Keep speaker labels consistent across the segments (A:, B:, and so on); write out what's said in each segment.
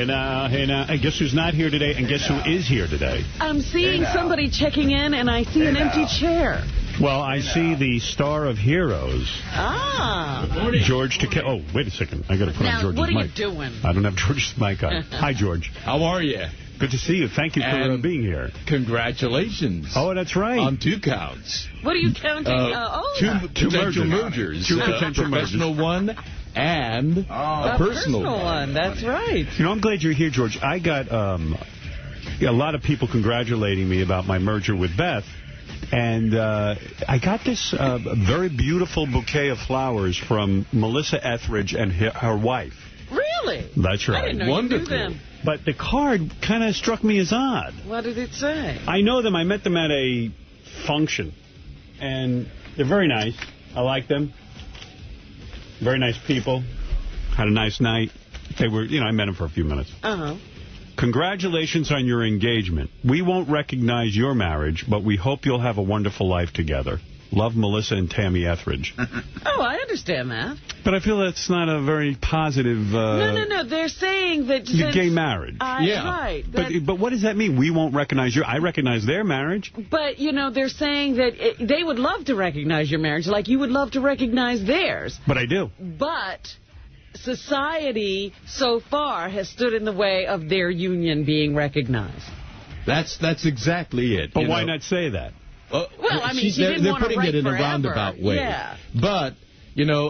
A: Hey now, and guess who's not here today, and guess who is here today?
B: I'm seeing somebody checking in, and I see an empty chair.
A: Well, I see the star of Heroes. George Takei. Oh, wait a second. I got to put on George's mic.
B: What are you doing?
A: I don't have George's mic on. Hi, George.
C: How are you?
A: Good to see you. Thank you for being here.
C: Congratulations.
A: Oh, that's right.
C: On 2 counts.
B: What are you counting?
C: Two potential mergers.
A: Two potential mergers.
C: A professional one and a personal one.
B: That's right.
A: You know, I'm glad you're here, George. I got a lot of people congratulating me about my merger with Beth. And I got this very beautiful bouquet of flowers from Melissa Etheridge and her wife.
B: Really?
A: That's right.
B: I didn't know
C: Wonderful.
B: you knew them.
A: But the card kind of struck me as odd.
B: What did it say?
A: I know them. I met them at a function. And they're very nice. I like them. Very nice people. Had a nice night. They were, I met them for a few minutes.
B: Uh-huh.
A: Congratulations on your engagement. We won't recognize your marriage, but we hope you'll have a wonderful life together. Love, Melissa and Tammy Etheridge.
B: Oh, I understand that.
A: But I feel that's not a very positive...
B: No. They're saying that...
A: Your gay marriage.
B: Yeah. Right.
A: But what does that mean? We won't recognize your... I recognize their marriage.
B: But, they're saying that they would love to recognize your marriage like you would love to recognize theirs.
A: But I do.
B: But... society so far has stood in the way of their union being recognized.
C: That's exactly it.
A: But why not say that?
B: Well, I mean,
C: they're putting it in
B: forever.
C: a roundabout way.
B: Yeah.
C: But,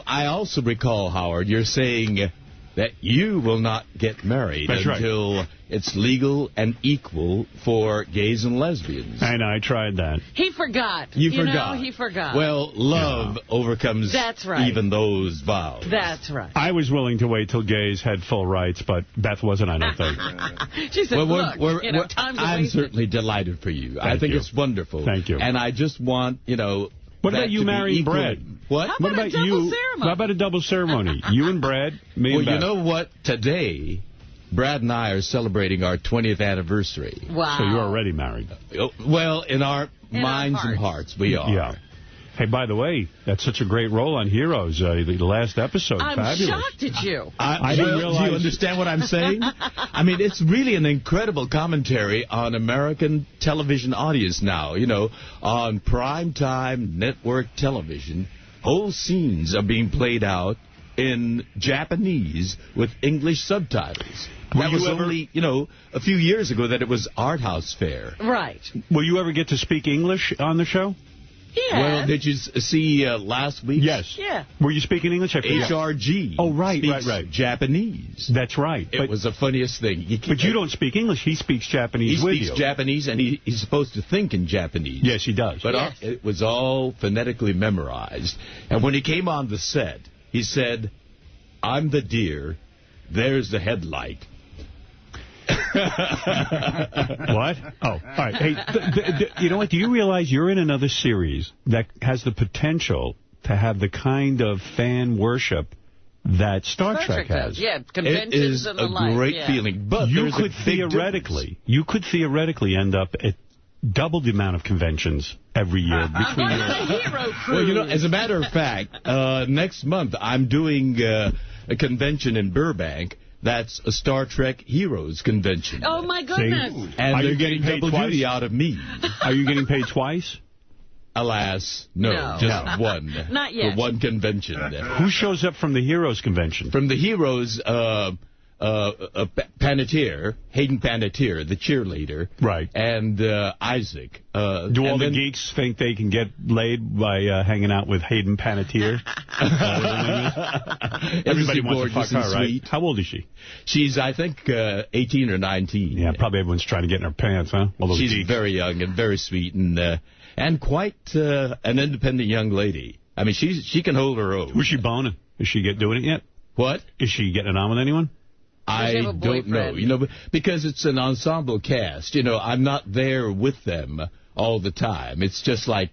C: I also recall, Howard, you're saying that you will not get married until it's legal and equal for gays and lesbians.
A: I know, I tried that.
B: He forgot.
C: You forgot.
B: He forgot.
C: Well, love overcomes even those vows.
B: That's right.
A: I was willing to wait till gays had full rights, but Beth wasn't, I don't think.
B: She said,
C: I'm certainly delighted for you. I think it's wonderful.
A: Thank you.
C: And I just want,
A: What about you marrying Brad?
C: What?
B: How about a double ceremony?
A: How about a double ceremony? You and Brad, me and Beth.
C: You know what? Today, Brad and I are celebrating our 20th anniversary.
B: Wow.
A: So you're already married.
C: Well, in our minds and hearts, we are.
A: Yeah. Hey, by the way, that's such a great role on Heroes, the last episode.
B: I'm
A: fabulous.
B: shocked at you.
A: I didn't realize.
C: Do you understand what I'm saying? I mean, it's really an incredible commentary on American television audience now. On primetime network television, whole scenes are being played out in Japanese with English subtitles. That was only, a few years ago that it was art house fare.
B: Right.
A: Will you ever get to speak English on the show?
B: Yeah.
C: Well, did you see last week?
A: Yes.
B: Yeah.
A: Were you speaking English?
C: HRG.
A: Oh, right.
C: Japanese.
A: That's right.
C: It was the funniest thing.
A: But you don't speak English. He speaks Japanese with you.
C: He speaks Japanese, and he's supposed to think in Japanese.
A: Yes, he does.
C: But it was all phonetically memorized. And when he came on the set, he said, "I'm the deer. There's the headlight."
A: What? Oh, all right. Hey, you know what? Do you realize you're in another series that has the potential to have the kind of fan worship that Star Trek has?
B: Yeah, conventions and the like.
C: It is a great feeling. But
A: you could theoretically end up at double the amount of conventions every year between
B: the Hero Cruise.
C: Well, as a matter of fact, next month I'm doing a convention in Burbank. That's a Star Trek Heroes convention.
B: Oh, my goodness.
C: See? And they're getting double duty out of me.
A: Are you getting paid twice?
C: Alas, no. Just one.
B: Not yet.
C: For one convention.
A: Who shows up from the Heroes convention?
C: From the Heroes, Panettiere, Hayden Panettiere, the cheerleader.
A: Right.
C: And Isaac.
A: Do all the geeks think they can get laid by hanging out with Hayden Panettiere? Everybody wants to fuck her, right? How old is she?
C: She's, I think, 18 or 19.
A: Yeah, probably everyone's trying to get in her pants, huh?
C: She's very young and very sweet and quite an independent young lady. I mean, she can hold her own.
A: Who's she boning? Is she doing it yet?
C: What?
A: Is she getting it on with anyone?
C: I don't know, because it's an ensemble cast. I'm not there with them all the time. It's just like,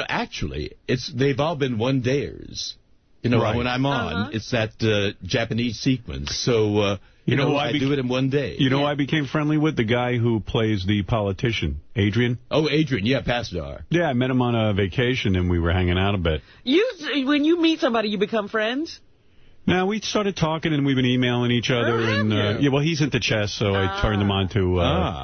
C: actually, they've all been one-dayers. When I'm on, it's that Japanese sequence. So, I do it in one day.
A: You know who I became friendly with? The guy who plays the politician, Adrian.
C: Oh, Adrian, yeah, Pasdar.
A: Yeah, I met him on a vacation, and we were hanging out a bit.
B: When you meet somebody, you become friends?
A: Now, we started talking, and we've been emailing each other. Yeah, well, he's into chess, so I turned him on to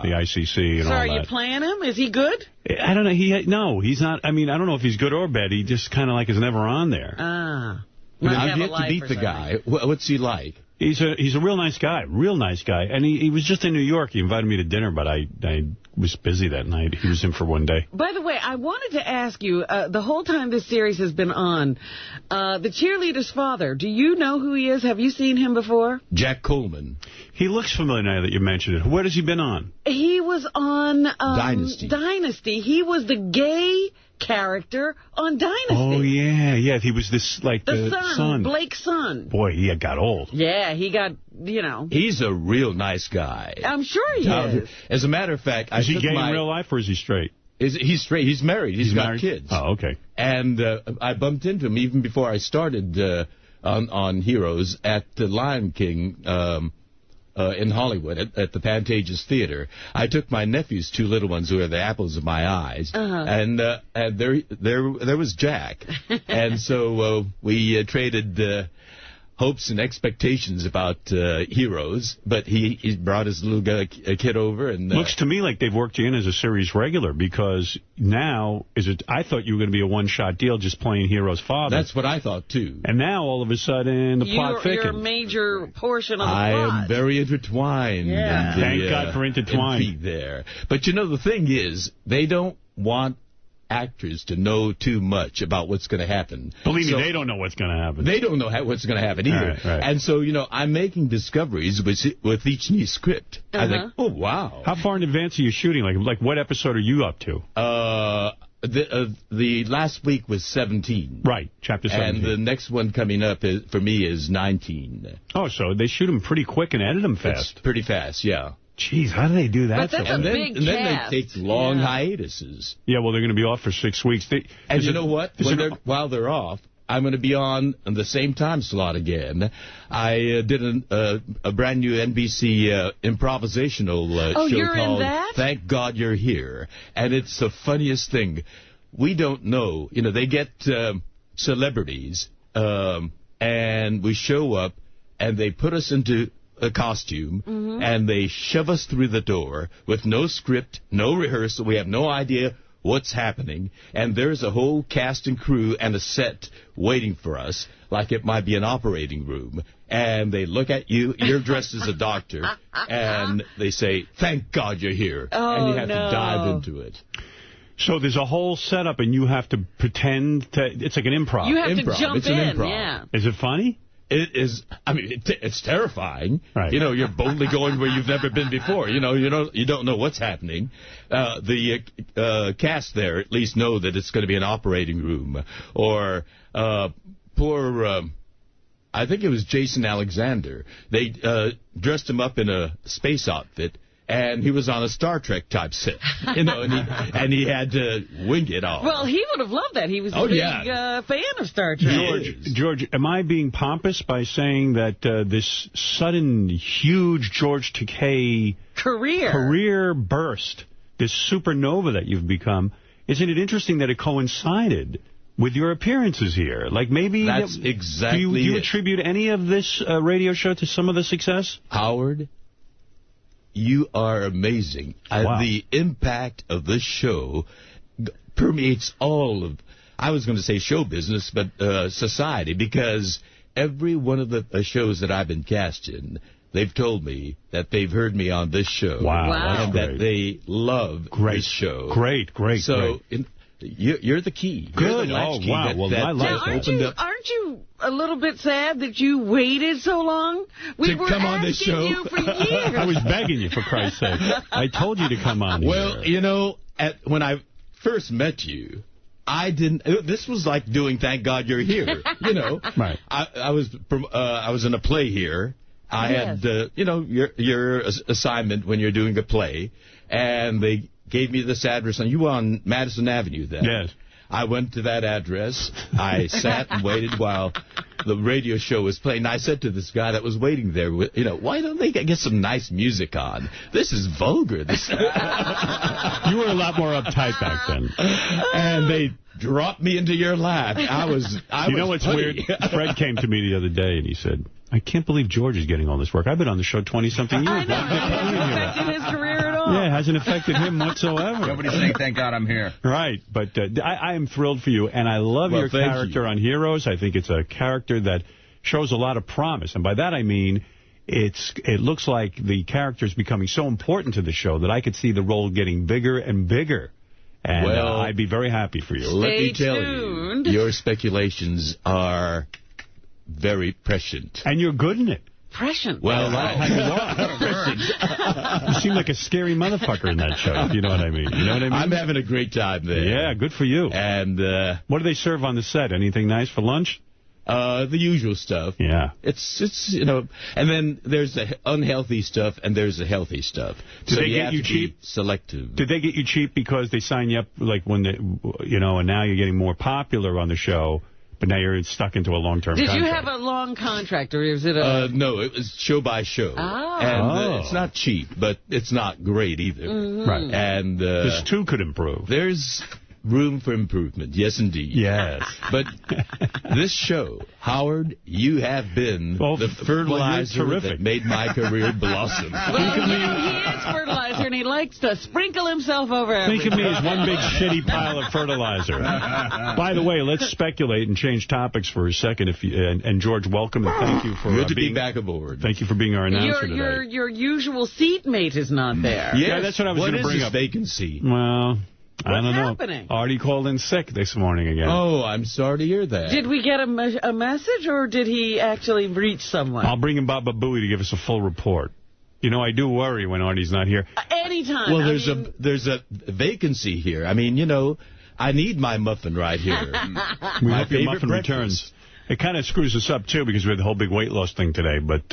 A: the ICC and all that. So
B: are you playing him? Is he good?
A: I don't know. No, he's not. I mean, I don't know if he's good or bad. He just kind of like is never on there.
C: I've yet to meet the guy. What's he like?
A: He's a real nice guy, and he was just in New York. He invited me to dinner, but I was busy that night. He was in for one day.
B: By the way, I wanted to ask you, the whole time this series has been on, the cheerleader's father, do you know who he is? Have you seen him before?
C: Jack Coleman.
A: He looks familiar now that you mentioned it. Where has he been on?
B: He was on
C: Dynasty.
B: He was the gay character on Dynasty.
A: Oh, yeah. Yeah, he was this, like, the son.
B: Blake's son.
A: Boy, he got old.
B: Yeah, he got,
C: He's a real nice guy.
B: I'm sure he is.
C: As a matter of fact,
A: is he gay in real life, or is he straight?
C: He's straight. He's married. He's got kids.
A: Oh, okay.
C: And I bumped into him even before I started on Heroes at the Lion King in Hollywood at the Pantages Theater. I took my nephews, 2 little ones who are the apples of my eyes, and there was Jack. And so we traded hopes and expectations about Heroes, but he brought his little kid over. And
A: looks to me like they've worked you in as a series regular, because now, I thought you were going to be a one-shot deal just playing Heroes' father.
C: That's what I thought, too.
A: And now, all of a sudden, the plot thickens.
B: You're a major portion of the plot.
C: I am very intertwined.
B: Yeah.
A: Thank God for intertwined.
C: There. But, the thing is, they don't want actors to know too much about what's going to happen.
A: Believe me, they don't know what's going to happen.
C: They don't know what's going to happen either.
A: Right.
C: And so, I'm making discoveries with each new script. I think, oh, wow.
A: How far in advance are you shooting? Like what episode are you up to?
C: The last week was 17.
A: Right, chapter 17.
C: And the next one coming up for me is 19.
A: Oh, so they shoot them pretty quick and edit them fast.
C: It's pretty fast, yeah.
A: Jeez, how do they do that?
B: But that's a big
C: and then they take long hiatuses.
A: Yeah, well, they're going to be off for 6 weeks.
C: And you know what? While they're off, I'm going to be on the same time slot again. I did a brand new NBC improvisational show called Thank God You're Here. And it's the funniest thing. We don't know. They get celebrities, and we show up, and they put us into a costume, and they shove us through the door with no script, no rehearsal. We have no idea what's happening, and there's a whole cast and crew and a set waiting for us, like it might be an operating room. And they look at you, you're dressed as a doctor, and they say, "Thank God you're here," and you have to dive into it.
A: So there's a whole setup, and you have to pretend to. It's like an improv.
B: You have to jump
C: it's
B: in.
C: An improv.
B: Yeah.
A: Is it funny?
C: It is. I mean, it's terrifying.
A: Right.
C: You're boldly going where you've never been before. You don't know what's happening. The cast there at least know that it's going to be an operating room. Or poor, I think it was Jason Alexander. They dressed him up in a space outfit, and he was on a Star Trek type set, and he had to wing it all.
B: Well, he would have loved that. He was a big fan of Star Trek.
A: George, am I being pompous by saying that this sudden, huge George Takei career burst, this supernova that you've become, isn't it interesting that it coincided with your appearances here? Like maybe
C: that's exactly.
A: Do you attribute any of this radio show to some of the success,
C: Howard? You are amazing.
A: Wow.
C: The impact of this show permeates all of, I was going to say show business, but society, because every one of the shows that I've been cast in, they've told me that they've heard me on this show.
A: Wow.
C: And that they love this show.
A: Great.
C: So you're the key.
A: Good.
C: You're the latchkey
B: Aren't you a little bit sad that you waited so long? We were
C: come on this show
B: you for years.
A: I was begging you, for Christ's sake. I told you to come on
C: here. When I first met you, I didn't. This was like doing Thank God You're Here.
A: Right.
C: I was in a play here. I had your assignment when you're doing a play, and they gave me this address, and you were on Madison Avenue then.
A: Yes.
C: I went to that address. I sat and waited while the radio show was playing. I said to this guy that was waiting there, why don't they get some nice music on? This is vulgar. You
A: were a lot more uptight back then.
C: And they dropped me into your lap. You know what's
A: weird? Fred came to me the other day and he said, I can't believe George is getting all this work. I've been on the show 20-something years.
B: I know. It hasn't affected his career at all.
A: Yeah, it hasn't affected him whatsoever.
D: Nobody's saying, thank God I'm here.
A: Right. But I am thrilled for you, and I love your character on Heroes. I think it's a character that shows a lot of promise. And by that I mean it looks like the character is becoming so important to the show that I could see the role getting bigger and bigger. And I'd be very happy for you.
C: Let me tell you, your speculations are very prescient.
A: And you're good in it.
B: Prescient?
C: Well,
A: you seem like a scary motherfucker in that show, if you know what I mean. You know what I mean?
C: I'm having a great time there.
A: Yeah, good for you.
C: And
A: what do they serve on the set? Anything nice for lunch?
C: The usual stuff.
A: Yeah.
C: It's and then there's the unhealthy stuff and there's the healthy stuff.
A: Did they
C: get
A: you cheap?
C: Selective.
A: Did they get you cheap because they sign you up, like when they, and now you're getting more popular on the show, but now you're stuck into a long-term contract?
B: Did you have a long contract, or is it a...
C: No, it was show by show.
B: Oh.
C: And it's not cheap, but it's not great either.
B: Mm-hmm.
A: Right.
C: And
A: this too could improve.
C: There's room for improvement, yes, indeed.
A: Yes.
C: But this show, Howard, you have been the fertilizer that made my career blossom.
B: Well, he is fertilizer, and he likes to sprinkle himself over everything.
A: Think of me as one big shitty pile of fertilizer. By the way, let's speculate and change topics for a second. And George, welcome, and thank you for
C: good to be back aboard.
A: Thank you for being our announcer today.
B: Your usual seatmate is not there.
C: Yes.
A: Yeah, that's what I was going to bring up.
C: What is this vacancy?
A: Well... I don't
B: happening?
A: know. Artie called in sick this morning again.
C: Oh, I'm sorry to hear that.
B: Did we get a message, or did he actually reach someone?
A: I'll bring in Baba Booey to give us a full report. I do worry when Artie's not here.
B: Anytime.
C: Well, there's a vacancy here. I mean, I need my muffin right here.
A: We hope your muffin returns. It kind of screws us up, too, because we had the whole big weight loss thing today. But,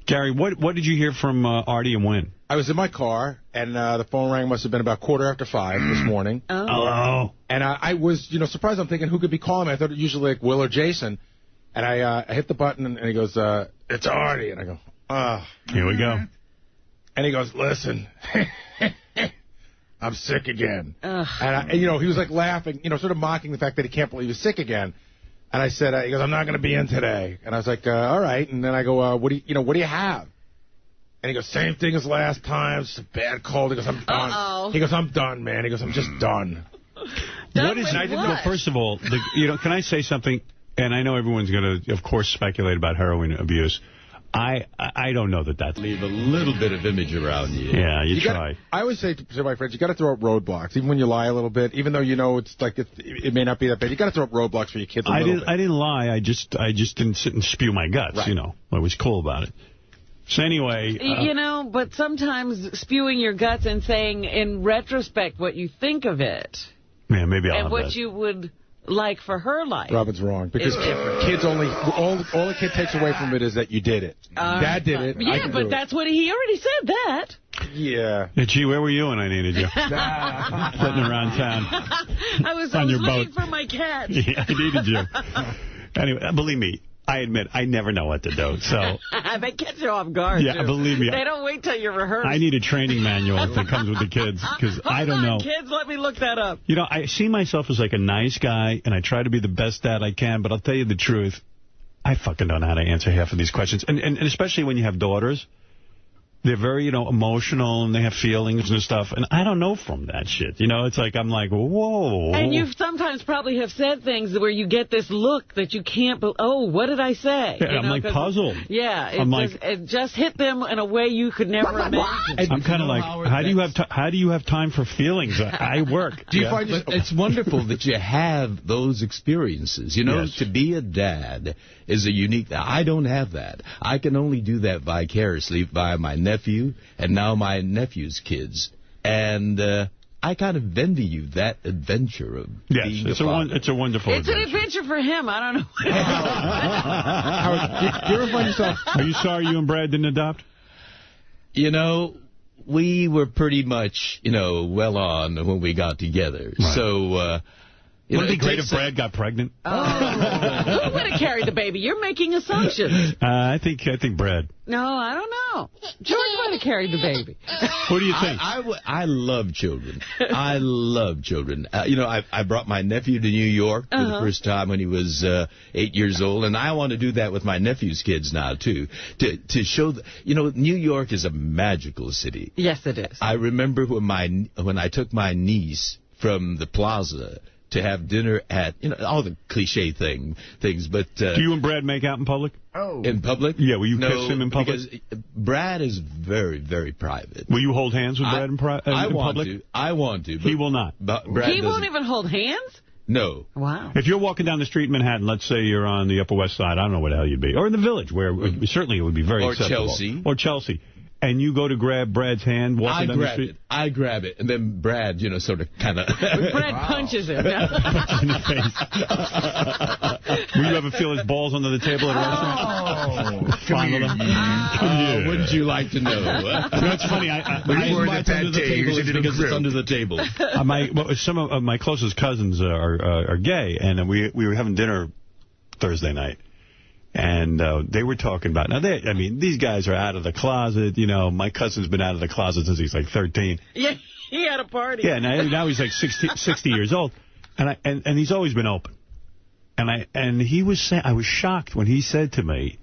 A: Gary, what did you hear from Artie and when?
E: I was in my car, and the phone rang. Must have been about 5:15 this morning.
A: Oh.
E: And I was, surprised. I'm thinking, who could be calling me? I thought it usually like Will or Jason. And I hit the button, and he goes, it's Artie. And I go,
A: Here we go.
E: And he goes, listen, I'm sick again. And, he was like laughing, sort of mocking the fact that he can't believe he's sick again. And I said, he goes, I'm not going to be in today. And I was like, all right. And then I go, what do you have? And he goes, same thing as last time. It's a bad cold. He goes, I'm done. He goes, I'm done, man. He goes, I'm just done.
B: What is it?
A: Well, first of all, can I say something? And I know everyone's going to, of course, speculate about heroin abuse. I don't know that's...
C: Leave a little bit of image around you.
A: Yeah, you try.
E: I always say to my friends, you got to throw up roadblocks, even when you lie a little bit, even though it's like it may not be that bad. You got to throw up roadblocks for your kids a little bit.
A: I didn't lie. I just didn't sit and spew my guts.
E: Right.
A: I was cool about it. So anyway...
B: but sometimes spewing your guts and saying in retrospect what you think of it.
A: Yeah, maybe I'll have
B: and what
A: that.
B: you would like for her life.
E: Robin's wrong. Because kids only... All the kid takes away from it is that you did it. Dad did it.
B: Yeah, but that's what he already said that.
E: Yeah.
A: Hey, gee, where were you when I needed you? Sitting around town.
B: I was looking for my cat.
A: Yeah, I needed you. Anyway, believe me, I admit, I never know what to do, so...
B: They catch you off guard,
A: Yeah,
B: too.
A: believe me.
B: They don't wait till you rehearse.
A: I need a training manual that comes with the kids, because I don't know.
B: Kids, let me look that up.
A: I see myself as like a nice guy, and I try to be the best dad I can, but I'll tell you the truth, I fucking don't know how to answer half of these questions. And especially when you have daughters. They're very, emotional, and they have feelings and stuff. And I don't know from that shit. It's like, I'm like, whoa.
B: And you sometimes probably have said things where you get this look that you can't, what did I say?
A: Yeah, I'm like puzzled.
B: Yeah, it just hit them in a way you could never imagine.
A: I'm kind of like, how do you have time for feelings? I work.
C: Do you find it's wonderful that you have those experiences.
A: Yes.
C: To be a dad is a unique... I don't have that. I can only do that vicariously by my nephew and now my nephew's kids. And I kind of envy you that adventure of being a father.
A: It's a wonderful adventure.
B: It's an adventure for him. I don't know.
E: Howard, you ever find yourself...
A: Are you sorry you and Brad didn't adopt?
C: We were pretty much, well on when we got together.
A: Right.
C: So
A: Wouldn't it be great if Brad got pregnant?
B: Oh. Who would have carried the baby? You're making assumptions.
A: I think Brad.
B: No, I don't know. George might have carried the baby.
A: What do you think?
C: I love children. I love children. I brought my nephew to New York for the first time when he was 8 years old, and I want to do that with my nephew's kids now, too, to show New York is a magical city.
B: Yes, it is.
C: I remember when I took my niece from the plaza to have dinner at, all the cliche things, but...
A: do you and Brad make out in public?
C: Oh. In public?
A: Yeah, will you kiss him in public?
C: Because Brad is very, very private.
A: Will you hold hands with Brad in public?
C: I want to. But
A: he will not.
C: But Brad
B: he won't even hold hands?
C: No.
B: Wow.
A: If you're walking down the street in Manhattan, let's say you're on the Upper West Side, I don't know where the hell you'd be, or in the Village, where certainly it would be very acceptable.
C: Or
A: Chelsea. And you go to grab Brad's hand walking down the street?
C: I grab it, and then Brad, sort of kind of...
B: Brad punches him.
A: Punch in the face. Will you ever feel his balls under the table at a restaurant? Fondle them?
C: Wouldn't you like to know?
A: That's funny. I
C: invite under the table because it's under the table.
A: Some of my closest cousins are gay, and we were having dinner Thursday night. And they were talking about, these guys are out of the closet. My cousin's been out of the closet since he's like 13.
B: Yeah, he had a party.
A: Yeah, now he's like 60 years old. And he's always been open. And he was saying, I was shocked when he said to me,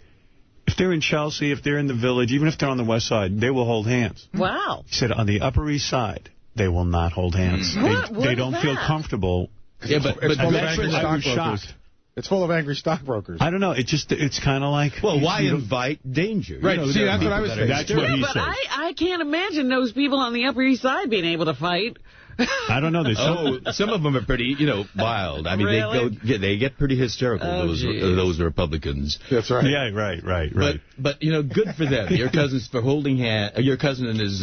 A: if they're in Chelsea, if they're in the Village, even if they're on the West Side, they will hold hands.
B: Wow.
A: He said on the Upper East Side, they will not hold hands. They don't feel comfortable.
E: Yeah, but
A: I was shocked.
E: It's full of angry stockbrokers.
A: I don't know. It's kind of like...
C: Well, why invite danger?
E: Right. See, that's what I was saying.
A: That's what he
B: said. But I can't imagine those people on the Upper East Side being able to fight.
A: I don't know.
C: Some of them are pretty, wild. I mean,
B: really?
C: they get pretty hysterical, those Republicans.
E: That's right.
A: Yeah, right.
C: But good for them. Your cousin and his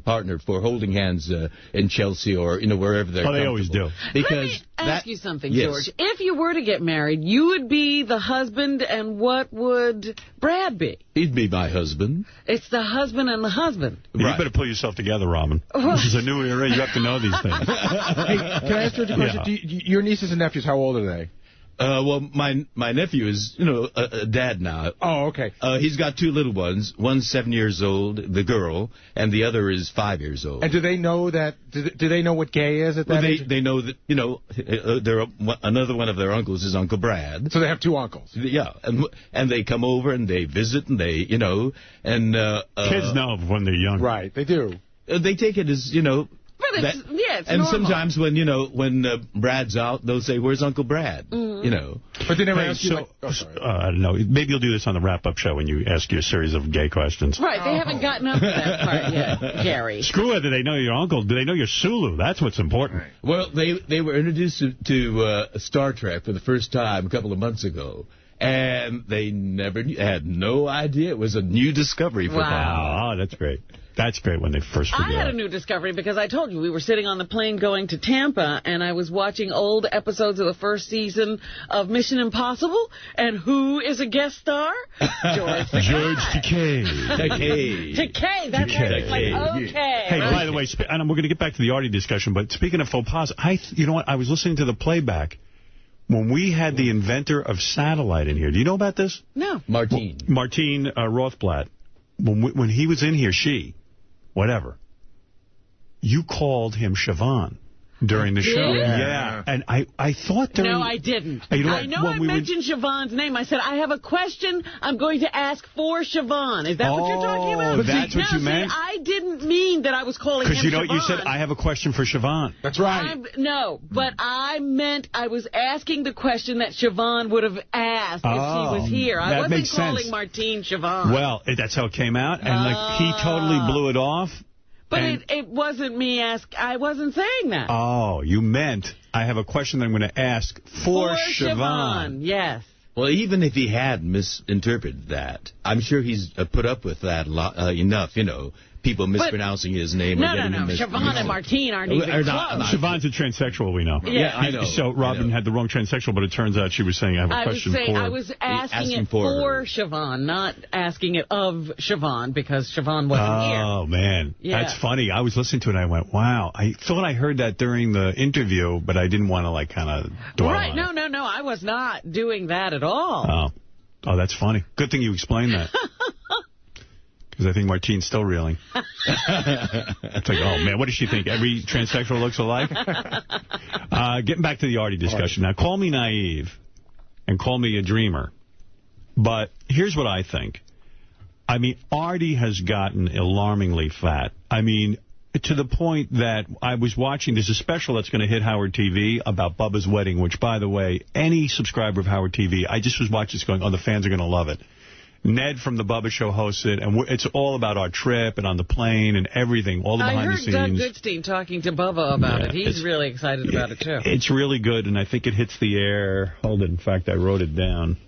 C: partner for holding hands in Chelsea or, wherever they're
A: they always do.
B: Because let me ask you something, George. If you were to get married, you would be the husband, and what would Brad be?
C: He'd be my husband.
B: It's the husband and the husband.
A: You better pull yourself together, Robin. This is a new era. You have to know these things.
E: Hey, can I ask you a question? Yeah. Your nieces and nephews, how old are they?
C: Well, my nephew is, a dad now.
E: Oh, okay.
C: He's got two little ones. One's 7 years old, the girl, and the other is 5 years old.
E: And do they know that? Do they know what gay is at that age?
C: They know that, another one of their uncles is Uncle Brad.
E: So they have two uncles.
C: Yeah, and they come over and they visit and they, and
A: kids know when they're young.
E: Right, they do.
C: They take it as,
B: But it's
C: and
B: normal.
C: sometimes when Brad's out, they'll say, "Where's Uncle Brad?"
E: But they never ask you.
A: I don't know. Maybe you'll do this on the wrap-up show when you ask you a series of gay questions.
B: Right. They haven't gotten up to that part yet, Gary.
A: Screw it. Do they know your uncle? Do they know your Sulu? That's what's important.
E: Right.
C: Well, they were introduced to Star Trek for the first time a couple of months ago. And they had no idea. It was a new discovery for them.
A: Oh, that's great. That's great when they first figured
B: I
A: out.
B: had a new discovery because I told you we were sitting on the plane going to Tampa, and I was watching old episodes of the first season of Mission Impossible. And who is a guest star? George
A: Takei.
B: Takei. That's right. It's like, okay.
A: Hey, by the way, and we're going to get back to the Artie discussion, but speaking of faux pas, you know what? I was listening to the playback. When we had the inventor of satellite in here, do you know about this?
B: No.
C: Martine
A: Rothblatt. When he was in here, you called him Siobhan during the show. Yeah. And I thought during...
B: No, I didn't.
A: You know
B: I know I mentioned Siobhan's name. I said, I have a question I'm going to ask for Siobhan. Is that what you're talking about?
A: That's what you meant?
B: I didn't mean that I was calling him Siobhan.
A: Because you know what you said? I have a question for Siobhan.
E: That's right.
B: But I meant I was asking the question that Siobhan would have asked if she was here. I wasn't calling Martine Siobhan.
A: Well, that's how it came out. And he totally blew it off.
B: But it wasn't me I wasn't saying that.
A: Oh, you meant I have a question that I'm going to ask for Siobhan.
B: Yes.
C: Well, even if he had misinterpreted that, I'm sure he's put up with that enough, people mispronouncing his name.
B: No. Siobhan and Martine aren't even close.
A: Siobhan's a transsexual, we know.
B: Yeah,
C: I know.
A: So Robin had the wrong transsexual, but it turns out she was saying, I have a question for...
B: I was asking it for Siobhan, not asking it of Siobhan, because Siobhan wasn't here.
A: Oh, man.
B: Yeah.
A: That's funny. I was listening to it, and I went, wow. I thought I heard that during the interview, but I didn't want to, like, kind of dwell on it.
B: No. I was not doing that at all.
A: Oh, that's funny. Good thing you explained that. Because I think Martine's still reeling. It's like, oh, man, what does she think? Every transsexual looks alike? Getting back to the Artie discussion. Now, call me naive and call me a dreamer. But here's what I think. I mean, Artie has gotten alarmingly fat. I mean, to the point that I was watching, there's a special that's going to hit Howard TV about Bubba's wedding, which, by the way, any subscriber of Howard TV, I just was watching this going, oh, the fans are going to love it. Ned from the Bubba Show hosts it, and it's all about our trip and on the plane and everything, all the behind the scenes.
B: I heard Doug Goodstein talking to Bubba about it. He's really excited about it, too.
A: It's really good, and I think it hits the air. Hold it. In fact, I wrote it down.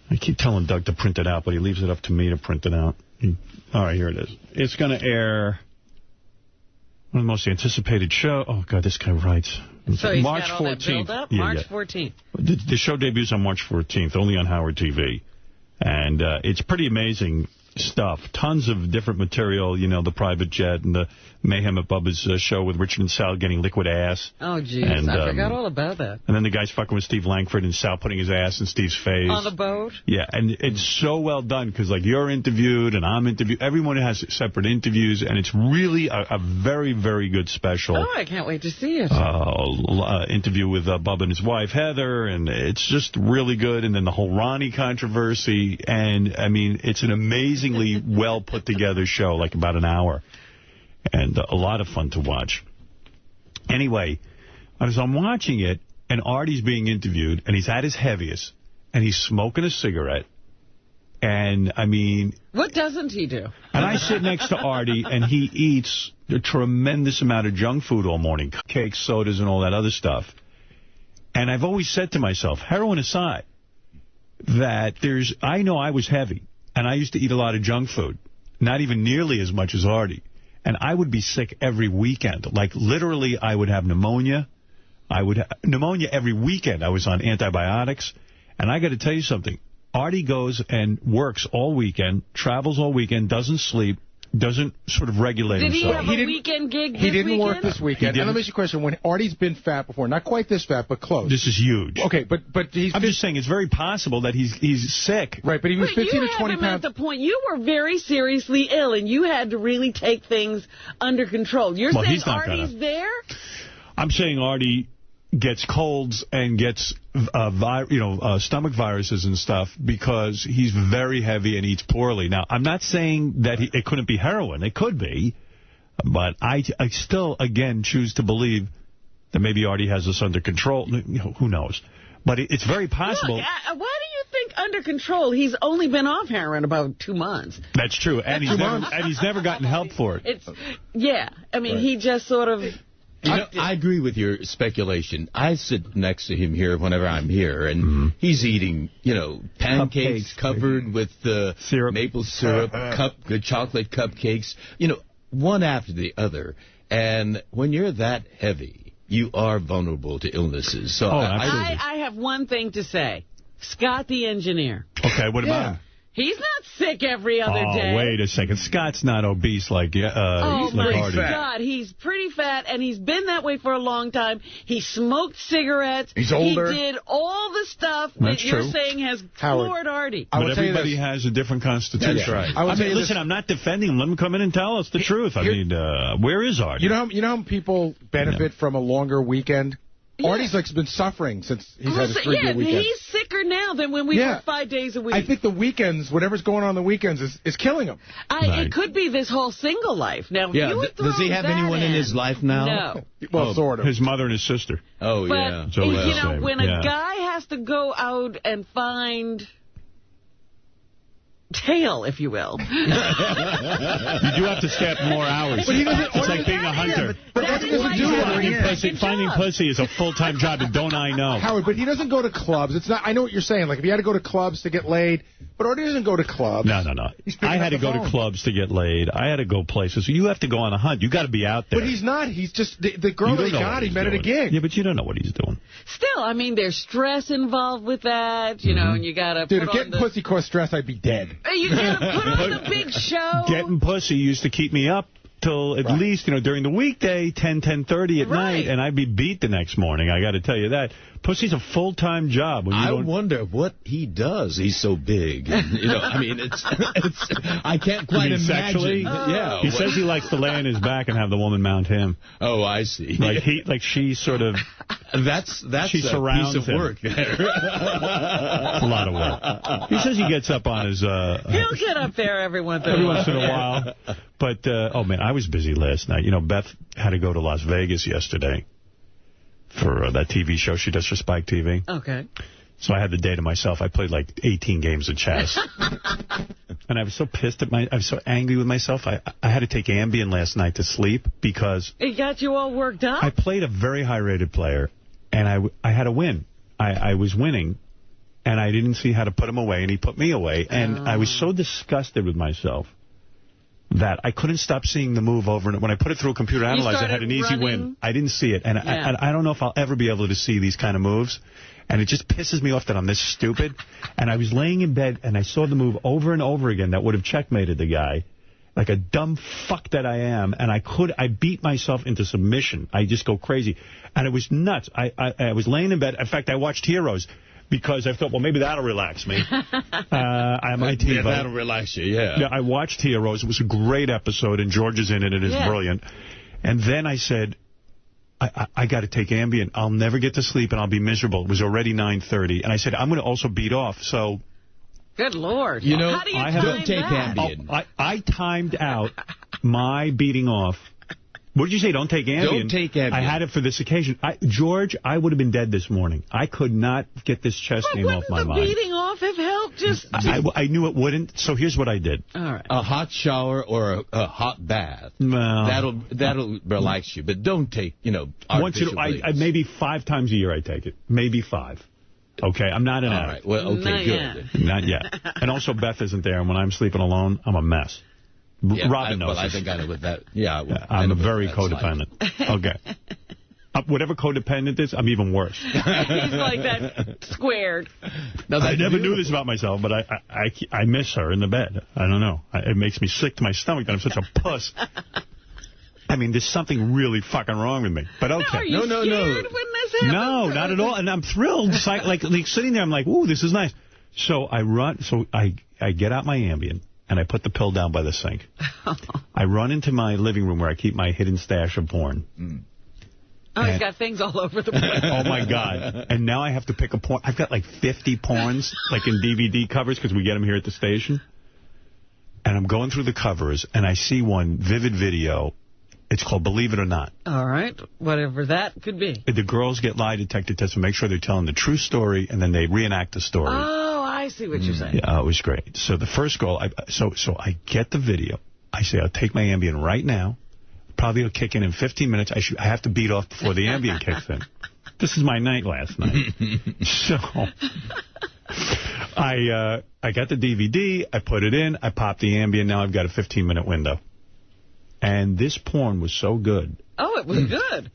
A: I keep telling Doug to print it out, but he leaves it up to me to print it out. All right, here it is. It's going to air one of the most anticipated show. Oh, God, this guy writes.
B: So he's
A: March
B: got all
A: 14th.
B: that build up?
A: Yeah,
B: March 14th.
A: The show debuts on March 14th, only on Howard TV. And it's pretty amazing stuff. Tons of different material, you know, the private jet and the mayhem at Bubba's show with Richard and Sal getting liquid ass.
B: Oh, jeez. I forgot all about that.
A: And then the guy's fucking with Steve Langford and Sal putting his ass in Steve's face.
B: On the boat?
A: Yeah, and it's so well done because, like, you're interviewed and I'm interviewed. Everyone has separate interviews, and it's really a very, very good special.
B: Oh, I can't wait to see it.
A: Interview with Bubba and his wife, Heather, and it's just really good. And then the whole Ronnie controversy. And, I mean, it's an amazingly well put together show, like about an hour. And a lot of fun to watch. Anyway, as I'm watching it, and Artie's being interviewed, and he's at his heaviest, and he's smoking a cigarette. And, I mean...
B: What doesn't he do?
A: And I sit next to Artie, and he eats a tremendous amount of junk food all morning. Cakes, sodas, and all that other stuff. And I've always said to myself, heroin aside, that I know I was heavy, and I used to eat a lot of junk food. Not even nearly as much as Artie. And I would be sick every weekend. Like, literally, I would have pneumonia. Pneumonia every weekend. I was on antibiotics. And I got to tell you something. Artie goes and works all weekend, travels all weekend, doesn't sleep, doesn't sort of regulate himself.
B: Did he have a weekend gig this
E: weekend? He didn't
B: weekend?
E: work this weekend. And let me ask you a question. When Artie's been fat before, not quite this fat, but close.
A: This is huge.
E: Okay, but
A: I'm just saying it's very possible that he's sick.
E: Right, but he was 15 to 20 pounds.
B: At the point, you were very seriously ill, and you had to really take things under control. You're saying Artie's there?
A: I'm saying Artie gets colds and gets stomach viruses and stuff because he's very heavy and eats poorly. Now, I'm not saying that it couldn't be heroin. It could be. But I still, again, choose to believe that maybe Artie has this under control. Who knows? But it's very possible.
B: Look, why do you think under control? He's only been off heroin about 2 months.
A: That's true. And he's never gotten help for it.
B: I mean, he just sort of...
C: I agree with your speculation. I sit next to him here whenever I'm here, and he's eating, pancakes covered with maple syrup, chocolate cupcakes, one after the other. And when you're that heavy, you are vulnerable to illnesses. So
B: I have one thing to say. Scott, the engineer.
A: Okay, what about him?
B: He's not sick every other day.
A: Oh, wait a second. Scott's not obese like
B: oh, my
A: Artie.
B: God. He's pretty fat, and he's been that way for a long time. He smoked cigarettes.
E: He's older.
B: He did all the stuff that you're saying has floored Artie.
A: But everybody has a different constitution.
E: That's right.
A: Listen, I'm not defending him. Let him come in and tell us the truth. I mean, where is Artie?
E: You know how people benefit from a longer weekend? Artie's been suffering since he's had his 3-day weekend.
B: He's sicker now than when we work 5 days a week.
E: I think the weekends, whatever's going on the weekends, is killing him.
B: It could be this whole single life. Now,
C: does he have anyone in his life now?
B: No.
E: Well, sort of.
A: His mother and his sister.
C: Oh,
B: yeah. But, when a guy has to go out and find... tail, if you will.
A: You do have to stay up more hours.
E: But
A: it's like being a hunter. Finding pussy is a full-time job, and don't I know?
E: Howard, but he doesn't go to clubs. It's not. I know what you're saying. Like, if he had to go to clubs to get laid, But Artie doesn't go to clubs.
A: No. I had to go to clubs to get laid. I had to go places. You have to go on a hunt. You got to be out there.
E: But he's not. He's just the girl that he got. He met at a gig.
A: Yeah, but you don't know what he's doing.
B: Still, I mean, there's stress involved with that, you know, and you got to put on
E: if getting pussy caused stress, I'd be dead.
B: You got to put on the big show.
A: Getting pussy used to keep me up till at least, during the weekday, 10:30 at night, and I'd be beat the next morning. I got to tell you that. Pussy's a full-time job. When you
C: I wonder what he does. He's so big. And, I mean, it's I can't quite imagine.
A: Sexually?
C: Yeah.
A: He says he likes to lay on his back and have the woman mount him.
C: Oh, I see.
A: Like she sort of...
C: That's
A: she
C: a
A: surrounds
C: piece of work there.
A: A lot of work. He says he gets up on his...
B: He'll get up there every once in
A: a while. But, oh, man, I was busy last night. Beth had to go to Las Vegas yesterday for that TV show she does for Spike TV.
B: Okay.
A: So I had the day to myself. I played like 18 games of chess. And I was so pissed I was so angry with myself. I had to take Ambien last night to sleep because...
B: It got you all worked up?
A: I played a very high-rated player, and I had to win. I was winning, and I didn't see how to put him away, and he put me away. And I was so disgusted with myself that I couldn't stop seeing the move over. And when I put it through a computer analyzer, I had an easy win. I didn't see it. And I don't know if I'll ever be able to see these kind of moves. And it just pisses me off that I'm this stupid. And I was laying in bed, and I saw the move over and over again that would have checkmated the guy. Like a dumb fuck that I am. And I beat myself into submission. I just go crazy. And it was nuts. I was laying in bed. In fact, I watched Heroes. Because I thought, well, maybe that'll relax me. I might
C: that'll relax you, yeah.
A: I watched Heroes. It was a great episode, and George is in it, and it's brilliant. And then I said, I got to take Ambien. I'll never get to sleep, and I'll be miserable. It was already 9:30. And I said, I'm going to also beat off, so...
B: Good Lord.
C: How
B: do you
C: don't take Ambien.
A: I timed out my beating off. What did you say? Don't take Ambien.
C: Don't take Ambien.
A: I had it for this occasion. George, I would have been dead this morning. I could not get this chess game off my mind.
B: Wouldn't the beating off have helped?
A: I knew it wouldn't, so here's what I did.
B: All right.
C: A hot shower or a hot bath.
A: Well,
C: that'll relax you, but don't take, artificial
A: maybe 5 times a year I take it. Maybe 5. Okay, I'm not an addict.
C: All right, well, okay, good.
A: Not yet. And also Beth isn't there, and when I'm sleeping alone, I'm a mess.
C: Yeah,
A: Robin knows.
C: Well, I think I know what that... Yeah,
A: I'm very codependent. Okay. Whatever codependent is, I'm even worse.
B: He's like that squared.
A: I never knew this about myself, but I miss her in the bed. I don't know. It makes me sick to my stomach that I'm such a puss. I mean, there's something really fucking wrong with me. But okay.
B: Are you scared when this happens?
A: No, not at all. And I'm thrilled. Like sitting there, I'm like, ooh, this is nice. So I run. So I get out my Ambien. And I put the pill down by the sink. I run into my living room where I keep my hidden stash of porn.
B: Oh, he's got things all over the place.
A: Oh, my God. And now I have to pick a porn. I've got like 50 porns, like in DVD covers, because we get them here at the station. And I'm going through the covers, and I see one Vivid Video. It's called Believe It or Not.
B: All right. Whatever that could be.
A: The girls get lie detector tests to make sure they're telling the true story, and then they reenact the story.
B: Oh, I see what you're saying.
A: Yeah, it was great. So the first girl, so I get the video. I say, I'll take my Ambien right now. Probably it'll kick in 15 minutes. I have to beat off before the Ambien kicks in. This is my night last night. So I got the DVD. I put it in. I popped the Ambien. Now I've got a 15-minute window. And this porn was so good.
B: Oh, it was good.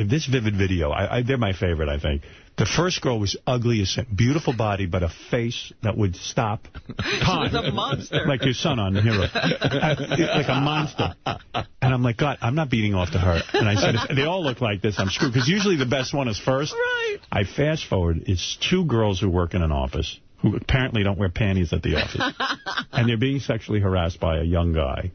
A: This Vivid Video, they're my favorite, I think. The first girl was ugly as sin. Beautiful body, but a face that would stop time.
B: She was a monster.
A: Like your son on Hero. Like a monster. And I'm like, God, I'm not beating off to her. And I said, if they all look like this, I'm screwed. Because usually the best one is first.
B: Right.
A: I fast forward. It's 2 girls who work in an office who apparently don't wear panties at the office. And they're being sexually harassed by a young guy.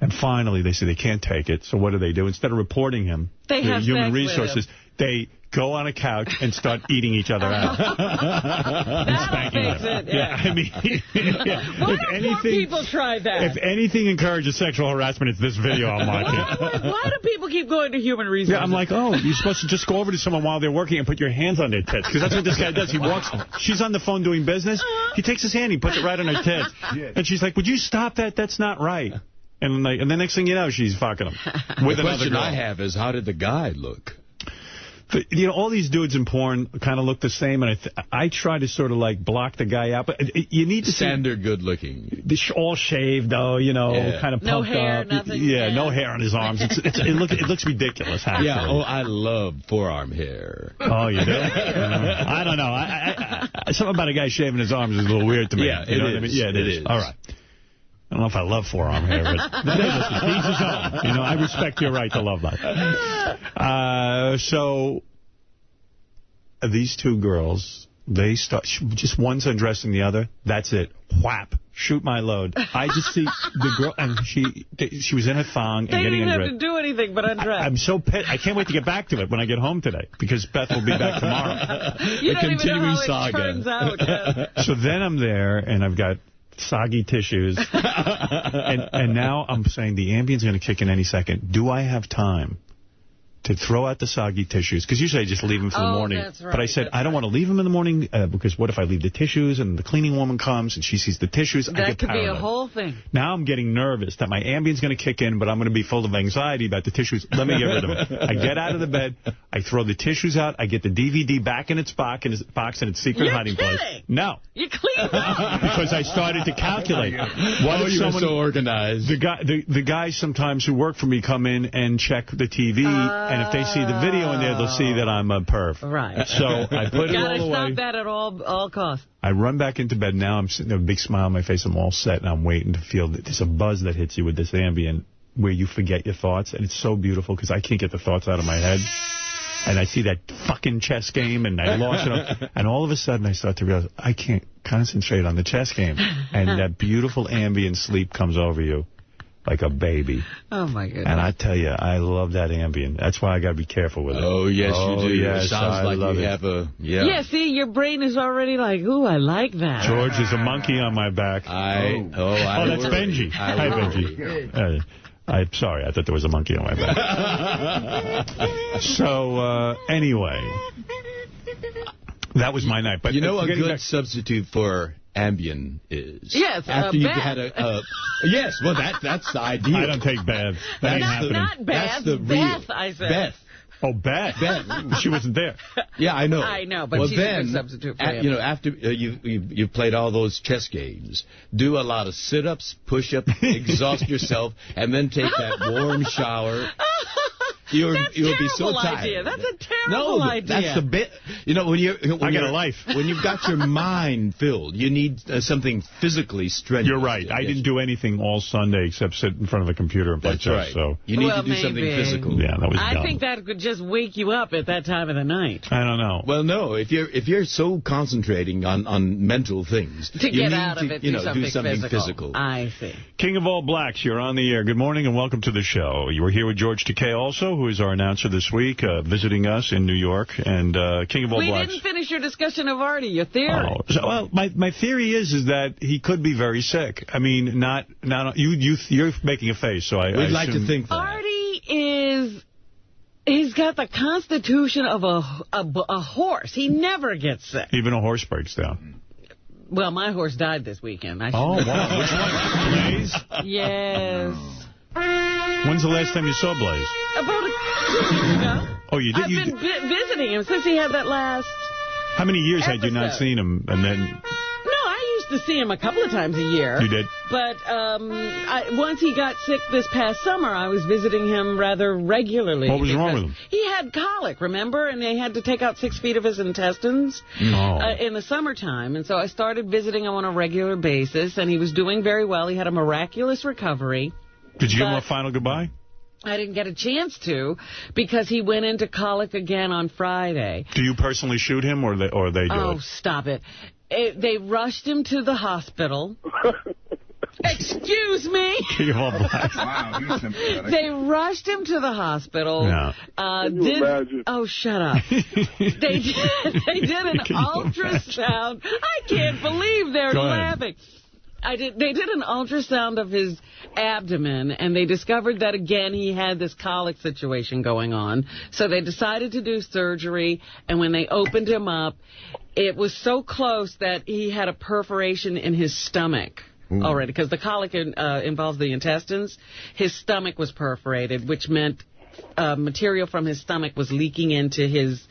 A: And finally, they say they can't take it. So what do? Instead of reporting him,
B: they have
A: human resources, they go on a couch and start eating each other out. And spanking them.
B: Yeah,
A: I mean,
B: Why don't more people try that?
A: If anything encourages sexual harassment, it's this video I'm watching.
B: Why do people keep going to human resources?
A: Yeah, I'm like, oh, you're supposed to just go over to someone while they're working and put your hands on their tits. Because that's what this guy does. He walks, she's on the phone doing business. He takes his hand, he puts it right on her tits. And she's like, would you stop that? That's not right. And the next thing you know, she's fucking him with another girl.
C: The question I have is, how did the guy look?
A: But, you know, all these dudes in porn kind of look the same, and I try to sort of, like, block the guy out. But you need to
C: Standard good looking.
A: All shaved, though, you know, kind of pumped
B: no hair,
A: up.
B: Nothing.
A: Yeah, no hair on his arms. It looks ridiculous, actually.
C: Yeah, I love forearm hair.
A: Oh, you do? I don't know. Something about a guy shaving his arms is a little weird to me.
C: Yeah,
A: you know what I mean? Yeah, it is. All right. I don't know if I love forearm hair, but he's his own. You know, I respect your right to love that. So these two girls, they start, just one's undressing the other. That's it. Whap. Shoot my load. I just see the girl, and she was in a thong and getting undressed.
B: They didn't have to do anything but undress.
A: I'm so pissed. I can't wait to get back to it when I get home today, because Beth will be back tomorrow.
B: You don't even know how it turns out.
A: So then I'm there, and I've got soggy tissues, and now I'm saying the Ambien's going to kick in any second. Do I have time to throw out the soggy tissues? Because usually I just leave them for the morning.
B: That's right,
A: but I said, I don't want to leave them in the morning, because what if I leave the tissues and the cleaning woman comes and she sees the tissues? I get
B: That could
A: paranoid.
B: be a whole thing.
A: Now I'm getting nervous that my Ambien's going to kick in, but I'm going to be full of anxiety about the tissues. Let me get rid of it. I get out of the bed. I throw the tissues out. I get the DVD back in its box in its secret hiding place. No.
B: You clean up.
A: Because I started to calculate. What if
C: you were
A: someone,
C: so organized.
A: The guys sometimes who work for me come in and check the TV, and if they see the video in there, they'll see that I'm a perv.
B: Right.
A: So I put it all away.
B: Gotta stop that at all costs.
A: I run back into bed. Now I'm sitting there with a big smile on my face. I'm all set, and I'm waiting to feel that there's a buzz that hits you with this Ambien where you forget your thoughts, and it's so beautiful because I can't get the thoughts out of my head. And I see that fucking chess game, and I lost it. And all of a sudden, I start to realize I can't concentrate on the chess game. And that beautiful Ambien sleep comes over you like a baby.
B: Oh, my goodness.
A: And I tell you, I love that Ambien. That's why I got to be careful with it.
C: Oh, yes, you do.
A: Yes,
C: Sounds like you have a...
B: Yeah, see, your brain is already like, ooh, I like that.
A: George, there's a monkey on my back.
C: That's
A: Benji. Hi, Benji. I'm sorry, I thought there was a monkey on my back. So, anyway, that was my night. But
C: you know a good substitute for Ambien is?
B: Yes,
C: after you
B: bath.
C: had yes, well, that's the idea.
A: I don't take baths. That ain't happening.
B: Not bath,
C: That's the
B: Beth,
C: real.
B: I said.
C: Beth.
A: Oh, Beth. She wasn't there.
C: Yeah, I know.
B: I know, but she's a good substitute for him.
C: You know, after you've played all those chess games, do a lot of sit-ups, push-ups, exhaust yourself, and then take that warm shower. You'll be so tired.
B: Idea. That's a terrible idea.
C: That's the bit. You know,
A: I got a life.
C: When you've got your mind filled, you need something physically strenuous.
A: You're right. I didn't do anything all Sunday except sit in front of a computer and play chess.
C: Right.
A: So
C: you need to do something physical.
A: Yeah, that was dumb.
B: I think that could just wake you up at that time of the night.
A: I don't know.
C: Well, no. If you're so concentrating on mental things,
B: to get out of it, do something
C: physical.
B: I see.
A: King of all blacks, you're on the air. Good morning and welcome to the show. You were here with George Takei also, who is our announcer this week, visiting us in New York, and King of all blacks.
B: We didn't finish your discussion of Artie, your theory.
A: Oh, so, well, my theory is that he could be very sick. I mean, you're making a face, so
C: we'd like to think that.
B: Artie he's got the constitution of a horse. He never gets sick.
A: Even a horse breaks down.
B: Well, my horse died this weekend.
A: Wow. Which one? Blaze?
B: Yes.
A: When's the last time you saw Blaze?
B: About 2 weeks ago.
A: Oh, you did?
B: I've been visiting him since he had that last
A: How many years
B: episode.
A: had you not seen him? And then...
B: No, I used to see him a couple of times a year.
A: You did?
B: But once he got sick this past summer, I was visiting him rather regularly.
A: What was wrong with him?
B: He had colic, remember? And they had to take out 6 feet of his intestines in the summertime. And so I started visiting him on a regular basis, and he was doing very well. He had a miraculous recovery.
A: Did you give him a final goodbye?
B: I didn't get a chance to because he went into colic again on Friday.
A: Do you personally shoot him or they do it?
B: Oh, stop it. They rushed him to the hospital. Excuse me?
D: Wow, he's sympathetic.
B: They rushed him to the hospital.
A: Yeah.
B: Oh, shut up. They did an ultrasound. I can't believe they're laughing. They did an ultrasound of his abdomen, and they discovered that, again, he had this colic situation going on. So they decided to do surgery, and when they opened him up, it was so close that he had a perforation in his stomach already, because the colic involves the intestines. His stomach was perforated, which meant material from his stomach was leaking into his...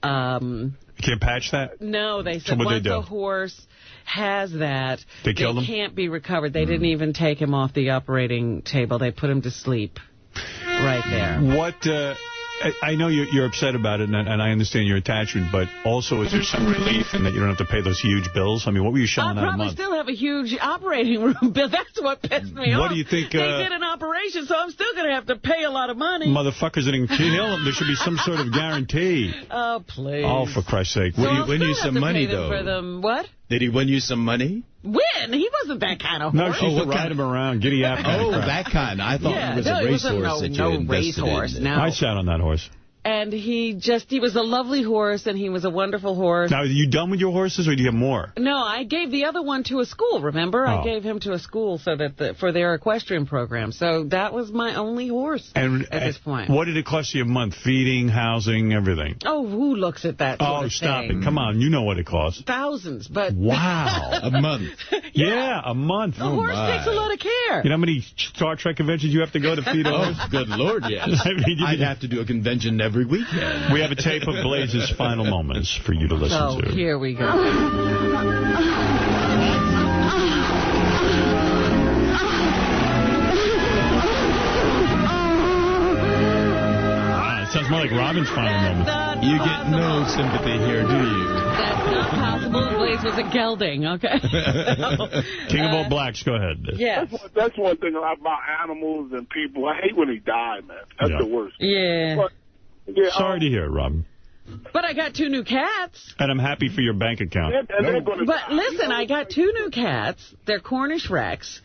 A: You can't patch that?
B: No, they said once a horse has that,
A: they
B: can't be recovered. They didn't even take him off the operating table. They put him to sleep right there.
A: What... I know you're upset about it, and I understand your attachment, but also is there some relief in that you don't have to pay those huge bills? I mean, what were you shelling out a month?
B: I probably still have a huge operating room bill. That's what pissed me off.
A: What do you think?
B: They did an operation, so I'm still going to have to pay a lot of money.
A: Motherfuckers didn't kill him. There should be some sort of guarantee.
B: Oh, please.
A: Oh, for Christ's sake.
B: So
C: Will he win you some money, though?
B: For them. What?
C: Did he win you some money?
B: Win? He wasn't that kind of horse.
A: No, she used to ride him around, giddy up.
C: Oh, that kind. I thought it was a racehorse that you invested in.
B: No.
A: I sat on that horse.
B: And he was a lovely horse, and he was a wonderful horse.
A: Now, are you done with your horses, or do you have more?
B: No, I gave the other one to a school, remember? I gave him to a school so that for their equestrian program. So that was my only horse at this point.
A: What did it cost you a month? Feeding, housing, everything?
B: Oh, who looks at that sort of
A: stop
B: thing?
A: it. Come on, you know what it costs.
B: Thousands, but...
A: Wow.
C: A month.
A: Yeah, a month.
B: The horse takes a lot of care.
A: You know how many Star Trek conventions you have to go to feed a horse?
C: Good Lord, yes. I'd have to do a convention every weekend.
A: We have a tape of Blaze's final moments for you to listen to.
B: Oh, here we go.
A: It sounds more like Robin's final moments.
C: You get no sympathy here, do you?
B: That's not possible. Blaze was a gelding, okay?
A: King of all blacks, go ahead.
B: Yeah.
F: That's one thing about animals and people. I hate when they die, man. That's the worst.
B: Yeah.
F: But,
A: sorry to hear it, Robin.
B: But I got 2 new cats.
A: And I'm happy for your bank account.
B: But listen, I got 2 new cats. They're Cornish Rex.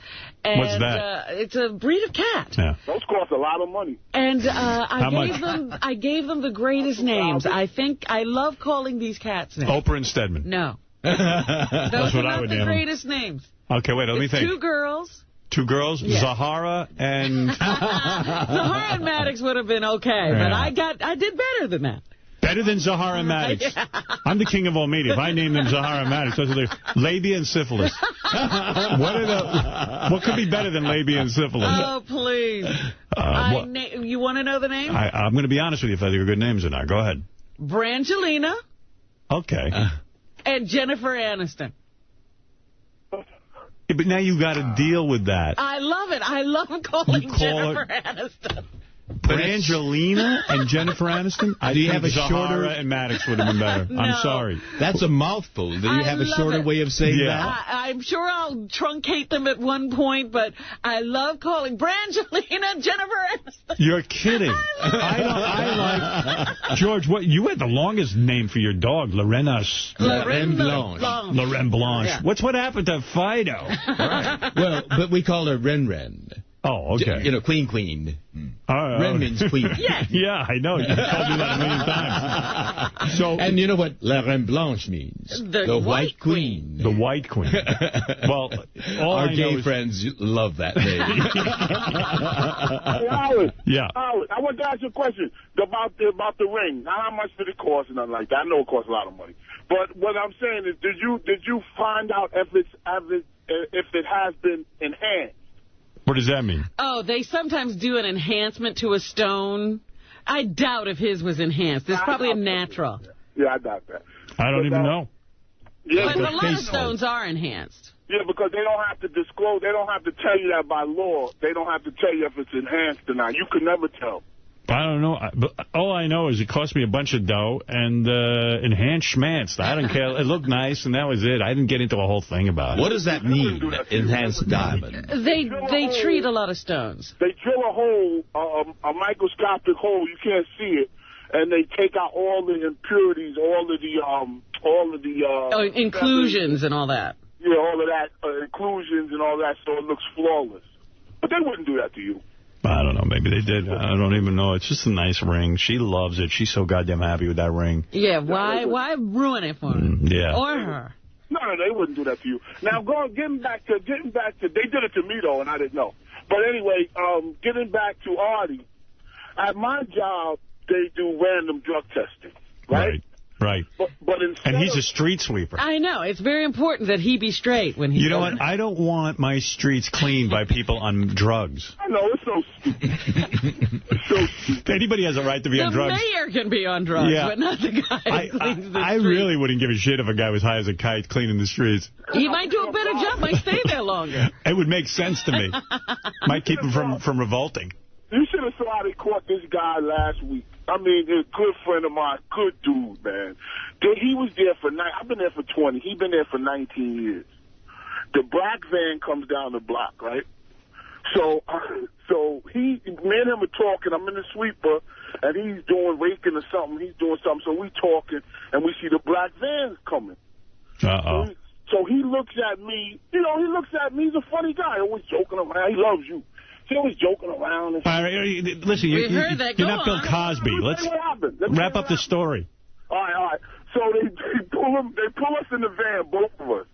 B: And,
A: what's that?
B: It's a breed of cat.
A: Yeah.
F: Those cost a lot of money.
B: And I gave them the greatest names. I love calling these cats names.
A: Oprah and Stedman.
B: No.
A: That's what I would name them.
B: The greatest names.
A: Okay, wait, let me think.
B: 2 girls.
A: 2 girls? Yeah. Zahara and...
B: Zahara and Maddox would have been okay, but I did better than that.
A: Better than Zahara and Maddox.
B: Yeah.
A: I'm the king of all media. If I name them Zahara and Maddox, those are labia and syphilis. What could be better than labia and syphilis?
B: Oh, please. You want to know the name?
A: I'm going to be honest with you if they're good names or not. Go ahead.
B: Brangelina.
A: Okay.
B: And Jennifer Aniston.
A: Yeah, but now you got to deal with that.
B: I love it. I love calling Jennifer Aniston.
A: Brangelina and Jennifer Aniston? Do you have a shorter... and Maddox would have been better.
B: No.
A: I'm sorry.
C: That's a mouthful. Do you have a shorter way of saying that?
B: I'm sure I'll truncate them at one point, but I love calling Brangelina Jennifer Aniston.
A: You're kidding. George, you had the longest name for your dog, Lorraine Blanche. Lorraine Blanche. Yeah. What happened to Fido?
C: Right. Well, but we call her Ren.
A: Oh, okay.
C: Queen. Ren means queen.
A: Yeah, I know. You told me that a million times.
C: And you know what La Reine Blanche means? The White Queen.
A: The White Queen. Well,
C: our gay friends love that name.
F: Hey, Howard.
A: Yeah.
F: Howard, I want to ask you a question about the ring. Not how much did it cost and nothing like that. I know it costs a lot of money. But what I'm saying is, did you find out if it has been enhanced?
A: What does that mean?
B: Oh, they sometimes do an enhancement to a stone. I doubt if his was enhanced. It's probably a natural.
F: Yeah, I doubt that.
A: I don't even know.
B: Yeah, but a lot of stones are enhanced.
F: Yeah, because they don't have to disclose. They don't have to tell you that by law. They don't have to tell you if it's enhanced or not. You can never tell.
A: I don't know. But all I know is it cost me a bunch of dough and enhanced schmantzed. I don't care. It looked nice, and that was it. I didn't get into a whole thing about it.
C: What does that mean, enhanced diamond?
B: They treat a lot of stones.
F: They drill a hole, a microscopic hole. You can't see it, and they take out all the impurities, all of the
B: inclusions and all that.
F: Yeah, all of that inclusions and all that, so it looks flawless. But they wouldn't do that to you.
A: I don't know. Maybe they did. I don't even know. It's just a nice ring. She loves it. She's so goddamn happy with that ring.
B: Yeah, why ruin it for her?
A: Yeah.
B: Or her?
F: No, they wouldn't do that to you. Now, getting back to, they did it to me, though, and I didn't know. But anyway, getting back to Artie, at my job, they do random drug testing, right?
A: Right.
F: But
A: and he's a street sweeper.
B: I know. It's very important that he be straight when he's...
A: You know what? I don't want my streets cleaned by people on drugs.
F: I know. It's so stupid. It's so stupid.
A: Anybody has a right to be on drugs.
B: The mayor can be on drugs, but not the guy that cleans the streets.
A: I really wouldn't give a shit if a guy was high as a kite cleaning the streets.
B: He might do a better job, might stay there longer.
A: It would make sense to me. Might keep him from revolting.
F: You should have saw how they caught this guy last week. I mean, a good friend of mine, good dude, man. He was there for I've been there for 20. He's been there for 19 years. The black van comes down the block, right? So me and him are talking. I'm in the sweeper, and he's doing raking or something. He's doing something. So we talking, and we see the black van coming.
A: Uh-oh.
F: So he looks at me. You know, he looks at me. He's a funny guy. Always joking around. He loves you. He's always joking around. And
A: all right, listen, you're not Bill Cosby. Let's wrap up the story.
F: All right. So they pull us in the van, both of us.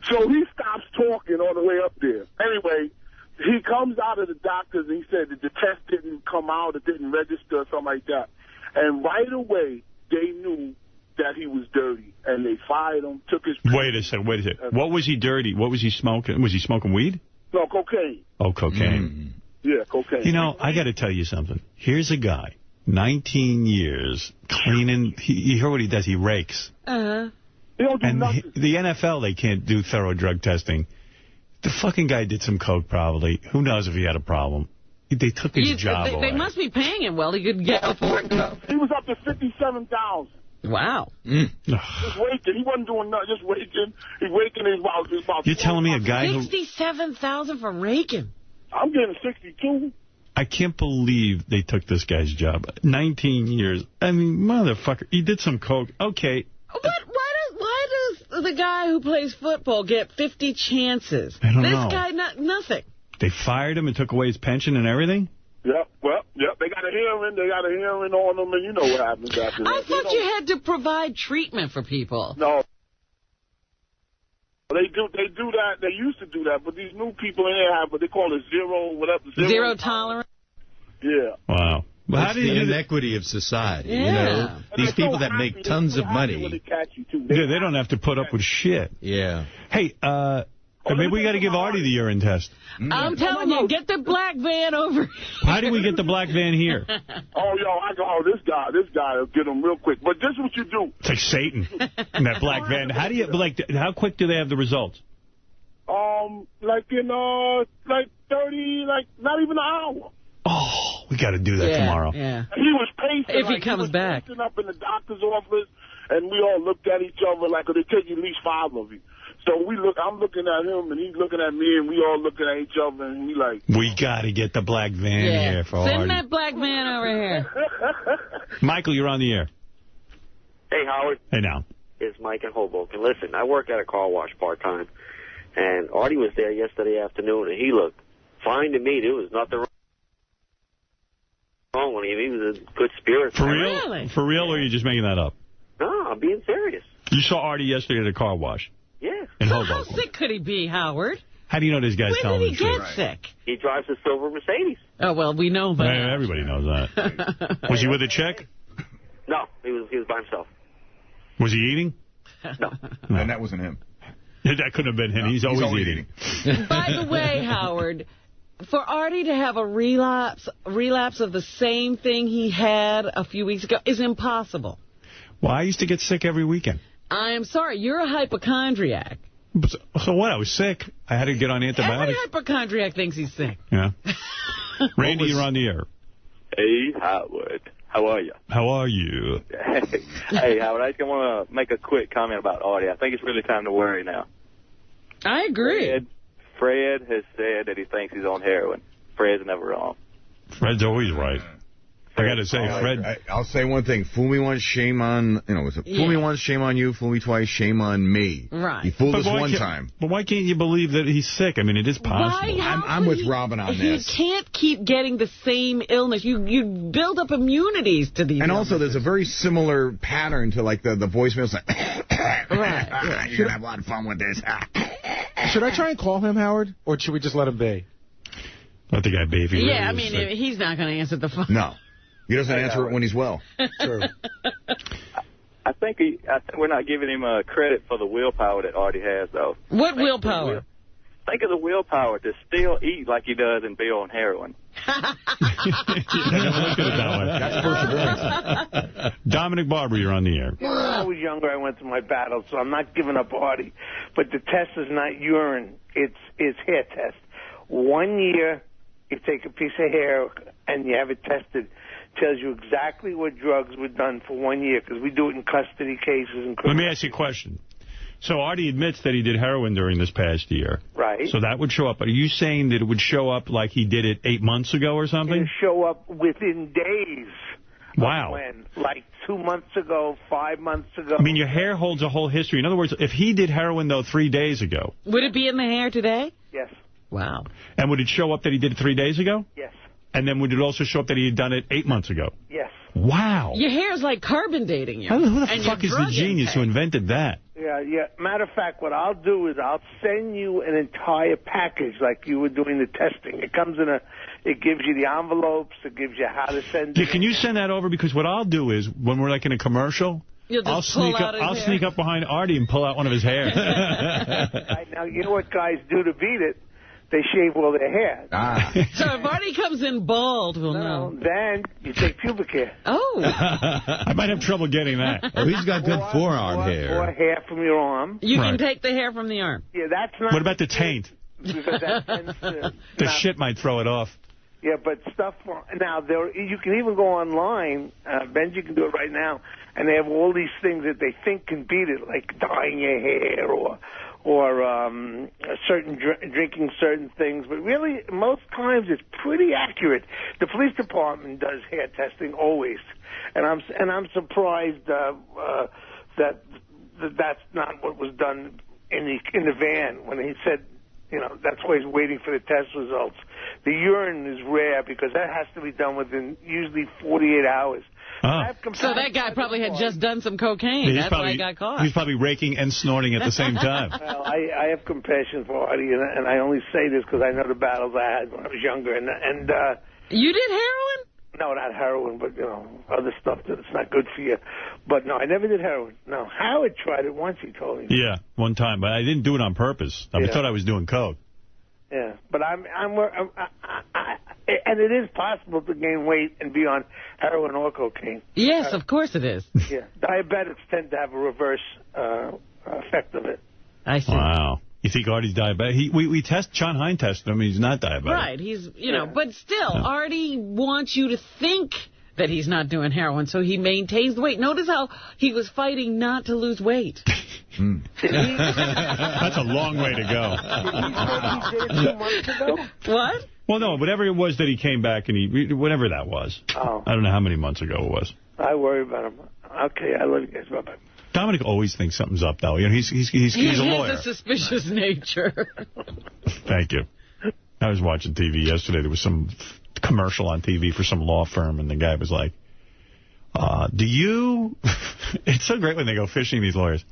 F: So he stops talking on the way up there. Anyway, he comes out of the doctor's and he said that the test didn't come out, it didn't register or something like that. And right away, they knew that he was dirty, and they fired him, took his...
A: Wait a second. What was he dirty? What was he smoking? Was he smoking weed?
F: No, cocaine.
A: Oh, cocaine.
F: Yeah, cocaine.
A: You know, I got to tell you something. Here's a guy, 19 years, cleaning. You hear what he does? He rakes.
F: Uh-huh. He don't do nothing.
A: The NFL, they can't do thorough drug testing. The fucking guy did some coke, probably. Who knows if he had a problem? They took his job away.
B: They must be paying him well. He could get afford to.
F: He was up to $57,000.
B: Wow.
F: Just waking. He wasn't doing nothing. Just waking. He's waking his about.
A: You're telling me a guy who...
B: $67,000 for raking.
F: I'm getting 62.
A: I can't believe they took this guy's job. 19 years. I mean, motherfucker. He did some coke. Okay.
B: But why does the guy who plays football get 50 chances?
A: I don't know.
B: This guy, nothing.
A: They fired him and took away his pension and everything?
F: Yep. Well, they got a hearing. They got a hearing on them, and you know what happens after that.
B: I thought you had to provide treatment for people.
F: No. They do that. They used to do that, but these new people in there have what they call a zero
B: tolerance.
F: Yeah.
A: Wow. Well,
C: that's the inequity of society.
B: Yeah.
C: You know, these people that make tons of money.
A: They don't have to put up with shit.
C: Yeah.
A: Hey, maybe we got to give Artie the urine test.
B: I'm telling you, get the black van over.
A: How do we get the black van here?
F: This guy will get him real quick. But this is what you do.
A: It's like Satan in that black van. How quick do they have the results?
F: Like in 30, not even an hour.
A: Oh, we got to do that tomorrow.
B: Yeah.
F: He was pacing.
B: If he comes back.
F: Pacing up in the doctor's office, and we all looked at each other like, they take at least 5 of you. So I'm looking at him, and he's looking at me, and we all looking at each other, and we like...
A: We got to get the black van here for Artie.
B: Send that black van over here.
A: Michael, you're on the air.
G: Hey, Howard.
A: Hey, now.
G: It's Mike in Hoboken. Listen, I work at a car wash part-time, and Artie was there yesterday afternoon, and he looked fine to me. There was nothing wrong with him. He was in good spirits.
A: For real?
B: Really?
A: For real, or are you just making that up?
G: No, I'm being serious.
A: You saw Artie yesterday at a car wash?
G: Yeah.
A: In
B: So
A: Hoboken.
B: how sick could he be, Howard?
A: How do you know this guy's telling the truth?
B: When did he get sick?
G: He drives a silver Mercedes.
B: Oh, well, we know that.
A: Everybody knows that. Was he with a chick?
G: No, he was by himself.
A: Was he eating?
G: No.
D: And that wasn't him.
A: That couldn't have been him. No, he's always eating.
B: By the way, Howard, for Artie to have a relapse of the same thing he had a few weeks ago is impossible.
A: Well, I used to get sick every weekend.
B: I am sorry. You're a hypochondriac.
A: So what? I was sick. I had to get on antibiotics.
B: Every hypochondriac thinks he's sick.
A: Yeah. Randy, you're on the air.
H: Hey, Howard. How are you?
A: How are you?
H: Hey, Howard, I just want to make a quick comment about Artie. I think it's really time to worry now.
B: I agree.
H: Fred has said that he thinks he's on heroin. Fred's never wrong.
A: Fred's always right. I got to say, Fred...
I: I'll say one thing. Fool me once, shame on... Fool me once, shame on you. Fool me twice, shame on me.
B: Right.
I: You fooled us one time.
A: But why can't you believe that he's sick? I mean, it is possible.
I: I'm with Robin on this.
B: You can't keep getting the same illness. You build up immunities to these
I: And
B: illnesses.
I: also, there's a very similar pattern to, like, the voicemails. Like,
B: right.
I: You're going to have a lot of fun with this.
E: Should I try and call him, Howard? Or should we just let him be?
A: Let the guy be if he really
B: I
A: is
B: mean,
A: sick.
B: he's not going to answer the phone.
I: No. He doesn't answer it when he's well.
E: True.
H: I think we're not giving him credit for the willpower that Artie has, though.
B: What willpower?
H: Think of the willpower to still eat like he does and be on heroin.
A: Look at it that way. That's perseverance. Dominic Barber, you're on the air.
J: When I was younger, I went to my battle, so I'm not giving up Artie. But the test is not urine. It's hair test. 1 year, you take a piece of hair and you have it tested. Tells you exactly what drugs were done for 1 year, because we do it in custody cases. And
A: let me ask you a question. So Artie admits that he did heroin during this past year.
J: Right.
A: So that would show up. Are you saying that it would show up like he did it 8 months ago or something?
J: It would show up within days.
A: Wow.
J: When, like 2 months ago, 5 months ago.
A: I mean, your hair holds a whole history. In other words, if he did heroin, though, 3 days ago.
B: Would it be in the hair today?
J: Yes.
B: Wow.
A: And would it show up that he did it 3 days ago?
J: Yes.
A: And then would it also show up that he had done it 8 months ago?
J: Yes.
A: Wow.
B: Your hair's like carbon dating you.
A: Who the fuck is the genius who invented that?
J: Yeah. Matter of fact, what I'll do is I'll send you an entire package like you were doing the testing. It comes in it gives you the envelopes, it gives you how to send it.
A: Can you send that over? Because what I'll do is, when we're like in a commercial, I'll sneak up behind Artie and pull out one of his hair.
J: Right, now, you know what guys do to beat it? They shave all their hair.
B: So if Artie comes in bald, we'll know.
J: Then you take pubic hair.
B: Oh.
A: I might have trouble getting that.
C: Oh, he's got good forearm hair.
J: Or hair from your arm.
B: You can take the hair from the arm.
J: Yeah, that's not...
A: What about the taint?
J: Because that tends to...
A: The shit might throw it off.
J: Yeah, but stuff... Now, you can even go online. Benji can do it right now. And they have all these things that they think can beat it, like dyeing your hair or drinking certain things. But really, most times it's pretty accurate. The police department does hair testing always, and I'm surprised that that's not what was done in the van when he said, that's why he's waiting for the test results. The urine is rare because that has to be done within usually 48 hours.
B: So that guy probably had just done some cocaine. That's why he got caught.
A: He's probably raking and snorting at the same time.
J: Well, I have compassion for Artie, and I only say this because I know the battles I had when I was younger. And
B: you did heroin?
J: No, not heroin, but, other stuff that's not good for you. But, no, I never did heroin. No, Howard tried it once, he told me.
A: Yeah, one time, but I didn't do it on purpose. I thought I was doing coke.
J: Yeah, but and it is possible to gain weight and be on heroin or cocaine.
B: Yes, of course it is.
J: Yeah, diabetics tend to have a reverse effect of it.
B: I see.
A: Wow. You think Artie's diabetic? We John Hine tested him. He's not diabetic.
B: Right. He's, but still, Artie wants you to think that he's not doing heroin, so he maintains the weight. Notice how he was fighting not to lose weight.
A: That's a long way to go.
J: Did he say he did it 2 months ago?
B: What?
A: Well, no, whatever it was that he came back and whatever that was.
J: Oh.
A: I don't know how many months ago it was.
J: I worry about him. Okay, I love you guys. Bye-bye.
A: Dominic always thinks something's up, though. He's a lawyer.
B: He has a suspicious nature.
A: Thank you. I was watching TV yesterday. There was some commercial on TV for some law firm, and the guy was like, do you... It's so great when they go fishing, these lawyers.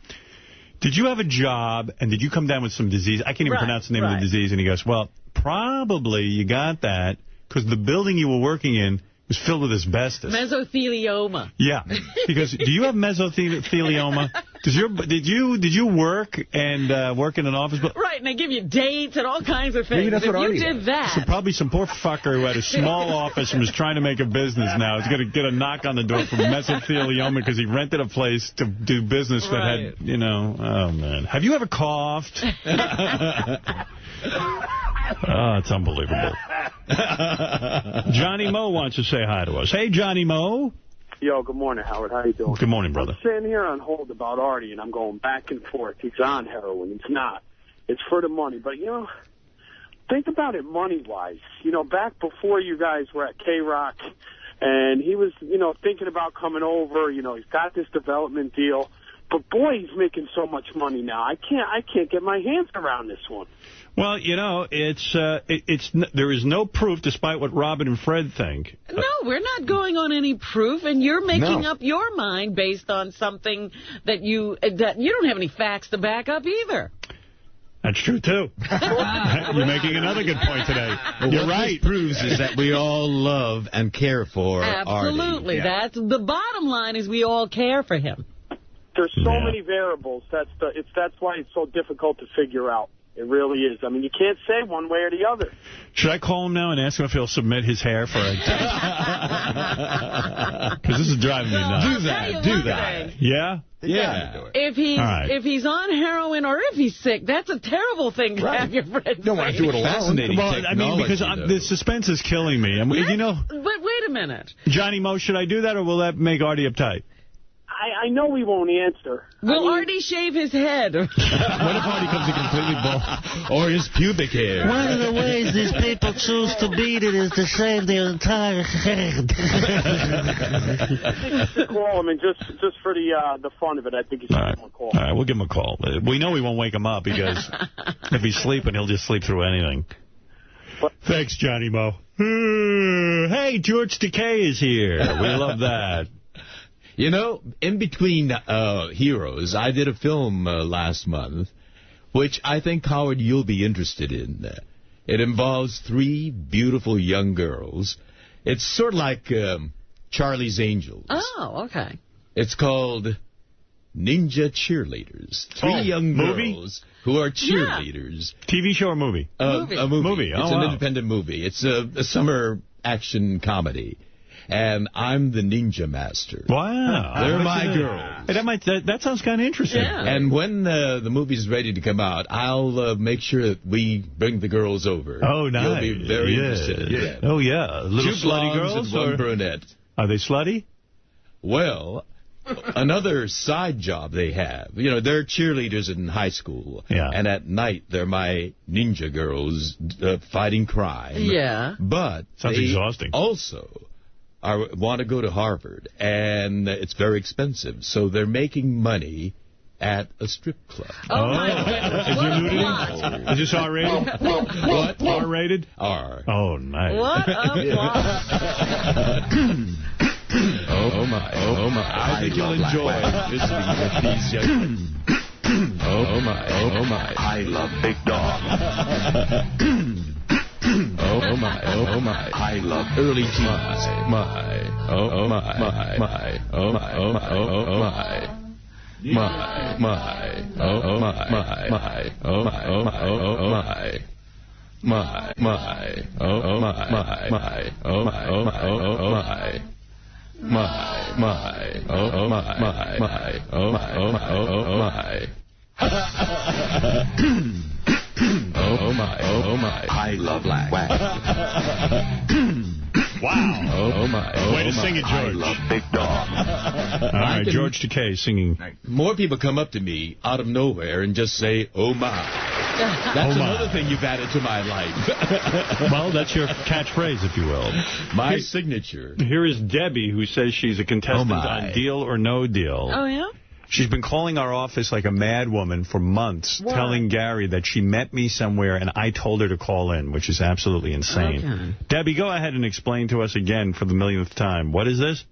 A: Did you have a job, and did you come down with some disease? I can't even pronounce the name of the disease. And he goes, well, probably you got that because the building you were working in was filled with asbestos.
B: Mesothelioma.
A: Yeah. He goes, do you have mesothelioma? Did you work and work in an office?
B: Right, and they give you dates and all kinds of things.
I: Maybe that's
B: if
I: what
B: you did that.
A: So probably some poor fucker who had a small office and was trying to make a business now is going to get a knock on the door for mesothelioma because he rented a place to do business that had, oh, man. Have you ever coughed? Oh, it's unbelievable. Johnny Moe wants to say hi to us. Hey, Johnny Moe.
K: Yo, good morning, Howard. How you doing?
A: Good morning, brother.
K: I'm sitting here on hold about Artie, and I'm going back and forth. He's on heroin. He's not. It's for the money. But, think about it money-wise. Back before you guys were at K-Rock, and he was, thinking about coming over. He's got this development deal. But, boy, he's making so much money now. I can't get my hands around this one.
A: Well, there is no proof, despite what Robin and Fred think.
B: No, we're not going on any proof, and you're making up your mind based on something that you don't have any facts to back up either.
A: That's true, too. You're making another good point today.
C: Well,
A: You're
C: what
A: right.
C: This proves is that we all love and care for
B: Absolutely.
C: Artie.
B: That's the bottom line is we all care for him.
K: There's so many variables. That's why it's so difficult to figure out. It really is. I mean, you can't say one way or the other.
A: Should I call him now and ask him if he'll submit his hair for a because this is driving me nuts.
C: Do that.
A: Yeah?
C: Yeah.
B: If he's on heroin or if he's sick, that's a terrible thing to have your friend.
E: Don't want to do it alone.
C: Fascinating.
A: Well, I mean, because the suspense is killing me. You know.
B: But wait a minute.
A: Johnny Mo, should I do that or will that make Artie uptight?
K: I know he won't answer.
B: Will Artie shave his head?
C: What if Artie comes in completely bald? Or his pubic hair?
L: One of the ways these people choose to beat it is to shave their entire head.
K: I think we should call him, and just for the fun of it, I think you should give him a call.
A: All right, we'll give him a call. We know we won't wake him up because if he's sleeping, he'll just sleep through anything. Thanks, Johnny Mo. Hey, George Takei is here. We love that.
C: You know, in between heroes, I did a film last month, which I think, Howard, you'll be interested in. It involves 3 beautiful young girls. It's sort of like Charlie's Angels.
B: Oh, okay.
C: It's called Ninja Cheerleaders. 3 young girls who are cheerleaders.
A: Yeah. TV show or movie?
C: A movie.
A: Oh,
C: it's an independent movie. It's a summer action comedy. And I'm the ninja master.
A: Wow.
C: They're my girls.
A: Hey, that sounds kind of interesting.
B: Yeah.
C: And when the movie's ready to come out, I'll make sure that we bring the girls over.
A: Oh, nice.
C: You'll be very interested in that.
A: Oh, yeah. Little
C: 2
A: slutty
C: blondes
A: girls?
C: and 1 brunette.
A: Are they slutty?
C: Well, another side job they have. You know, they're cheerleaders in high school.
A: Yeah.
C: And at night, they're my ninja girls fighting crime.
B: Yeah.
C: But
A: sounds exhausting.
C: Also want to go to Harvard, and it's very expensive. So they're making money at a strip club.
B: Oh, my goodness.
A: Is there nudity? Is this R-rated?
C: What?
A: R-rated?
C: R.
A: Oh, nice.
B: What a plot.
C: Oh, my. I think you'll enjoy visiting with these young... Oh, my.
M: I love big dogs.
C: Oh, my.
M: I love
C: early teens. My. Oh, my. Oh, my. Oh, my.
M: I love black.
A: Wow. Way to sing it, George.
M: I love big dogs.
A: All right, George Takei singing.
C: More people come up to me out of nowhere and just say, oh, my. That's another thing you've added to my life.
A: Well, that's your catchphrase, if you will.
C: My signature.
A: Here is Debbie, who says she's a contestant on Deal or No Deal.
B: Oh, yeah?
A: She's been calling our office like a mad woman for months, telling Gary that she met me somewhere and I told her to call in, which is absolutely insane.
B: Okay.
A: Debbie, go ahead and explain to us again for the millionth time. What is this?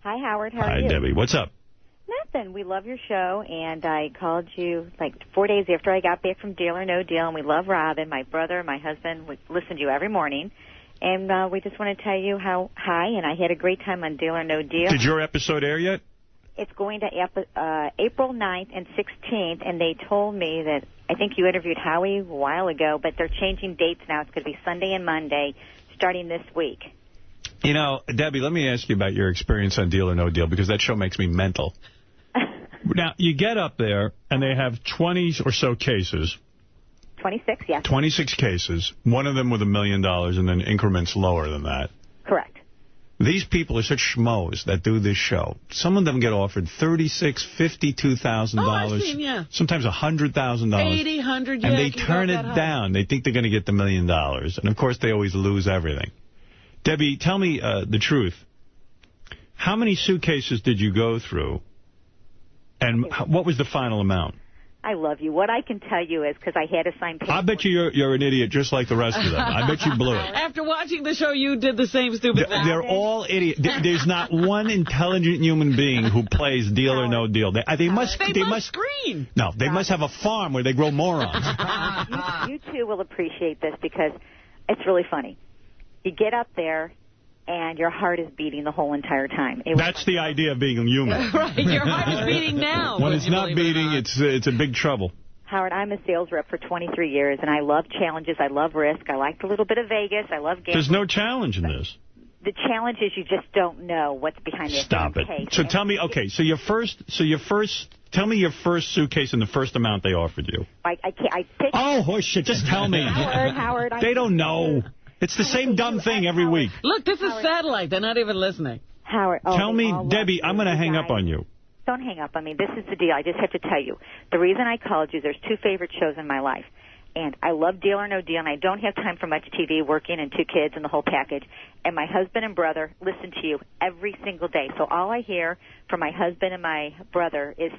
N: Hi, Howard. How are you?
A: Hi, Debbie. What's up?
N: Nothing. We love your show, and I called you like 4 days after I got back from Deal or No Deal, and we love Robin, my brother, my husband. We listen to you every morning, and we just want to tell you how hi, and I had a great time on Deal or No Deal.
A: Did your episode air yet?
N: It's going to April 9th and 16th, and they told me that I think you interviewed Howie a while ago, but they're changing dates now. It's going to be Sunday and Monday starting this week.
A: You know, Debbie, let me ask you about your experience on Deal or No Deal, because that show makes me mental. Now, you get up there, and they have 20 or so cases.
N: 26, yes.
A: 26 cases, one of them with $1 million, and then increments lower than that.
N: Correct.
A: These people are such schmoes that do this show. Some of them get offered $36,000, $52,000.
B: Oh, I've seen, yeah.
A: Sometimes $100,000. $80,000,
B: yeah.
A: And they turn it down. They think they're going to get the $1 million. And, of course, they always lose everything. Debbie, tell me the truth. How many suitcases did you go through? And what was the final amount?
N: I love you. What I can tell you is, because I had to sign paperwork.
A: I bet you're an idiot just like the rest of them. I bet you blew it.
B: After watching the show, you did the same stupid thing.
A: They're all idiots. There's not one intelligent human being who plays Deal or No Deal. They must
B: screen.
A: No, they must have a farm where they grow morons.
N: You two will appreciate this because it's really funny. You get up there, and your heart is beating the whole entire time.
A: That's the idea of being human.
B: Right, your heart is beating now.
A: When it's not beating, it's a big trouble.
N: Howard, I'm a sales rep for 23 years, and I love challenges. I love risk. I like a little bit of Vegas. I love gambling.
A: There's no challenge in this.
N: The challenge is you just don't know what's behind the
A: Stop it.
N: case.
A: So tell me, okay, tell me your first suitcase and the first amount they offered you.
N: I picked...
A: Oh, horse shit, just tell me.
N: Howard.
A: They don't know. It's the same dumb thing every week.
B: Look, this is satellite. They're not even listening.
N: Howard.
A: Tell me, Debbie, I'm going to hang up on you.
N: Don't hang up on me. This is the deal. I just have to tell you. The reason I called you, there's 2 favorite shows in my life. And I love Deal or No Deal, and I don't have time for much TV, working and 2 kids and the whole package. And my husband and brother listen to you every single day. So all I hear from my husband and my brother is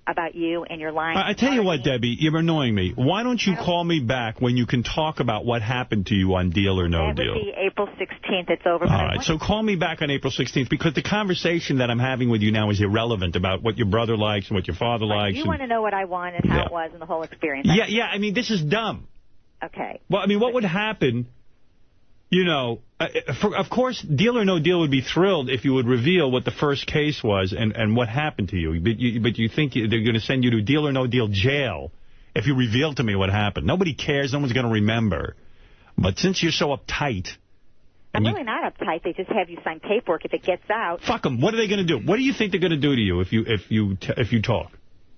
N: about you and your line.
A: I tell you what, Debbie, you're annoying me. Why don't you call me back when you can talk about what happened to you on Deal or No Deal?
N: That would be April 16th. It's over.
A: All right, so call me back on April 16th, because the conversation that I'm having with you now is irrelevant about what your brother likes and what your father likes.
N: You want to know what I want and how it was and the whole experience.
A: Yeah, I mean, this is dumb.
N: Okay.
A: Well, I mean, what would happen, you know, of course, Deal or No Deal would be thrilled if you would reveal what the first case was and what happened to you. But you think they're going to send you to Deal or No Deal jail if you reveal to me what happened. Nobody cares. No one's going to remember. But since you're so uptight...
N: I'm really not uptight. They just have you sign paperwork if it gets out.
A: Fuck them. What are they going to do? What do you think they're going to do to you if you talk?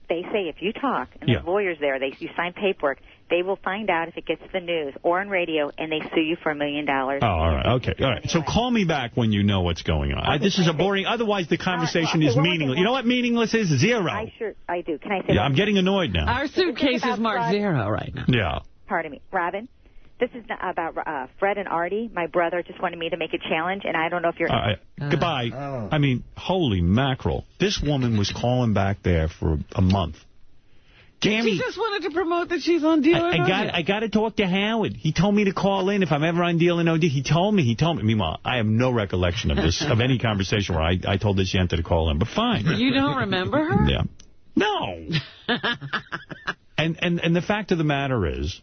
N: They say if you talk, and the lawyers there, you sign paperwork, they will find out if it gets to the news or on radio, and they sue you for $1 million. Oh,
A: all right. Okay. All right. So call me back when you know what's going on. This is a boring... Otherwise, the conversation is meaningless. You know what meaningless is? Zero.
N: I do. Can I say
A: I'm getting annoyed now.
B: Our suitcase is marked 0 right now.
A: Yeah.
N: Pardon me. Robin, this is about Fred and Artie. My brother just wanted me to make a challenge, and I don't know if you're...
A: All right. Goodbye. Oh. I mean, holy mackerel. This woman was calling back there for a month.
B: She just wanted to promote that she's on Deal or No Deal.
A: I got to talk to Howard. He told me to call in if I'm ever on Deal or No Deal. He told me. Meanwhile, I have no recollection of this, of any conversation where I told this yenta to call in, but fine.
B: You don't remember her?
A: Yeah. No. And the fact of the matter is,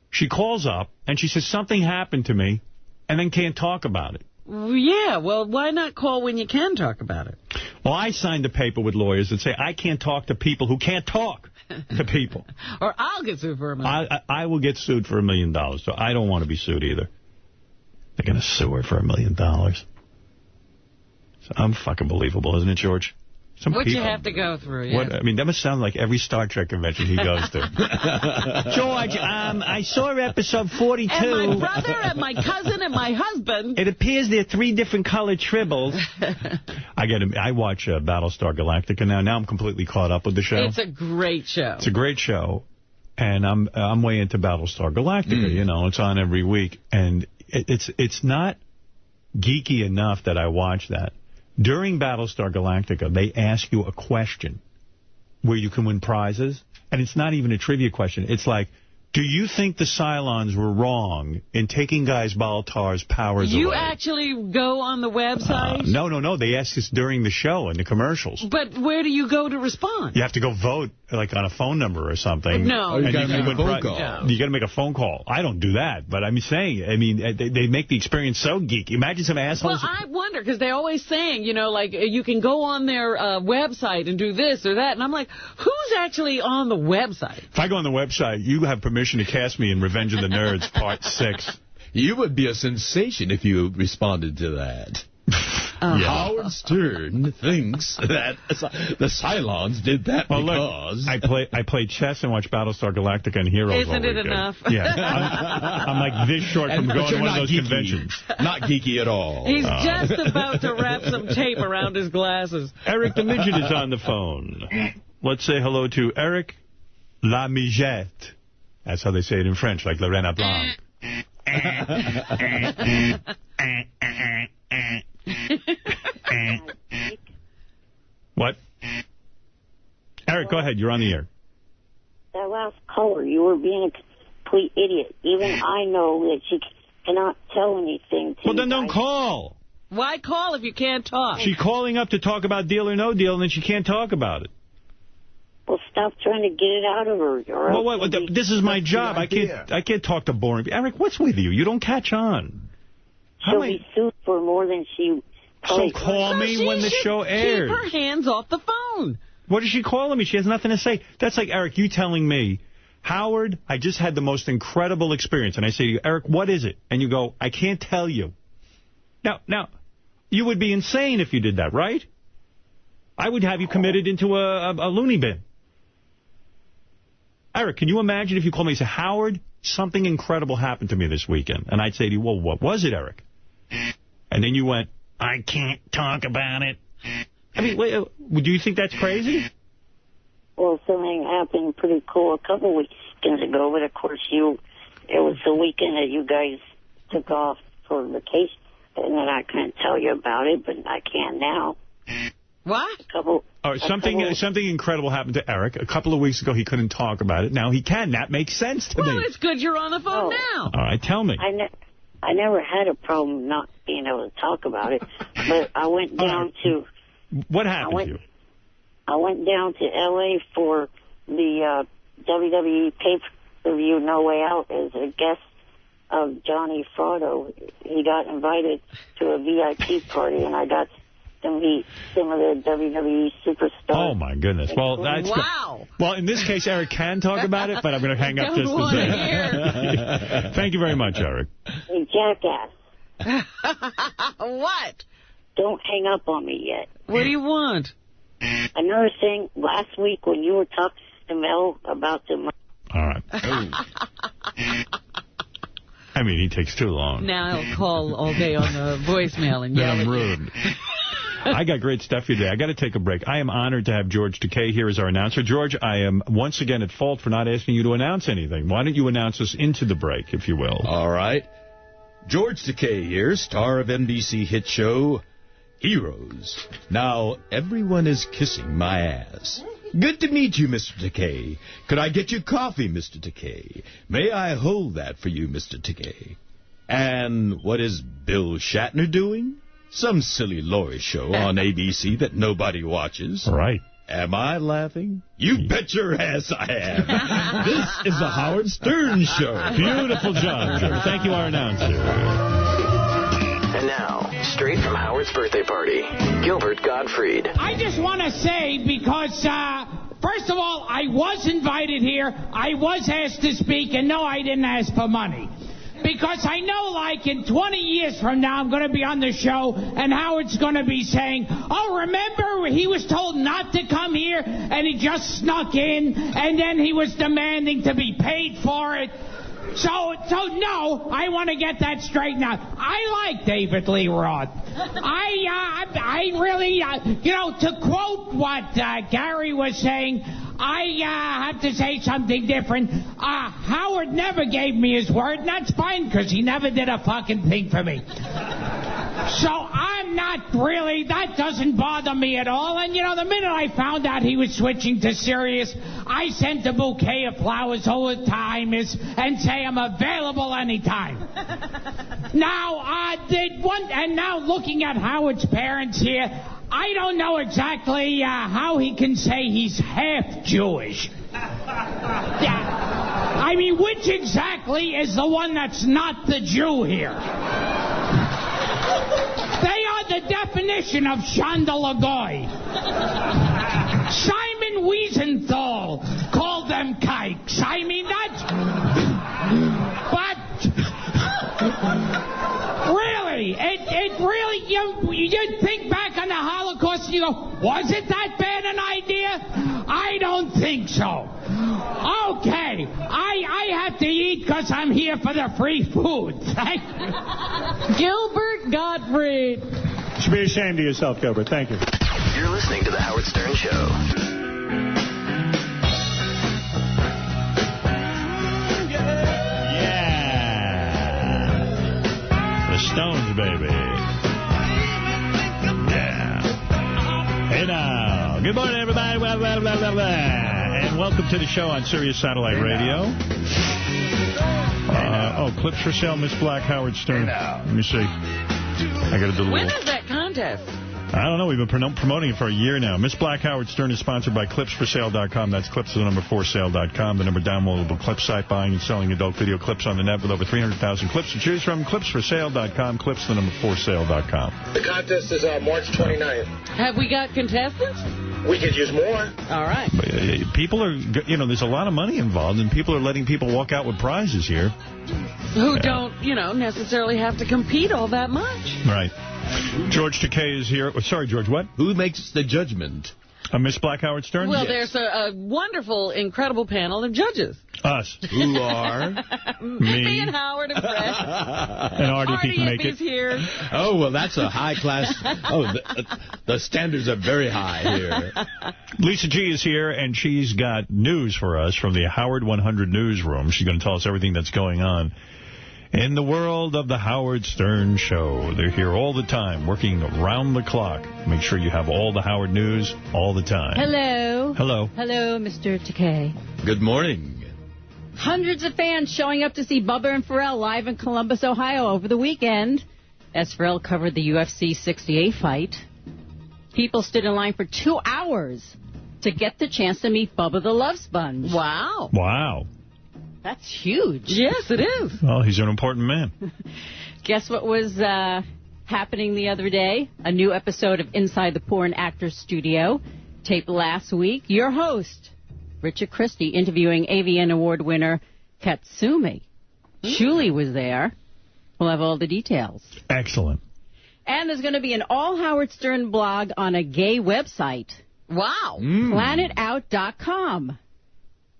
A: she calls up and she says, something happened to me, and then can't talk about it.
B: Yeah, well, why not call when you can talk about it?
A: Well, I signed a paper with lawyers that say I can't talk to people who can't talk to people.
B: Or I'll get sued for $1 million.
A: I will get sued for $1 million, so I don't want to be sued either. They're going to sue her for $1 million. So unfucking believable, isn't it, George?
B: What you have to go through, yeah.
A: I mean, that must sound like every Star Trek convention he goes to. George, I saw episode 42.
B: And my brother and my cousin and my husband.
A: It appears there are 3 different colored tribbles. I watch Battlestar Galactica now. Now I'm completely caught up with the show.
B: It's a great show.
A: It's a great show. And I'm way into Battlestar Galactica. You know, it's on every week. And it's not geeky enough that I watch that. During Battlestar Galactica, they ask you a question where you can win prizes, and it's not even a trivia question. It's like, do you think the Cylons were wrong in taking Guy Baltar's powers away?
B: You actually go on the website?
A: No. They ask us during the show in the commercials.
B: But where do you go to respond?
A: You have to go vote, like on a phone number or something.
B: No.
A: You
B: got to
A: make a phone call. You got to make a phone call. I don't do that, but I'm saying, they make the experience so geeky. Imagine some assholes.
B: Well, I wonder, because they're always saying, you know, like, you can go on their website and do this or that. And I'm like, who's actually on the website?
A: If I go on the website, you have permission to cast me in Revenge of the Nerds Part 6.
C: You would be a sensation if you responded to that. Howard Stern thinks that the Cylons did that because...
A: Look, I play chess and watch Battlestar Galactica and Heroes.
B: Isn't it enough?
A: Yeah. I'm like this short from going to one of those conventions.
C: Not geeky at all.
B: He's just about to wrap some tape around his glasses.
A: Eric the Midget is on the phone. Let's say hello to Eric Lamigette. That's how they say it in French, like Lorena Blanc. What? Eric, go ahead. You're on the air.
O: That last caller, you were being a complete idiot. Even I know that you cannot tell anything to
A: Well, then don't call.
B: Why call if you can't talk?
A: She's calling up to talk about Deal or No Deal, and then she can't talk about it.
O: Well, stop trying to get it out of her.
A: Well, this is my job. I can't talk to boring people. Eric, what's with you? You don't catch on.
O: She'll be sued for more than she...
A: So call me when the show airs.
B: Keep her hands off the phone.
A: What is she calling me? She has nothing to say. That's like, Eric, you telling me, Howard, I just had the most incredible experience. And I say to you, Eric, what is it? And you go, I can't tell you. Now, you would be insane if you did that, right? I would have you committed into a loony bin. Eric, can you imagine if you called me and said, Howard, something incredible happened to me this weekend? And I'd say to you, well, what was it, Eric? And then you went, I can't talk about it. I mean, wait, do you think that's crazy?
O: Well, something happened pretty cool a couple weekends ago, but of course it was the weekend that you guys took off for vacation, and then I couldn't tell you about it, but I can now.
B: What?
A: Something incredible happened to Eric. A couple of weeks ago, he couldn't talk about it. Now he can. That makes sense to me.
B: Well, it's good you're on the phone now.
A: All right, tell me.
O: I never had a problem not being able to talk about it, but I went down to...
A: What happened to you?
O: I went down to L.A. for the WWE pay-per-view No Way Out as a guest of Johnny Fratto. He got invited to a VIP party, and I got to meet some of the WWE superstars.
A: Oh, my goodness. Well, that's
B: wow.
A: Well, in this case, Eric can talk about it, but I'm going to hang up just to say. Thank you very much, Eric.
O: Hey, jackass.
B: What?
O: Don't hang up on me yet.
B: What do you want?
O: Another thing, last week when you were talking to Mel about the...
A: All right. I mean, he takes too long.
B: Now he'll call all day on the voicemail and yell at you.
A: Rude. I got great stuff for you today. I got to take a break. I am honored to have George Takei here as our announcer. George, I am once again at fault for not asking you to announce anything. Why don't you announce us into the break, if you will?
C: All right. George Takei here, star of NBC hit show Heroes. Now, everyone is kissing my ass. Good to meet you, Mr. Takei. Could I get you coffee, Mr. Takei? May I hold that for you, Mr. Takei? And what is Bill Shatner doing? Some silly Lori show on ABC that nobody watches.
A: Right.
C: Am I laughing? You bet your ass I am. This is the Howard Stern Show.
A: Beautiful job, George. Thank you, our announcer.
P: And now, straight from Howard's birthday party, Gilbert Gottfried.
Q: I just want to say, because, first of all, I was invited here, I was asked to speak, and no, I didn't ask for money. Because I know, like, in 20 years from now, I'm going to be on the show, and Howard's going to be saying, oh, remember, he was told not to come here, and he just snuck in, and then he was demanding to be paid for it. So no, I want to get that straightened out. I like David Lee Roth. I really, to quote what Gary was saying, I have to say something different. Howard never gave me his word, and that's fine, because he never did a fucking thing for me. So I'm not really, that doesn't bother me at all. And, the minute I found out he was switching to Sirius, I sent a bouquet of flowers all the time and say I'm available anytime. Now, now looking at Howard's parents here, I don't know exactly how he can say he's half Jewish. I mean, which exactly is the one that's not the Jew here? They are the definition of Chandalagoy. Simon Wiesenthal called them kikes. I mean, that's... But... Really, it really... You think back on the Holocaust and you go, was it that bad an idea? I don't think so. Okay, I have to eat because I'm here for the free food.
B: Gilbert Gottfried.
A: You should be ashamed of yourself, Gilbert. Thank you.
P: You're listening to The Howard Stern Show.
A: Yeah. The Stones, baby. Yeah. Hey now. Good morning, everybody. Blah, blah, blah, blah, blah. And welcome to the show on Sirius Satellite Radio. Clips for sale, Miss Black, Howard Stern. Let me see. I got to do a little...
B: When is that contest?
A: I don't know. We've been promoting it for a year now. Miss Black, Howard Stern is sponsored by clipsforsale.com. That's clips to the number 4sale.com, the number downloadable clip site, buying and selling adult video clips on the net with over 300,000 clips to choose from. Clipsforsale.com, clips to the number 4sale.com.
R: The contest is March 29th.
B: Have we got contestants?
J: We could use more.
B: All right.
A: People are, there's a lot of money involved, and people are letting people walk out with prizes here.
B: Who don't, necessarily have to compete all that much.
A: Right. George Takei is here. Sorry, George, what?
C: Who makes the judgment?
A: Miss Black Howard Stern?
B: Well, there's a wonderful, incredible panel of judges.
A: Us.
C: Who are?
B: Me and Howard and Brett.
A: And Artie, if he can make it.
B: Here.
C: Oh, well, that's a high class. Oh, the standards are very high here.
A: Lisa G is here, and she's got news for us from the Howard 100 newsroom. She's going to tell us everything that's going on in the world of the Howard Stern Show. They're here all the time, working around the clock. Make sure you have all the Howard news all the time.
R: Hello.
A: Hello.
R: Hello, Mr. Takei.
C: Good morning.
R: Hundreds of fans showing up to see Bubba and Pharrell live in Columbus, Ohio over the weekend as Pharrell covered the UFC 68 fight. People stood in line for 2 hours to get the chance to meet Bubba the Love Sponge.
B: Wow.
A: Wow.
R: That's huge.
B: Yes, it is.
A: Well, he's an important man.
R: Guess what was happening the other day? A new episode of Inside the Porn Actors Studio, taped last week. Your host, Richard Christie, interviewing AVN Award winner Katsumi. Shuli was there. We'll have all the details.
A: Excellent.
R: And there's going to be an all Howard Stern blog on a gay website.
B: Wow.
R: PlanetOut.com.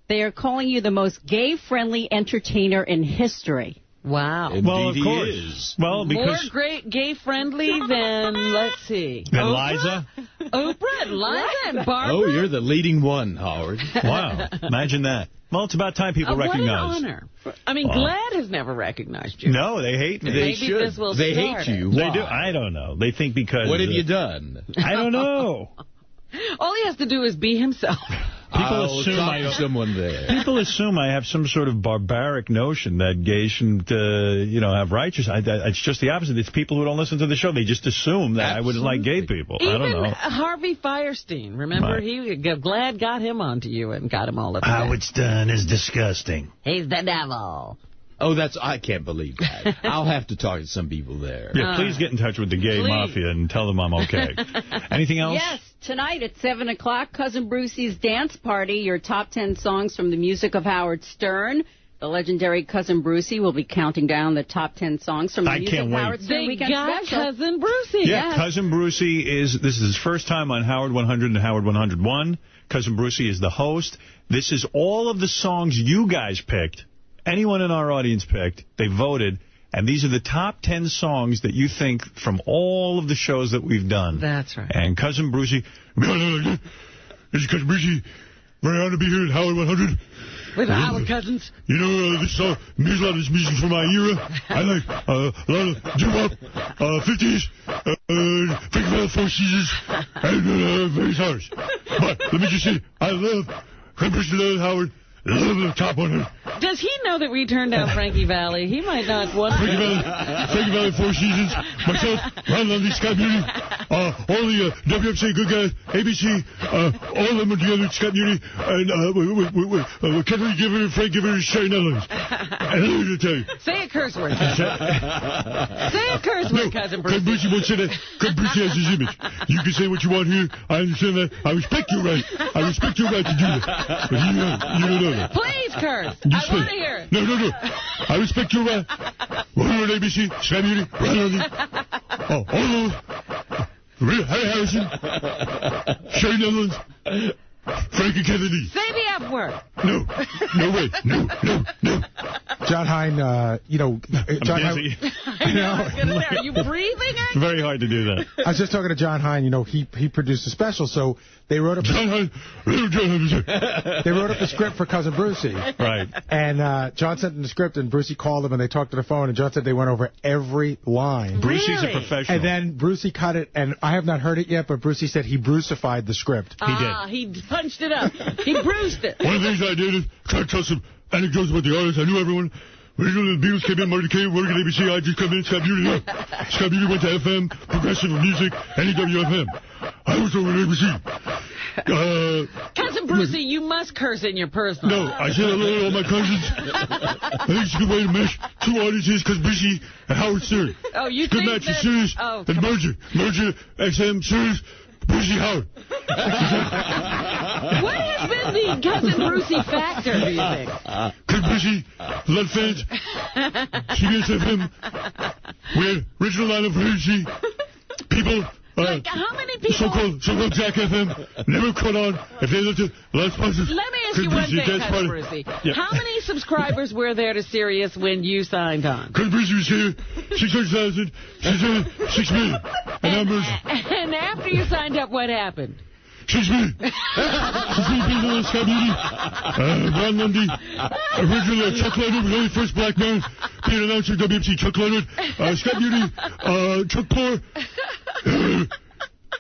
R: They are calling you the most gay-friendly entertainer in history.
B: Wow.
C: Indeed,
A: well, of course.
C: He is.
A: Well, because
B: more great gay-friendly than, let's see.
A: Than Liza?
B: Oprah and Liza and Barbara?
C: Oh, you're the leading one, Howard.
A: Wow. Imagine that. Well, it's about time people recognize.
B: What an honor. I mean, GLAAD has never recognized you.
A: No, they hate me.
B: They should. This will
C: they
B: start
C: hate you.
A: They
C: Why?
A: do. I don't know. They think because...
C: What have you done?
A: I don't know.
B: All he has to do is be himself.
A: People assume
C: someone there.
A: People assume I have some sort of barbaric notion that gays shouldn't, have righteousness. It's just the opposite. It's people who don't listen to the show. They just assume that I wouldn't like gay people.
B: Even
A: I don't know.
B: Harvey Firestein, remember? Right. GLAAD got him onto you and got him all up.
A: Howard Stern is disgusting.
B: He's the devil.
C: Oh, I can't believe that. I'll have to talk to some people there.
A: Yeah, please get in touch with the gay mafia and tell them I'm okay. Anything else?
R: Yes, tonight at 7 o'clock, Cousin Brucey's Dance Party, your top 10 songs from the music of Howard Stern. The legendary Cousin Brucey will be counting down the top 10 songs from the music of Howard Stern Weekend
B: Special.
R: Cousin
B: Brucey.
A: Yeah, yes. Cousin Brucey this is his first time on Howard 100 and Howard 101. Cousin Brucey is the host. This is all of the songs you guys picked. Anyone in our audience picked, they voted, and these are the top 10 songs that you think from all of the shows that we've done.
B: That's right.
A: And Cousin Brucey, this is Cousin Brucey, very honored to be here at Howard 100.
B: With our cousins.
A: This song, there's a lot of this music from my era. I like a lot of doo-wop, 50s, Frankie Valli, Four Seasons, and various others. But let me just say, I love Cousin Brucey, Howard. Top 100.
B: Does he know that we turned down Frankie Valli? He might not want to.
A: Frankie Valli, Four Seasons, myself, Ron Lundy, Scott Muni, all the WFC good guys, ABC, all of them are together, Scott Muni, and Kevin Giver, Frank Giver, and Sherry Netherlands. And I'm going to tell you.
B: Say a curse word. Say a curse word, Cousin Brucey.
A: Cousin Brucey won't say that. Cousin Brucey has his image. You can say what you want here. I understand that. I respect your right. I respect your right to do that. But you don't know that.
B: Please curse. I want to hear it.
A: No. I respect your right. We're on ABC, Scott Muni, Ron Lundy. All those. Harry Harrison, Sherry Netherlands, Frankie Kennedy.
B: Say the F word.
A: No way. No.
E: John Hine, John
A: Hine.
B: Are you breathing?
A: It's very hard to do that.
E: I was just talking to John Hine. He produced a special, so they wrote up. They wrote up the script for Cousin Brucey.
A: Right.
E: And John sent him the script, and Brucey called him, and they talked to the phone, and John said they went over every line.
A: Brucey's a professional.
E: And then Brucey cut it, and I have not heard it yet, but Brucey said he Brucified the script.
A: He did.
B: He punched it up. He bruised it.
A: One of the things I did is try to tell some anecdotes about the artists. I knew everyone. When the Beatles came in, Marty came, working at ABC, I just come in, Scott Muni. Scott Muni went to FM, Progressive Music, NEWFM. I was over at ABC.
B: Cousin Brucey, you must curse in your personal.
A: No, I said hello to all my cousins. I think it's a good way to mesh two audiences, because Brucey and Howard Stern.
B: Oh, you
A: it's good
B: think
A: match
B: that...
A: for Sirius
B: and
A: merger. Merger, XM, Sirius, Brucey Howard.
B: What has been the Cousin Brucey factor, do you think?
A: Cousin Brucey, Blood fans, CBS FM, we had original line of Brucey. People,
B: like, how many people...
A: So-called Jack FM never caught on if they looked at last sponsors.
B: Let me ask you one thing, Cousin Brucey. Yeah. How many subscribers were there to Sirius when you signed on?
A: Cousin Brucey was here, 600,000, 6 million.
B: And after you signed up, what happened?
A: 6 million. 6 million people on Cabbie. Ron Lundy, original Chuck Leonard, was only first black man being announced at WMC. Chuck Leonard, Scott Beauty, Chuck Poor.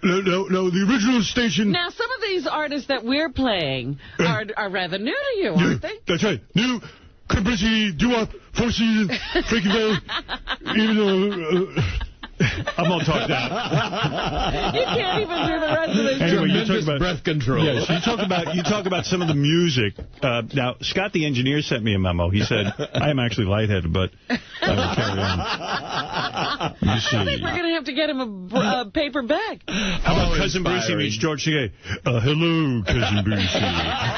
A: No, the original station.
B: Now, some of these artists that we're playing are rather new to you, aren't they?
A: That's right. New, Cabbie, doo-wop, Four Seasons, Frankie Valley, even though... I'm going to talk now.
B: You can't even do the rest of this.
A: Anyway, you talk about
C: breath control.
A: Yes, you talk about some of the music. Now, Scott, the engineer, sent me a memo. He said, I am actually lightheaded, but I will carry on. You see.
B: I think we're going to have to get him a paper bag.
A: How about Cousin Brucey meets George Takei? Hello, Cousin Brucey.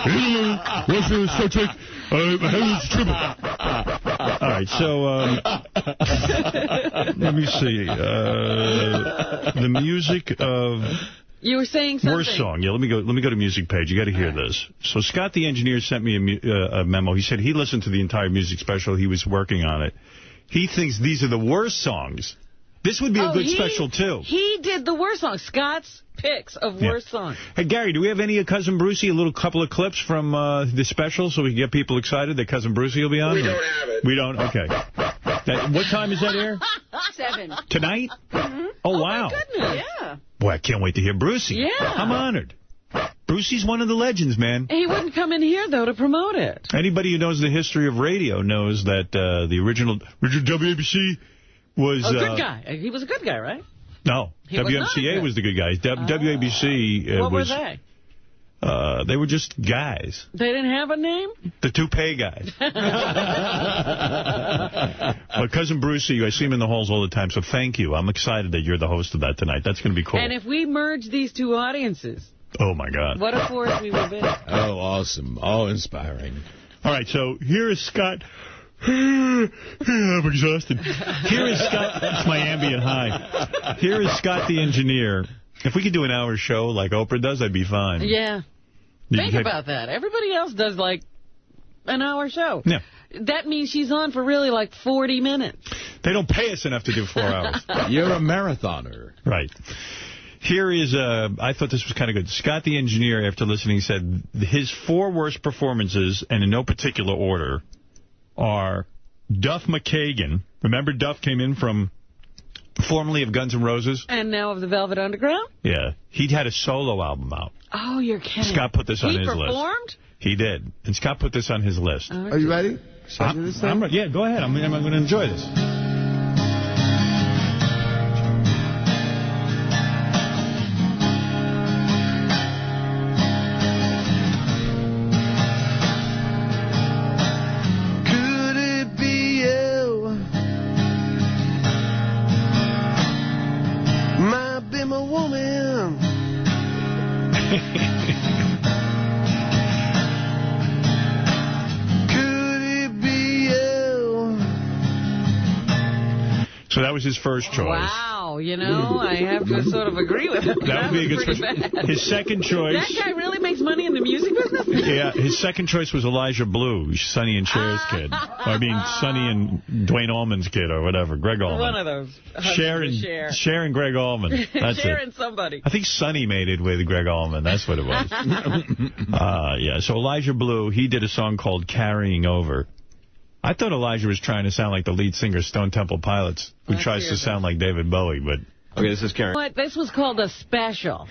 A: Hello, what's the Star Trek? Heaven's Triple. All right, so let me see. The music of...
B: You were saying something.
A: Worst song. Yeah, let me go to music page. You got to hear this. So Scott, the engineer, sent me a memo. He said he listened to the entire music special. He was working on it. He thinks these are the worst songs. This would be a good special, too.
B: He did the worst songs. Scott's picks of worst songs.
A: Hey, Gary, do we have any Cousin Brucey, a couple of clips from the special so we can get people excited that Cousin Brucey will be on?
F: We don't have it.
A: We don't? Okay. What time is that air?
R: 7.
A: Tonight?
B: Mm-hmm.
A: Oh, wow.
B: My goodness. Yeah.
A: Boy, I can't wait to hear Brucey.
B: Yeah.
A: I'm honored. Brucey's one of the legends, man.
B: He wouldn't come in here, though, to promote it.
A: Anybody who knows the history of radio knows that the original WABC was...
B: A good guy. He was a good guy, right?
A: No. WMCA was the good guys. WABC
B: what were they?
A: They were just guys.
B: They didn't have a name?
A: The toupee guys. But Cousin Brucey, I see him in the halls all the time, so thank you. I'm excited that you're the host of that tonight. That's going to be cool.
B: And if we merge these two audiences...
A: Oh, my God.
B: What a force we will be.
C: Oh, awesome. Oh, inspiring.
A: All right, so here is Scott... I'm exhausted. Here is Scott. It's my ambient high. Here is Scott, the engineer. If we could do an hour show like Oprah does, I'd be fine.
B: Yeah. Think about that. Everybody else does like an hour show.
A: Yeah.
B: That means she's on for really like 40 minutes.
A: They don't pay us enough to do 4 hours.
C: You're a marathoner.
A: Right. Here is, I thought this was kind of good. Scott, the engineer, after listening, said his 4 worst performances, and in no particular order, are Duff McKagan. Remember Duff came in from formerly of Guns N' Roses?
B: And now of the Velvet Underground?
A: Yeah. He'd had a solo album out.
B: Oh, you're kidding.
A: Scott put this on his list.
B: He performed?
A: He did. And Scott put this on his list.
I: Are you ready?
A: Yeah, go ahead. I'm going to enjoy this. So that was his first choice.
B: Wow, you know, I have to sort of agree with him.
A: That would be a good choice. His second choice...
B: That guy really makes money in the music business?
A: Yeah, his second choice was Elijah Blue, Sonny and Cher's kid. I mean, Sonny and Dwayne Allman's kid or whatever, Greg Allman.
B: One of those.
A: Cher and Greg Allman. That's
B: Cher
A: it.
B: and somebody.
A: I think Sonny made it with Greg Allman. That's what it was. Yeah, so Elijah Blue, he did a song called Carrying Over. I thought Elijah was trying to sound like the lead singer Stone Temple Pilots, who tries to sound like David Bowie, but...
I: Okay, this is Karen.
B: What? This was called a special.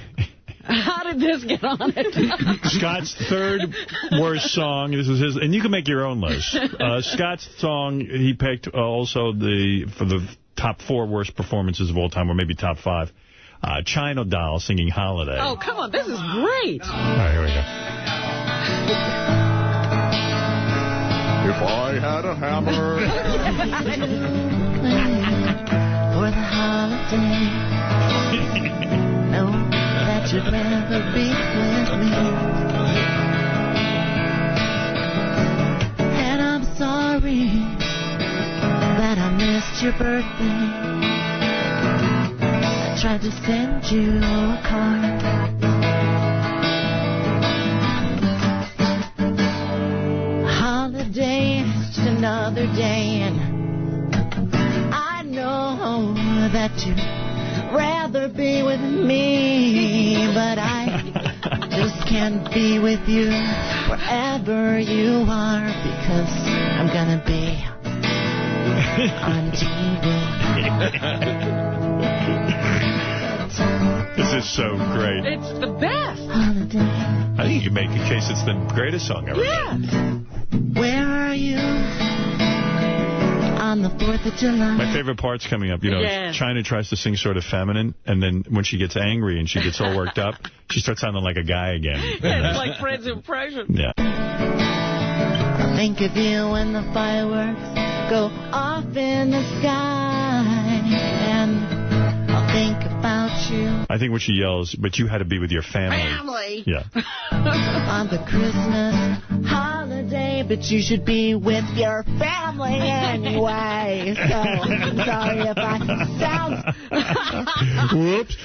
B: How did this get on it?
A: Scott's third worst song, this is his, and you can make your own list. Scott's song, he picked also for the top 4 worst performances of all time, or maybe top 5. China Doll singing Holiday.
B: Oh, come on, this is great.
A: All right, here we go.
I: If I had a hammer.
L: For the holiday. No, that's you'd rather be with me. And I'm sorry that I missed your birthday. I tried to send you a card. Holiday, just another day, and I know that you'd rather be with me, but I just can't be with you wherever you are, because I'm gonna be on TV.
A: This is so great.
B: It's the best.
L: Holiday.
A: I think you make a case it's the greatest song ever.
B: Yeah.
L: Where are you on the 4th of July?
A: My favorite part's coming up. You know,
B: Yeah.
A: China tries to sing sort of feminine, and then when she gets angry and she gets all worked up, she starts sounding like a guy again.
B: It's like Fred's impression.
A: Yeah.
L: I think of you when the fireworks go off in the sky, and I'll think about you
A: I think when she yells, but you had to be with your family.
B: Family.
A: Yeah.
L: on the Christmas holiday, but you should be with your family anyway. So I'm sorry if I sound...
I: Whoops.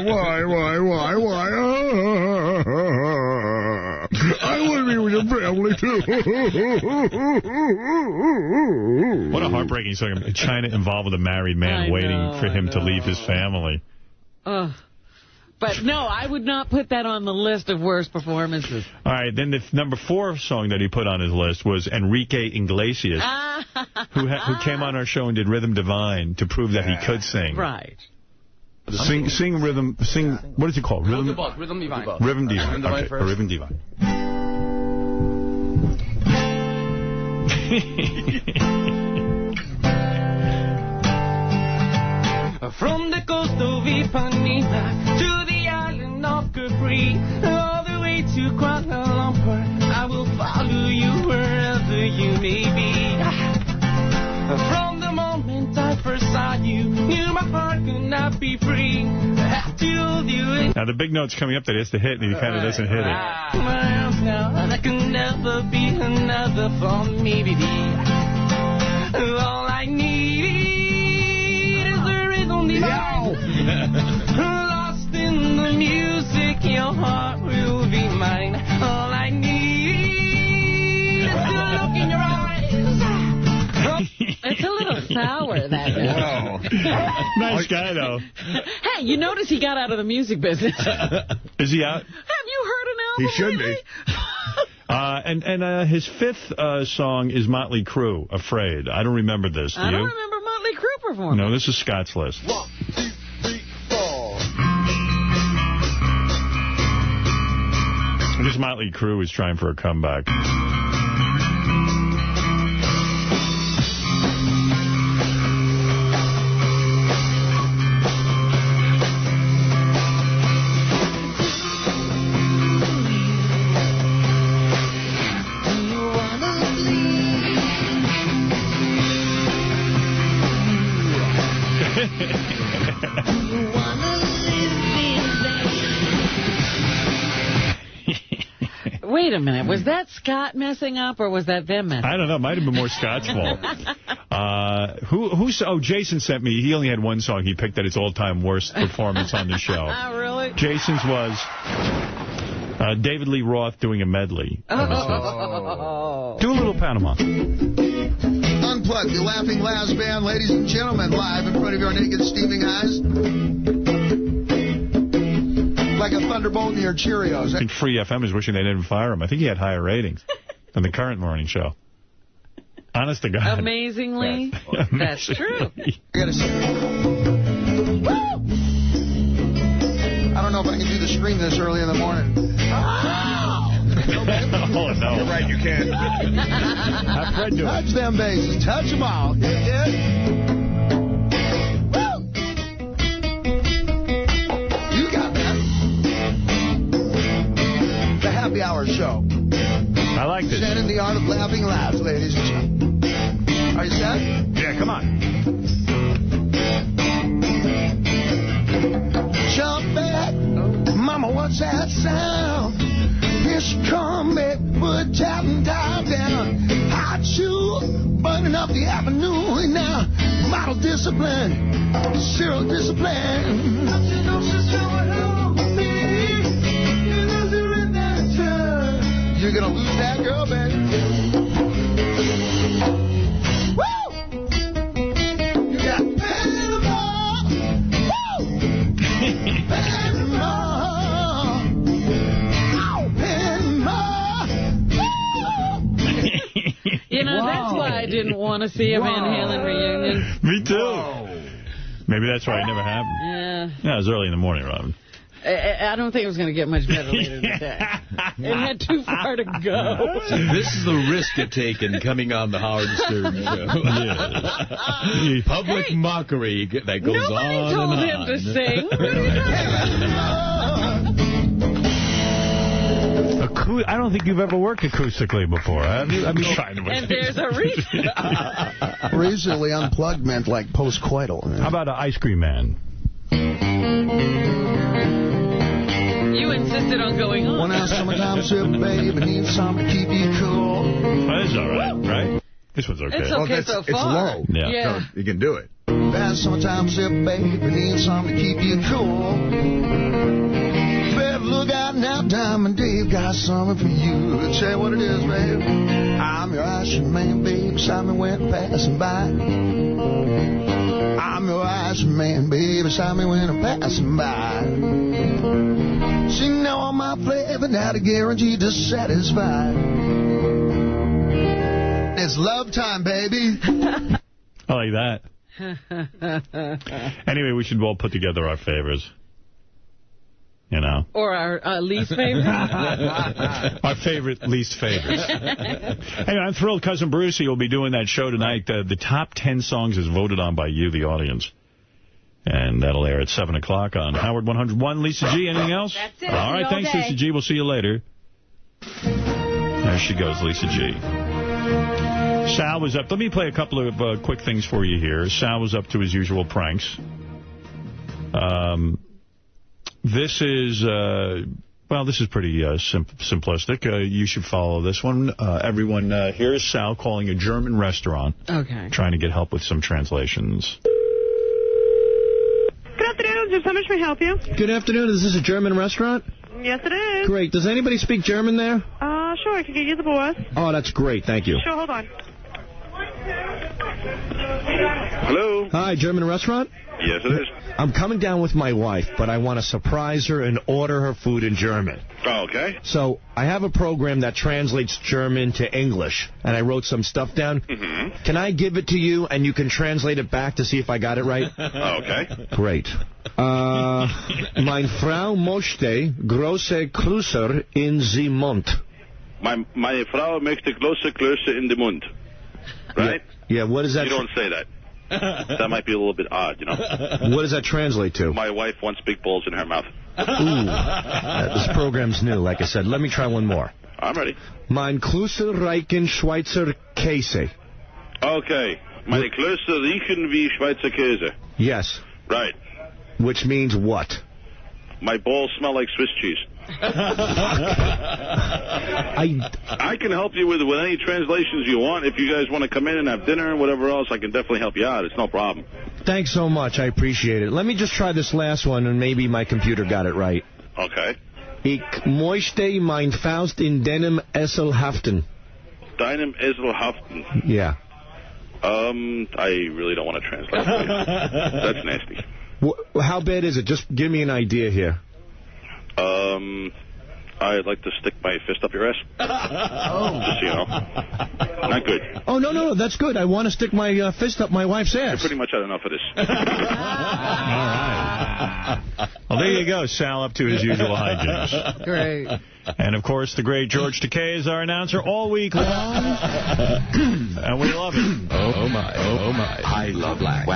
I: Why? I want to be with your family, too.
A: What a heartbreaking song. China involved with a married man waiting for him to leave his family.
B: But no, I would not put that on the list of worst performances.
A: All right, then the number 4 song that he put on his list was Enrique Iglesias, who came on our show and did Rhythm Divine to prove that he could sing.
B: Right.
A: Sing rhythm, what is it called? Rhythm Divine.
S: Rhythm Divine.
A: Rhythm Divine.
S: Rhythm Divine
A: Okay,
S: first.
A: Rhythm Divine.
S: From the coast of Ipanema to the island of Capri, all the way to Kuala Lumpur, I will follow you wherever you may be. From the moment I first saw you, knew my heart could not be free. I told you.
A: Now, the big note's coming up that he has to hit, and he kind of doesn't hit it.
S: My arms now, there can never be another for me, baby. All I need is the rhythm divine. Lost in the music, your heart will be mine. All I need is the look in your eyes.
B: It's a little sour, that
A: Wow. Nice guy, though.
B: Hey, you notice he got out of the music business.
A: Is he out?
B: Have you heard an album
I: He should
B: lately?
A: And his 5th song is Motley Crue, Afraid. I don't remember this, do you?
B: I don't remember Motley Crue performing.
A: No, this is Scott's list.
T: 1, 2, 3, 4.
A: I guess Motley Crue is trying for a comeback.
B: Wait a minute. Was that Scott messing up, or was that them messing up?
A: I don't know. It might have been more Scott's fault. Jason sent me. He only had one song. He picked at his all-time worst performance on the show.
B: Oh, really?
A: Jason's was David Lee Roth doing a medley. Do a little Panama.
T: Unplugged, the Laughing Labs Band, ladies and gentlemen, live in front of your naked steaming eyes. Like a thunderbolt in your Cheerios.
A: I think Free FM is wishing they didn't fire him. I think he had higher ratings than the current morning show. Honest to God.
B: Amazingly, that's true.
T: I gotta say. I don't know if I can do the scream this early in the morning.
A: Oh, no.
I: You're right, you can.
A: Have Fred do it.
T: Touch them bases. Touch them all. Yeah. You got that. The Happy Hour Show.
A: I like this.
T: Set in the art of laughing laughs, ladies and gentlemen. Are you set?
A: Yeah, come on.
T: Jump what's that sound? Here she come, baby, put tap and dial down. Hot shoe, burning up the avenue now. Model discipline, zero discipline. She knows she's showing up with me. You lose her in that turn. You're gonna lose that girl, baby. Woo! You got Panama. Woo! Panama.
B: You know, that's why I didn't want to see a Van Halen reunion.
A: Me too. Maybe that's why it never happened.
B: Yeah.
A: It was early in the morning, Robin.
B: I don't think it was going to get much better later today. It had too far to go.
C: See, this is the risk you're taking coming on the Howard Stern show. Yes. Public mockery that goes on and on.
B: Nobody told him to sing.
A: I don't think you've ever worked acoustically before. Have you?
B: And there's a reason.
T: Recently unplugged meant like post-coital.
A: How about an ice cream man?
B: You insisted on going on.
T: One hour summertime sip, babe, need something to keep you cool.
A: Well, this is all right, right? This one's okay.
B: It's okay so far.
I: It's low.
A: Yeah.
I: So you can do it.
T: That summertime sip, babe, need something to keep you cool. Babe, look out now, Diamond Dave got something for you. Tell you what it is, babe. I'm your Irish man, babe, beside me went passing by. I'm your Irish man, babe, beside me when I'm passing by. She know all my flavor, now to guarantee to satisfy. It's love time, baby.
A: I like that. Anyway, we should all put together our favors. You know.
B: Or our least favorite.
A: Our favorite least favorites. Anyway, I'm thrilled Cousin Brucey will be doing that show tonight. The top 10 songs is voted on by you, the audience. And that'll air at 7 o'clock on Howard 101. Lisa G, anything else?
B: That's it.
A: All right, thanks, Lisa G. We'll see you later. There she goes, Lisa G. Sal was up. Let me play a couple of quick things for you here. Sal was up to his usual pranks. This is, this is pretty simplistic. You should follow this one. Everyone, here's Sal calling a German restaurant.
B: Okay.
A: Trying to get help with some translations.
U: Good afternoon. Just how much may I help you?
V: Good afternoon. Is this a German restaurant?
U: Yes, it is.
V: Great. Does anybody speak German there?
U: Sure. I can get you the boss.
V: Oh, that's great. Thank you.
U: Sure. Hold on.
W: Hello?
V: Hi, German restaurant?
W: Yes, it is.
V: I'm coming down with my wife, but I want to surprise her and order her food in German.
W: Oh, okay.
V: So I have a program that translates German to English, and I wrote some stuff down.
W: Mm-hmm.
V: Can I give it to you, and you can translate it back to see if I got it right?
W: Oh, okay.
V: Great. Mein Frau möchte große Klöße in den Mund.
W: Meine Frau möchte große Klöße in den Mund. Right?
V: Yeah, what is that?
W: You don't say that. That might be a little bit odd, you know.
V: What does that translate to?
W: My wife wants big balls in her mouth.
V: Ooh. This program's new, like I said. Let me try one more.
W: I'm ready.
V: Mein Klöße reichen Schweizer Käse.
W: Okay. Meine Klöße riechen wie Schweizer Käse.
V: Yes.
W: Right.
V: Which means what?
W: My balls smell like Swiss cheese. I can help you with any translations you want. If you guys want to come in and have dinner and whatever else, I can definitely help you out. It's no problem.
V: Thanks so much. I appreciate it. Let me just try this last one, and maybe my computer got it right.
W: Okay.
V: Ich möchte mein Faust in deinem Essel haften.
W: Deinem Essel haften.
V: Yeah.
W: I really don't want to translate that. That's nasty.
V: How bad is it? Just give me an idea here.
W: I'd like to stick my fist up your ass.
V: Oh.
W: Just so you know. Not good.
V: Oh, no, that's good. I want to stick my fist up my wife's ass.
W: You're pretty much had enough of this.
A: All right. Well, there you go. Sal up to his usual hijinks.
B: Great.
A: And, of course, the great George Takei is our announcer all week long. And we love it.
C: Oh, my.
M: I love black.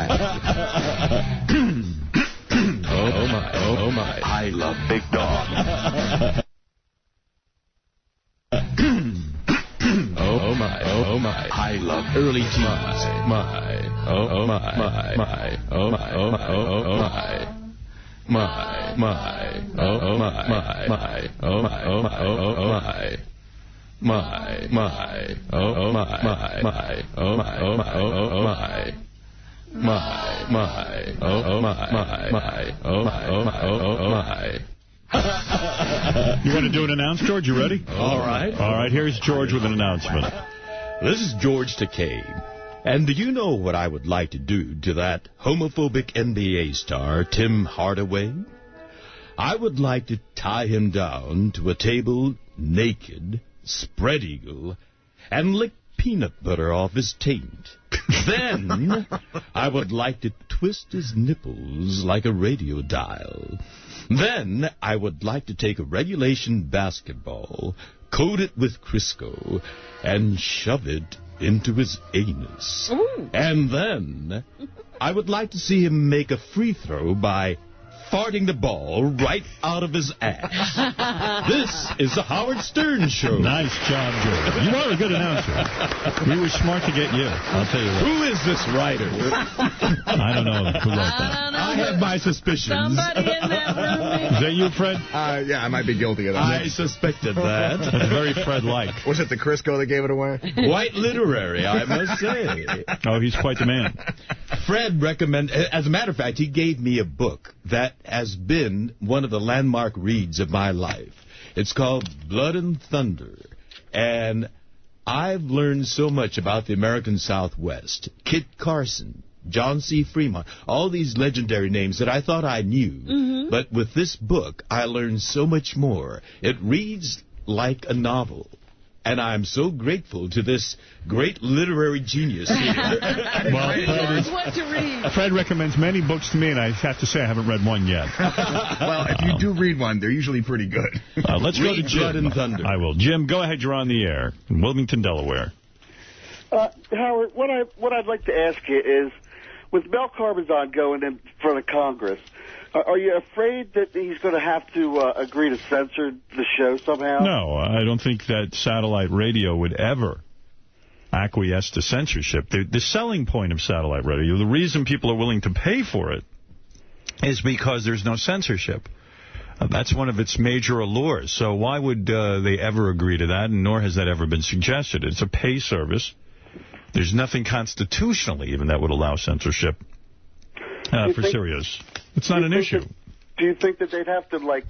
C: Oh, my.
M: I love big dog.
C: Oh, my.
M: I love
C: early teens. My. my, oh my, my, oh my, oh my, oh my. My, oh my, my, oh my, oh my, oh my. My, oh my, oh my.
A: You want to do an announce, George? You ready?
C: All right.
A: All right, here's George with an announcement.
C: This is George Takei. And do you know what I would like to do to that homophobic NBA star, Tim Hardaway? I would like to tie him down to a table naked, spread eagle, and lick peanut butter off his taint. Then I would like to twist his nipples like a radio dial. Then I would like to take a regulation basketball, coat it with Crisco, and shove it into his anus.
B: Ooh.
C: And then I would like to see him make a free throw by farting the ball right out of his ass. This is the Howard Stern Show.
A: Nice job, George. You are a good announcer. We were smart to get you. I'll tell you that.
C: Who is this writer?
A: I don't know who wrote that.
C: I have my suspicions.
B: Somebody in that room.
A: Is that you, Fred?
I: Yeah, I might be guilty of that.
C: I suspected that.
A: That's very Fred-like.
I: Was it the Crisco that gave it away?
C: Quite literary, I must say.
A: Oh, he's quite the man.
C: Fred recommended, as a matter of fact, he gave me a book that has been one of the landmark reads of my life. It's called Blood and Thunder. And I've learned so much about the American Southwest. Kit Carson, John C. Fremont, all these legendary names that I thought I knew.
B: Mm-hmm.
C: But with this book, I learned so much more. It reads like a novel. And I'm so grateful to this great literary genius here.
A: Fred recommends many books to me, and I have to say I haven't read one yet.
I: Well, if you do read one, they're usually pretty good.
A: Let's go to Jim.
C: Blood and Thunder.
A: I will. Jim, go ahead. You're on the air in Wilmington, Delaware.
K: Howard, what I'd like to ask you is, with Mel Carbazon going in front of Congress, are you afraid that he's going to have to agree to censor the show somehow?
A: No, I don't think that satellite radio would ever acquiesce to censorship. The selling point of satellite radio, the reason people are willing to pay for it, is because there's no censorship. That's one of its major allures. So why would they ever agree to that, and nor has that ever been suggested. It's a pay service. There's nothing constitutionally even that would allow censorship for Sirius. It's not an issue.
K: Do you think that they'd have to, like,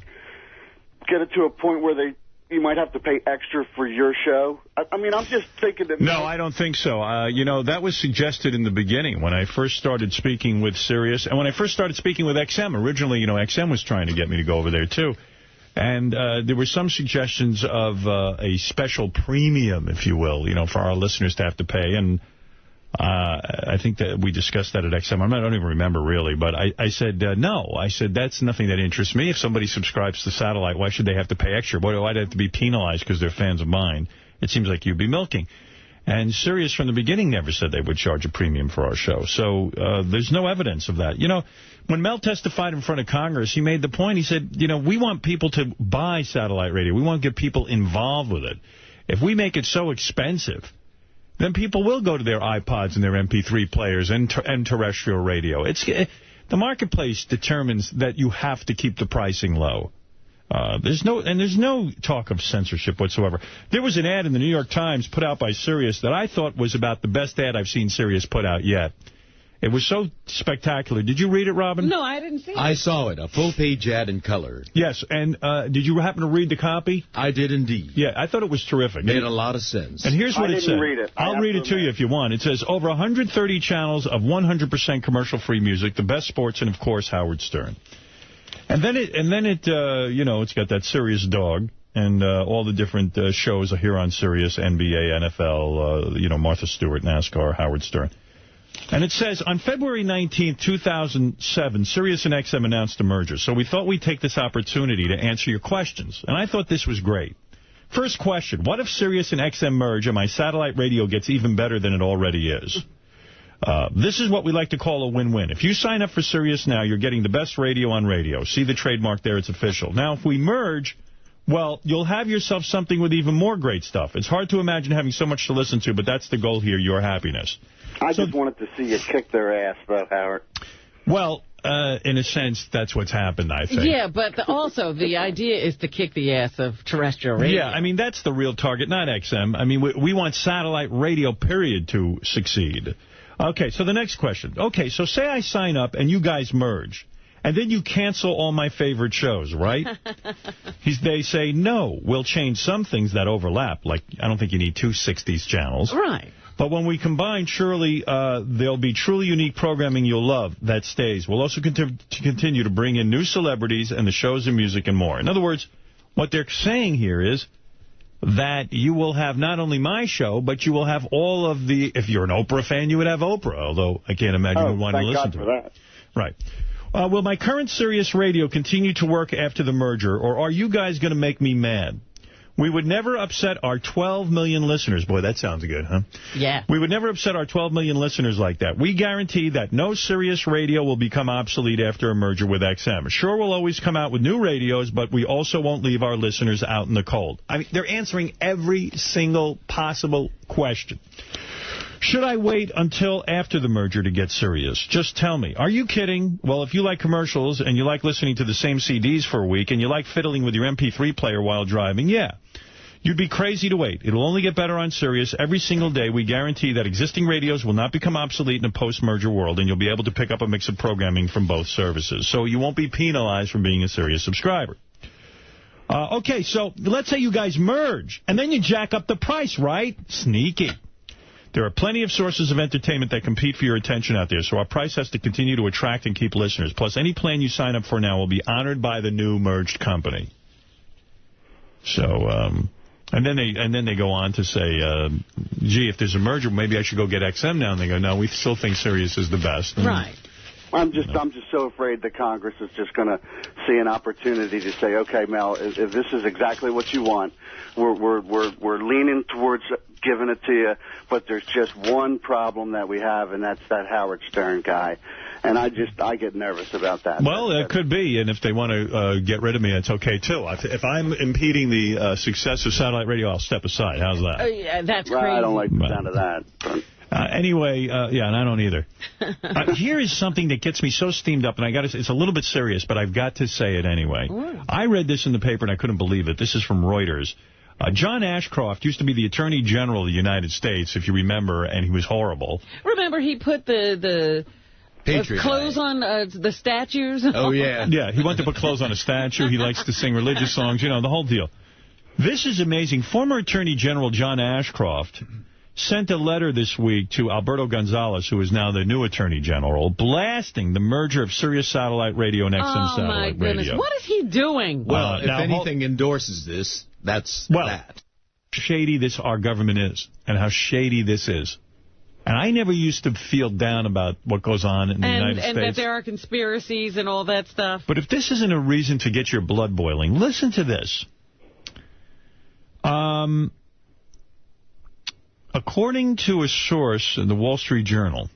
K: get it to a point where you might have to pay extra for your show? I mean, I'm just thinking that...
A: No, I don't think so. You know, that was suggested in the beginning when I first started speaking with Sirius. And when I first started speaking with XM, originally, you know, XM was trying to get me to go over there, too. And there were some suggestions of a special premium, if you will, you know, for our listeners to have to pay. And I think that we discussed that at XM. I don't even remember, really. But I said, no. I said, that's nothing that interests me. If somebody subscribes to satellite, why should they have to pay extra? Why do I have to be penalized because they're fans of mine? It seems like you'd be milking. And Sirius from the beginning never said they would charge a premium for our show. So there's no evidence of that. You know, when Mel testified in front of Congress, he made the point. He said, you know, we want people to buy satellite radio. We want to get people involved with it. If we make it so expensive, then people will go to their iPods and their MP3 players and terrestrial radio. The marketplace determines that you have to keep the pricing low. There's no talk of censorship whatsoever. There was an ad in the New York Times put out by Sirius that I thought was about the best ad I've seen Sirius put out yet. It was so spectacular. Did you read it, Robin?
B: No, I didn't see it.
C: I saw it, a full-page ad in color.
A: Yes, and did you happen to read the copy?
C: I did indeed.
A: Yeah, I thought it was terrific.
C: Made a lot of sense.
A: And here's what it said.
K: I didn't read it.
A: I'll read it to you if you want. It says, over 130 channels of 100% commercial-free music, the best sports, and, of course, Howard Stern. And then it you know, it's got that Sirius dog and all the different shows are here on Sirius, NBA, NFL, you know, Martha Stewart, NASCAR, Howard Stern. And it says, on February 19, 2007, Sirius and XM announced a merger. So we thought we'd take this opportunity to answer your questions. And I thought this was great. First question, what if Sirius and XM merge and my satellite radio gets even better than it already is? This is what we like to call a win-win. If you sign up for Sirius now, you're getting the best radio on radio. See the trademark there, it's official. Now, if we merge, well, you'll have yourself something with even more great stuff. It's hard to imagine having so much to listen to, but that's the goal here, your happiness.
K: I just wanted to see you kick their ass, though, Howard.
A: Well, in a sense, that's what's happened, I think.
B: Yeah, but also the idea is to kick the ass of terrestrial radio.
A: Yeah, I mean, that's the real target, not XM. I mean, we want satellite radio, period, to succeed. Okay, so the next question. Okay, so say I sign up and you guys merge, and then you cancel all my favorite shows, right? They say, no, we'll change some things that overlap. Like, I don't think you need two 60s channels.
B: Right.
A: But when we combine, surely there'll be truly unique programming you'll love that stays. We'll also continue to bring in new celebrities and the shows and music and more. In other words, what they're saying here is that you will have not only my show, but you will have all of the... If you're an Oprah fan, you would have Oprah, although I can't imagine you'd want to listen to it. Right. Will my current Sirius Radio continue to work after the merger, or are you guys going to make me mad? We would never upset our 12 million listeners. Boy, that sounds good, huh?
B: Yeah.
A: We would never upset our 12 million listeners like that. We guarantee that no Sirius Radio will become obsolete after a merger with XM. Sure, we'll always come out with new radios, but we also won't leave our listeners out in the cold. I mean, they're answering every single possible question. Should I wait until after the merger to get Sirius? Just tell me. Are you kidding? Well, if you like commercials and you like listening to the same CDs for a week and you like fiddling with your MP3 player while driving, yeah. You'd be crazy to wait. It'll only get better on Sirius. Every single day, we guarantee that existing radios will not become obsolete in a post-merger world, and you'll be able to pick up a mix of programming from both services. So you won't be penalized for being a Sirius subscriber. Okay, so let's say you guys merge, and then you jack up the price, right? Sneaky. There are plenty of sources of entertainment that compete for your attention out there, so our price has to continue to attract and keep listeners. Plus, any plan you sign up for now will be honored by the new merged company. So, and then they go on to say, gee, if there's a merger, maybe I should go get XM now. And they go, no, we still think Sirius is the best.
B: Right.
D: I'm just so afraid that Congress is just going to see an opportunity to say, okay, Mel, if this is exactly what you want, we're leaning towards giving it to you, but there's just one problem that we have, and that's that Howard Stern guy. And I get nervous about that.
A: Well, it could be, and if they want to get rid of me, it's okay, too. If I'm impeding the success of satellite radio, I'll step aside. How's that?
B: Yeah, that's crazy.
D: I don't like the sound of that.
A: Anyway, yeah, and I don't either. Here is something that gets me so steamed up, and it's a little bit serious, but I've got to say it anyway. I read this in the paper, and I couldn't believe it. This is from Reuters. John Ashcroft used to be the Attorney General of the United States, if you remember, and he was horrible.
B: Remember, he put the clothes on the statues?
A: Oh, yeah. Yeah, he wanted to put clothes on a statue. He likes to sing religious songs, the whole deal. This is amazing. Former Attorney General John Ashcroft sent a letter this week to Alberto Gonzalez, who is now the new Attorney General, blasting the merger of Sirius Satellite Radio and XM Satellite Radio.
B: What is he doing?
C: Well, if anything endorses this, that's that.
A: Shady our government is, and how shady this is. And I never used to feel down about what goes on in the United States.
B: And that there are conspiracies and all that stuff.
A: But if this isn't a reason to get your blood boiling, listen to this. According to a source in the Wall Street Journal,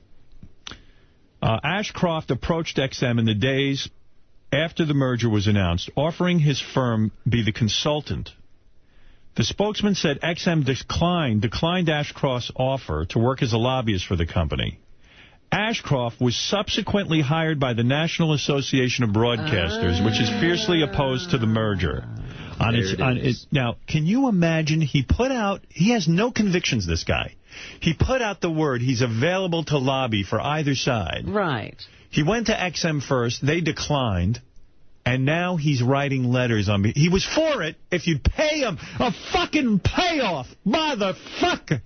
A: Ashcroft approached XM in the days after the merger was announced, offering his firm be the consultant. The spokesman said XM declined Ashcroft's offer to work as a lobbyist for the company. Ashcroft was subsequently hired by the National Association of Broadcasters, which is fiercely opposed to the merger. Now, can you imagine, he has no convictions, this guy. He put out the word, he's available to lobby for either side.
B: Right.
A: He went to XM first, they declined, and now he's writing letters on me. He was for it if you'd pay him a fucking payoff, motherfucker.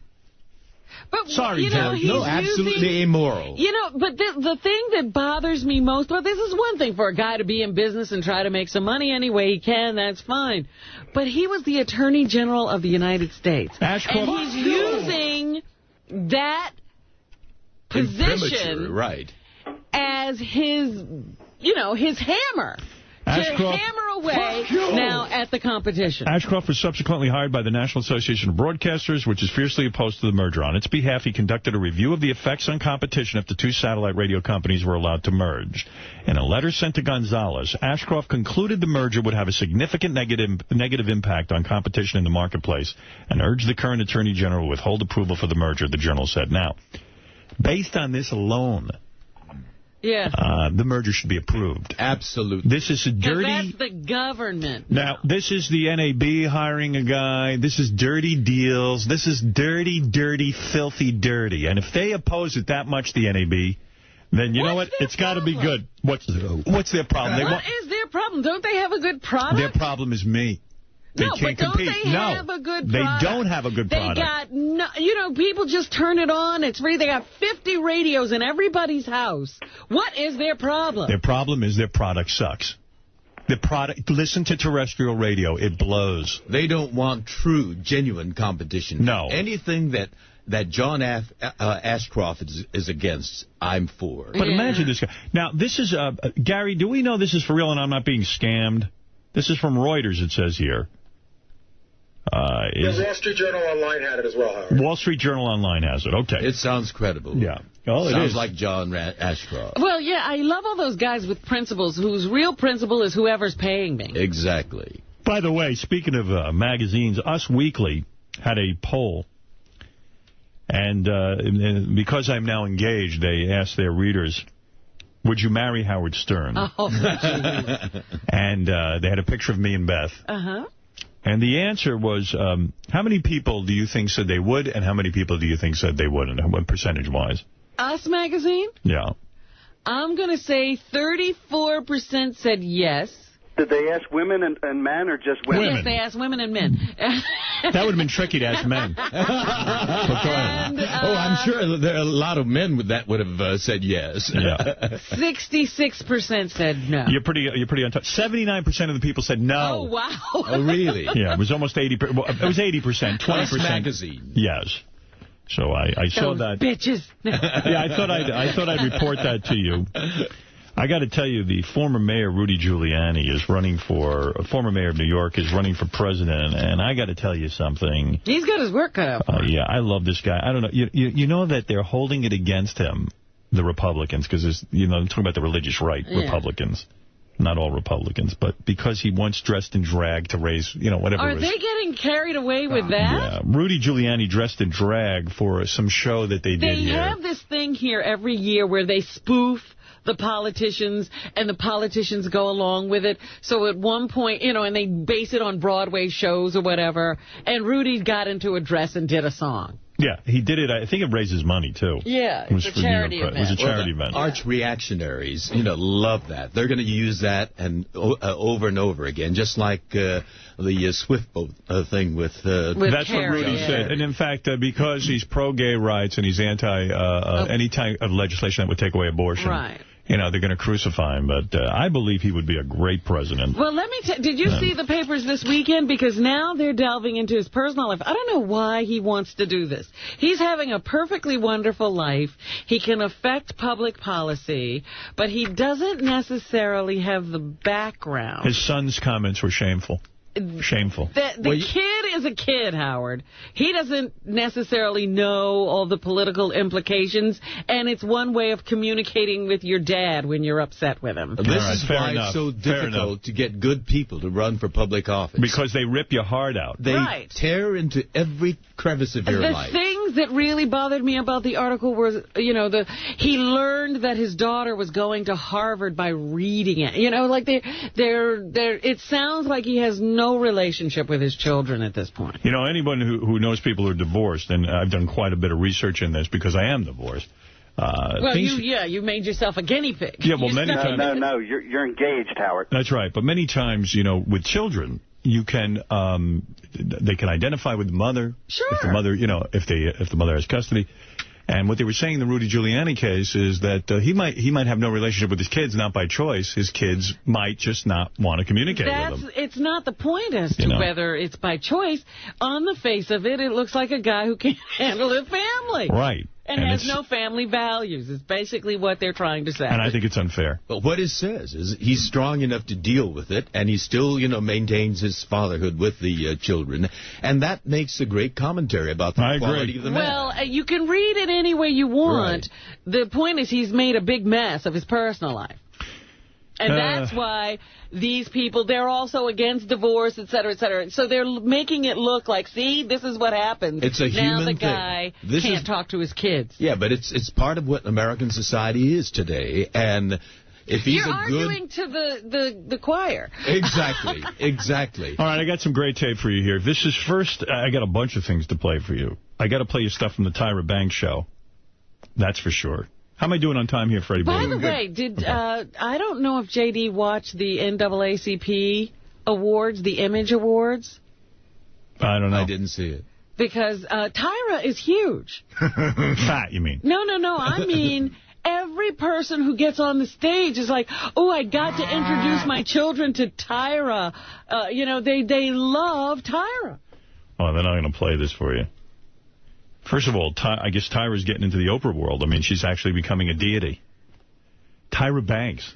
B: But,
A: sorry,
B: Jerry.
C: No, absolutely immoral.
B: But the thing that bothers me most, well, this is one thing for a guy to be in business and try to make some money any way he can, that's fine. But he was the Attorney General of the United States.
A: Ashcroft,
B: and he's using that position as his, his hammer. To hammer away now at the competition.
A: Ashcroft was subsequently hired by the National Association of Broadcasters, which is fiercely opposed to the merger. On its behalf, he conducted a review of the effects on competition if the two satellite radio companies were allowed to merge. In a letter sent to Gonzalez, Ashcroft concluded the merger would have a significant negative impact on competition in the marketplace and urged the current Attorney General to withhold approval for the merger, the Journal said. Now, based on this alone,
B: Yeah.
A: The merger should be approved.
C: Absolutely.
A: This is a dirty...
B: That's the government.
A: Now, this is the NAB hiring a guy. This is dirty deals. This is dirty, dirty, filthy dirty. And if they oppose it that much, the NAB, then you know what? It's got to be good. What's their problem?
B: What is their problem? Don't they have a good product?
A: Their problem is me. They
B: no,
A: can't
B: but don't
A: compete.
B: they have a good product?
A: They don't have a good product.
B: They got, no, you know, people just turn it on. It's free. They got 50 radios in everybody's house. What is their problem?
A: Their problem is their product sucks. The product. Listen to terrestrial radio. It blows.
C: They don't want true, genuine competition.
A: No.
C: Anything that John Ashcroft is against, I'm for.
A: But imagine this guy. Now, this is, Gary, do we know this is for real and I'm not being scammed? This is from Reuters, it says here.
E: The Wall Street Journal Online had it as well, Howard.
A: Wall Street Journal Online has it. Okay.
C: It sounds credible.
A: Yeah. Oh, it
C: sounds
A: is.
C: like John Ashcroft.
B: Well, yeah, I love all those guys with principles whose real principle is whoever's paying me.
C: Exactly.
A: By the way, speaking of magazines, Us Weekly had a poll. And because I'm now engaged, they asked their readers, would you marry Howard Stern?
B: Oh,
A: and they had a picture of me and Beth.
B: Uh-huh.
A: And the answer was, how many people do you think said they would, and how many people do you think said they wouldn't, percentage-wise?
B: Us Magazine?
A: Yeah.
B: I'm going to say 34% said yes.
D: Did they ask women and men or just women?
B: Yes, they asked women and men.
A: That would have been tricky to ask men.
B: And,
C: I'm sure there are a lot of men that would have said yes.
A: Yeah.
B: 66% said no.
A: You're pretty on top. 79% of the people said no.
B: Oh, wow.
C: Oh, really?
A: Yeah, it was almost 80%. Well, it was 80%, 20%.
C: Us Magazine.
A: Yes. So I saw that.
B: Bitches.
A: Yeah, I thought I'd report that to you. I got to tell you, the former mayor, Rudy Giuliani, is running for, former mayor of New York, is running for president, and I got to tell you something.
B: He's got his work cut out for him.
A: Yeah, I love this guy. I don't know. You know that they're holding it against him, the Republicans, because, I'm talking about the religious right Republicans. Not all Republicans, but because he once dressed in drag to raise, whatever.
B: Are they getting carried away with that?
A: Yeah. Rudy Giuliani dressed in drag for some show that they did here.
B: They have this thing here every year where they spoof the politicians, and the politicians go along with it. So at one point, and they base it on Broadway shows or whatever, and Rudy got into a dress and did a song.
A: Yeah, he did it. I think it raises money, too.
B: Yeah, it's a charity event.
A: It was a charity event.
C: Arch reactionaries, love that. They're going to use that and over and over again, just like the Swift boat thing with
A: that's what Rudy said. And in fact, because he's pro-gay rights and he's anti any type of legislation that would take away abortion.
B: Right.
A: They're going to crucify him, but I believe he would be a great president.
B: Well, let me did you see the papers this weekend? Because now they're delving into his personal life. I don't know why he wants to do this. He's having a perfectly wonderful life. He can affect public policy, but he doesn't necessarily have the background.
A: His son's comments were shameful. Shameful.
B: The kid is a kid, Howard. He doesn't necessarily know all the political implications, and it's one way of communicating with your dad when you're upset with him.
C: This is why it's so difficult to get good people to run for public office.
A: Because they rip your heart out.
C: They tear into every crevice of your life.
B: The things that really bothered me about the article was, he learned that his daughter was going to Harvard by reading it. It sounds like he has no relationship with his children at this point.
A: Anyone who knows people who are divorced, and I've done quite a bit of research in this because I am divorced.
B: You made yourself a guinea pig.
A: Yeah, well, many times.
D: No, you're engaged, Howard.
A: That's right. But many times, with children, you can they can identify with the mother.
B: Sure.
A: If the mother, if the mother has custody. And what they were saying in the Rudy Giuliani case is that he might have no relationship with his kids, not by choice. His kids might just not want to communicate with him.
B: It's not the point as to whether it's by choice. On the face of it, it looks like a guy who can't handle his family.
A: Right.
B: And has no family values. It's basically what they're trying to say.
A: And I think it's unfair.
C: But what it says is he's strong enough to deal with it, and he still, maintains his fatherhood with the children. And that makes a great commentary about the quality of the man.
B: Well, you can read it any way you want. Right. The point is he's made a big mess of his personal life. And that's why these people, they're also against divorce, et cetera, et cetera. So they're making it look like, see, this is what happens.
C: It's a human thing.
B: Now the guy can't talk to his kids.
C: Yeah, but it's part of what American society is today. And if he's
B: You're arguing to the choir.
C: Exactly, exactly.
A: All right, I got some great tape for you here. This is first, I got a bunch of things to play for you. I got to play you stuff from the Tyra Banks show. That's for sure. How am I doing on time here, Freddie?
B: By the way, I don't know if J.D. watched the NAACP awards, the Image Awards.
A: I don't know.
C: I didn't see it.
B: Because Tyra is huge.
A: Fat, you mean?
B: No. I mean, every person who gets on the stage is like, oh, I got to introduce my children to Tyra. They love Tyra.
A: Oh, then I'm going to play this for you. First of all, I guess Tyra's getting into the Oprah world. I mean, she's actually becoming a deity. Tyra Banks.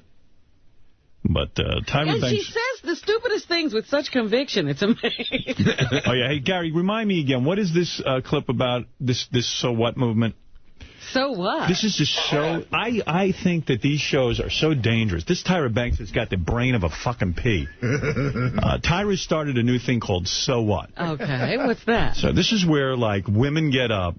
A: But Tyra Banks...
B: she says the stupidest things with such conviction. It's amazing.
A: Oh, yeah. Hey, Gary, remind me again. What is this clip about, this So What movement?
B: So what?
A: This is just so... I think that these shows are so dangerous. This Tyra Banks has got the brain of a fucking pea. Tyra started a new thing called So What.
B: Okay, what's that?
A: So this is where, like, women get up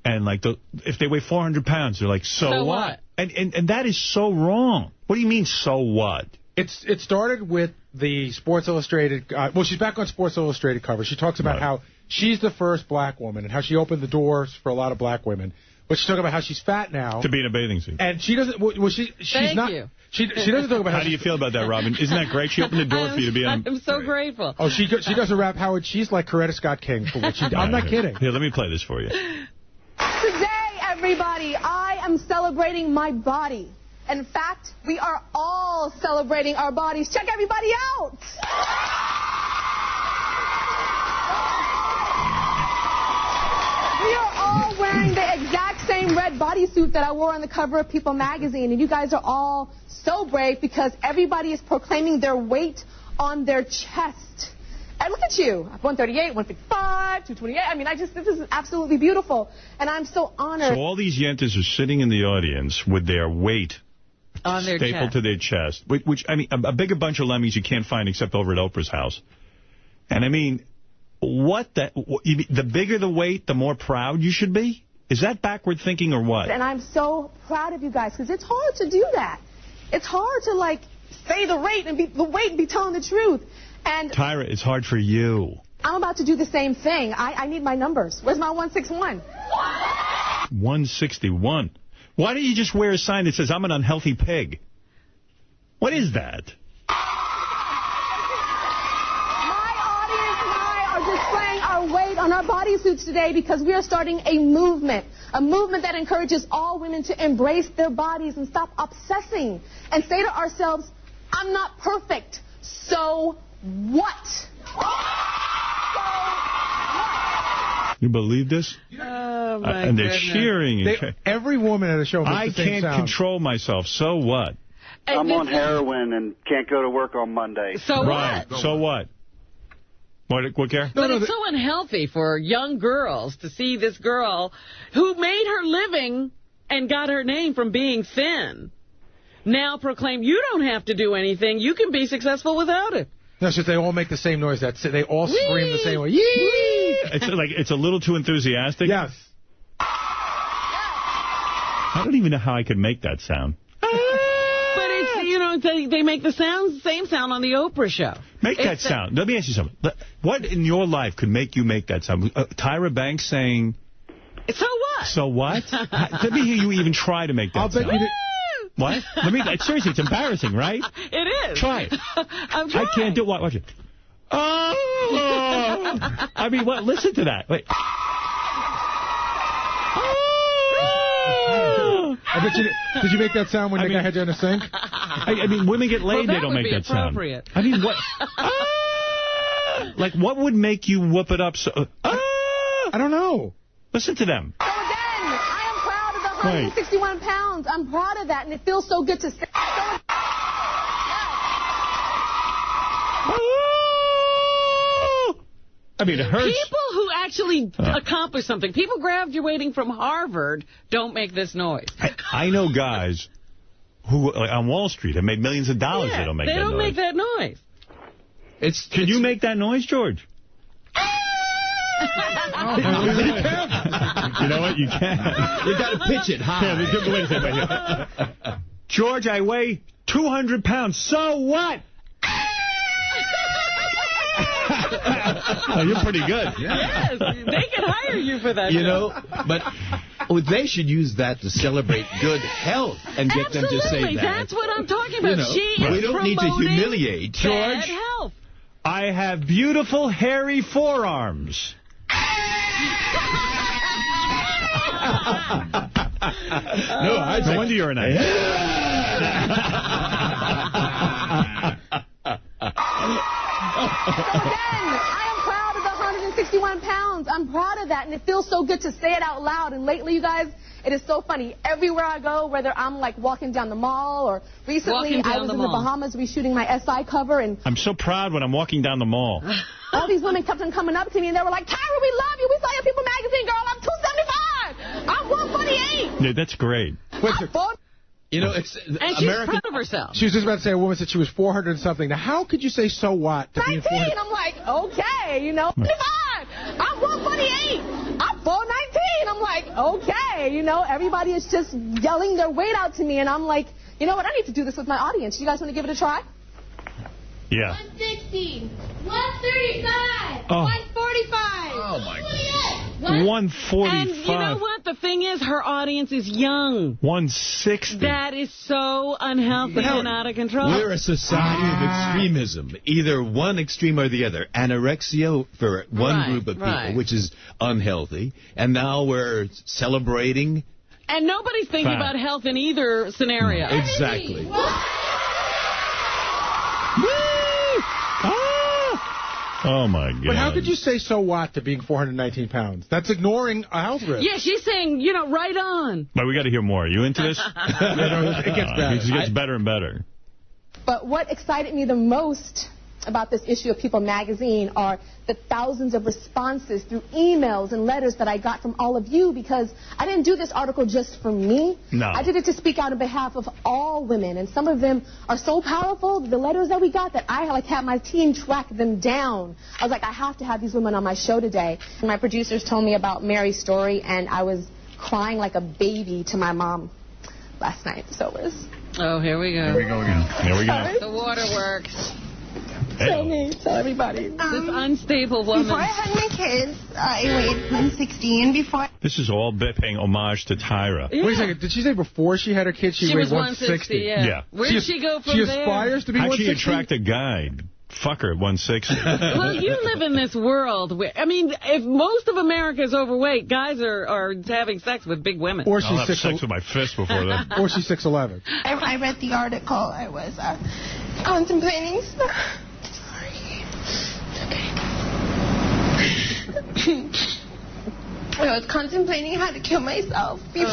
A: and, like, if they weigh 400 pounds, they're like, so what? And that is so wrong. What do you mean, so what?
E: It started with the Sports Illustrated... well, she's back on Sports Illustrated cover. She talks about how she's the first black woman and how she opened the doors for a lot of black women. But she's talking about how she's fat now.
A: To be in a bathing suit.
E: And she doesn't... Well, she's not... She doesn't talk about
A: how do you feel about that, Robin? Isn't that great? She opened the door for you to be on...
B: I'm so grateful.
E: Oh, she does a rap, Howard. She's like Coretta Scott King for what she did. I'm not kidding.
A: Here, let me play this for you.
G: Today, everybody, I am celebrating my body. In fact, we are all celebrating our bodies. Check everybody out. We are all wearing the exact same red bodysuit that I wore on the cover of People magazine, and you guys are all so brave because everybody is proclaiming their weight on their chest. And look at you, 138, 155, 228. I mean, this is absolutely beautiful, and I'm so honored.
A: So all these yentas are sitting in the audience with their weight
B: on their
A: stapled to their chest, which, I mean, a bigger bunch of lemmings you can't find except over at Oprah's house. And, I mean... the bigger the weight, the more proud you should be? Is that backward thinking or what?
G: And I'm so proud of you guys because it's hard to do that. It's hard to, like, say the weight and be telling the truth. And
A: Tyra, it's hard for you.
G: I'm about to do the same thing. I need my numbers. Where's my 161?
A: 161. Why don't you just wear a sign that says, I'm an unhealthy pig? What is that?
G: Displaying our weight on our bodysuits today because we are starting a movement that encourages all women to embrace their bodies and stop obsessing and say to ourselves, I'm not perfect, so what?
A: You believe this?
B: Oh, my
A: and they're
B: goodness.
A: cheering.
E: Every woman at a show makes
A: I
E: the same
A: can't
E: sound.
A: Control myself, so what?
D: I'm on heroin and can't go to work on Monday.
B: So
A: right.
B: what?
A: So what? What, Gary?
B: But it's so unhealthy for young girls to see this girl who made her living and got her name from being thin now proclaim you don't have to do anything. You can be successful without it.
E: No, since they all make the same noise. They all scream the same way. Yee!
A: It's a little too enthusiastic?
E: Yes.
A: I don't even know how I could make that sound.
B: They make the same sound on the Oprah show.
A: Make that sound. Let me ask you something. What in your life could make you make that sound? Tyra Banks saying...
B: So what?
A: So what? Let me hear you even try to make that sound. What? Seriously, it's embarrassing, right?
B: It is.
A: Try it.
B: I'm trying.
A: I can't do it. Watch it. Oh! I mean, what? Listen to that. Wait.
E: I bet you, did you make that sound when the guy had you in the sink?
A: I mean, women get laid, they don't make that sound. I mean, what? Like, what would make you whoop it up so...
E: I don't know.
A: Listen to them.
G: So again, I am proud of the 161 pounds. I'm proud of that, and it feels so good to say.
A: I mean, it hurts.
B: People who actually accomplish something, people graduating from Harvard, don't make this noise.
A: I know guys who on Wall Street have made millions of dollars. They don't make that noise.
B: They don't make that noise.
A: Can you make that noise, George? You know what? You can.
C: You got to pitch it high.
A: Yeah, wait a second. George, I weigh 200 pounds. So what? Oh, you're pretty good.
B: Yes, they can hire you for that.
C: You know, but they should use that to celebrate good health and get them to say that.
B: That's what I'm talking about.
C: You know,
B: she is
C: we don't need to humiliate
B: bad
C: George.
B: Health.
A: I have beautiful, hairy forearms. No wonder you're an idiot.
G: I am proud of the 161 pounds. I'm proud of that, and it feels so good to say it out loud. And lately, you guys, it is so funny. Everywhere I go, whether I'm like walking down the mall or recently I was in the Bahamas reshooting my SI cover, and
A: I'm so proud when I'm walking down the mall.
G: all these women kept on coming up to me, and they were like, Tyra, we love you. We saw your People magazine, girl. I'm 275. I'm 148.
A: Yeah, that's great.
C: You know, it's
B: and she's proud of herself.
E: She was just about to say a woman said she was 400 and something. Now, how could you say so what? To
G: 19. I'm like, okay, you know, 25. I'm 148. I'm 419. I'm like, okay, you know, everybody is just yelling their weight out to me, and I'm like, you know what? I need to do this with my audience. You guys want to give it a try?
A: Yeah.
H: 160, 135,
A: Oh.
H: 145.
C: Oh, my God.
A: 145.
B: And you know what? The thing is, her audience is young.
A: 160.
B: That is so unhealthy and out of control.
C: We're a society of extremism, either one extreme or the other. Anorexia for one group of people, which is unhealthy, and now we're celebrating.
B: And nobody's thinking about health in either scenario.
C: Exactly.
A: Oh, my God.
E: But how could you say so what to being 419 pounds? That's ignoring a health risk.
B: Yeah, she's saying, you know, right on.
A: But we got to hear more. Are you into this?
E: Yeah, no, it gets better.
A: It gets better and better.
G: But what excited me the most about this issue of People magazine are the thousands of responses through emails and letters that I got from all of you, because I didn't do this article just for me.
A: No.
G: I did it to speak out on behalf of all women, and some of them are so powerful, the letters that we got, that I had my team track them down. I was like, I have to have these women on my show today. And my producers told me about Mary's story, and I was crying like a baby to my mom last night. So it was...
B: Oh, here we go.
A: Here we go again. Here we go.
B: The waterworks.
G: Tell me, tell everybody.
B: This unstable woman.
H: Before I had my kids, I weighed 160, and before...
A: This is all paying homage to Tyra.
E: Yeah. Wait a second. Did she say before she had her kids she weighed
B: 160? Yeah. Where did she go from there?
E: She aspires to be 160?
A: How'd she attract a guy? Fuck her at 160.
B: Well, you live in this world where, I mean, if most of America is overweight, guys are having sex with big women.
E: Or
A: I'll have sex with my fist before that.
E: Or she's 6'11".
H: I read the article. I was contemplating... I was contemplating how to kill myself before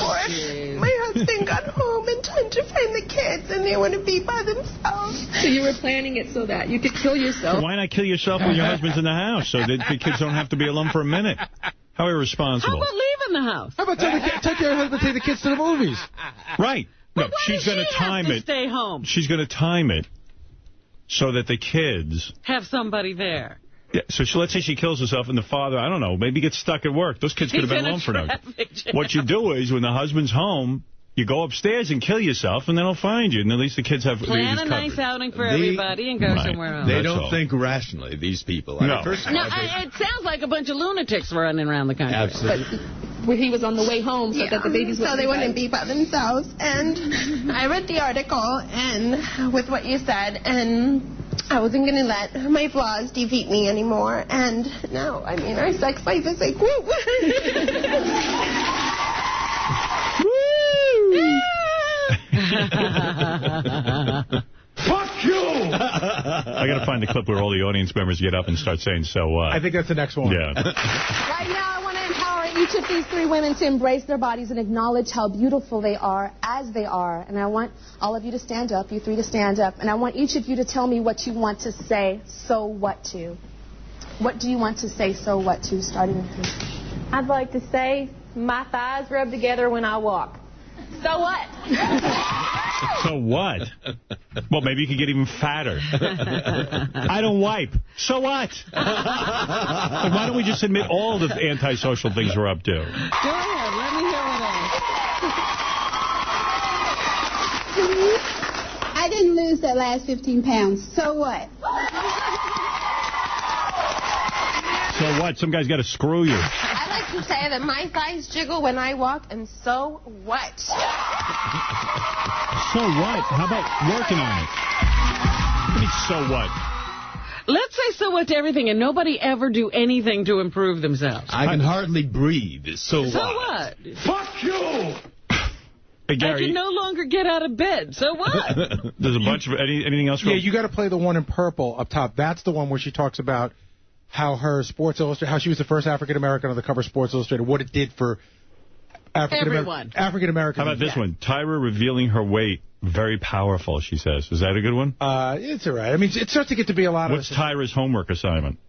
H: my husband got home in time to find the kids, and they wouldn't be by themselves.
G: So you were planning it so that you could kill yourself?
A: Why not kill yourself when your husband's in the house so that the kids don't have to be alone for a minute? How irresponsible.
B: How about leaving the house?
E: How about take your husband take the kids to the movies?
A: Right. No, she's going to time it.
B: Stay home.
A: She's going to time it so that the kids
B: have somebody there.
A: Yeah, so let's say she kills herself and the father, I don't know, maybe gets stuck at work. Those kids could have been alone for now. What you do is when the husband's home, you go upstairs and kill yourself, and then he'll find you, and at least the kids have
B: plan a nice outing for everybody and go somewhere else.
C: They don't think rationally, these people.
A: No.
B: It sounds like a bunch of lunatics running around the country.
C: Absolutely.
G: Where he was on the way home so that the babies would...
H: So they wouldn't be by themselves. And I read the article and with what you said, and I wasn't going to let my flaws defeat me anymore. And now, I mean, our sex life is like, woo!
A: Fuck you! I got to find the clip where all the audience members get up and start saying, so what?
E: I think that's the next one.
A: Yeah.
G: Right now, I want to empower each of these three women to embrace their bodies and acknowledge how beautiful they are as they are. And I want all of you to stand up, you three to stand up. And I want each of you to tell me what you want to say, so what to. What do you want to say, so what to, starting with you?
N: I'd like to say my thighs rub together when I walk. So
G: So what?
A: So what? Well, maybe you could get even fatter. I don't wipe. So what? Why don't we just admit all the antisocial things we're up to?
B: Go ahead. Let me hear what else.
N: I didn't lose that last 15 pounds. So what?
A: So what? Some guy's got to screw you.
H: I like to say that my thighs jiggle when I walk, and so what?
A: So what? How about working on it? What do you mean, so what?
B: Let's say so what to everything, and nobody ever do anything to improve themselves.
C: I can hardly breathe. So
B: what?
A: Fuck you! Hey, Gary,
B: I can no longer get out of bed. So what?
A: There's a bunch of anything else.
E: Yeah, you got to play the one in purple up top. That's the one where she talks about how her Sports Illustrated, how she was the first African American on the cover of Sports Illustrated, what it did for African Americans.
A: How about this one? Tyra revealing her weight, very powerful, she says. Is that a good one?
E: It's all right. I mean, it starts to get to be a lot of...
A: What's Tyra's homework assignment?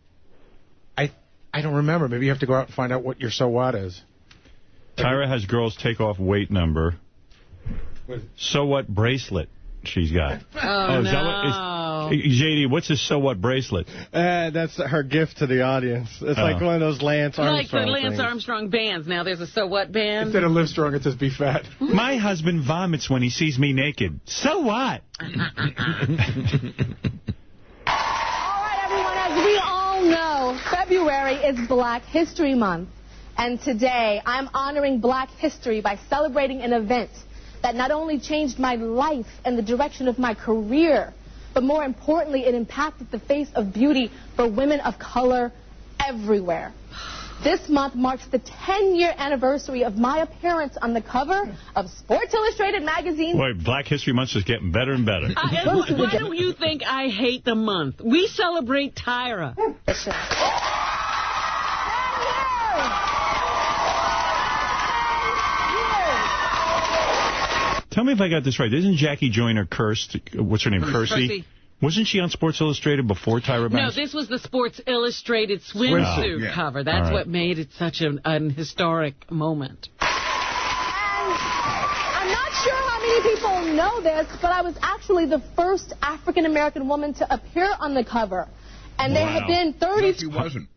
E: I don't remember. Maybe you have to go out and find out what your so what is.
A: Tyra has girls take off weight number. So what bracelet she's got.
B: Oh,
A: is that what, JD, what's this so what bracelet?
V: That's her gift to the audience. It's like one of those Lance Armstrong
B: Like the Lance
V: things.
B: Armstrong bands. Now there's a so what band.
E: Instead of live strong, it says be fat.
A: My husband vomits when he sees me naked. So what?
G: All right, everyone, as we all know, February is Black History Month. And today, I'm honoring Black history by celebrating an event that not only changed my life and the direction of my career, but more importantly, it impacted the face of beauty for women of color everywhere. This month marks the 10-year anniversary of my appearance on the cover of Sports Illustrated magazine.
A: Boy, Black History Month is getting better and better.
B: Why do you think I hate the month? We celebrate Tyra.
A: Tell me if I got this right. Isn't Jackie Joyner cursed? What's her name? Kersey? Wasn't she on Sports Illustrated before Tyra Banks?
B: No, this was the Sports Illustrated swimsuit cover. That's what made it such an historic moment.
G: I'm not sure how many people know this, but I was actually the first African-American woman to appear on the cover. And there have been 30...
I: No, she wasn't.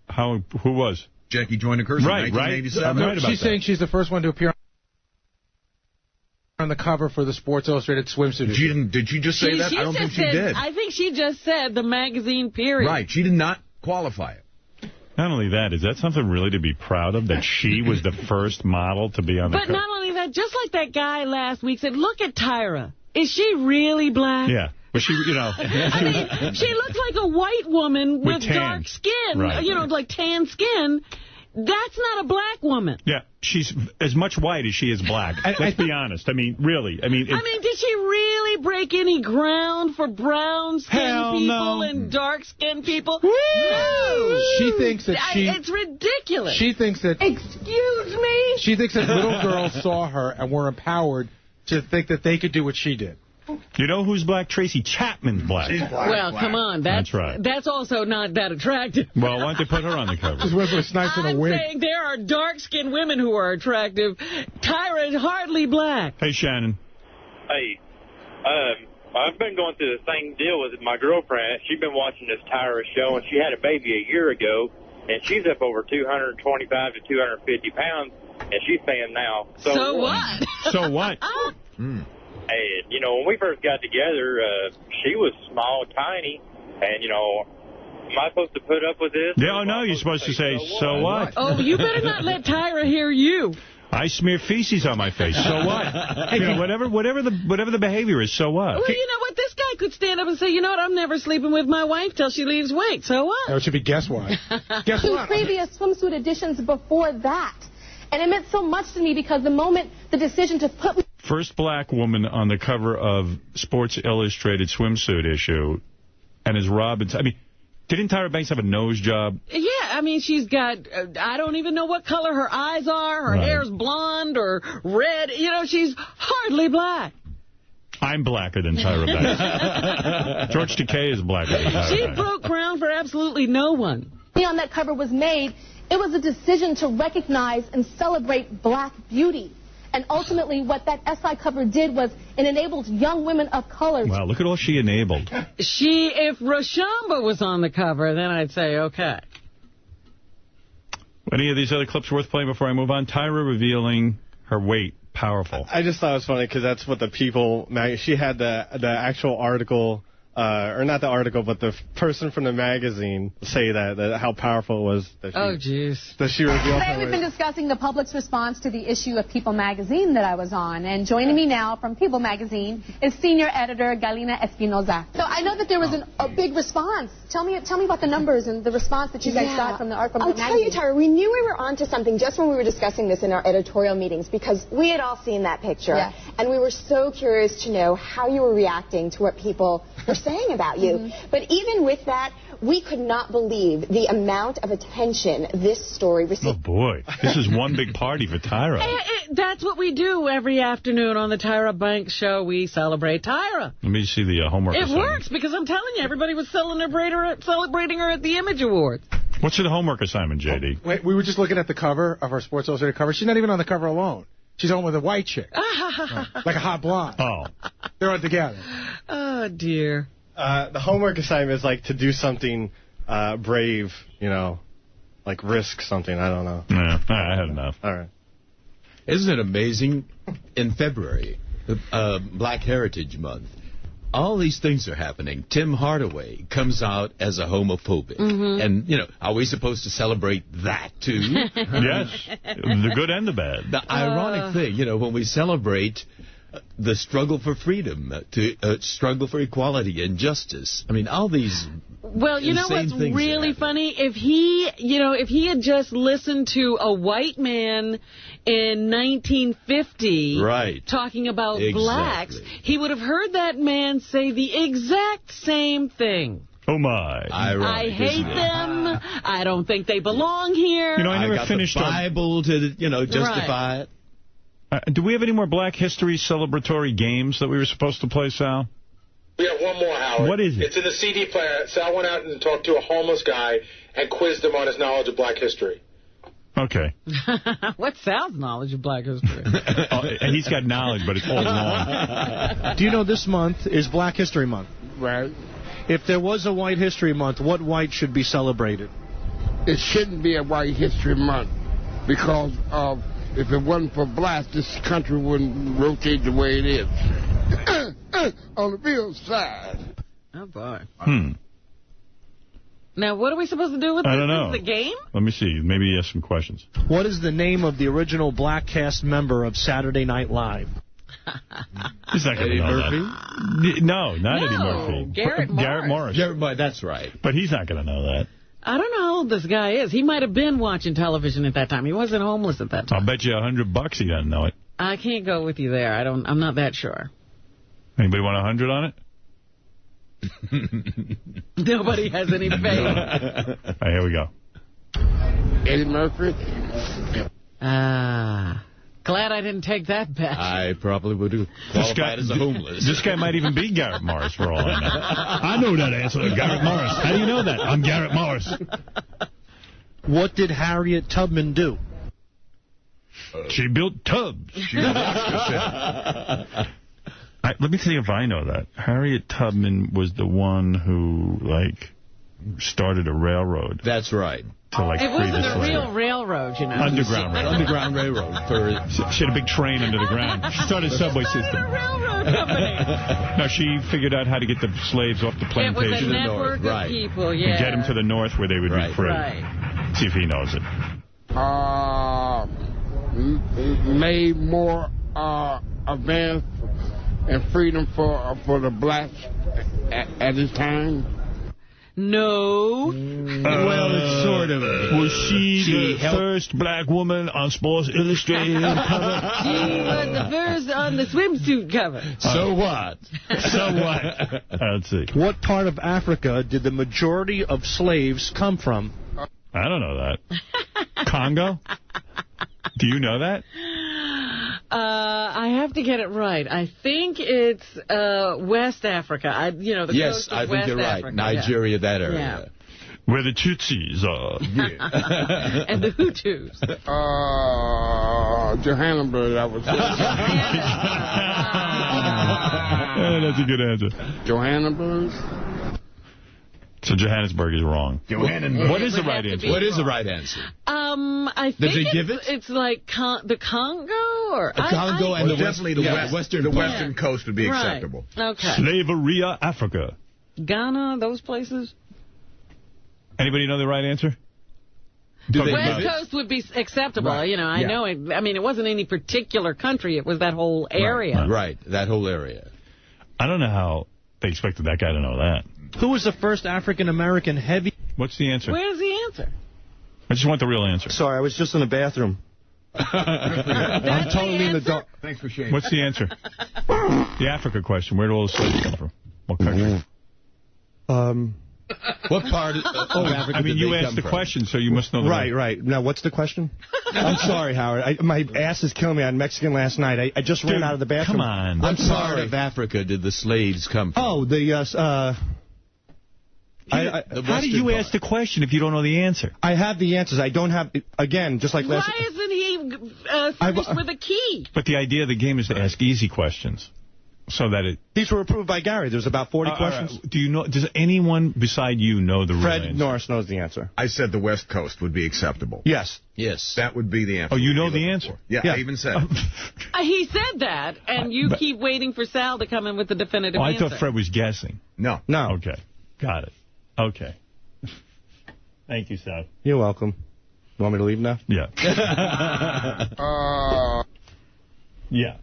A: Who was?
I: Jackie Joyner Kersey,
A: right,
I: 1987.
A: Right.
E: She's saying she's the first one to appear on the cover for the Sports Illustrated swimsuit.
I: Did she just say that? I don't think she did.
B: I think she just said the magazine, period.
I: Right. She did not qualify it.
A: Not only that, is that something really to be proud of, that she was the first model to be on the cover?
B: But not only that, just like that guy last week said, look at Tyra. Is she really black?
A: Yeah. But she, you know...
B: I mean, she looks like a white woman with dark skin, like tan skin. That's not a black woman.
A: Yeah, she's as much white as she is black. Let's be honest. I mean, really. I mean,
B: did she really break any ground for brown-skinned people and dark-skinned people? No!
E: She thinks that
B: It's ridiculous.
E: She thinks that...
B: Excuse me?
E: She thinks that little girls saw her and were empowered to think that they could do what she did.
A: You know who's black? Tracy Chapman's black.
E: She's black.
B: Well, come on.
A: That's right.
B: That's also not that attractive.
A: Well, why don't they put her on the cover?
E: She's Wesley Snipes in a wig.
B: I'm saying there are dark-skinned women who are attractive. Tyra is hardly black.
A: Hey, Shannon.
O: Hey, I've been going through the same deal with my girlfriend. She's been watching this Tyra show, and she had a baby a year ago, and she's up over 225 to 250 pounds, and she's saying now, so what?
A: So what?
O: And, when we first got together, she was small, tiny, and, am I supposed to put up with this?
A: Yeah, no, you're supposed to say, so what?
B: Oh, you better not let Tyra hear you.
A: I smear feces on my face. So what? Whatever the behavior is, so what?
B: Well, you know what? This guy could stand up and say, you know what? I'm never sleeping with my wife till she leaves Wake. So what?
E: It should be guess what? Guess
G: Two
E: what?
G: previous swimsuit editions before that. And it meant so much to me because the moment the decision to put me...
A: First black woman on the cover of Sports Illustrated swimsuit issue, and is Robin... I mean, didn't Tyra Banks have a nose job?
B: Yeah, I mean, she's got... I don't even know what color her eyes are. Her hair's blonde or red. She's hardly black.
A: I'm blacker than Tyra Banks. George Takei is blacker than Tyra Banks.
G: She
B: broke ground for absolutely no one.
G: On that cover was made, it was a decision to recognize and celebrate black beauty. And ultimately, what that SI cover did was it enabled young women of color.
A: Wow, look at all she enabled.
B: If Rashamba was on the cover, then I'd say, okay.
A: Any of these other clips worth playing before I move on? Tyra revealing her weight. Powerful.
J: I just thought it was funny because that's what the People she had the actual article, or not the article, but the person from the magazine say that how powerful it was. That she revealed.
G: Today we've been discussing the public's response to the issue of People magazine that I was on. And joining me now from People magazine is senior editor Galina Espinoza. So I know that there was a big response. Tell me about the numbers and the response that you guys got from the magazine.
P: I'll tell you, Tara, we knew we were onto something just when we were discussing this in our editorial meetings because we had all seen that picture. Yes. And we were so curious to know how you were reacting to what people were saying about you. But even with that, we could not believe the amount of attention this story received.
A: Oh, boy. This is one big party for Tyra.
B: That's what we do every afternoon on the Tyra Banks Show. We celebrate Tyra.
A: Let me see the homework
B: It
A: assignment.
B: works because I'm telling you, everybody was celebrating her at the Image Awards.
A: What's your homework assignment, J.D.?
E: Wait, we were just looking at the cover of our Sports Illustrated cover. She's not even on the cover alone. She's on with a white chick. Like a hot blonde.
A: Oh.
E: They're on together.
B: Oh, dear.
J: The homework assignment is like to do something brave, like risk something. I don't know.
A: Yeah, I had enough.
J: All right.
C: Isn't it amazing? In February, Black Heritage Month, all these things are happening. Tim Hardaway comes out as a homophobic. And, are we supposed to celebrate that, too?
A: Yes, the good and the bad.
C: The ironic thing, when we celebrate the struggle for freedom, to struggle for equality and justice. I mean, all these
B: Well, you know what's really funny? If he had just listened to a white man in 1950 talking about blacks, he would have heard that man say the exact same thing.
A: Oh, my.
B: I hate them. I don't think they belong here.
A: I never finished
C: the Bible to, justify it.
A: Do we have any more Black History celebratory games that we were supposed to play, Sal?
Q: We have one more, Howard.
A: What is it?
Q: It's in the CD player. Sal went out and talked to a homeless guy and quizzed him on his knowledge of Black history.
A: Okay.
B: What's Sal's knowledge of Black history?
A: And he's got knowledge, but it's all wrong.
V: Do you know this month is Black History Month?
Q: Right.
V: If there was a White History Month, what white should be celebrated?
X: It shouldn't be a White History Month because if it wasn't for blacks, this country wouldn't rotate the way it is. On the real side.
B: Oh, boy. Now, what are we supposed to do with this?
A: I don't know.
B: Is this the game?
A: Let me see. Maybe he has some questions.
V: What is the name of the original black cast member of Saturday Night Live?
A: He's not going to know that. No, not Eddie Murphy.
B: Garrett Morris.
A: Garrett Morris.
C: That's right.
A: But he's not going to know that.
B: I don't know how old this guy is. He might have been watching television at that time. He wasn't homeless at that time.
A: I'll bet you $100 he doesn't know it.
B: I can't go with you there. I'm not that sure.
A: Anybody want 100 on
B: it? Nobody has any faith.
A: All right, here we go.
X: Eddie Murphy.
B: Glad I didn't take that bet.
C: I probably would have qualified as a homeless.
A: This guy might even be Garrett Morris for all I know. I know that answer. Garrett Morris. How do you know that? I'm Garrett Morris.
V: What did Harriet Tubman do?
A: She built tubs. Let me see if I know that. Harriet Tubman was the one who, started a railroad.
C: That's right.
B: It wasn't a real railroad,
A: Underground railroad.
C: Underground railroad.
A: She had a big train under the ground. She started a subway system.
B: Railroad company.
A: No, she figured out how to get the slaves off the plantation.
B: It was a network of people,
A: And get them to the north where they would be free.
B: Right.
A: See if he knows it.
X: Made more advance and freedom for the blacks at this time.
B: No.
A: Well, it's sort of. Was she the first black woman on Sports Illustrated cover?
B: She was the first on the swimsuit cover.
C: So what?
A: So what? Let's see.
V: What part of Africa did the majority of slaves come from?
A: I don't know that. Congo? Do you know that?
B: I have to get it right. I think it's West Africa. The coast of
C: I think
B: West
C: you're right.
B: Africa,
C: Nigeria, that area.
B: Yeah.
A: Where the Tutsis are.
B: Yeah. And the Hutus.
X: Johannesburg, I would say.
A: That's a good answer.
X: Johannesburg?
A: So Johannesburg is wrong.
C: Johannesburg.
A: What is the right answer?
C: What is the right answer?
B: I think it's like the Congo or
C: the Congo and
I: definitely the western coast would be acceptable.
B: Right. Okay.
A: Slaveria, Africa.
B: Ghana, those places.
A: Anybody know the right answer?
B: West Coast would be acceptable. Right. You know, I know. I mean, it wasn't any particular country. It was that whole area.
C: Right. That whole area.
A: I don't know how they expected that guy to know that.
V: Who was the first African-American heavy...
A: What's the answer?
B: Where's the answer?
A: I just want the real answer.
V: Sorry, I was just in the bathroom. I'm totally in the dark.
I: Thanks for sharing.
A: What's the answer? The Africa question. Where do all the slaves come from? What country?
C: What part of Africa
A: I mean, you asked the question, so you must know the
V: right. Now, what's the question? I'm sorry, Howard. My ass is killing me. I had Mexican last night. I just ran out of the bathroom.
A: Come on.
C: What part of Africa did the slaves come from?
V: Oh,
A: how do you ask the question if you don't know the answer?
V: I have the answers. I don't have, again, just like last...
B: Why isn't he finished with a key?
A: But the idea of the game is to ask easy questions. So that
V: These were approved by Gary. There's about 40 questions.
A: Do you know? Does anyone beside you know the real answer?
V: Fred Norris knows the answer.
I: I said the West Coast would be acceptable.
V: Yes.
C: Yes.
I: That would be the answer.
A: Oh, you know the answer?
I: Yeah, I even said it.
B: He said that, and you keep waiting for Sal to come in with the definitive answer.
A: I thought Fred was guessing.
I: No.
A: Okay. Got it. Okay. Thank you, Sal.
V: You're welcome. You want me to leave now?
A: Yeah. Yeah.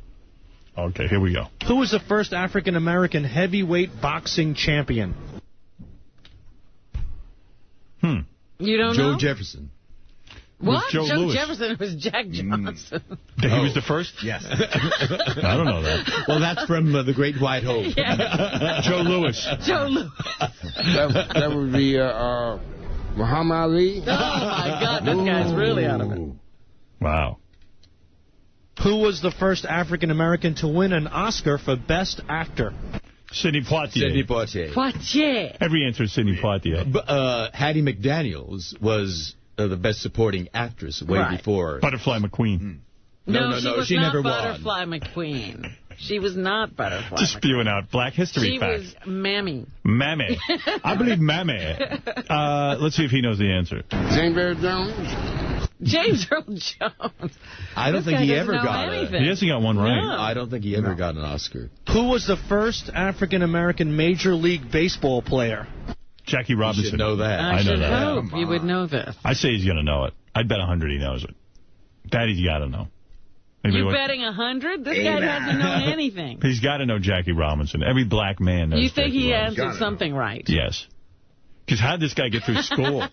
A: Okay, here we go.
V: Who was the first African-American heavyweight boxing champion?
B: You don't
C: know?
B: Joe
C: Jefferson.
B: What?
A: Joe Louis.
B: Jefferson. It was Jack Johnson.
A: He was the first?
I: Yes.
A: I don't know that.
C: Well, that's from the Great White Hope.
B: Yeah.
A: Joe Louis.
B: Joe Louis.
X: That would be Muhammad Ali.
B: Oh, my God. This guy's really out of it.
A: Wow.
V: Who was the first African-American to win an Oscar for Best Actor?
A: Sidney Poitier.
C: Sidney Poitier.
B: Poitier.
A: Every answer is Sidney Poitier.
C: Hattie McDaniels was the Best Supporting Actress way before.
A: Butterfly McQueen.
B: No, she was
C: never
B: not Butterfly McQueen. She was not Butterfly
A: Just spewing out Black History facts.
B: She was Mammy.
A: Mammy. I believe Mammy. Let's see if he knows the answer.
X: James Earl Jones.
B: James Earl Jones.
C: I don't think he ever got it.
A: He hasn't got one right.
B: No.
C: I don't think he ever got an Oscar.
V: Who was the first African-American Major League Baseball player?
A: Jackie Robinson.
C: You should know that.
B: I should hope you would know this.
A: I say he's going to know it. I'd bet 100 he knows it. Daddy's got to know.
B: You betting 100? This guy hasn't known anything.
A: He's got to know Jackie Robinson. Every black man knows.
B: You think
A: Jackie
B: he
A: Robinson.
B: answered something right?
A: Yes. Because how did this guy get through school?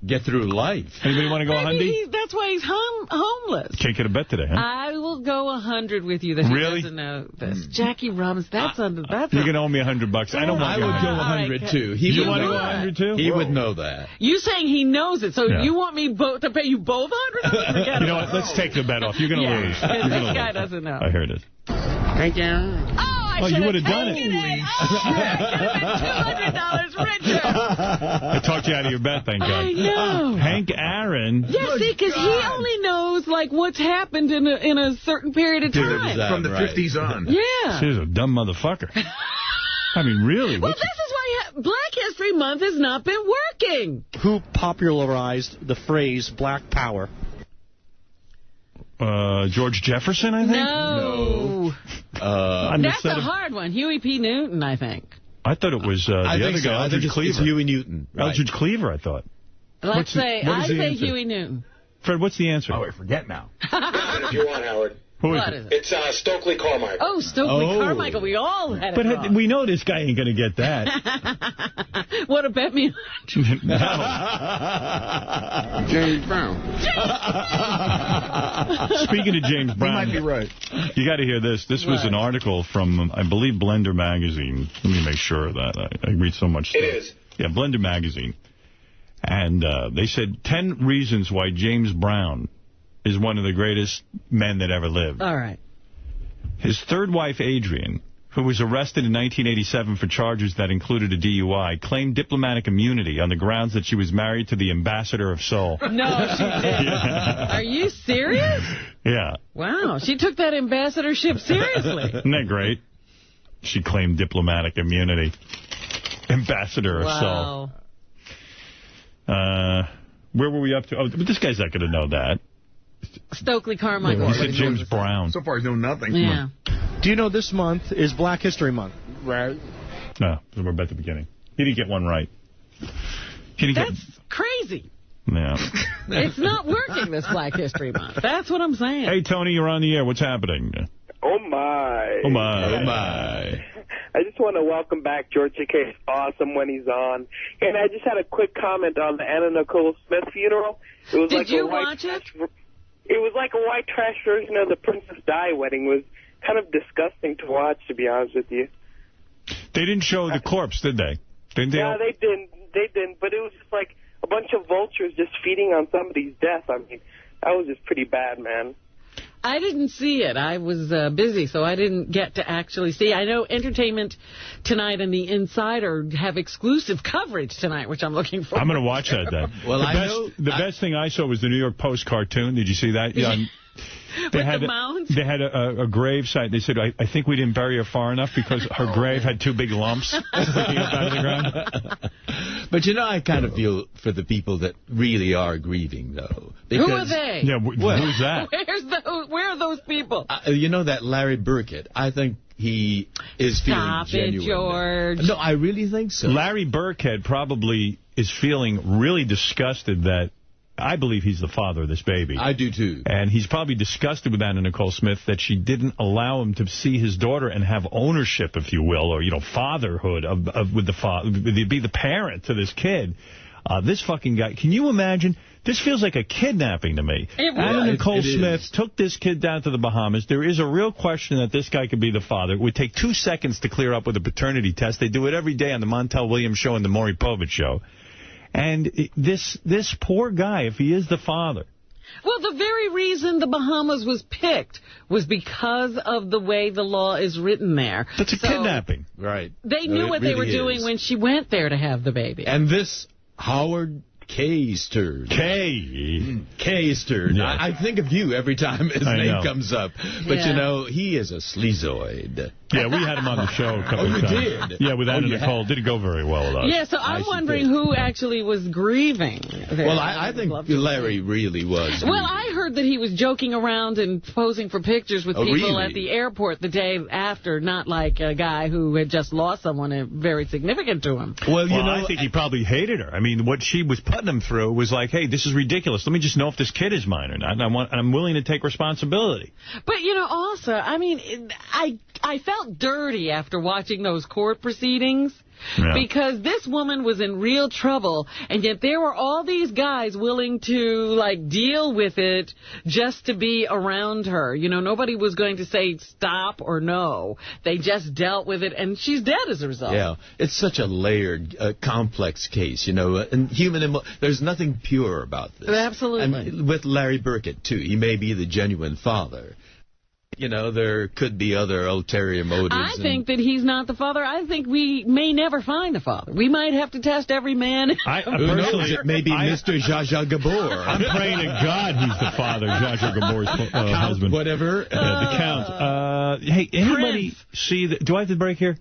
C: Get through life.
A: Anybody want to go 100?
B: That's why he's homeless.
A: Can't get a bet today, huh?
B: I will go 100 with you that he doesn't know this. Jackie Robinson, that's
A: you're going to owe me $100. I don't want
C: I would go 100 too.
A: You want to go 100 too?
C: He would know that.
B: You saying he knows it, so you want me to pay you both 100?
A: You know what? Let's take the bet off. You're going to lose.
B: This guy doesn't know.
A: I heard it.
X: Thank you.
B: Oh,
A: you would have done it.
B: $200 richer.
A: I talked you out of your bet, thank God.
B: I know.
A: Hank Aaron.
B: Yeah, see, because he only knows like what's happened in a certain period of time.
I: From the 50s on.
B: Yeah.
A: She's a dumb motherfucker. I mean, really.
B: Well, this is why Black History Month has not been working.
V: Who popularized the phrase Black Power?
A: George Jefferson, I think?
B: No. That's a hard one. Huey P. Newton, I think.
A: I thought it was the other guy, Eldridge Cleaver.
C: It's Huey Newton.
A: Right. Eldridge Cleaver, I thought.
B: I say Huey Newton.
A: Fred, what's the answer?
I: Oh, I forget now.
Q: If you want, Howard.
A: Who is
B: it?
Q: It's Stokely Carmichael.
B: Oh, Stokely Carmichael. We all had it wrong.
A: We know this guy ain't going to get that.
B: Want to bet me?
A: No.
X: James Brown.
A: Speaking of James Brown.
I: He might be right.
A: You got to hear this. This was an article from, I believe, Blender Magazine. Let me make sure of that. I read so much stuff.
Q: It is.
A: Yeah, Blender Magazine. And they said 10 reasons why James Brown is one of the greatest men that ever lived.
B: All right.
A: His third wife, Adrian, who was arrested in 1987 for charges that included a DUI, claimed diplomatic immunity on the grounds that she was married to the ambassador of Seoul.
B: No, she didn't.
A: Yeah.
B: Are you serious?
A: Yeah.
B: Wow, she took that ambassadorship seriously.
A: Isn't that great? She claimed diplomatic immunity. Ambassador of Seoul. Where were we up to? Oh, but this guy's not going to know that.
B: Stokely Carmichael.
A: He said James Brown.
I: So far, he's known nothing.
B: Yeah.
V: Do you know this month is Black History Month?
E: Right.
A: No, we're about the beginning. He didn't get one right.
B: That's crazy.
A: Yeah.
B: It's not working this Black History Month. That's what I'm saying.
A: Hey, Tony, you're on the air. What's happening?
F: Oh, my.
A: Oh, my. Oh, my.
F: I just want to welcome back George Takei. It's awesome when he's on. And I just had a quick comment on the Anna Nicole Smith funeral. It was
B: Did you watch it?
F: It was like a white trash version of the Princess Di wedding. It was kind of disgusting to watch, to be honest with you.
A: They didn't show the corpse, did they? Didn't they?
F: Yeah, they didn't. They didn't. But it was just like a bunch of vultures just feeding on somebody's death. I mean, that was just pretty bad, man.
B: I didn't see it. I was busy, so I didn't get to actually see. I know Entertainment Tonight and The Insider have exclusive coverage tonight, which I'm looking forward to.
A: I'm going to watch that then.
C: Well,
A: the best thing I saw was the New York Post cartoon. Did you see that? Yeah. They had a grave site. They said, I think we didn't bury her far enough because her grave had two big lumps sticking up out of the ground.
C: But, you know, I kind of feel for the people that really are grieving, though. Because,
B: who are they?
A: Yeah, who's that?
B: Where are those people?
C: You know that Larry Burkett? I think he is feeling genuine.
B: Stop it, George.
C: No, I really think so.
A: Larry Burkett probably is feeling really disgusted that I believe he's the father of this baby.
C: I do, too.
A: And he's probably disgusted with Anna Nicole Smith that she didn't allow him to see his daughter and have ownership, if you will, or, you know, fatherhood with the father, be the parent to this kid. This fucking guy, can you imagine? This feels like a kidnapping to me. Anna Nicole Smith took this kid down to the Bahamas. There is a real question that this guy could be the father. It would take 2 seconds to clear up with a paternity test. They do it every day on the Montel Williams show and the Maury Povich show. And this poor guy, if he is the father.
B: Well, the very reason the Bahamas was picked was because of the way the law is written there.
A: That's a kidnapping.
C: Right.
B: They knew what they were doing when she went there to have the baby.
C: And this Howard K-Stern. K-Stern.
A: Yes.
C: I think of you every time his name comes up. But, you know, he is a sleazoid.
A: Yeah, we had him on the show a couple of times.
C: Oh, you did?
A: Yeah, with Anna Nicole. Didn't go very well with us.
B: Yeah, so I'm wondering who actually was grieving.
C: Well, I think Larry really was.
B: Well, I heard that he was joking around and posing for pictures with people at the airport the day after, not like a guy who had just lost someone very significant to him.
A: Well, you know, I think he probably hated her. I mean, what she was putting him through was like, hey, this is ridiculous. Let me just know if this kid is mine or not. And I'm willing to take responsibility.
B: But, you know, also, I mean, I felt dirty after watching those court proceedings. Yeah. Because this woman was in real trouble, and yet there were all these guys willing to, like, deal with it just to be around her. You know, nobody was going to say stop or no. They just dealt with it, and she's dead as a result.
C: Yeah, it's such a layered, complex case, you know, and there's nothing pure about this.
B: Absolutely.
C: And with Larry Burkett, too, he may be the genuine father. You know, there could be other ulterior motives.
B: I think that he's not the father. I think we may never find the father. We might have to test every man.
C: Personally, it may be Mr. Zsa Zsa Gabor.
A: I'm praying to God he's the father, Zsa Zsa Gabor's husband.
C: Whatever.
A: The Count. Hey, anybody see the... Do I have to break here?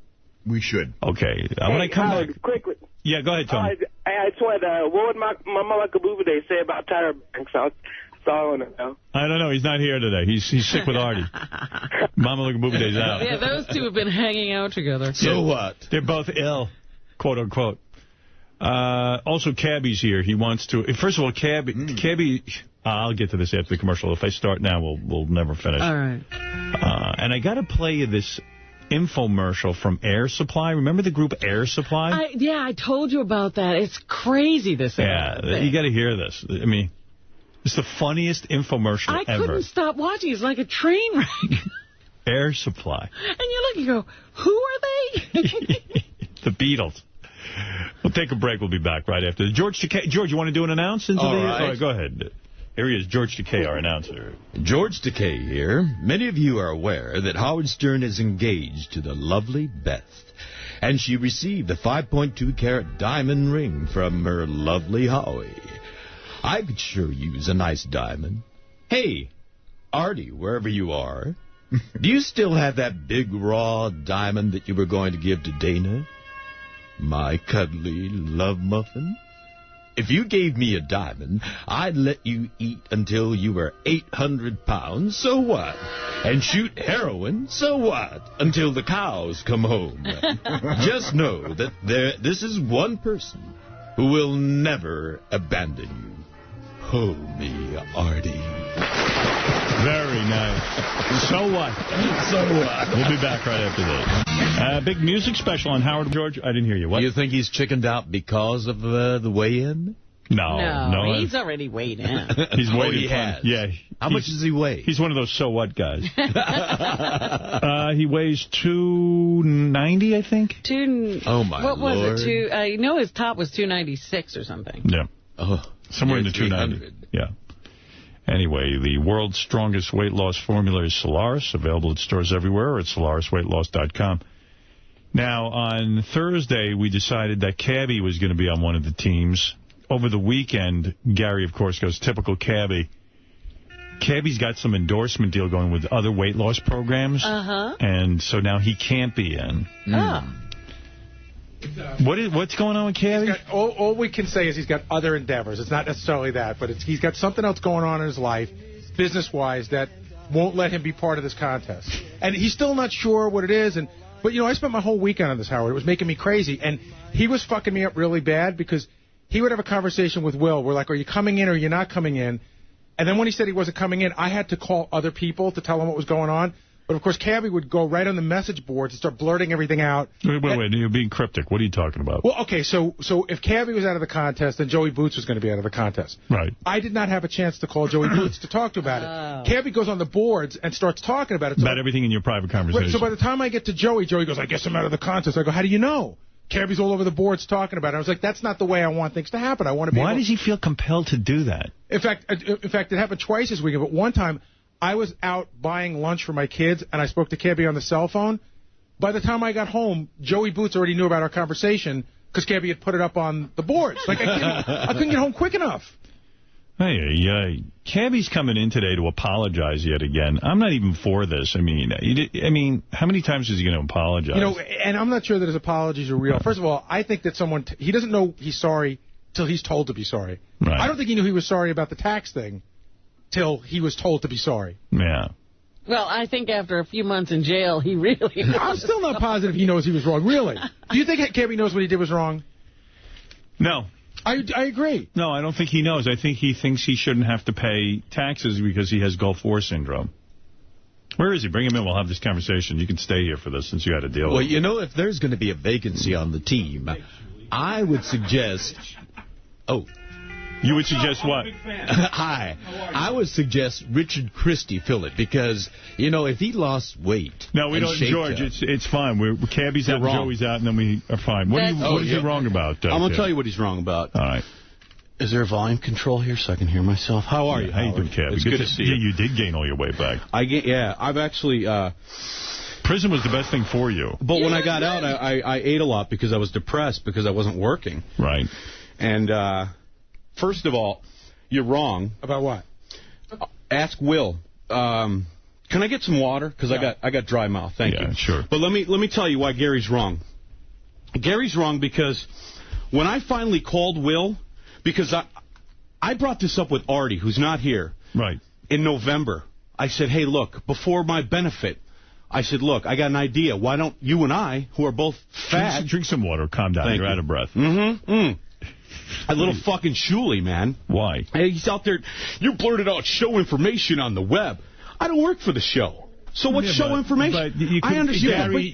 I: We should.
A: Okay. When I come back...
F: Quickly.
A: Yeah, go ahead, Tony.
F: I just wanted what would Mama Kabubude say about Tyra Banks? I
A: don't know. He's not here today. He's sick with Artie. Mama Lugabubaday's out.
B: Yeah, those two have been hanging out together.
C: So what?
A: They're both ill, quote unquote. Also, Cabbie's here. He wants to. First of all, Cabbie. I'll get to this after the commercial. If I start now, we'll never finish.
B: All right.
A: And I got to play you this infomercial from Air Supply. Remember the group Air Supply?
B: Yeah, I told you about that. It's crazy. This.
A: Yeah, you got to hear this. I mean. It's the funniest infomercial ever.
B: I couldn't stop watching. It's like a train wreck.
A: Air Supply.
B: And you look and you go, who are they?
A: The Beatles. We'll take a break. We'll be back right after. George, you want to do an announcement?
C: All right.
A: Go ahead.
L: Here he is, George Takei, our announcer.
C: George Takei here. Many of you are aware that Howard Stern is engaged to the lovely Beth. And she received a 5.2-carat diamond ring from her lovely Howie. I could sure use a nice diamond. Hey, Artie, wherever you are, do you still have that big raw diamond that you were going to give to Dana? My cuddly love muffin? If you gave me a diamond, I'd let you eat until you were 800 pounds, so what? And shoot heroin, so what? Until the cows come home. Just know that this is one person who will never abandon you. Hold me, Artie.
L: Very nice. So what?
C: So what?
L: We'll be back right after this. Big music special on Howard. George, I didn't hear you. What?
C: Do you think he's chickened out because of the weigh-in?
L: No,
B: he's already weighed in.
L: He's
C: weighed in. He has.
L: Yeah.
C: How much does he weigh?
L: He's one of those so what guys. He weighs 290, I think.
C: Oh, my Lord.
B: What was it? I know his top was 296 or something.
L: Yeah.
C: Oh,
L: somewhere in the 290. Yeah. Anyway, the world's strongest weight loss formula is Solaris, available at stores everywhere or at solarisweightloss.com. Now, on Thursday, we decided that Cabbie was going to be on one of the teams. Over the weekend, Gary, of course, goes, typical Cabbie. Cabbie's got some endorsement deal going with other weight loss programs. And so now he can't be in. What's going on with Cabbie?
E: All we can say is he's got other endeavors. It's not necessarily that, but he's got something else going on in his life, business-wise, that won't let him be part of this contest. And he's still not sure what it is. But, I spent my whole weekend on this, Howard. It was making me crazy. And he was fucking me up really bad because he would have a conversation with Will. We're like, are you coming in or are you not coming in? And then when he said he wasn't coming in, I had to call other people to tell him what was going on. But, of course, Cabbie would go right on the message boards and start blurting everything out.
L: Wait, you're being cryptic. What are you talking about?
E: Well, okay, so if Cabbie was out of the contest, then Joey Boots was going to be out of the contest.
L: Right.
E: I did not have a chance to call Joey Boots to talk to about it. Cabbie goes on the boards and starts talking about it.
L: About everything in your private conversation.
E: Right, so by the time I get to Joey goes, I guess I'm out of the contest. I go, how do you know? Cabbie's all over the boards talking about it. I was like, that's not the way I want things to happen. I want to be
L: Why does he feel compelled to do that?
E: In fact, it happened twice this weekend. But one time, I was out buying lunch for my kids, and I spoke to Cabbie on the cell phone. By the time I got home, Joey Boots already knew about our conversation because Cabbie had put it up on the boards. Like, I couldn't get home quick enough.
L: Hey, Cabbie's coming in today to apologize yet again. I'm not even for this. I mean, how many times is he going to apologize?
E: And I'm not sure that his apologies are real. First of all, I think that he doesn't know he's sorry till he's told to be sorry.
L: Right.
E: I don't think he knew he was sorry about the tax thing till he was told to be sorry.
L: Yeah.
B: Well, I think after a few months in jail, he really knows.
E: I'm still not positive he knows he was wrong, really. Do you think Cabbie knows what he did was wrong?
L: No.
E: I agree.
L: No, I don't think he knows. I think he thinks he shouldn't have to pay taxes because he has Gulf War syndrome. Where is he? Bring him in. We'll have this conversation. You can stay here for this since you had to deal with it.
C: Well, if there's going to be a vacancy on the team, I would suggest... Oh.
L: You would suggest what?
C: Hi. I would suggest Richard Christie fill it because, if he lost weight...
L: No, we don't, George. It's fine. Cabbie's out, Joey's out, and then we are fine. What is he wrong about?
R: I'm going to tell you what he's wrong about.
L: All right.
R: Is there volume control here so I can hear myself? How are you,
L: How you doing, Cabbie?
R: It's good to see you.
L: You did gain all your weight back.
R: I've actually...
L: Prison was the best thing for you.
R: But when I got out, I ate a lot because I was depressed because I wasn't working.
L: Right.
R: And... First of all, you're wrong.
E: About what?
R: Ask Will. Can I get some water? Because I got dry mouth. Thank you.
L: Yeah, sure.
R: But let me tell you why Gary's wrong. Gary's wrong because when I finally called Will, because I brought this up with Artie, who's not here.
L: Right.
R: In November, I said, hey, look, before my benefit, I said, look, I got an idea. Why don't you and I, who are both fat...
L: Drink some water. Calm down. You're out of breath.
R: A little fucking Shuley, man.
L: Why?
R: He's out there. You blurted out show information on the web. I don't work for the show. So what's show information?
L: I understand. Gary,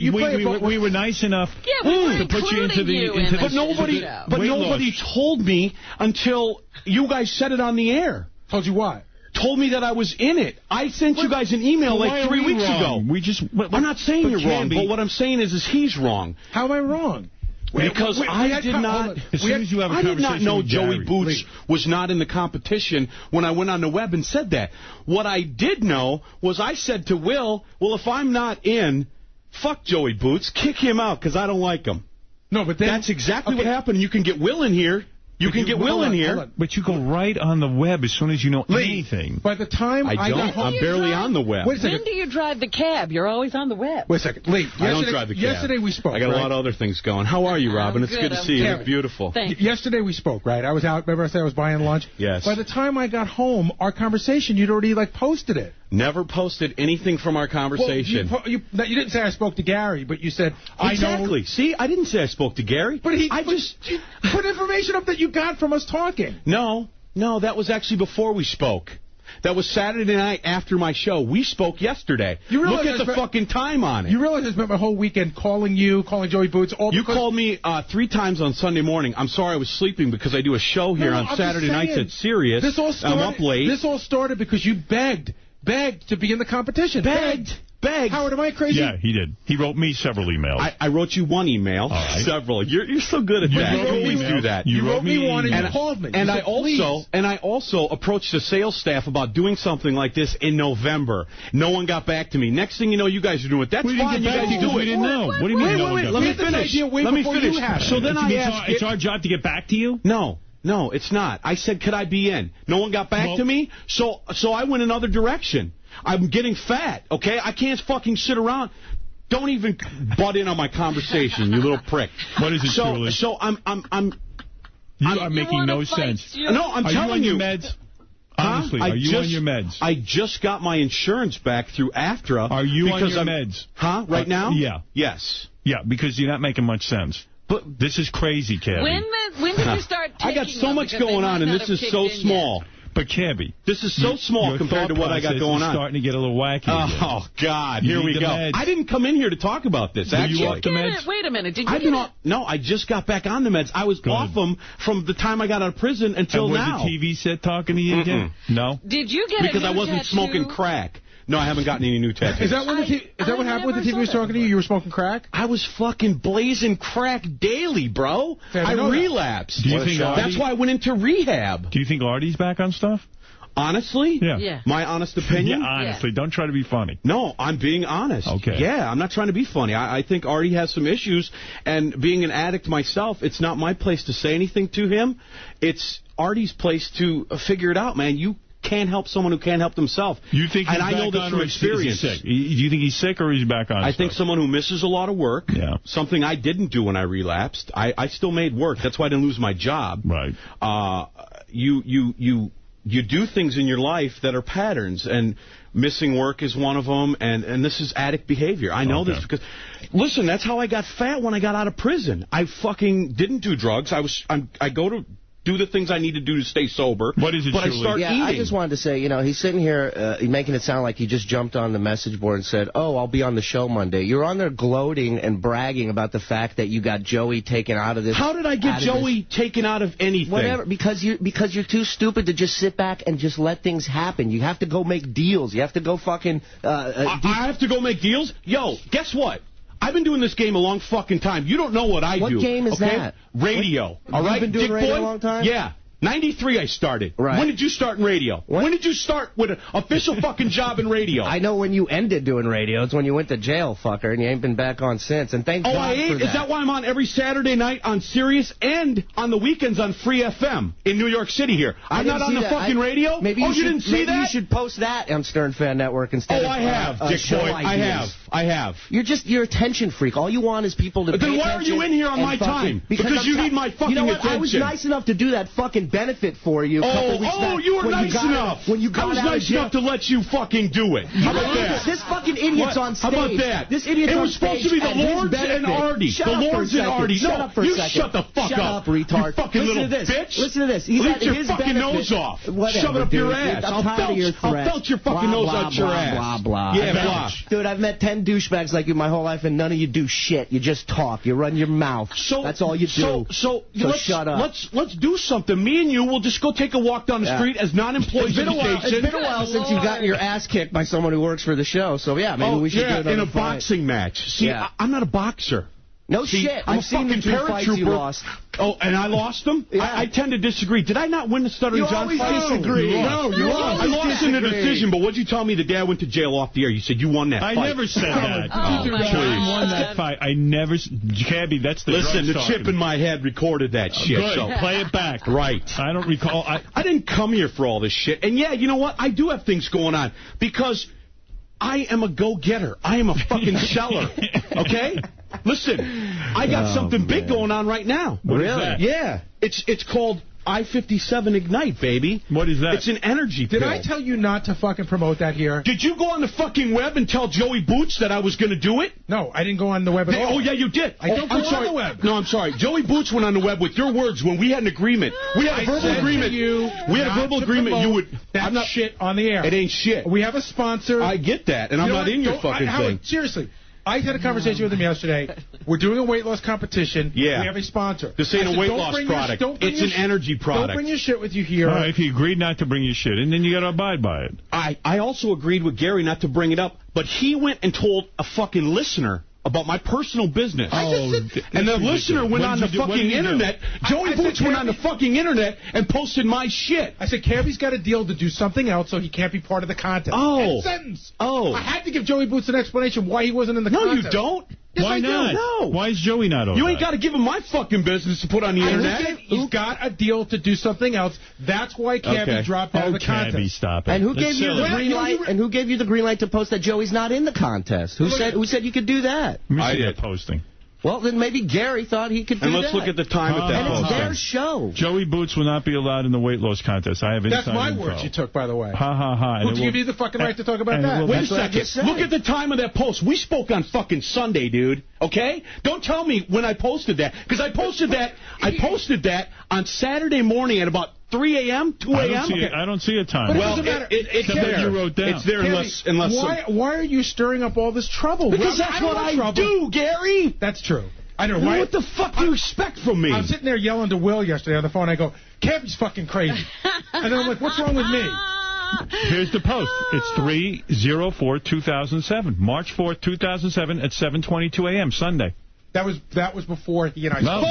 L: we were nice enough to put you into the...
R: But nobody told me until you guys said it on the air.
E: Told you what?
R: Told me that I was in it. I sent you guys an email like 3 weeks ago.
L: We just...
R: I'm not saying you're wrong, but what I'm saying is he's wrong.
E: How am I wrong?
R: Because I did not.
L: As soon as you have a
R: I did not
L: conversation
R: know
L: with
R: Joey
L: Gary.
R: Boots was not in the competition when I went on the web and said that. What I did know was I said to Will, well, if I'm not in, fuck Joey Boots, kick him out because I don't like him.
E: No, but then,
R: that's exactly what happened. You can get Will in here. You can get Will in here.
L: But you go right on the web as soon as you know anything.
E: By the time
R: I don't. I'm barely on the web.
E: Wait a second.
B: When do you drive the cab? You're always on the web.
E: Wait a second. Lee,
R: I don't drive the cab.
E: Yesterday we spoke.
R: I got a lot of other things going. How are you, Robin? It's good to see you. You're beautiful.
E: Yesterday we spoke, right? I was out. Remember I said I was buying lunch?
R: Yes.
E: By the time I got home, our conversation, you'd already, posted it.
R: Never posted anything from our conversation.
E: Well, you didn't say I spoke to Gary, but you said,
R: exactly.
E: I know.
R: See, I didn't say I spoke to Gary.
E: But you put information up that you got from us talking.
R: No, that was actually before we spoke. That was Saturday night after my show. We spoke yesterday. Look at the fucking time on it.
E: You realize I spent my whole weekend calling you, calling Joey Boots.
R: You called me 3 times on Sunday morning. I'm sorry I was sleeping because I do a show here on Saturday nights at Sirius. I'm up late.
E: This all started because you begged to be in the competition.
R: Begged.
E: Howard, am I crazy?
L: Yeah, he did. He wrote me several emails.
R: I wrote you one email.
L: Right.
R: Several. You're so good at that. You always do that.
E: You wrote me one and you called me.
R: And I also approached the sales staff about doing something like this in November. No one got back to me. Next thing you know, you guys are doing it. That's fine. You guys do it.
L: We didn't know. What do you mean?
R: Wait. Let me finish. So then I asked.
L: It's our job to get back to you?
R: No, it's not. I said, could I be in? No one got back to me, so I went another direction. I'm getting fat, okay? I can't fucking sit around. Don't even butt in on my conversation, you little prick.
L: What is it, Julie?
R: So I'm
L: You are making no sense.
R: No, I'm telling you.
L: Are you on your meds? Honestly, are you on your meds?
R: I just got my insurance back through AFTRA.
L: Are you on your meds?
R: Huh? Right now?
L: Yeah.
R: Yes.
L: Yeah, because you're not making much sense. But this is crazy, Cabbie.
B: When did you start taking
R: I got so much going on, and this is so small.
L: But, Cabbie,
R: this is so small compared to what I got going on.
L: Starting to get a little wacky.
R: Oh, God. Here we go.
L: Meds.
R: I didn't come in here to talk about this, actually.
L: You off the meds?
B: Wait a minute. Did you
R: No, I just got back on the meds. I was off them from the time I got out of prison until now.
L: Was the TV set talking to you again? No?
B: Did you get
R: because I wasn't smoking crack. No, I haven't gotten any new tattoos.
E: Is that what happened with the TV was talking to you? You were smoking crack?
R: I was fucking blazing crack daily, bro. I relapsed.
L: Do you think
R: that's why I went into rehab.
L: Do you think Artie's back on stuff?
R: Honestly?
L: Yeah.
R: My honest opinion?
L: Yeah, honestly. Don't try to be funny.
R: No, I'm being honest.
L: Okay.
R: Yeah, I'm not trying to be funny. I think Artie has some issues, and being an addict myself, it's not my place to say anything to him. It's Artie's place to figure it out, man. You can't help someone who can't help themselves.
L: You think he's
R: and I know this from experience.
L: Sick? Do you think he's sick or he's back on
R: I think someone who misses a lot of work, something I didn't do when I relapsed. I still made work. That's why I didn't lose my job.
L: Right.
R: You do things in your life that are patterns, and missing work is one of them, and this is addict behavior. I know this because, listen, that's how I got fat when I got out of prison. I fucking didn't do drugs. I go to do the things I need to do to stay sober.
L: What is it,
R: but
L: Julie?
R: I start eating.
S: I just wanted to say, he's sitting here making it sound like he just jumped on the message board and said, oh, I'll be on the show Monday. You're on there gloating and bragging about the fact that you got Joey taken out of this.
R: How did I get Joey taken out of anything?
S: Whatever, because you're too stupid to just sit back and just let things happen. You have to go make deals. You have to go fucking...
R: I have to go make deals? Yo, guess what? I've been doing this game a long fucking time. You don't know what I do.
S: What game is that?
R: Radio. All right?
S: You've been doing radio a long time?
R: Yeah. 93 I started.
S: Right.
R: When did you start in radio? When did you start with an official fucking job in radio?
S: I know when you ended doing radio. It's when you went to jail, fucker, and you ain't been back on since. And thank God for that.
R: Is that why I'm on every Saturday night on Sirius and on the weekends on Free FM in New York City here? I'm not on the fucking radio?
S: Maybe
R: you didn't see that?
S: Maybe you should post that on Stern Fan Network instead of
R: I have, Dick Boy. I have.
S: You're attention freak. All you want is people to pay attention.
R: Then why are you in here on my time? Because you need my fucking attention.
S: I was nice enough to do that fucking benefit for you.
R: You were nice enough.
S: When you got
R: I was nice enough to let you fucking do it. How about that?
S: This fucking idiot's on stage.
R: How about that?
S: This idiot's
R: on stage. It
S: on
R: was supposed to be the Lords and Artie.
S: Shut
R: the
S: up
R: Lords
S: for a
R: and
S: second.
R: Artie.
S: Shut up for a second.
R: Shut the fuck up.
S: Shut up, retard.
R: You fucking little bitch.
S: Listen to this. He's
R: Leave your fucking nose off. Shove it up your ass. I'll felt your fucking nose out your ass.
S: Blah, blah.
R: Yeah, blah.
S: Dude, I've met 10 douchebags like you my whole life, and none of you do shit. You just talk. You run your mouth. That's all you do.
R: So
S: shut up.
R: Let's do something. Me and you will just go take a walk down the street as non-employees in the station.
S: It's been a while since you've gotten your ass kicked by someone who works for the show. So, yeah, maybe we should do it
R: in a boxing match. See, I'm not a boxer.
S: No shit.
R: I'm
S: I've seen the
R: fucking
S: 2 fights you
R: paratrooper.
S: lost.
R: Oh, and I lost them?
S: Yeah.
R: I tend to disagree. Did I not win the Stuttering John fight?
S: You always disagree.
R: No, you lost. I lost in a decision, but what'd you tell me the day I went to jail off the air? You said you won that fight.
L: I never said that.
B: Oh, my God.
L: Fight. I never... Cabbie, that's the
R: Listen, the
L: drugs
R: chip
L: talking.
R: in my head recorded that shit.
L: Good.
R: So
L: Play it back.
R: Right.
L: I don't recall...
R: I didn't come here for all this shit. And yeah, you know what? I do have things going on because I am a go-getter. I am a fucking seller. Okay? Listen, I got something big going on right now.
L: What is that?
R: Yeah. It's called I-57 Ignite, baby.
L: What is that?
R: It's an energy pill.
E: Did I tell you not to fucking promote that here?
R: Did you go on the fucking web and tell Joey Boots that I was going to do it?
E: No, I didn't go on the web at all.
R: Oh, yeah, you did.
E: I don't go on the web.
R: No, I'm sorry. Joey Boots went on the web with your words when we had an agreement. We had a verbal agreement. We had a verbal agreement. You would...
E: That shit on the air.
R: It ain't shit.
E: We have a sponsor.
R: I get that, and I'm not in your fucking thing.
E: Seriously. I had a conversation with him yesterday. We're doing a weight loss competition.
R: Yeah.
E: We have a sponsor.
R: This ain't a weight loss product. It's an energy product.
E: Don't bring your shit with you here.
L: All right, if you agreed not to bring your shit in, then you got to abide by it.
R: I also agreed with Gary not to bring it up, but he went and told a fucking listener about my personal business. And the listener went on the fucking internet. Joey Boots went on the fucking internet and posted my shit.
E: I said, Cabbie's got a deal to do something else, so he can't be part of the contest.
R: Oh.
E: End sentence.
R: Oh.
E: I had to give Joey Boots an explanation why he wasn't in the contest.
R: No, you don't.
E: Yes,
L: Why
E: I
L: not?
E: do.
R: No.
L: Why is Joey not over?
R: You ain't got to give him my fucking business to put on the internet.
E: He's got a deal to do something else. That's why Cabbie dropped out of the contest.
L: Cabbie, stop it.
S: And who gave you the green light? And who gave you the green light to post that Joey's not in the contest? Who said you could do that?
L: I did posting.
S: Well, then maybe Gary thought he could do that.
R: And let's look at the time at that
S: And
R: posting.
S: it's their show.
L: Joey Boots will not be allowed in the weight loss contest. I have inside
E: That's my
L: info.
E: words you took, by the way.
L: Ha, ha, ha.
E: Who gave you the fucking right to talk about that?
R: Wait a second. Look at the time of that post. We spoke on fucking Sunday, dude. Okay? Don't tell me when I posted that. Because I posted that on Saturday morning at about 3 a.m., 2 a.m.
L: I don't see a time.
E: But
R: well, it's there.
L: You wrote down.
R: It's there unless
E: why are you stirring up all this trouble?
R: Because that's what I do, Gary.
E: That's true. I know.
R: What the fuck do you expect from me?
E: I'm sitting there yelling to Will yesterday on the phone. I go, Cabbie's fucking crazy. And then I'm like, what's wrong with me?
L: Here's the post. It's 3/04/2007. March 4th, 2007 at 7:22 a.m. Sunday.
E: That was before he and I spoke.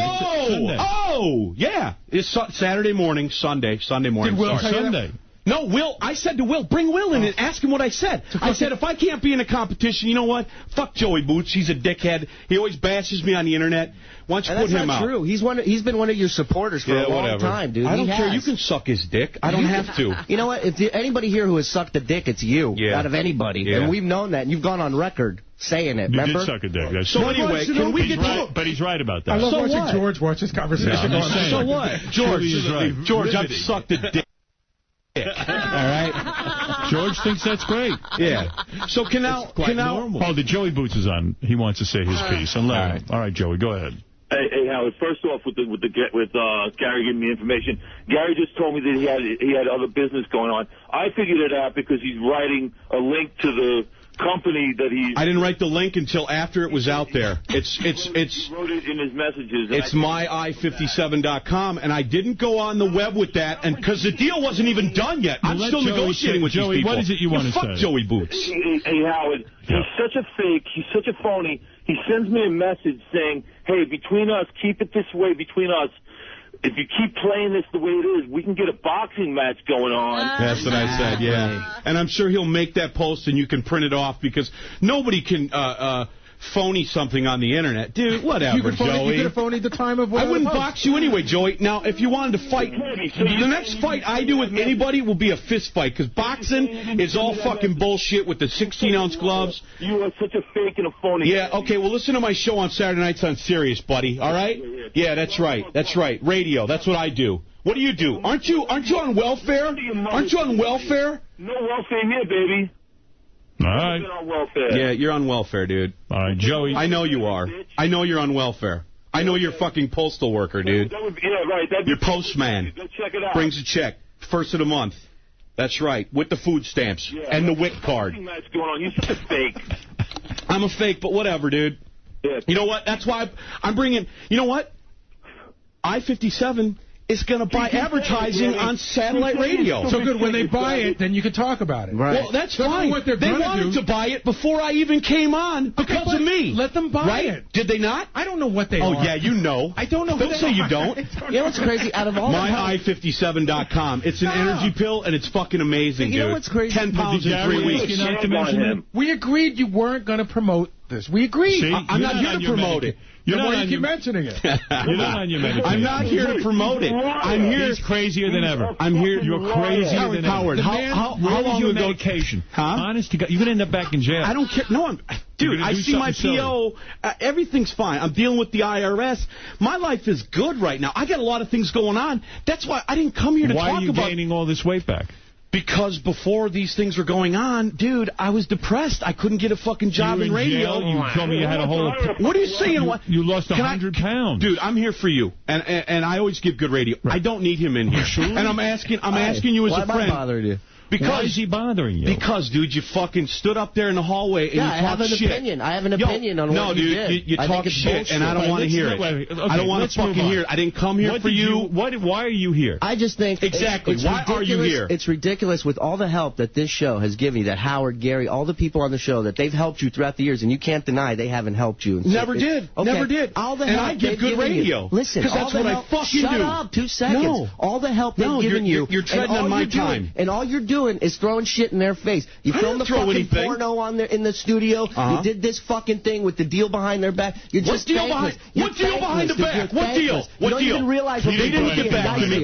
R: Oh, yeah. It's Saturday morning, Sunday morning.
E: Did Will tell you
L: Sunday.
R: No, Will, I said to Will, bring Will in and ask him what I said. I said, if I can't be in a competition, you know what? Fuck Joey Boots. He's a dickhead. He always bashes me on the internet. Why don't you put him out?
S: That's not true. He's been one of your supporters for a long time, dude.
R: I don't care. You can suck his dick. I don't have to.
S: You know what? If anybody here who has sucked a dick, it's you.
R: Yeah.
S: Out of anybody.
R: Yeah.
S: And we've known that. And you've gone on record saying it.
L: You
S: Remember?
L: did suck a dick. That's
R: So
L: true.
R: anyway, can we get to...
L: But he's right about that.
E: I love
R: So
E: watching
R: what?
E: George watch this conversation.
L: Yeah,
R: So what? George, I've sucked a dick. All right?
L: George thinks that's great.
R: Yeah. So can now...
L: Oh, the Joey Boots is on. He wants to say his piece. All right, Joey, go ahead.
M: Hey, Howard. First off, with Gary giving me information, Gary just told me that he had other business going on. I figured it out because he's writing a link to the company that he...
R: I didn't write the link until after it was out there.
M: He wrote it in his messages.
R: It's myi57.com, and I didn't go on the web with that, and because the deal wasn't even done yet. I'm still negotiating with these people.
L: What is it you want to say?
R: Fuck Joey Boots.
M: Hey, Howard, he's such a fake. He's such a phony. He sends me a message saying, hey, between us, keep it this way between us. If you keep playing this the way it is, we can get a boxing match going on.
R: That's what I said, yeah. And I'm sure he'll make that post and you can print it off because nobody can phony something on the internet. Dude, whatever, Joey.
E: You could have phonied the time of...
R: I wouldn't box you anyway, Joey. Now, if you wanted to fight, the next fight I do with anybody will be a fist fight because boxing is all fucking bullshit with the 16-ounce gloves.
M: You are such a fake and a phony.
R: Yeah, okay, well, listen to my show on Saturday nights on Sirius, buddy, all right? Yeah, that's right. That's right. Radio, that's what I do. What do you do? Aren't you on welfare? Aren't you on welfare?
M: No welfare here, baby.
L: All right.
R: Yeah, you're on welfare, dude.
L: All right, Joey.
R: I know you are. I know you're on welfare. I know you're a fucking postal worker, dude. You're postman.
M: Check it out.
R: Brings a check. First of the month. That's right. With the food stamps. And the WIC card.
M: What's going on? You're such a fake.
R: I'm a fake, but whatever, dude. You know what? That's why I'm bringing... You know what? I-57 is going to buy advertising on satellite radio.
E: So good, when they buy it, then you can talk about it.
R: Right. Well, that's fine.
E: What
R: they wanted to buy it before I even came on because of me.
E: Let them buy it.
R: Did they not?
E: I don't know what they are.
R: Oh, yeah, you know.
E: I don't know.
R: Don't say you don't.
S: You know what's crazy? Out of all
R: MyI57.com. It's an energy pill, and it's fucking amazing, dude.
S: You know what's crazy?
R: 10 pounds in 3 weeks.
E: We agreed you weren't going to promote this. We agreed.
R: See, I'm not here to promote it.
E: You're not on. You keep mentioning it.
L: You're not on your medication.
R: I'm not here to promote it. I'm here.
L: He's crazier than ever.
R: I'm here.
L: You're crazier than ever.
R: Howard, how long ago?
L: Medication.
R: Huh?
L: Honest to God, you're going to end up back in jail.
R: I don't care. No, dude, I see my PO. Everything's fine. I'm dealing with the IRS. My life is good right now. I got a lot of things going on. That's why I didn't come here to talk about...
L: Why are you gaining all this weight back?
R: Because before these things were going on, dude, I was depressed. I couldn't get a fucking job in radio.
L: You told me you had a whole...
R: What are you saying?
L: You lost 100 pounds.
R: Dude, I'm here for you. And I always give good radio. Right. I don't need him in here.
L: Sure?
R: And I'm asking you as a friend.
S: Why am I bothering you?
R: Because,
L: why is he bothering you?
R: Because, dude, you fucking stood up there in the hallway and you talked shit.
S: I have an opinion on what you did.
R: No, dude, you talk shit, and I don't want to hear it. I don't want to fucking hear it. I didn't come here for you.
L: Why are you here?
S: I just think...
R: Exactly. Why are you here?
S: It's ridiculous with all the help that this show has given you, that Howard, Gary, all the people on the show, that they've helped you throughout the years, and you can't deny they haven't helped you.
R: Never did. Never did.
S: All the
R: help
S: and
R: I give good radio.
S: Listen,
R: because that's what I fucking do.
S: Shut up, 2 seconds.
R: No.
S: All the help they've given you.
R: You're treading on my time.
S: And all you're doing is throwing shit in their face. You filmed the fucking porno on there in the studio. You did this fucking thing with the deal behind their back. You're just thankless.
R: What deal behind the back? What deal?
S: You don't even realize what
R: they didn't get back to me.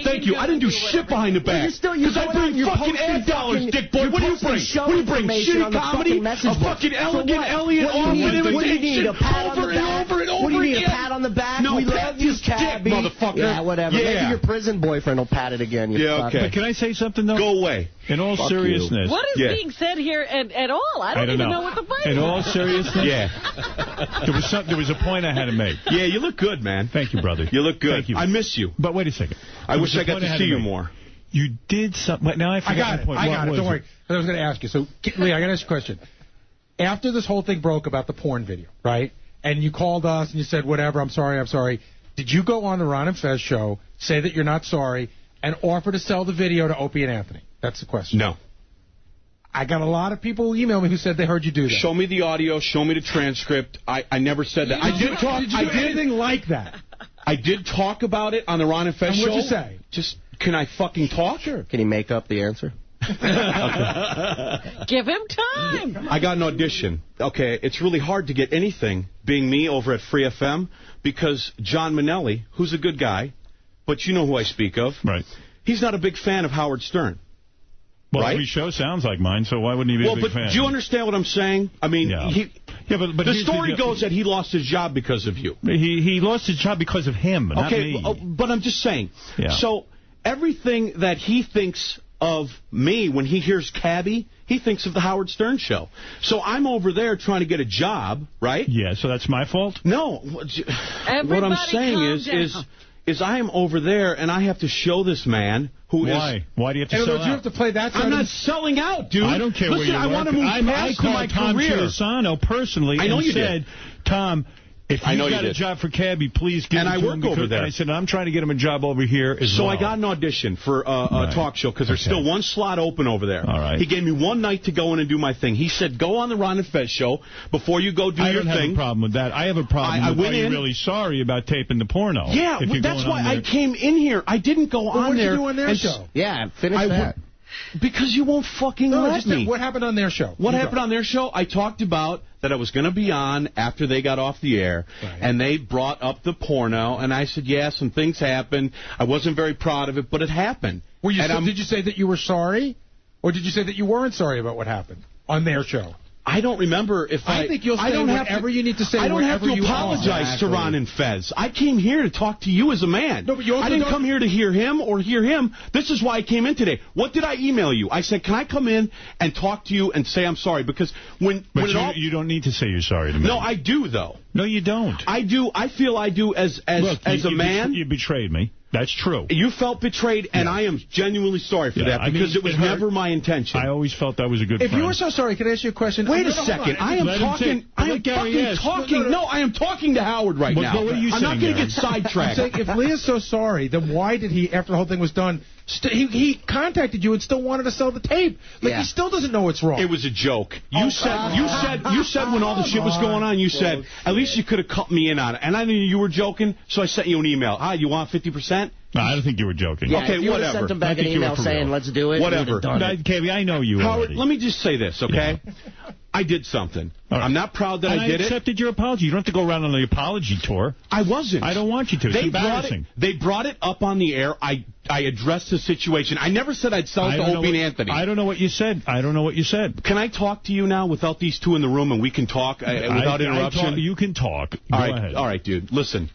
R: Thank you. I didn't do shit behind the back. Because I bring fucking ad dollars, dick boy. What do you bring? What do you bring? Shitty comedy? A fucking elegant Elliot Offman imitation over and over and over again?
S: What do you need, a pat on the back?
R: No,
S: we love you, Cabbie.
R: Motherfucker.
S: Yeah, whatever. Maybe your prison boyfriend will pat it again.
R: Yeah, okay.
L: But can I say something, though?
R: Go away.
L: In all seriousness.
B: What is being said here at all? I don't even know what the fight is.
L: In all seriousness?
R: Yeah.
L: There was a point I had to make.
R: Yeah, you look good, man.
L: Thank you, brother.
R: You look good.
L: Thank you.
R: I miss you.
L: But wait a second.
R: I wish I got to see you more.
L: You did something. Now I forgot the point.
E: I got it. Don't worry. I was going to ask you. So, Lee, I got to ask you a question. After this whole thing broke about the porn video, right? And you called us and you said, whatever, I'm sorry. Did you go on the Ron and Fez show, say that you're not sorry, and offer to sell the video to Opie and Anthony? That's the question.
R: No.
E: I got a lot of people who emailed me who said they heard you do that.
R: Show me the audio. Show me the transcript. I never said that.
E: Did you do anything like that?
R: I did talk about it on the Ron and Fez show.
E: What'd you say?
R: Just, can I fucking talk?
E: Sure.
S: Can he make up the answer?
B: Give him time.
R: I got an audition. Okay, it's really hard to get anything, being me over at Free FM, because John Minnelli, who's a good guy, but you know who I speak of.
L: Right.
R: He's not a big fan of Howard Stern.
L: Well,
R: right?
L: every show sounds like mine, so why wouldn't he be a big fan?
R: Do you understand what I'm saying? I mean, but the story goes that he lost his job because of you.
L: He lost his job because of him, not me.
R: But I'm just saying.
L: Yeah.
R: So everything that he thinks of me when he hears Cabbie, he thinks of the Howard Stern show. So I'm over there trying to get a job, right?
L: Yeah, so that's my fault?
R: No. What I'm saying is I am over there, and I have to show this man who is...
L: Why do you have to sell out?
E: You have to play that side.
R: I'm not selling out, dude.
L: I don't care where you work.
R: I want to move past my
L: Tom
R: career.
L: Chirisano personally
R: I know
L: and
R: you
L: said, Tom... If you got a job for Cabbie, please give it to him.
R: And I work over there.
L: And I said, I'm trying to get him a job over here as well.
R: So I got an audition for a talk show because there's still one slot open over there.
L: All right.
R: He gave me one night to go in and do my thing. He said, go on the Ron and Fez show before you go do your thing.
L: I don't have a problem with that. I have a problem with you're really sorry about taping the porno.
R: Yeah, that's why I came in here. I didn't go on there.
E: What did you do on their show?
S: Yeah, finish that.
R: Because you won't fucking let me.
E: What happened on their show?
R: What happened on their show? I talked about that I was going to be on after they got off the air, and they brought up the porno, and I said, yeah, some things happened. I wasn't very proud of it, but it happened.
E: Did you say that you were sorry, or did you say that you weren't sorry about what happened on their show?
R: I don't remember if
E: I think you'll say whatever you need to say.
R: I don't have to apologize to Ron and Fez. I came here to talk to you as a man.
E: No, but you also
R: I didn't come here to hear him or hear him. This is why I came in today. What did I email you? I said, can I come in and talk to you and say I'm sorry? Because you
L: don't need to say you're sorry to me.
R: No, I do, though.
L: No, you don't.
R: I do. I feel I do as a man.
L: You betrayed me. That's true.
R: You felt betrayed, and I am genuinely sorry for that, because it was never my intention.
L: I always felt I was a good friend.
E: If you were so sorry, can I ask you a question?
R: Wait a second. I am talking. I am fucking talking. No, I am talking to Howard right now.
E: What are you
R: I'm not going to get sidetracked.
E: I'm saying, if Leah's so sorry, then why did he, after the whole thing was done, he contacted you and still wanted to sell the tape? Like, he still doesn't know what's wrong.
R: It was a joke. You said when all the shit was going on, you said, at least you could have cut me in on it. And I knew you were joking, so I sent you an email. You want 50%?
L: No, I don't think you were joking.
S: Yeah,
R: okay,
S: if you
R: whatever.
S: Sent him back an email saying, let's do it.
R: Whatever.
L: Cabbie, I know you
R: Howard,
L: already.
R: let me just say this, okay? Yeah. I did something. Right. I'm not proud that I did it.
L: I accepted your apology. You don't have to go around on the apology tour.
R: I wasn't.
L: I don't want you to. It's embarrassing.
R: They brought it up on the air. I addressed the situation. I never said I'd sell it to Opie and Anthony.
L: I don't know what you said. I don't know what you said.
R: Can I talk to you now without these two in the room and we can talk without interruption?
L: You can talk. Go ahead.
R: All right, dude. Listen.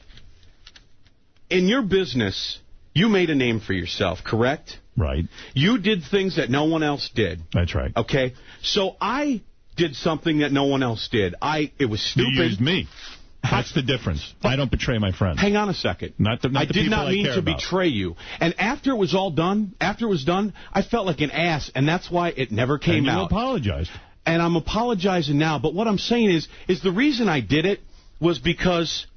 R: In your business, you made a name for yourself, correct?
L: Right.
R: You did things that no one else did.
L: That's right.
R: Okay? So I did something that no one else did. It was stupid.
L: You used me. That's the difference. I don't betray my friends.
R: Hang on a second.
L: I
R: did not mean to betray you. And after it was all done, I felt like an ass, and that's why it never came out.
L: You apologized.
R: And I'm apologizing now, but what I'm saying is the reason I did it was because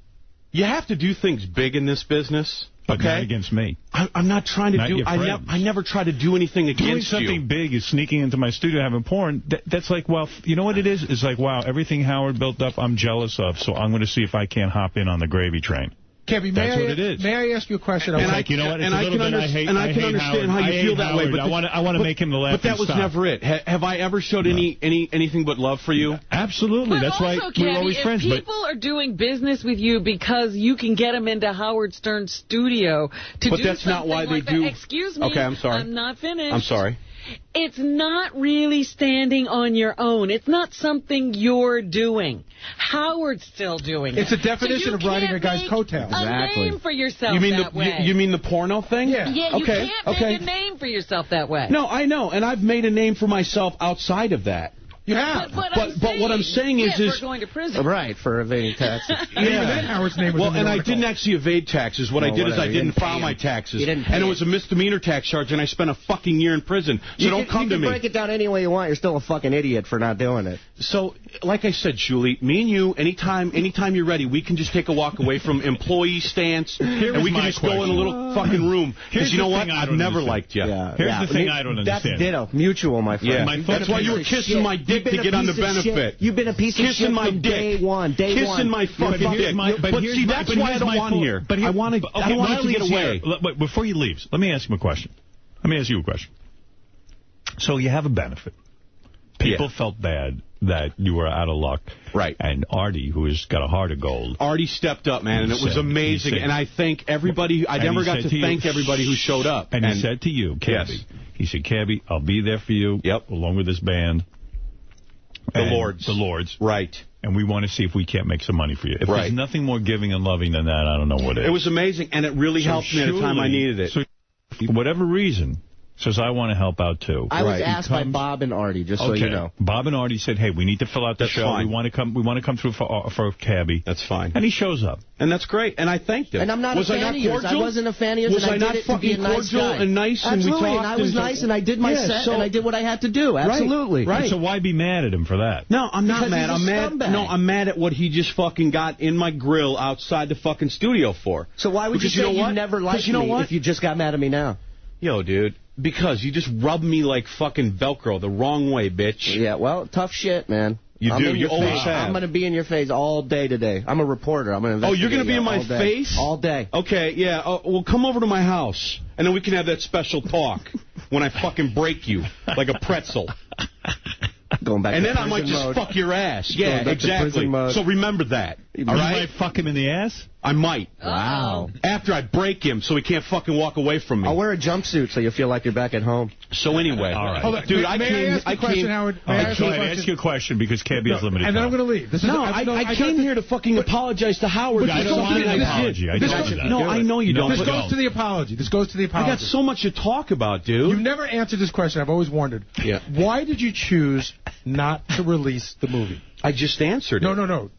R: you have to do things big in this business.
L: But not against me.
R: I'm not trying to do... I never try to do anything against you.
L: Doing something big is sneaking into my studio having porn. That's like, well, you know what it is? It's like, wow, everything Howard built up, I'm jealous of, so I'm going to see if I can't hop in on the gravy train.
E: Cabbie,
L: that's what it is.
E: May I ask you a question?
L: You know what? It's a little bit I hate
R: understand how you feel that way. But
L: I want to make him the laughing
R: stock. But that was never it. Have I ever showed anything but love for you?
L: Absolutely. That's why we're always friends.
B: People are doing business with you because you can get them into Howard Stern's studio to do something. But that's not why they do. Excuse me.
R: Okay, I'm sorry.
B: I'm not finished.
R: I'm sorry.
B: It's not really standing on your own. It's not something you're doing. Howard's still doing it.
E: It's a definition of riding a guy's coattails.
B: Exactly. A name for yourself that way.
R: You mean the porno thing?
B: Yeah, you can't make a name for yourself that way.
R: No, I know, and I've made a name for myself outside of that.
E: You have.
B: But
E: what
B: I'm saying is we're going to prison.
S: Right, for evading taxes.
E: Even then, Howard's name was in the
R: article. I didn't actually evade taxes. What I did is I didn't file my taxes. And it was a misdemeanor tax charge, and I spent a fucking year in prison. So don't come to me.
S: You can break it down any way you want. You're still a fucking idiot for not doing it.
R: So, like I said, Julie, me and you, anytime you're ready, we can just take a walk away from employee stance, and we can just go in a little fucking room. Because you know what? I've never liked you.
L: Here's the thing I don't understand.
S: That's ditto. Mutual, my friend.
R: Yeah. That's why you were kissing my dick to get on the benefit.
S: You've been a piece of shit from day one.
R: Kissing my fucking dick. But see, that's why I don't want here. But I want to get away.
L: Before he leaves, let me ask him a question. Let me ask you a question. So you have a benefit. People felt bad that you were out of luck.
R: Right.
L: And Artie, who has got a heart of gold.
R: Artie stepped up, man, and it was amazing. And I thank everybody. I never got to thank everybody who showed up.
L: And he said to you, Cabbie, he said, Cabbie, I'll be there for you.
R: Yep.
L: Along with this band.
R: The Lords.
L: Right. And we want to see if we can't make some money for you. If there's nothing more giving and loving than that, I don't know what it is.
R: It was amazing, and it really helped me at a time I needed it.
L: So, for whatever reason, says, I want to help out, too.
S: I was asked by Bob and Artie, just so you know.
L: Bob and Artie said, hey, we need to fill out the show.
R: Fine.
L: We want to come through for Cabbie.
R: That's fine.
L: And he shows up.
R: And that's great. And I thanked him.
S: And I'm not a fan of yours. I wasn't a fan of yours.
R: Was I not fucking cordial and nice?
S: Absolutely.
R: And we talked.
S: And I was nice, and I did my set, and I did what I had to do. Absolutely.
L: Right. So why be mad at him for that?
R: No, I'm not mad.
S: I'm mad.
R: No, I'm mad at what he just fucking got in my grill outside the fucking studio for.
S: So why would you say you never liked me if you just got mad at me now?
R: Yo, dude. Because you just rub me like fucking Velcro the wrong way, bitch.
S: Yeah, well, tough shit, man.
R: You do. You always have.
S: I'm going to be in your face all day today. I'm a reporter. I'm going to investigate.
R: Oh, you're going to be in my face?
S: All day.
R: Okay, yeah. Well, come over to my house, and then we can have that special talk when I fucking break you like a pretzel.
S: Going back
R: and
S: to
R: then I might just
S: mode.
R: fuck your ass. Yeah, exactly. So remember that.
L: All right? You might fuck him in the ass?
R: I might.
S: Wow.
R: After I break him so he can't fucking walk away from me.
S: I'll wear a jumpsuit so you feel like you're back at home.
R: So anyway.
L: All right.
E: Hold on.
R: Dude,
E: I ask a question, Howard?
L: Go ahead, ask you a question because Cabbie has limited
E: and then
L: time.
E: I'm going to leave.
R: I came here to fucking apologize to Howard.
L: I don't want an apology.
R: No, I know you don't.
E: This goes to the apology.
R: I got so much to talk about, dude.
E: You've never answered this question. I've always wondered.
R: Yeah.
E: Why did you choose not to release the movie?
R: I just answered it.
E: No.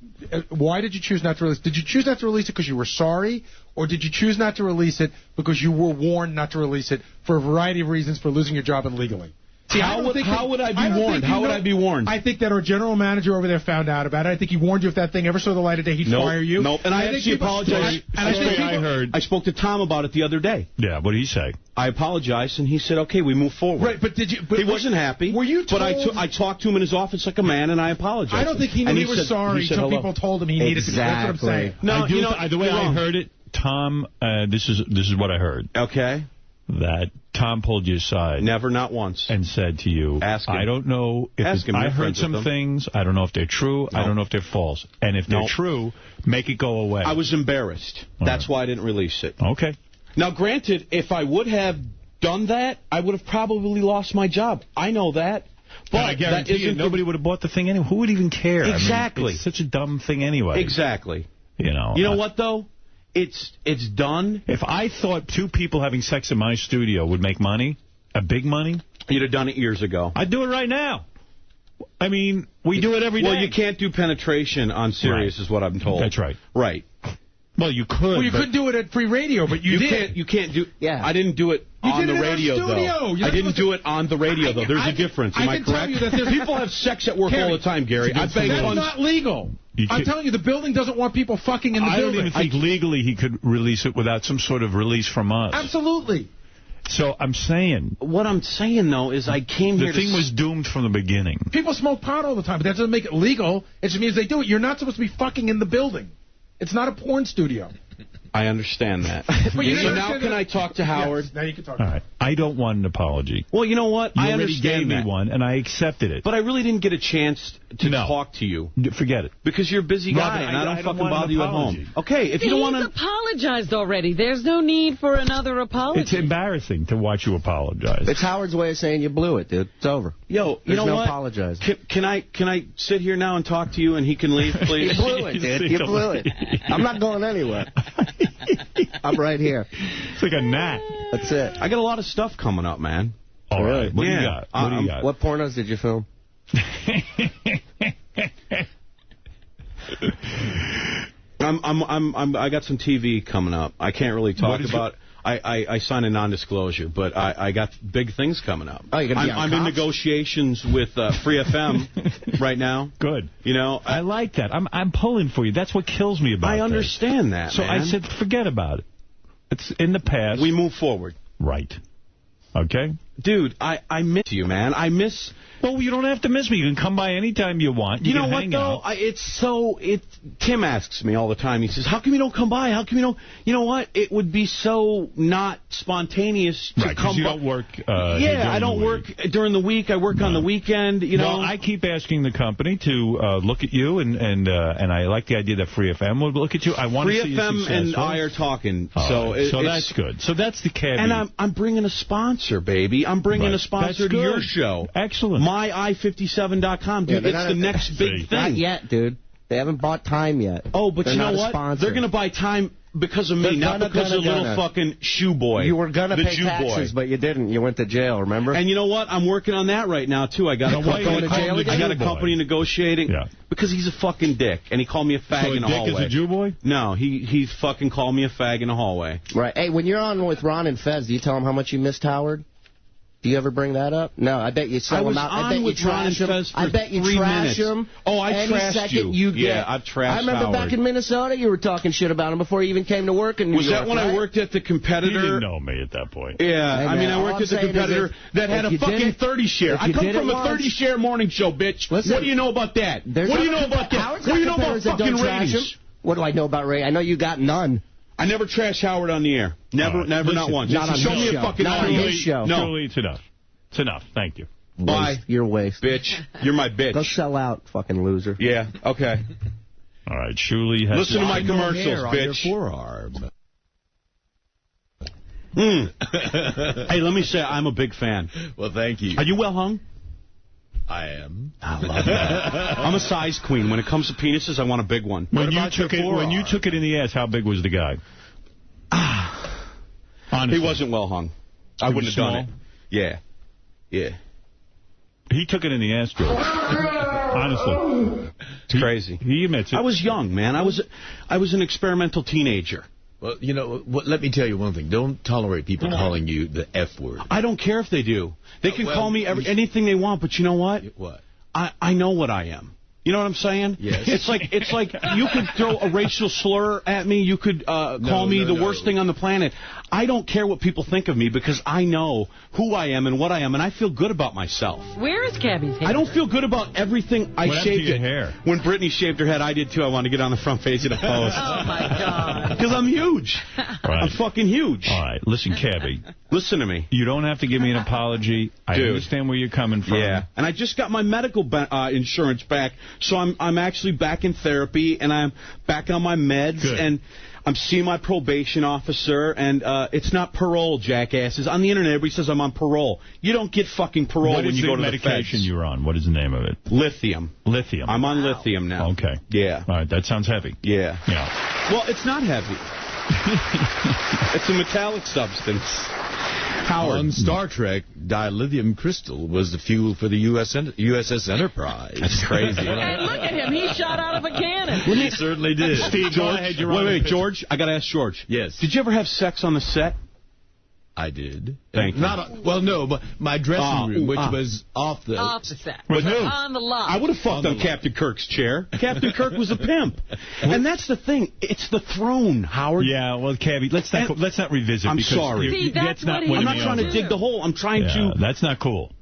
E: Why did you choose not to release it? Did you choose not to release it because you were sorry, or did you choose not to release it because you were warned not to release it for a variety of reasons, for losing your job illegally? See, how would I be warned? How would I be warned? I think that our general manager over there found out about it. I think he warned you if that thing ever saw the light of day, he'd fire you.
R: Nope. And I actually apologize. I spoke to Tom about it the other day.
L: Yeah, what did he say?
R: I apologized, and he said, okay, we move forward.
E: Right, but did you... But
R: he wasn't happy.
E: Were you told...
R: But I talked to him in his office like a man, and I apologized.
E: I don't think he knew he was sorry until people told him he needed to. That's what I'm saying.
L: No, the way I heard it, Tom, this is what I heard.
R: Okay.
L: That Tom pulled you aside.
R: Never, not once.
L: And said to you,
R: Ask him.
L: I don't know if I heard some things. I don't know if they're true. No. I don't know if they're false. And if they're true, make it go away.
R: I was embarrassed. That's why I didn't release it.
L: Okay.
R: Now, granted, if I would have done that, I would have probably lost my job. I know that. But
L: I guarantee you, nobody would have bought the thing anyway. Who would even care?
R: Exactly.
L: I mean, it's such a dumb thing anyway.
R: Exactly.
L: You know
R: what, though? It's done.
L: If I thought two people having sex in my studio would make money, big money...
R: You'd have done it years ago.
L: I'd do it right now. I mean, we do it every day.
R: Well, you can't do penetration on Sirius, is what I'm told.
L: That's right.
R: Right.
L: Well, you could.
E: Well, you could do it at free radio, but you did.
R: You can't do...
S: Yeah.
R: I didn't do it on the radio, though. I didn't do it on the radio, though. There's a difference. Am I correct? People have sex at work all the time, Gary.
E: That's not legal. I'm telling you, the building doesn't want people fucking in the building.
L: I don't even think legally he could release it without some sort of release from us.
E: Absolutely.
L: So I'm saying...
R: What I'm saying, though, is I came here
L: to... The thing was doomed from the beginning.
E: People smoke pot all the time, but that doesn't make it legal. It just means they do it. You're not supposed to be fucking in the building. It's not a porn studio.
R: I understand that. So now can I talk to Howard?
E: Yes, now you can talk
L: to him. All right. I don't want an apology.
R: Well, you know what?
L: I understand gave me one, and I accepted it.
R: But I really didn't get a chance to talk to you.
L: Forget it.
R: Because you're a busy guy, and I don't fucking bother you at home. Okay, if you don't want to...
B: He's apologized already. There's no need for another apology.
L: It's embarrassing to watch you apologize.
S: It's Howard's way of saying you blew it, dude. It's over.
R: Yo, you know
S: no
R: what?
S: Apologize.
R: Can I sit here now and talk to you, and he can leave, please?
S: You blew it, dude. You blew it. I'm not going anywhere. I'm right here.
L: It's like a gnat.
S: That's it.
R: I got a lot of stuff coming up, man.
L: All right. What do you got? What do you got?
S: What pornos did you film?
R: I got some TV coming up. I can't really talk about. I signed a non-disclosure, but I got big things coming up.
S: Oh, you're gonna be on
R: I'm
S: Cops?
R: in negotiations with Free FM right now.
L: Good.
R: You know,
L: I like that. I'm pulling for you. That's what kills me about it.
R: I understand that.
L: So
R: man.
L: I said, forget about it. It's in the past.
R: We move forward.
L: Right. Okay?
R: Dude, I miss you, man. I miss...
L: Well, you don't have to miss me. You can come by anytime you want.
R: You know what, though? Tim asks me all the time. He says, how come you don't come by? How come you don't... You know what? It would be so not spontaneous to come by. Right, because
L: you don't work...
R: I don't work during the week. I work on the weekend, you know.
L: Well, I keep asking the company to look at you, and I like the idea that Free FM would look at you. I want to see you successful.
R: Free FM and I are talking,
L: so that's good. So that's the Cabbie.
R: And I'm bringing a sponsor, baby. I'm bringing a sponsor to your show.
L: Excellent.
R: MyI57.com, dude. It's the next big thing.
S: Not yet, dude. They haven't bought time yet.
R: Oh, but you know what?
S: Sponsor.
R: They're going to buy time because of me, not because of little fucking shoe boy.
S: You were going to pay taxes, but you didn't. You went to jail, remember?
R: And you know what? I'm working on that right now, too. I got a company negotiating because he's a fucking dick, and he called me a fag in the hallway.
L: So Dick is a Jew boy?
R: No, he fucking called me a fag in the hallway.
S: Right. Hey, when you're on with Ron and Fez, do you tell him how much you missed Howard? Do you ever bring that up? No, I bet you sell him out. I bet you trash him. I bet you trash him.
R: Oh, I trashed you. Yeah, I've trashed
S: I remember back in Minnesota, you were talking shit about him before he even came to work in New York.
R: Was that when I worked at the Competitor?
L: You didn't know me at that point.
R: Yeah,
S: hey,
R: I mean, I worked at the Competitor that had a fucking 30 share. I come from a 30 share morning show, bitch. Listen, what do you know about that? What do you know about that? What do you know about fucking ratings?
S: What do I know about ratings? I know you got none.
R: I never trash Howard on the air. Never, not once.
S: Not on
R: Show me a fucking audio.
S: Show.
R: No,
L: truly, it's enough. It's enough. Thank you.
R: Bye.
S: You're waste.
R: Bitch. You're my bitch.
S: Go sell out, fucking loser.
R: Yeah, okay.
L: All right, Shuli has...
R: Listen to my commercials, bitch.
V: Forearm.
R: Hey, let me say, I'm a big fan.
V: Well, thank you.
R: Are you well hung?
V: I am.
R: I love that. I'm a size queen. When it comes to penises, I want a big one.
L: When you took it in the ass, how big was the guy?
R: Honestly. He wasn't well hung. I wouldn't have done it. Yeah.
L: He took it in the ass, George. Honestly.
R: It's crazy.
L: He admits it.
R: I was young, man. I was an experimental teenager.
C: Well, you know, let me tell you one thing. Don't tolerate people calling you the F word.
R: I don't care if they do. They can call me anything they want, but you know what?
C: What?
R: I know what I am. You know what I'm saying?
C: Yes.
R: It's like you could throw a racial slur at me. You could call me the worst thing on the planet. I don't care what people think of me because I know who I am and what I am, and I feel good about myself.
B: Where is Cabbie's hair?
R: I don't feel good about everything. I shaved
L: your hair?
R: When Britney shaved her head, I did too. I wanted to get on the front page of the Post.
B: Oh, my God.
R: Because I'm huge.
L: Right.
R: I'm fucking huge.
L: All right. Listen, Cabbie.
R: Listen to me.
L: You don't have to give me an apology. I understand where you're coming from.
R: Yeah. And I just got my medical insurance back, so I'm actually back in therapy, and I'm back on my meds.
L: Good.
R: And I'm seeing my probation officer, and it's not parole, jackasses. On the internet, everybody says I'm on parole. You don't get fucking parole when you go to the feds.
L: What is the medication you're on? What is the name of it?
R: Lithium.
L: Lithium.
R: I'm on lithium now.
L: Okay.
R: Yeah.
L: All right, that sounds heavy.
R: Yeah.
L: Yeah.
R: Well, it's not heavy. It's a metallic substance. Howard.
C: On Star Trek, dilithium crystal was the fuel for the USS Enterprise.
R: That's crazy.
B: And look at him. He shot out of a cannon.
C: He certainly did.
L: Steve,
R: George,
L: go ahead.
R: wait, George. I got to ask George.
C: Yes.
R: Did you ever have sex on the set?
C: I did.
R: Thank you.
C: Well, no, but my dressing room, which was off the
B: set.
L: With who?
B: On the lot.
R: I would have fucked on Captain Kirk's chair. Captain Kirk was a pimp. And that's the thing. It's the throne, Howard.
L: Yeah, well, Cabbie, let's not revisit.
R: I'm
L: because
R: sorry.
B: See, that's what
R: I'm not trying to dig the hole. I'm trying to...
L: That's not cool.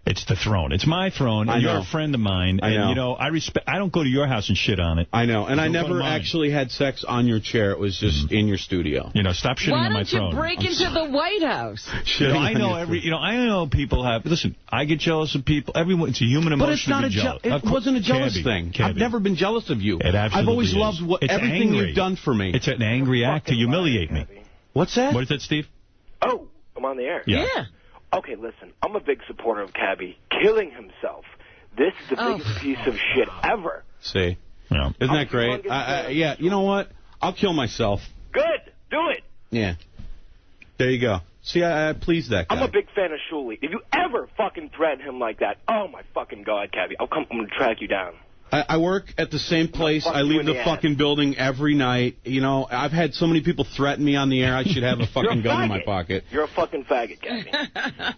L: It's the throne. It's my throne, and you're a friend of mine.
R: I know.
L: And, you know, I don't go to your house and shit on it.
R: I know. And I never actually had sex on your chair. It was just in your studio.
L: You know, stop shitting on my throne.
B: Why don't you break into the White House?
L: I know people have... Listen, I get jealous of people. Everyone, it's a human emotion to be jealous.
R: It wasn't a jealous thing. I've never been jealous of you. I've always loved everything you've done for me.
L: It's an angry act to humiliate me.
R: What's that?
L: What is that, Steve?
K: Oh, I'm on the air.
L: Yeah.
K: Okay, listen, I'm a big supporter of Cabbie killing himself. This is the biggest piece of shit ever.
R: See? Yeah. Isn't that great? Yeah, you know what? I'll kill myself.
K: Good. Do it.
R: Yeah. There you go. See, I pleased that guy.
K: I'm a big fan of Shuley. If you ever fucking threaten him like that, oh, my fucking God, Cabbie, I'm going to track you down.
R: I work at the same place. I leave the fucking building every night. You know, I've had so many people threaten me on the air. I should have a fucking gun in my pocket.
K: You're a fucking faggot, Cabbie.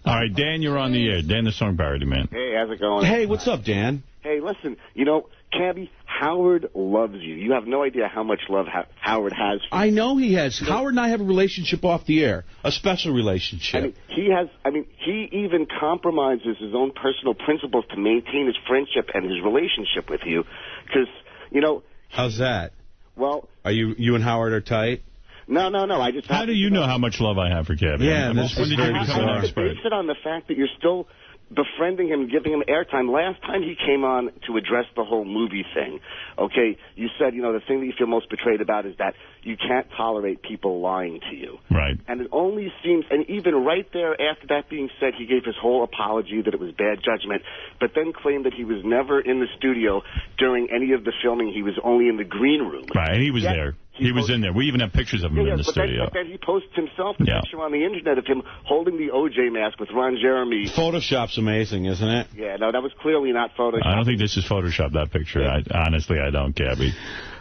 L: All right, Dan, you're on the air. Dan, the song parody man.
D: Hey, how's it going?
R: Hey, what's up, Dan?
D: Hey, listen, you know, Cabbie, Howard loves you. You have no idea how much love Howard has for you.
R: I know he has. Howard and I have a relationship off the air, a special relationship.
D: He even compromises his own personal principles to maintain his friendship and his relationship with you. Because, you know...
R: How's that?
D: Well...
R: Are you and Howard are tight?
D: No. I just...
L: How do you know how much love I have for Cabbie?
R: Yeah,
L: when did you become an expert?
D: Base it on the fact that you're still befriending him, giving him airtime. Last time he came on to address the whole movie thing, okay, you said, you know, the thing that you feel most betrayed about is that you can't tolerate people lying to you.
L: Right.
D: And it only seems, and even right there after that being said, he gave his whole apology that it was bad judgment, but then claimed that he was never in the studio during any of the filming. He was only in the green room.
L: Right, and he was there. He was in there. We even have pictures of him in the studio.
D: But then he posts himself the picture on the internet of him holding the OJ mask with Ron Jeremy.
R: Photoshop's amazing, isn't it?
D: Yeah, no, that was clearly not Photoshop.
L: I don't think this is Photoshop, that picture.
D: Yeah.
L: Honestly, I don't, Cabbie.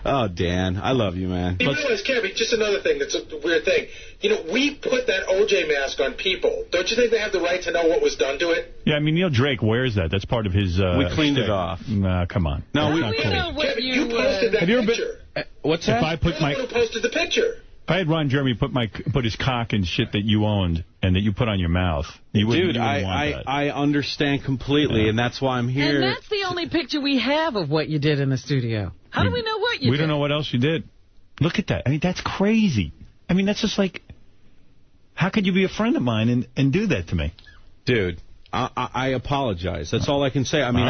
R: Oh, Dan, I love you, man.
Q: You realize, Cabbie, just another thing that's a weird thing. You know, we put that OJ mask on people. Don't you think they have the right to know what was done to it?
L: Yeah, I mean, Neil Drake wears that. That's part of his...
R: we cleaned it off.
L: Nah, come on.
R: No,
B: we know what
Q: Cabbie, you posted that picture.
R: What's that?
L: If I put
Q: You're the one who posted the picture.
L: If I had Ron Jeremy put his cock in shit that you owned and that you put on your mouth, you wouldn't want that.
R: I understand completely, and that's why I'm here.
B: And that's the only picture we have of what you did in the studio. How do we know what you did?
L: We don't know what else you did. Look at that. I mean, that's crazy. I mean, that's just like, how could you be a friend of mine and do that to me?
R: Dude, I apologize. That's all I can say. I mean,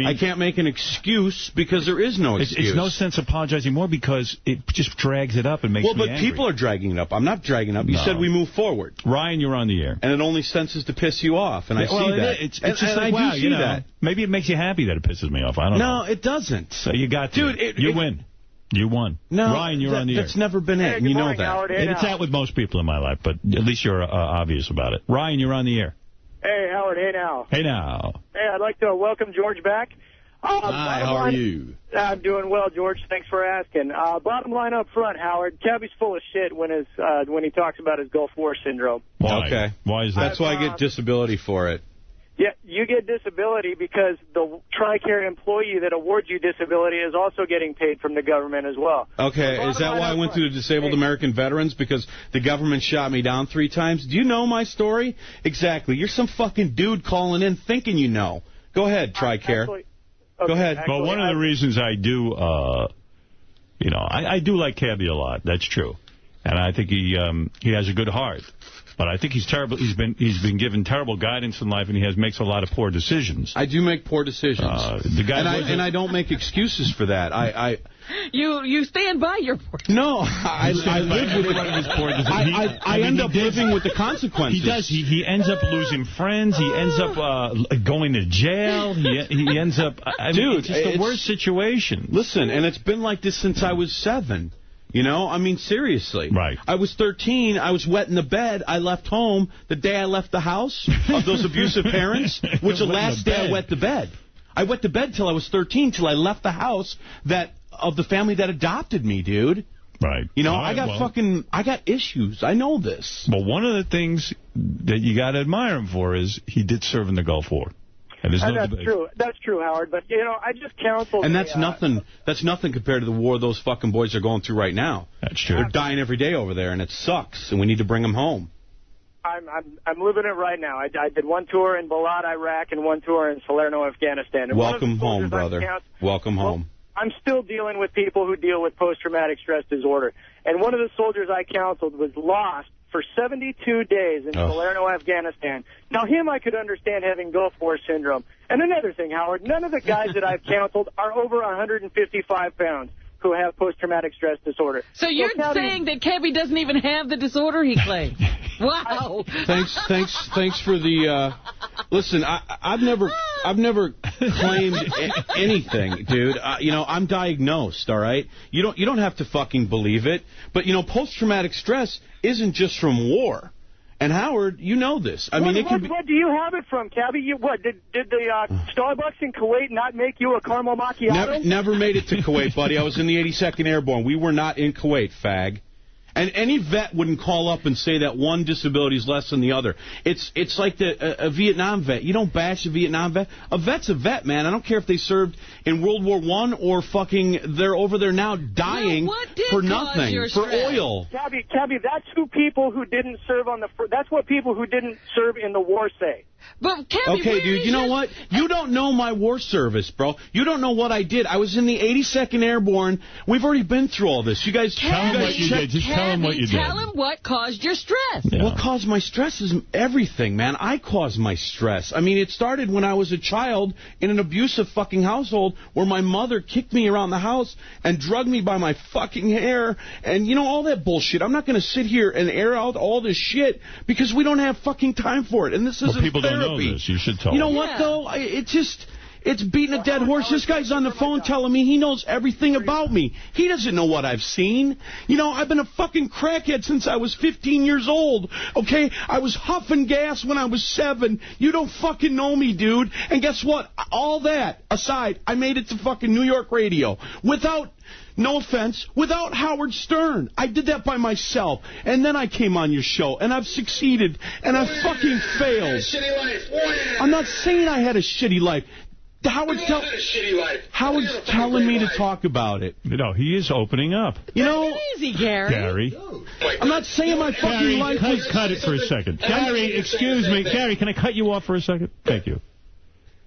R: I can't make an excuse because there is no excuse.
L: It's no sense apologizing more because it just drags it up and makes me angry.
R: Well, but people are dragging it up. I'm not dragging it up. You said we move forward.
L: Ryan, you're on the air.
R: And it only senses to piss you off, and I see that.
L: It's just like, wow, you know, that. Maybe it makes you happy that it pisses me off. I don't know.
R: No, it doesn't.
L: So you got to.
R: Dude,
L: you win. You won.
R: No,
L: Ryan, you're on the air.
R: That's never been it, and you know that.
K: Howard,
L: it's out with most people in my life, but at least you're obvious about it. Ryan, you're on the air.
K: Hey, Howard, hey now.
L: Hey now.
K: Hey,
N: I'd like to welcome George back.
R: Hi, how are you?
N: I'm doing well, George. Thanks for asking. Bottom line up front, Howard. Cabbie's full of shit when he talks about his Gulf War syndrome.
L: Why?
R: Okay.
L: Why is that?
R: That's why I get disability for it.
N: Yeah, you get disability because the TRICARE employee that awards you disability is also getting paid from the government as well.
R: Okay, is that why I went to the Disabled American Veterans? Because the government shot me down 3 times? Do you know my story? Exactly. You're some fucking dude calling in thinking you know. Go ahead, TRICARE. Go ahead.
L: Well, one of the reasons I do, I do like Cabbie a lot. That's true. And I think he has a good heart. But I think he's terrible. He's been given terrible guidance in life, and he makes a lot of poor decisions.
R: I do make poor decisions. And I don't make excuses for that.
B: You stand by your poor decisions.
R: No, I live with I end up living with the consequences.
L: He does. He ends up losing friends. He ends up going to jail. He ends up...
R: Dude,
L: it's just the worst situation.
R: Listen, and it's been like this since I was 7. You know, I mean, seriously.
L: Right.
R: I was 13. I was wet in the bed. I left home the day I left the house of those abusive parents, which the last day I wet the bed. I wet the bed till I was 13, till I left the house of the family that adopted me, dude.
L: Right.
R: You know, I got issues. I know this.
L: But one of the things that you got to admire him for is he did serve in the Gulf War. And
N: that's true. That's true, Howard. But, I just counseled...
R: And that's nothing compared to the war those fucking boys are going through right now.
L: That's true.
R: They're dying every day over there, and it sucks, and we need to bring them home.
N: I'm living it right now. I did 1 tour in Balad, Iraq, and 1 tour in Salerno, Afghanistan. And
R: welcome home, brother. Welcome home.
N: I'm still dealing with people who deal with post-traumatic stress disorder. And one of the soldiers I counseled was lost for 72 days in Salerno, Afghanistan. Now, him I could understand having Gulf War syndrome. And another thing, Howard, none of the guys that I've counseled are over 155 pounds who have post-traumatic stress disorder.
B: So you're saying that Cabbie doesn't even have the disorder he claims? Wow.
R: Thanks for the... listen, I've never claimed anything, dude. I'm diagnosed, all right? You don't have to fucking believe it. But, post-traumatic stress isn't just from war. And, Howard, you know this. I mean,
N: what do you have it from, Cabbie? Did the Starbucks in Kuwait not make you a caramel macchiato?
R: Never made it to Kuwait, buddy. I was in the 82nd Airborne. We were not in Kuwait, fag. And any vet wouldn't call up and say that one disability is less than the other. It's like a Vietnam vet. You don't bash a Vietnam vet. A vet's a vet, man. I don't care if they served in World War I or fucking they're over there now dying for nothing, for oil.
N: Cabbie, that's who people who didn't serve that's what people who didn't serve in the war say.
B: But Cabbie,
R: okay, dude, you know what? You don't know my war service, bro. You don't know what I did. I was in the 82nd Airborne. We've already been through all this. You guys,
L: tell him what you did. Just tell him what you did.
B: Tell him what caused your stress.
R: Yeah. What caused my stress is everything, man. I caused my stress. I mean, it started when I was a child in an abusive fucking household where my mother kicked me around the house and drugged me by my fucking hair and, all that bullshit. I'm not going to sit here and air out all this shit because we don't have fucking time for it. And this isn't
L: people don't know this. You should tell
R: them. You know what, though? It's beating a dead horse. This guy's on the phone telling me he knows everything about me. He doesn't know what I've seen. I've been a fucking crackhead since I was 15 years old, okay? I was huffing gas when I was 7. You don't fucking know me, dude. And guess what? All that aside, I made it to fucking New York radio without... No offense, without Howard Stern. I did that by myself. And then I came on your show, and I've succeeded, and I've fucking failed.
Q: Shitty life.
R: I'm not saying I had a shitty life. Howard's telling me to talk about it.
L: He is opening up.
B: Easy, Gary.
R: I'm not saying my fucking life was...
L: Cut it for a second. Gary, excuse me. Gary, can I cut you off for a second? Thank you.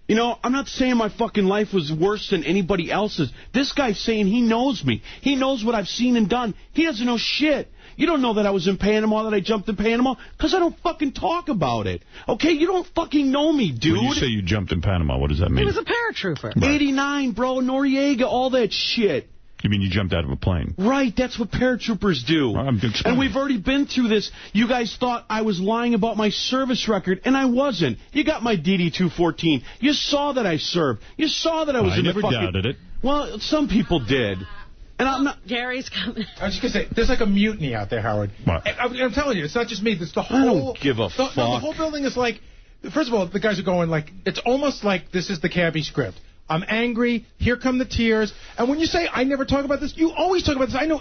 R: I'm not saying my fucking life was worse than anybody else's. This guy's saying he knows me. He knows what I've seen and done. He doesn't know shit. You don't know that I was in Panama, that I jumped in Panama, because I don't fucking talk about it. Okay? You don't fucking know me, dude.
L: When you say you jumped in Panama, what does that mean?
B: He was a paratrooper.
R: Right. 89, bro. Noriega, all that shit.
L: You mean you jumped out of a plane?
R: Right, that's what paratroopers do. And we've already been through this. You guys thought I was lying about my service record, and I wasn't. You got my DD-214. You saw that I served. You saw that I was in the fucking...
L: I never doubted it.
R: Well, some people did. And I'm not...
B: Gary's coming.
E: I was just going to say, there's like a mutiny out there, Howard.
L: What?
E: I'm telling you, it's not just me. It's the whole...
R: I don't give a fuck.
E: The whole building is like... First of all, the guys are going like, it's almost like this is the Cabbie script. I'm angry. Here come the tears. And when you say, I never talk about this, you always talk about this. I know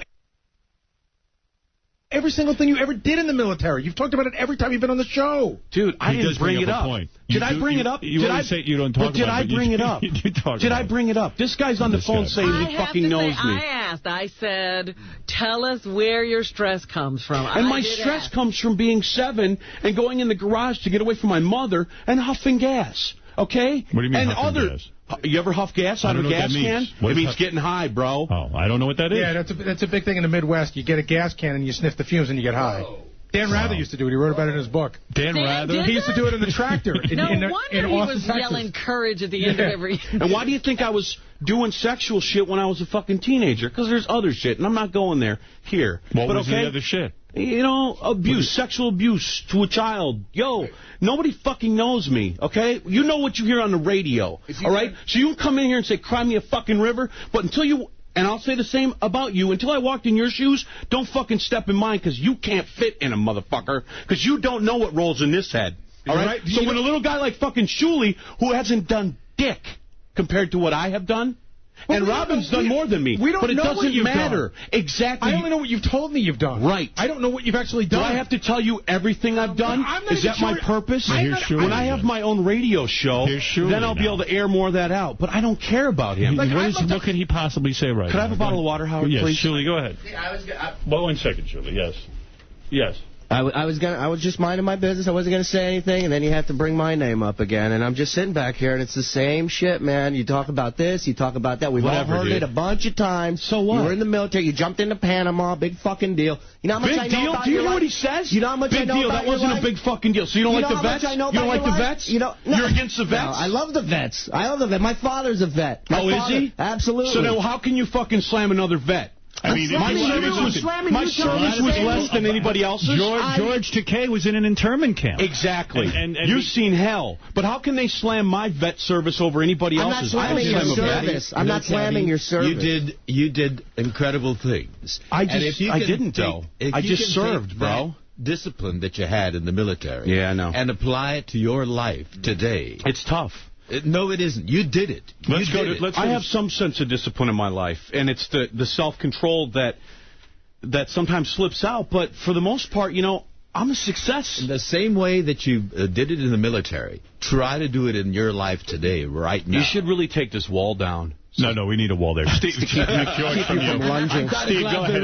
E: every single thing you ever did in the military. You've talked about it every time you've been on the show.
R: Dude, I didn't bring it up. Did I bring it up?
L: You always say you don't talk about it.
R: Did I bring it up? Did I bring it up? This guy's on the phone saying he fucking knows me.
B: I asked. I said, tell us where your stress comes from.
R: And my stress comes from being 7 and going in the garage to get away from my mother and huffing gas. Okay?
L: What do you mean huffing gas?
R: You ever huff gas out of a gas can? It means getting high, bro.
L: Oh, I don't know what that is.
E: Yeah, that's a big thing in the Midwest. You get a gas can and you sniff the fumes and you get high. Dan Rather used to do it. He wrote about it in his book.
L: Dan Rather?
E: He used to do it in the tractor.
B: No wonder he was yelling courage at the end of every...
R: And why do you think I was doing sexual shit when I was a fucking teenager? Because there's other shit, and I'm not going there here.
L: What was the other shit?
R: You know, abuse, sexual abuse to a child. Yo, nobody fucking knows me, okay? You know what you hear on the radio, all right? So you come in here and say, cry me a fucking river, but until you... And I'll say the same about you. Until I walked in your shoes, don't fucking step in mine, because you can't fit in a motherfucker, because you don't know what rolls in this head, all right? So when a little guy like fucking Shuley, who hasn't done dick compared to what I have done, and Robin's done more than me, but it doesn't matter. Exactly.
E: I only know what you've told me you've done.
R: Right.
E: I don't know what you've actually done.
R: Do I have to tell you everything I've done? Is that my purpose? When I have my own radio show, then I'll be able to air more of that out. But I don't care about him.
L: What could he possibly say right now?
R: Could I have a bottle of water, Howard, please?
L: Yes, Shirley, go ahead. Well, 1 second, Shirley. Yes. Yes.
S: I was just minding my business. I wasn't going to say anything, and then you have to bring my name up again. And I'm just sitting back here, and it's the same shit, man. You talk about this, you talk about that. We've all heard it a bunch of times.
R: So what?
S: You were in the military. You jumped into Panama. Big fucking deal. You know how much I know about
R: Do you
S: your
R: know
S: life?
R: what he says?
S: You know how much
R: big
S: I know
R: deal.
S: about
R: That wasn't
S: your
R: a big fucking deal. So you don't like the vets? You don't like the vets?
S: No.
R: You're against the vets?
S: No, I love the vets. I love the vets. My father's a vet.
R: Is he?
S: Absolutely.
R: So now how can you fucking slam another vet?
L: I mean,
R: my service was less than anybody else's.
L: George Takei was in an internment camp.
R: Exactly. And you've seen hell. But how can they slam my vet service over anybody else's?
S: I'm not slamming your service. I'm not slamming your service.
C: You did incredible things.
R: I didn't, though. I just served, bro.
C: Discipline that you had in the military.
R: Yeah, I know.
C: And apply it to your life today.
R: It's tough.
C: No, it isn't. You did it.
R: I have some sense of discipline in my life, and it's the self-control that sometimes slips out. But for the most part, you know, I'm a success.
C: In the same way that you did it in the military, try to do it in your life today, right now.
R: You should really take this wall down.
L: No, we need a wall there. Steve, George from you. Steve, go ahead.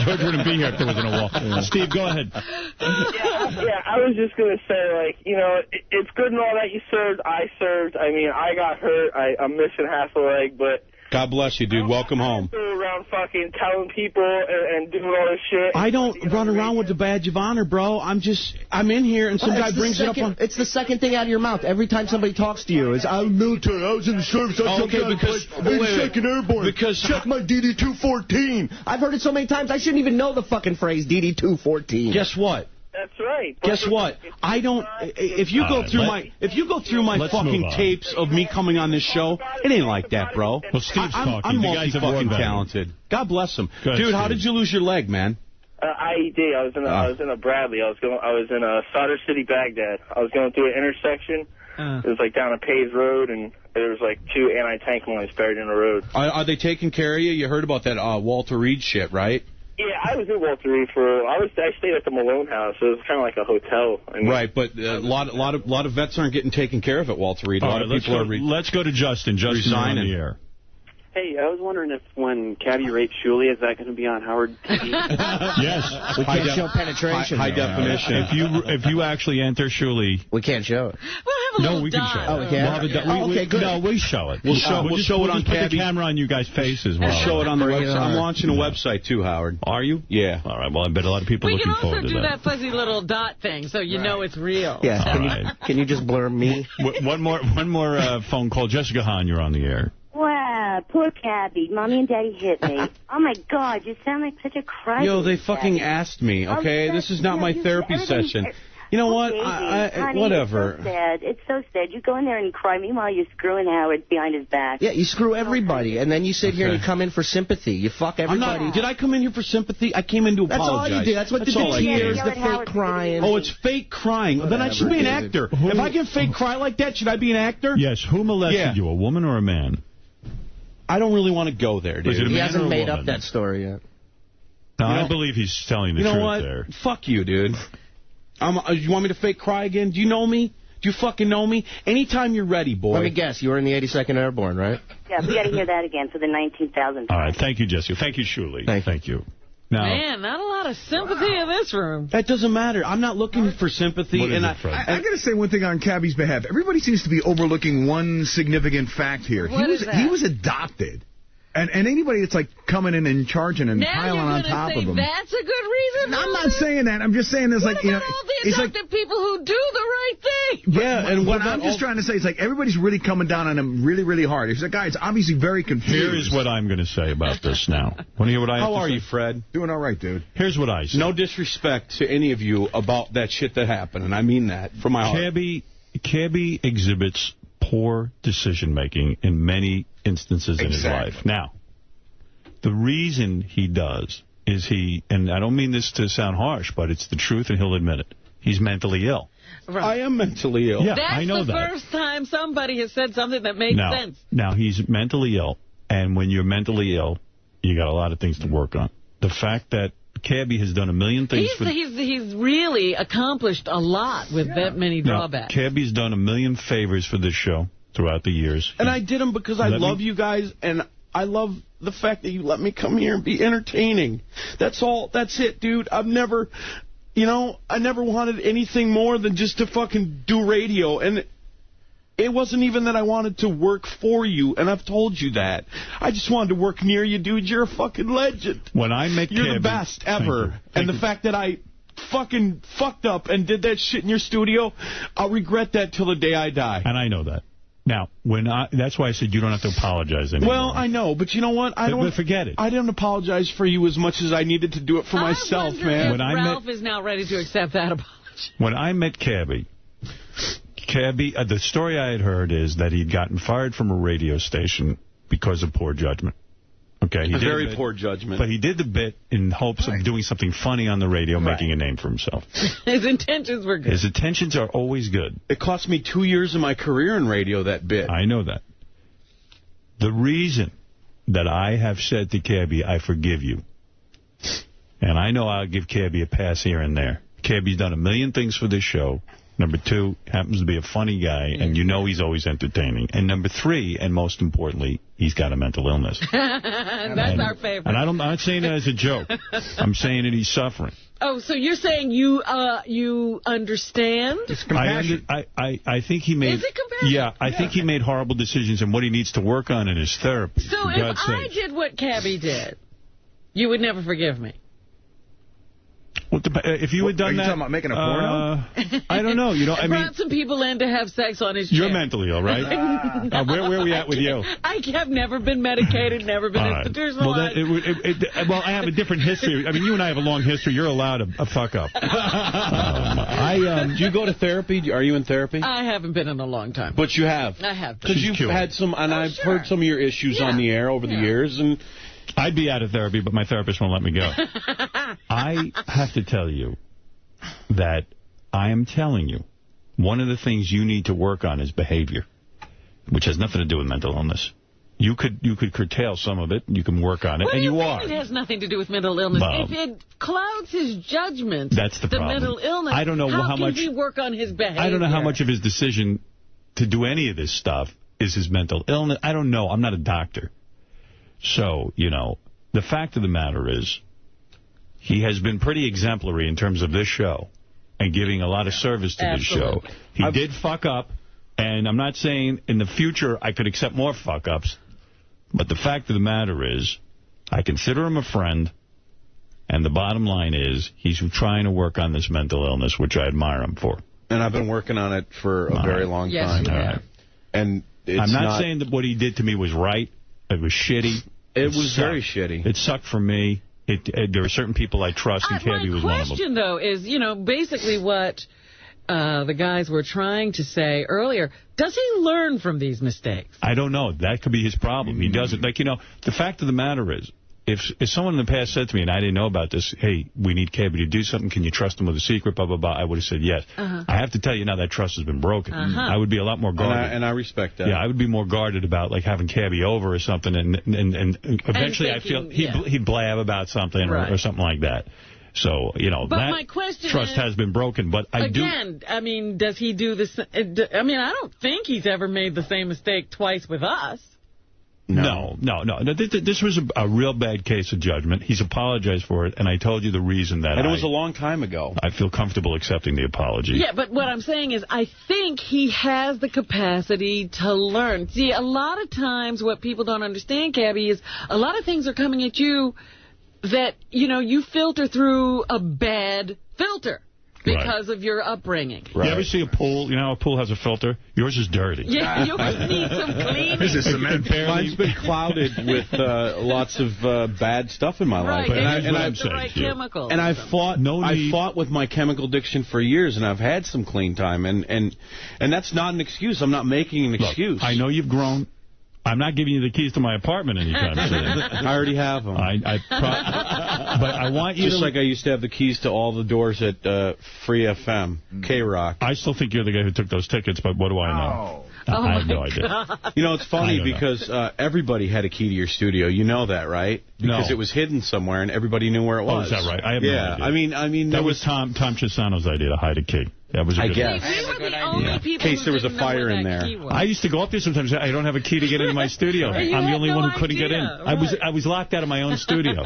L: George wouldn't be here if there wasn't a wall. Steve, go ahead.
F: Yeah, I was just going to say, like, you know, it's good and all that you served. I served. I mean, I got hurt. I'm missing half a leg, but...
R: God bless you, dude. Welcome home.
F: Around fucking telling people and doing all this shit.
R: I don't run around with the badge of honor, bro. I'm in here and some guy brings it up on...
S: It's the second thing out of your mouth every time somebody talks to you is, I'm military, I was in the service, second airborne, check my DD-214. I've heard it so many times, I shouldn't even know the fucking phrase DD-214.
R: Guess what?
F: That's right.
R: Guess what? I don't. If you go through my fucking tapes of me coming on this show, it ain't like that, bro.
L: Well, Steve's talking.
R: I'm multi-fucking talented. God bless him, dude. How did you lose your leg, man?
F: IED. I was in a Bradley. I was in a Sadr City, Baghdad. I was going through an intersection. It was like down a paved road, and there was like 2 anti-tank lines buried in the road.
R: Are they taking care of you? You heard about that Walter Reed shit, right?
F: Yeah, I was in Walter Reed I stayed at the Malone House. So it was kind of like a hotel.
R: Right, but a lot of vets aren't getting taken care of at Walter Reed.
L: Let's go to Justin. Justin, on the air.
H: Hey, I was wondering if when Cabbie raped Shuley, is that going to be on Howard TV?
L: Yes.
S: We can't show penetration.
R: High definition.
L: If you actually enter Shuley...
S: We can't show it.
B: We'll have a
L: we can show it.
S: Oh, we can?
L: Okay, good. No, we show it.
R: We'll show it on Cabbie.
L: Put the camera on you guys' faces.
R: We'll show it on the website. I'm launching a website, too, Howard.
L: Are you?
R: Yeah.
L: All right, well, I bet a lot of people are looking forward to that.
B: We can also do that fuzzy little dot thing, so you know it's real.
S: Yeah. Can you just blur me?
L: One more phone call. Jessica Hahn, you're on the air.
T: Wow, poor Cabbie. Mommy and Daddy hit me. Oh, my God, you sound like such a cry.
R: Yo, they fucking asked me, okay? This is not my therapy session. You know what?
T: Honey,
R: whatever.
T: It's so sad. It's so sad. You go in there and cry. Meanwhile, you're screwing Howard behind his back.
S: Yeah, you screw everybody, and then you sit here and you come in for sympathy. You fuck everybody.
R: Did I come in here for sympathy? I came in to apologize.
S: That's all you did. That's what the tears, the fake crying.
R: Oh, it's fake crying. Then I should be an actor. If I can fake cry like that, should I be an actor?
L: Yes. Who molested you, a woman or a man?
R: I don't really want to go there, dude.
S: He hasn't made up that story yet.
L: No, I believe he's telling the truth there.
R: Fuck you, dude. You want me to fake cry again? Do you know me? Do you fucking know me? Anytime you're ready, boy.
S: Let me guess. You were in the 82nd Airborne, right?
T: Yeah, we got to hear that again for the 19,000.
L: All right. Thank you, Jesse. Thank you, Shuli. Thank you. Now,
B: man, not a lot of sympathy in this room.
R: That doesn't matter. I'm not looking for sympathy. And I
I: got to say one thing on Cabbie's behalf. Everybody seems to be overlooking one significant fact here. He was adopted. And anybody that's like coming in and charging and piling on top of him.
B: That's a good reason.
I: I'm not saying that. I'm just saying there's
B: all the adopted people who do the right thing?
I: Yeah, and what I'm just trying to say is like everybody's really coming down on him really, really hard. He's a guy. It's obviously very confused.
L: Here's what I'm going to say about this now. Want to hear what I have to say?
R: How are you, Fred?
I: Doing all right, dude.
L: Here's what I say.
R: No disrespect to any of you about that shit that happened, and I mean that from my heart.
L: Cabbie exhibits poor decision-making in many instances in his life. Now, the reason he does is and I don't mean this to sound harsh, but it's the truth, and he'll admit it. He's mentally ill.
B: Right.
R: I am mentally ill.
L: Yeah,
B: That's
L: I know
B: the first time somebody has said something that makes sense.
L: Now, he's mentally ill, and when you're mentally ill, you got a lot of things to work on. The fact that Cabbie has done a million things
B: he's really accomplished a lot with that many drawbacks.
L: Cabbie's done a million favors for this show throughout the years.
R: And I did them because I love you guys, and I love the fact that you let me come here and be entertaining. That's all. That's it, dude. I never wanted anything more than just to fucking do radio. And it wasn't even that I wanted to work for you, and I've told you that. I just wanted to work near you, dude. You're a fucking legend.
L: When I met
R: You're
L: Cabbie,
R: the best ever. And the fact that I fucking fucked up and did that shit in your studio, I'll regret that till the day I die.
L: And I know that. Now, that's why I said you don't have to apologize anymore.
R: Well, I know, but you know what?
L: But forget it.
R: I didn't apologize for you as much as I needed to do it for myself, man.
B: Ralph is now ready to accept that apology.
L: When I met Cabbie, the story I had heard is that he'd gotten fired from a radio station because of poor judgment. Okay, he did
R: very poor judgment.
L: But he did the bit in hopes of doing something funny on the radio, making a name for himself.
B: His intentions were good.
L: His intentions are always good.
R: It cost me 2 years of my career in radio, that bit.
L: I know that. The reason that I have said to Cabbie, I forgive you, and I know I'll give Cabbie a pass here and there. Cabbie's done a million things for this show. Number 2, happens to be a funny guy, and you know he's always entertaining. And number 3, and most importantly, he's got a mental illness.
B: That's our favorite.
L: And I'm not saying that as a joke. I'm saying that he's suffering.
B: Oh, so you're saying you understand?
L: It's compassion. I think he made...
B: Is it compassion?
L: Yeah, I think he made horrible decisions, and what he needs to work on in his therapy.
B: So if I did what Cabbie did, you would never forgive me?
L: If you had done that...
I: Are you talking about making a porno?
L: I don't know.
B: I brought some people in to have sex on his chair.
L: You're mentally ill, right? Where are we at with you?
B: I have never been medicated, never been institutionalized.
L: Well, I have a different history. I mean, you and I have a long history. You're allowed a fuck up.
R: Do you go to therapy? Are you in therapy?
B: I haven't been in a long time.
R: But you have?
B: I have.
R: Because you've had some, and I've heard some of your issues on the air over the years, and...
L: I'd be out of therapy, but my therapist won't let me go. I have to tell you that I am telling you, one of the things you need to work on is behavior, which has nothing to do with mental illness. You could curtail some of it, and you can work on it, and you are.
B: It has nothing to do with mental illness. If it clouds his judgment,
L: that's the problem.
B: Mental illness,
L: I don't know how much
B: he work on his behavior?
L: I don't know how much of his decision to do any of this stuff is his mental illness. I don't know. I'm not a doctor. So, the fact of the matter is, he has been pretty exemplary in terms of this show and giving a lot of service to this show. He did fuck up, and I'm not saying in the future I could accept more fuck-ups, but the fact of the matter is, I consider him a friend, and the bottom line is, he's trying to work on this mental illness, which I admire him for.
R: And I've been working on it for a very long time.
B: All right.
R: And
L: I'm not saying that what he did to me was right. It was shitty.
R: It was very shitty.
L: It sucked for me. There are certain people I trust, and Cabbie was one of them.
B: My question, though, is, basically what the guys were trying to say earlier, does he learn from these mistakes?
L: I don't know. That could be his problem. He doesn't. Like, you know, the fact of the matter is, if someone in the past said to me, and I didn't know about this, hey, we need Cabbie to do something, can you trust him with a secret, blah, blah, blah, I would have said yes. I have to tell you now that trust has been broken. I would be a lot more guarded.
R: And I respect that.
L: Yeah, I would be more guarded about, like, having Cabbie over or something, and eventually I feel he'd blab about something or something like that. So, you know,
B: but my question
L: trust has been broken. But I
B: mean, does he do this? I mean, I don't think he's ever made the same mistake twice with us.
L: No. This was a real bad case of judgment. He's apologized for it, and I told you the reason that.
R: And it was a long time ago.
L: I feel comfortable accepting the apology.
B: Yeah, but what I'm saying is I think he has the capacity to learn. See, a lot of times what people don't understand, Cabbie, is a lot of things are coming at you that, you know, you filter through a bad filter. Because of your upbringing.
L: You ever see a pool? You know how a pool has a filter? Yours is dirty.
B: Yeah, yours needs some cleaning.
L: This is cement.
R: Mine's been clouded with lots of bad stuff in my life.
B: And I've the right chemicals.
R: And I've fought with my chemical addiction for years, and I've had some clean time. And that's not an excuse. I'm not making an excuse.
L: I know you've grown. I'm not giving you the keys to my apartment anytime soon.
R: I already have them.
L: But I want you
R: Just like I used to have the keys to all the doors at Free FM, K-Rock.
L: I still think you're the guy who took those tickets, but what do I know? I have no idea.
R: You know, it's funny because everybody had a key to your studio. You know that, right? Because it was hidden somewhere, and everybody knew where it was.
L: Oh, is that right? I have no idea.
R: I mean,
L: that was Tom Chisano's idea to hide a key. That was a good
R: guess.
B: We were the only people
R: in case there was a fire in there.
L: I used to go up there sometimes. I don't have a key to get into my studio. I'm the only one who couldn't get in. I was locked out of my own studio.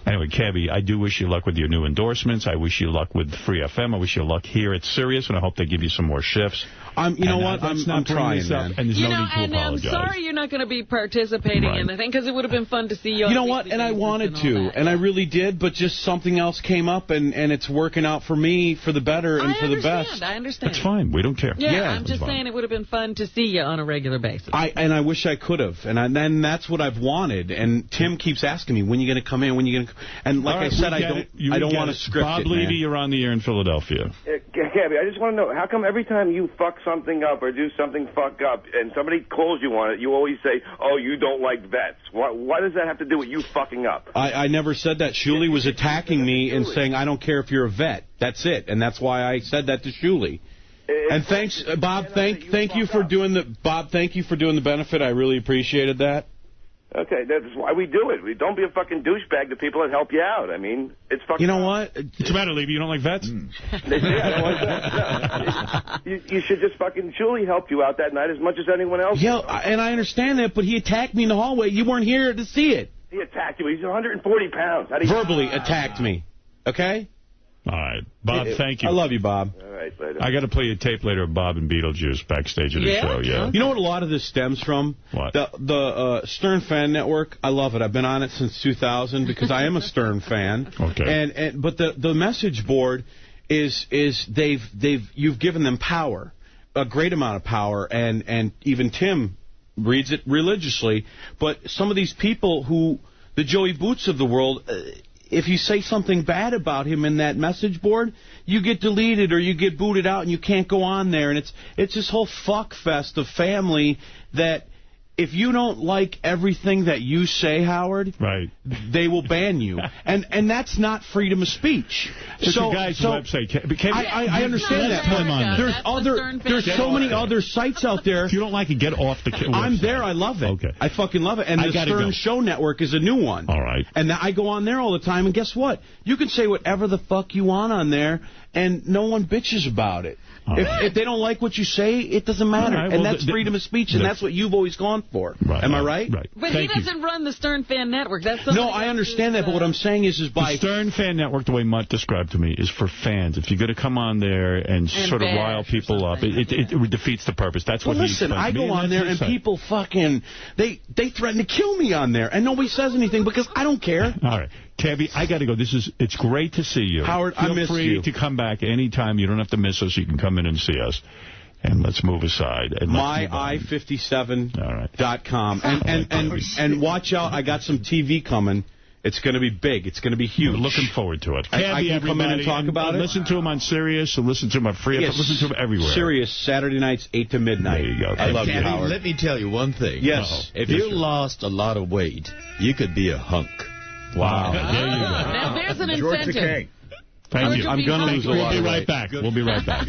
L: Anyway, Cabbie, I do wish you luck with your new endorsements. I wish you luck with Free FM. I wish you luck here at Sirius, and I hope they give you some more shifts.
R: You know what? I'm trying, man.
L: And there's no need to apologize.
B: I'm sorry you're not going to be participating in the thing, because it would have been fun to see you.
R: You know what? And I wanted to, and I really did, but just something else came up, and it's working out for me for the better and for the best.
B: I understand.
L: It's fine. We don't care.
B: Yeah, I'm just saying it would have been fun to see you on a regular basis.
R: I wish I could have, and then that's what I've wanted. And Tim keeps asking me, when are you going to come in? When are you going to? And like I said, I don't want to script
L: Bob
R: it.
L: Bob Levy,
R: man.
L: you're on the air in Philadelphia.
G: Cabbie, I just want to know, how come every time you fuck something up or do something fuck up and somebody calls you on it, you always say, oh, you don't like vets? Why does that have to do with you fucking up?
R: I never said that. Shuley was attacking me and saying, I don't care if you're a vet. That's it. And that's why I said that to Shuley. And thanks, Bob. Thank you for doing the benefit. I really appreciated that.
G: Okay, that's why we do it. We don't be a fucking douchebag to people that help you out. I mean, it's fucking...
R: You know what?
L: What's the matter, Levy? You don't like vets?
G: They say I don't like vets. You should just fucking... Julie helped you out that night as much as anyone else.
R: Yeah, and I understand that, but he attacked me in the hallway. You weren't here to see it.
G: He attacked you. He's 140 pounds. How do you...
R: Verbally attacked me. Okay?
L: All right. Bob, thank you.
R: I love you, Bob.
G: All right, later.
L: I got to play a tape later of Bob and Beetlejuice backstage at the show. Yeah.
R: You know what a lot of this stems from?
L: What?
R: The Stern Fan Network. I love it. I've been on it since 2000 because I am a Stern fan.
L: Okay.
R: But the message board is you've given them power, a great amount of power, and even Tim reads it religiously. But some of these people who, the Joey Boots of the world, if you say something bad about him in that message board, you get deleted or you get booted out and you can't go on there. And it's this whole fuck fest of family that if you don't like everything that you say, Howard,
L: right,
R: they will ban you. And that's not freedom of speech.
L: It's a guy's website.
R: I understand that. There's so many other sites out there.
L: If you don't like it, get off the website.
R: I'm there. I love it.
L: Okay.
R: I fucking love it. And the Stern Show Network is a new one.
L: All right.
R: And I go on there all the time. And guess what? You can say whatever the fuck you want on there, and no one bitches about it. If they don't like what you say, it doesn't matter. Right, and that's freedom of speech, and that's what you've always gone for.
L: Right,
R: Am I right?
L: Right.
B: But he doesn't run the Stern Fan Network. That's
R: no, I understand that, but what I'm saying is by...
L: The Stern Fan Network, the way Mutt described to me, is for fans. If you're going to come on there and sort of rile people up, it defeats the purpose. That's what he explained.
R: I go on there, and people fucking... They threaten to kill me on there, and nobody says anything because I don't care.
L: All right. Cabbie, I got to go. It's great to see you.
R: Howard, I miss you.
L: Feel free to come back anytime. You don't have to miss us. You can come in and see us. And let's move aside.
R: MyI57.com. And watch out. I got some TV coming. It's going to be big. It's going to be huge.
L: We're looking forward to it.
R: I can come in and talk about it.
L: Listen to him on Sirius, or listen to him on Free. Yes. Listen to him everywhere.
R: Sirius, Saturday nights, 8 to midnight.
L: There you go.
R: I love you,
C: Cabbie,
R: Howard.
C: let me tell you one thing.
R: Yes.
C: If you lost a lot of weight, you could be a hunk.
L: Wow. There you go.
B: Now, there's an
I: George
B: incentive.
I: Takei.
L: Thank you.
R: I'm going to lose a lot of weight.
L: We'll be right back. We'll be right back.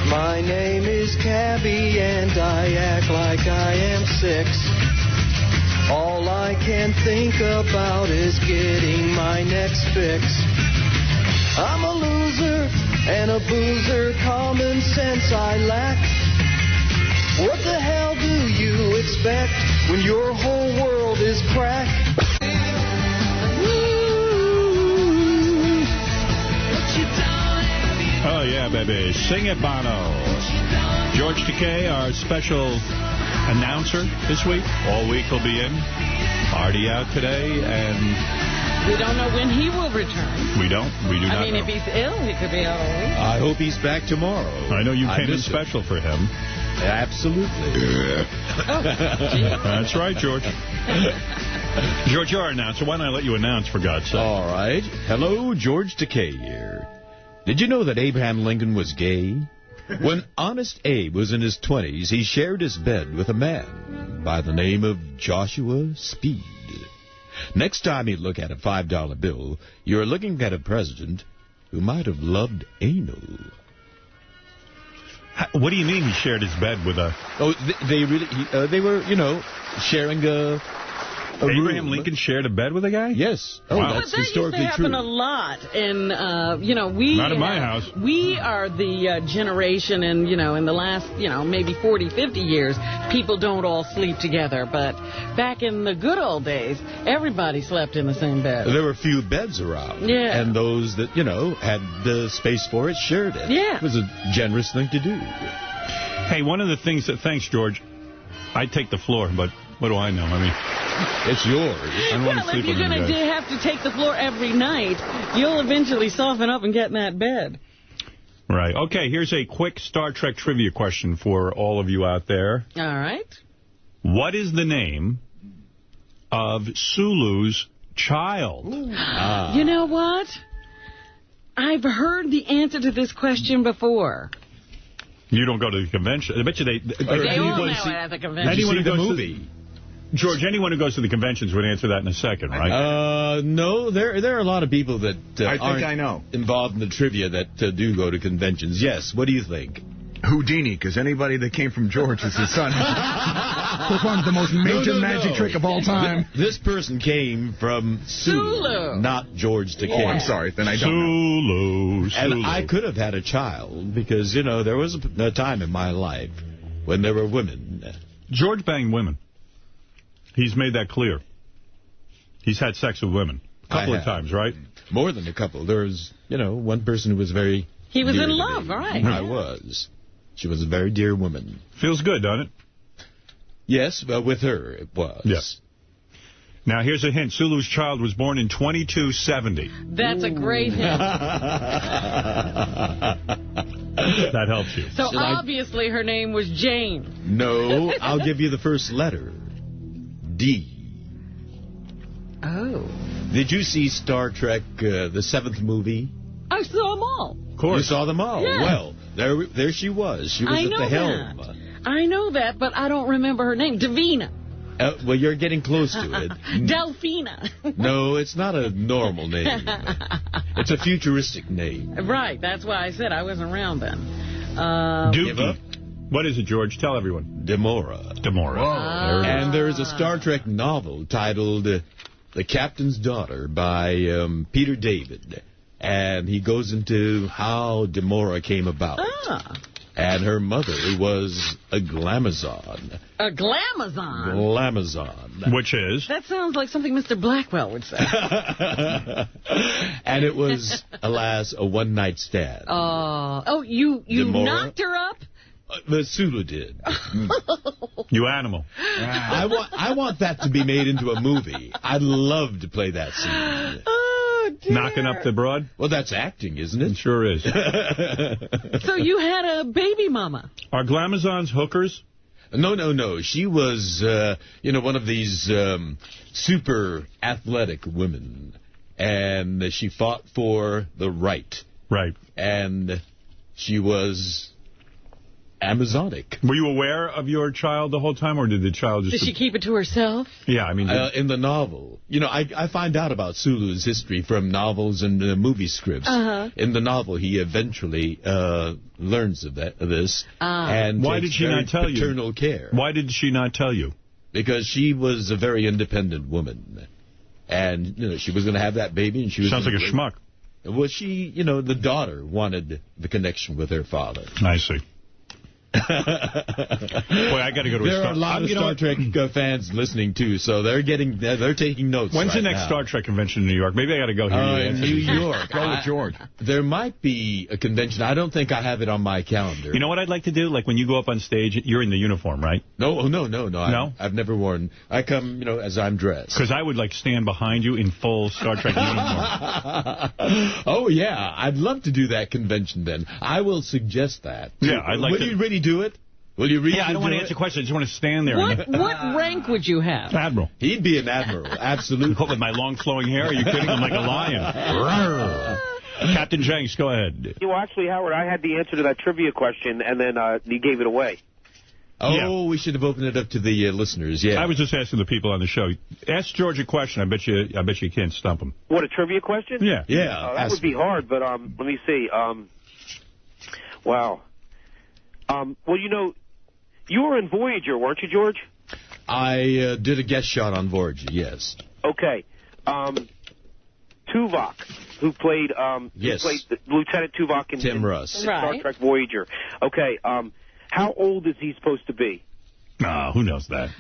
O: My name is Cabbie and I act like I am 6. All I can think about is getting my next fix. I'm a loser and a boozer, common sense I lack. What the hell do you expect when your whole world is crack?
L: Oh, yeah, baby. Sing it, Bono. George Takei, our special announcer this week. All week he'll be in. Artie out today, and...
B: We don't know when he will return.
L: We don't. We do not
B: I mean,
L: know.
B: if he's ill, he could be out all week.
C: I hope he's back tomorrow.
L: I know you came in special for him.
C: Absolutely.
L: That's right, George. George, you're our announcer. Why don't I let you announce, for God's sake?
C: All right. Hello, George Takei here. Did you know that Abraham Lincoln was gay? When Honest Abe was in his 20s, he shared his bed with a man by the name of Joshua Speed. Next time you look at a $5 bill, you're looking at a president who might have loved anal.
L: What do you mean he shared his bed with a...
C: Oh, they were, sharing a
L: Abraham
C: room.
L: Lincoln shared a bed with a guy?
C: Yes. Oh,
L: wow.
C: that's
B: But that
C: historically
B: used to
C: true.
B: happen a lot. And, we...
L: Not in my house.
B: We are the generation in the last, maybe 40, 50 years, people don't all sleep together. But back in the good old days, everybody slept in the same bed.
C: There were few beds around.
B: Yeah.
C: And those that, had the space for it shared it.
B: Yeah.
C: It was a generous thing to do.
L: Hey, one of the things that... Thanks, George. I'd take the floor, but what do I know? I mean...
C: It's yours.
L: I don't want to sleep
B: if you're
L: with
B: going to have to take the floor every night, you'll eventually soften up and get in that bed.
L: Right. Okay, here's a quick Star Trek trivia question for all of you out there.
B: All right.
L: What is the name of Sulu's child?
B: You know what? I've heard the answer to this question before.
L: You don't go to the convention. I bet you they
B: all know it at the convention.
L: Anyone who
C: the
L: goes
C: movie.
L: George, anyone who goes to the conventions would answer that in a second, right?
C: No, there are a lot of people that
I: I know.
C: involved in the trivia that do go to conventions. Yes, what do you think?
I: Houdini, because anybody that came from George is his son. Performed the most major magic trick of all time.
C: This person came from Sulu, not George Takei.
I: Oh, I'm sorry, then I don't
L: know. Sulu.
C: And I could have had a child because, there was a time in my life when there were women.
L: George banged women. He's made that clear. He's had sex with women a couple of times, right?
C: More than a couple. There was, one person who was very...
B: He was in love, right?
C: I was. She was a very dear woman.
L: Feels good, doesn't it?
C: Yes, but with her it was.
L: Yes. Now, here's a hint. Sulu's child was born in 2270.
B: That's a great hint.
L: That helps you.
B: So obviously her name was Jane.
C: No, I'll give you the first letter. D.
B: Oh.
C: Did you see Star Trek, the 7th movie?
B: I saw them all.
C: Of course. You saw them all?
B: Yeah.
C: Well, there she was. She was at the helm.
B: I know that, but I don't remember her name. Davina.
C: Well, you're getting close to it.
B: Delphina.
C: No, it's not a normal name. It's a futuristic name.
B: Right, that's why I said I wasn't around then.
L: Dookie. What is it, George? Tell everyone.
C: Demora.
L: Demora.
C: And there is a Star Trek novel titled The Captain's Daughter by Peter David. And he goes into how Demora came about. And her mother was a glamazon.
B: A glamazon?
C: Glamazon.
L: Which is?
B: That sounds like something Mr. Blackwell would say.
C: And it was, alas, a one-night stand.
B: You knocked her up?
C: The Sulu did.
L: You animal.
C: I want that to be made into a movie. I'd love to play that scene.
B: Oh, dear.
L: Knocking up the broad?
C: Well, that's acting, isn't it?
L: It sure is.
B: So you had a baby mama.
L: Are glamazons hookers?
C: No. She was, one of these super athletic women. And she fought for the right.
L: Right.
C: And she was Amazonic.
L: Were you aware of your child the whole time, or did the child just...
B: Did she keep it to herself?
L: Yeah, I mean...
C: in the novel. I find out about Sulu's history from novels and movie scripts. In the novel, he eventually learns of this. And
L: why did she not tell you?
C: Paternal care.
L: Why did she not tell you?
C: Because she was a very independent woman. And, she was going to have that baby. And she was
L: Sounds like a schmuck.
C: Well, the daughter wanted the connection with her father.
L: I see. Boy, I got to go to
C: there are a lot of Star Trek fans listening, too, so they're taking notes.
L: When's the next
C: now?
L: Star Trek convention in New York? Maybe I got to go here.
C: In New York.
L: Go with George.
C: There might be a convention. I don't think I have it on my calendar.
L: You know what I'd like to do? Like when you go up on stage, you're in the uniform, right?
C: No.
L: No?
C: I've never worn. I come, as I'm dressed.
L: Because I would like stand behind you in full Star Trek uniform.
C: Oh, yeah. I'd love to do that convention then. I will suggest that.
L: Yeah, I'd like to.
C: Will you really do it? Will you really?
L: Yeah, I don't want to answer questions. I just want to stand there.
B: What rank would you have?
L: Admiral.
C: He'd be an admiral, absolutely.
L: With my long flowing hair? Are you kidding? I'm like a lion. Captain Jenks, go ahead.
K: Well, actually, Howard, I had the answer to that trivia question, and then you gave it away.
C: Oh, yeah. We should have opened it up to the listeners, yeah.
L: I was just asking the people on the show. Ask George a question. I bet you can't stump him.
K: What, a trivia question?
L: Yeah.
C: Yeah.
K: That would be hard, but let me see. Wow. Well, you were in Voyager, weren't you, George?
C: I did a guest shot on Voyager, yes.
K: Okay. Tuvok, who played Lieutenant Tuvok in Star Trek Voyager. Okay. How old is he supposed to be?
L: Who knows that?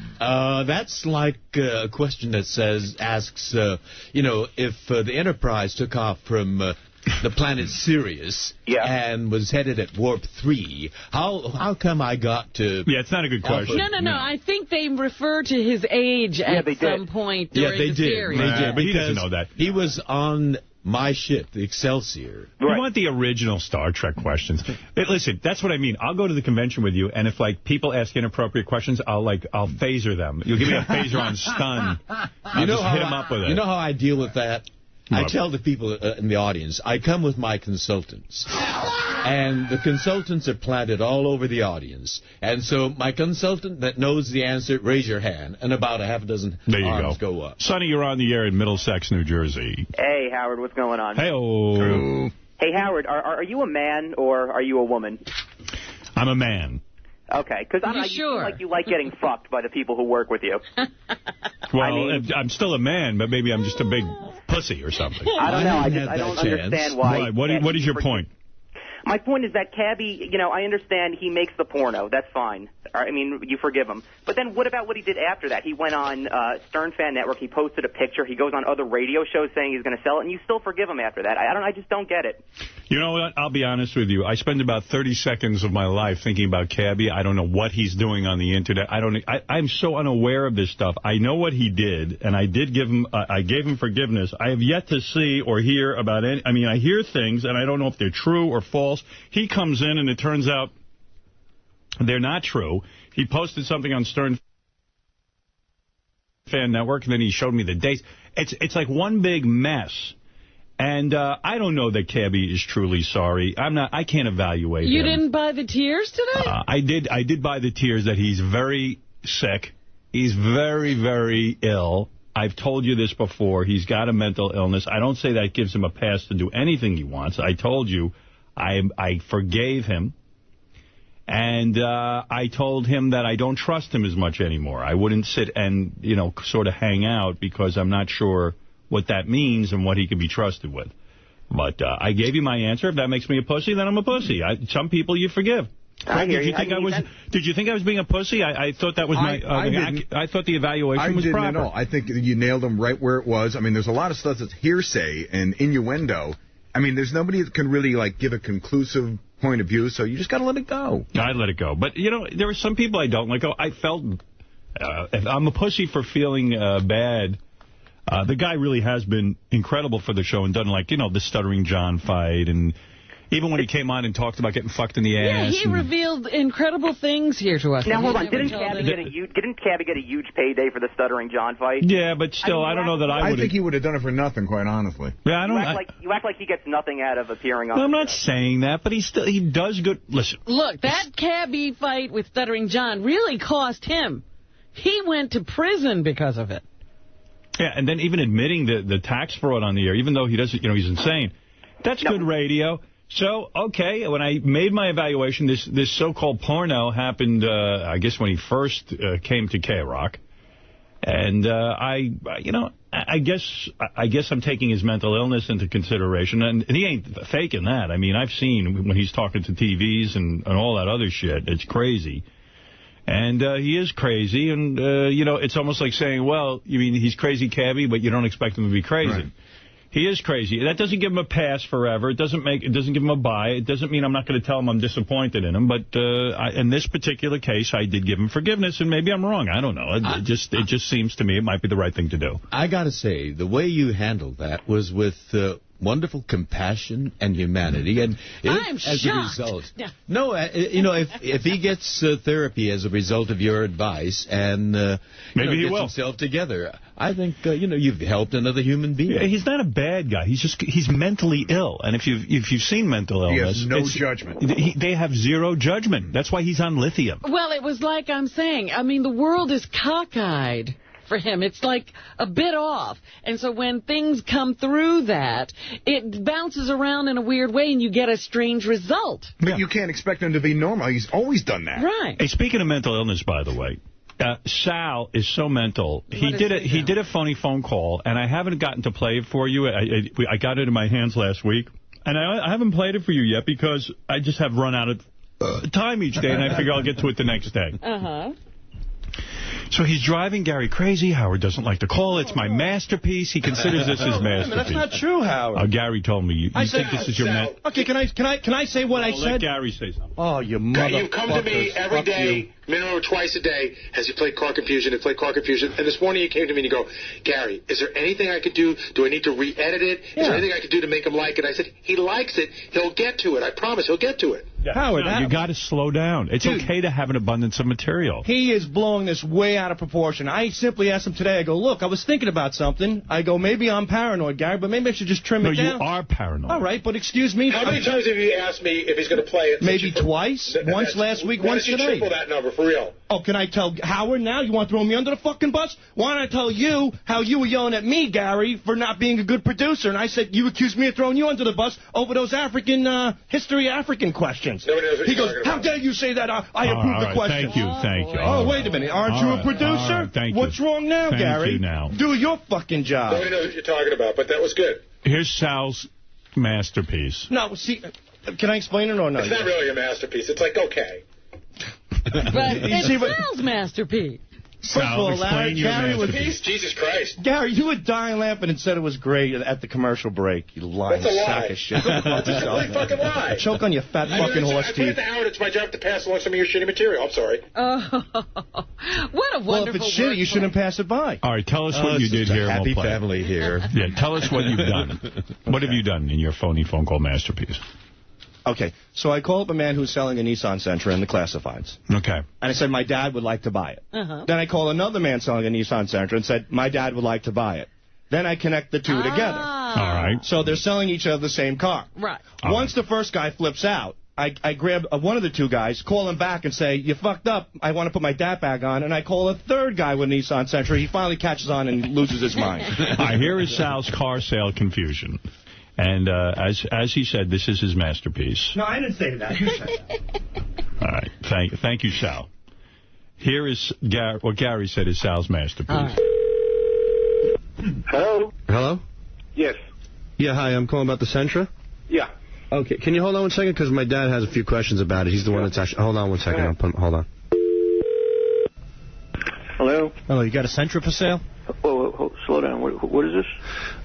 C: That's like a question that asks, if the Enterprise took off from the planet Sirius and was headed at warp 3, how come I got to...
L: Yeah, it's not a good question.
B: No. I think they refer to his age at some point during the series.
C: They did.
L: But he doesn't know that.
C: He was on my ship, the Excelsior.
L: You want the original Star Trek questions. Listen, that's what I mean. I'll go to the convention with you, and if people ask inappropriate questions, I'll phaser them. You'll give me a phaser on stun. I'll just hit them up with it.
C: You know how I deal with that? I tell the people in the audience, I come with my consultants. And the consultants are planted all over the audience. And so my consultant that knows the answer, raise your hand. And about a half a dozen arms go up.
L: Sonny, you're on the air in Middlesex, New Jersey.
J: Hey, Howard, what's going on?
L: Hey-oh.
J: Hey, Howard, are you a man or are you a woman?
L: I'm a man.
J: Okay, because you seem like you like getting fucked by the people who work with you.
L: Well, I'm still a man, but maybe I'm just a big pussy or something.
J: I don't know. I don't understand why.
L: What is your point?
J: My point is that Cabbie, I understand he makes the porno. That's fine. I mean, you forgive him. But then what about what he did after that? He went on Stern Fan Network. He posted a picture. He goes on other radio shows saying he's going to sell it, and you still forgive him after that. I just don't get it.
L: You know what? I'll be honest with you. I spend about 30 seconds of my life thinking about Cabbie. I don't know what he's doing on the Internet. I'm so unaware of this stuff. I know what he did, and I did give him. I gave him forgiveness. I have yet to see or hear about any. I mean, I hear things, and I don't know if they're true or false. He comes in, and it turns out they're not true. He posted something on Stern Fan Network, and then he showed me the dates. It's like one big mess. And I don't know that Cabbie is truly sorry. I can't evaluate him.
B: You didn't buy the tears today?
L: I did buy the tears that he's very sick. He's very, very ill. I've told you this before. He's got a mental illness. I don't say that gives him a pass to do anything he wants. I told you I forgave him. And I told him that I don't trust him as much anymore. I wouldn't sit and, sort of hang out because I'm not sure what that means and what he can be trusted with. But I gave you my answer. If that makes me a pussy, then I'm a pussy. Some people you forgive.
J: I hear
L: did you think I was? Did you think I was being a pussy? I thought that was my. I thought the evaluation was proper.
I: No, I think you nailed him right where it was. I mean, there's a lot of stuff that's hearsay and innuendo. I mean, there's nobody that can really give a conclusive point of view, so you just got to let it go.
L: I let it go. But, there are some people I don't let go. I felt, if I'm a pussy for feeling bad. The guy really has been incredible for the show and done, the Stuttering John fight and, Even when he came on and talked about getting fucked in the ass.
B: Yeah, he revealed incredible things here to us.
J: Now, hold on. Didn't Cabbie get a huge payday for the Stuttering John fight?
L: Yeah, but still, I don't know that I would.
I: I think he would have done it for nothing, quite honestly.
L: Yeah, I don't.
J: You act like he gets nothing out of appearing on.
L: No, I'm not saying that, but he does good. Listen.
B: Look, that Cabbie fight with Stuttering John really cost him. He went to prison because of it.
L: Yeah, and then even admitting the tax fraud on the air, even though he doesn't, he's insane. That's good radio. So, okay, when I made my evaluation, this so-called porno happened, I guess, when he first came to K-Rock. And I guess I'm taking his mental illness into consideration. And he ain't faking that. I mean, I've seen when he's talking to TVs and all that other shit. It's crazy. And he is crazy. And, it's almost like saying, well, you mean he's crazy, Cabbie, but you don't expect him to be crazy. Right. He is crazy. That doesn't give him a pass forever. It doesn't give him a bye. It doesn't mean I'm not going to tell him I'm disappointed in him. But in this particular case, I did give him forgiveness, and maybe I'm wrong. I don't know. It just seems to me it might be the right thing to do.
C: I got to say, the way you handled that was with wonderful compassion and humanity. And
B: I'm
C: as
B: shocked.
C: A result, no, if he gets therapy as a result of your advice and
L: maybe he
C: gets
L: will
C: himself together, I think you've helped another human being.
L: Yeah, he's not a bad guy. He's mentally ill, and if you've seen mental illness,
I: he has no judgment.
L: They have zero judgment. That's why he's on lithium.
B: Well, it was like I'm saying. I mean, the world is cockeyed for him. It's like a bit off. And so when things come through that, it bounces around in a weird way and you get a strange result.
I: But you can't expect him to be normal. He's always done that.
B: Right.
L: Hey, speaking of mental illness, by the way, Sal is so mental. He did a phony phone call, and I haven't gotten to play it for you. I got it in my hands last week, and I haven't played it for you yet because I just have run out of time each day, and I figure I'll get to it the next day.
B: Uh-huh.
L: So he's driving Gary crazy. Howard doesn't like to call. It's my masterpiece. He considers this his masterpiece.
V: That's not true, Howard.
L: Gary told me you think this is your masterpiece.
V: Okay, can I say what I said?
L: Let Gary say something.
V: Oh, you motherfucker.
Q: You come to me every day, minimum twice a day, as you play Car Confusion and play Car Confusion. And this morning you came to me and you go, Gary, is there anything I could do? Do I need to re-edit it? Is there anything I could do to make him like it? I said, he likes it. He'll get to it. I promise he'll get to it.
L: Yeah. Howard, you got to slow down. It's okay to have an abundance of material.
V: He is blowing this way out of proportion. I simply asked him today, I go, look, I was thinking about something. I go, maybe I'm paranoid, Gary, but maybe I should just trim it down.
L: No, you are paranoid.
V: All right, but excuse me.
Q: How many times have you asked me if he's going to play it?
V: Maybe twice. Once last week, once today.
Q: Why don't you triple that number, for real?
V: Oh, can I tell Howard now? You want to throw me under the fucking bus? Why don't I tell you how you were yelling at me, Gary, for not being a good producer? And I said, you accused me of throwing you under the bus over those African questions.
Q: Nobody knows what
V: he goes, how dare you say that? I approve the question.
L: Thank you.
V: Oh, wait a minute. Aren't you a producer?
L: Thank you.
V: What's wrong now, Gary?
L: You now.
V: Do your fucking job.
Q: Nobody knows what you're talking about, but that was good.
L: Here's Sal's masterpiece.
V: No, see, can I explain it or no?
Q: It's not really a masterpiece. It's like, okay.
B: But it's Sal's masterpiece.
V: First of all, Larry, Gary was...
Q: Jesus Christ.
V: Gary, you were dying laughing and said it was great at the commercial break. You lying sack of shit.
Q: That's a complete fucking lie.
V: Choke on your fat fucking horse teeth.
Q: I put it to Howard. It's my job to pass along some of your shitty material. I'm sorry.
B: What a wonderful
V: Well, if it's shitty, you shouldn't pass it by.
L: All right, tell us what you did here.
C: Happy family here.
L: Yeah, tell us what you've done. What have you done in your phony phone call masterpiece?
V: Okay, so I call up a man who's selling a Nissan Sentra in the classifieds.
L: Okay.
V: And I said, my dad would like to buy it.
B: Uh-huh.
V: Then I call another man selling a Nissan Sentra and said, my dad would like to buy it. Then I connect the two together.
L: All right.
V: So they're selling each other the same car.
B: Right.
V: Once the first guy flips out, I grab one of the two guys, call him back and say, you fucked up. I want to put my dad back on. And I call a third guy with a Nissan Sentra. He finally catches on and loses his mind.
L: All right, here is Sal's car sale confusion. And as he said, this is his masterpiece.
V: No, I didn't say that. You said that.
L: All right. Thank you, Sal. Here is what Gary said is Sal's masterpiece.
G: Hello?
I: Hello?
G: Yes.
I: Yeah, hi. I'm calling about the Sentra.
G: Yeah.
I: Okay. Can you hold on one second? Because my dad has a few questions about it. He's the one that's actually... Hold on one second. Hold on.
G: Hello?
V: Hello, you got a Sentra for sale?
G: Oh, slow down. What is this?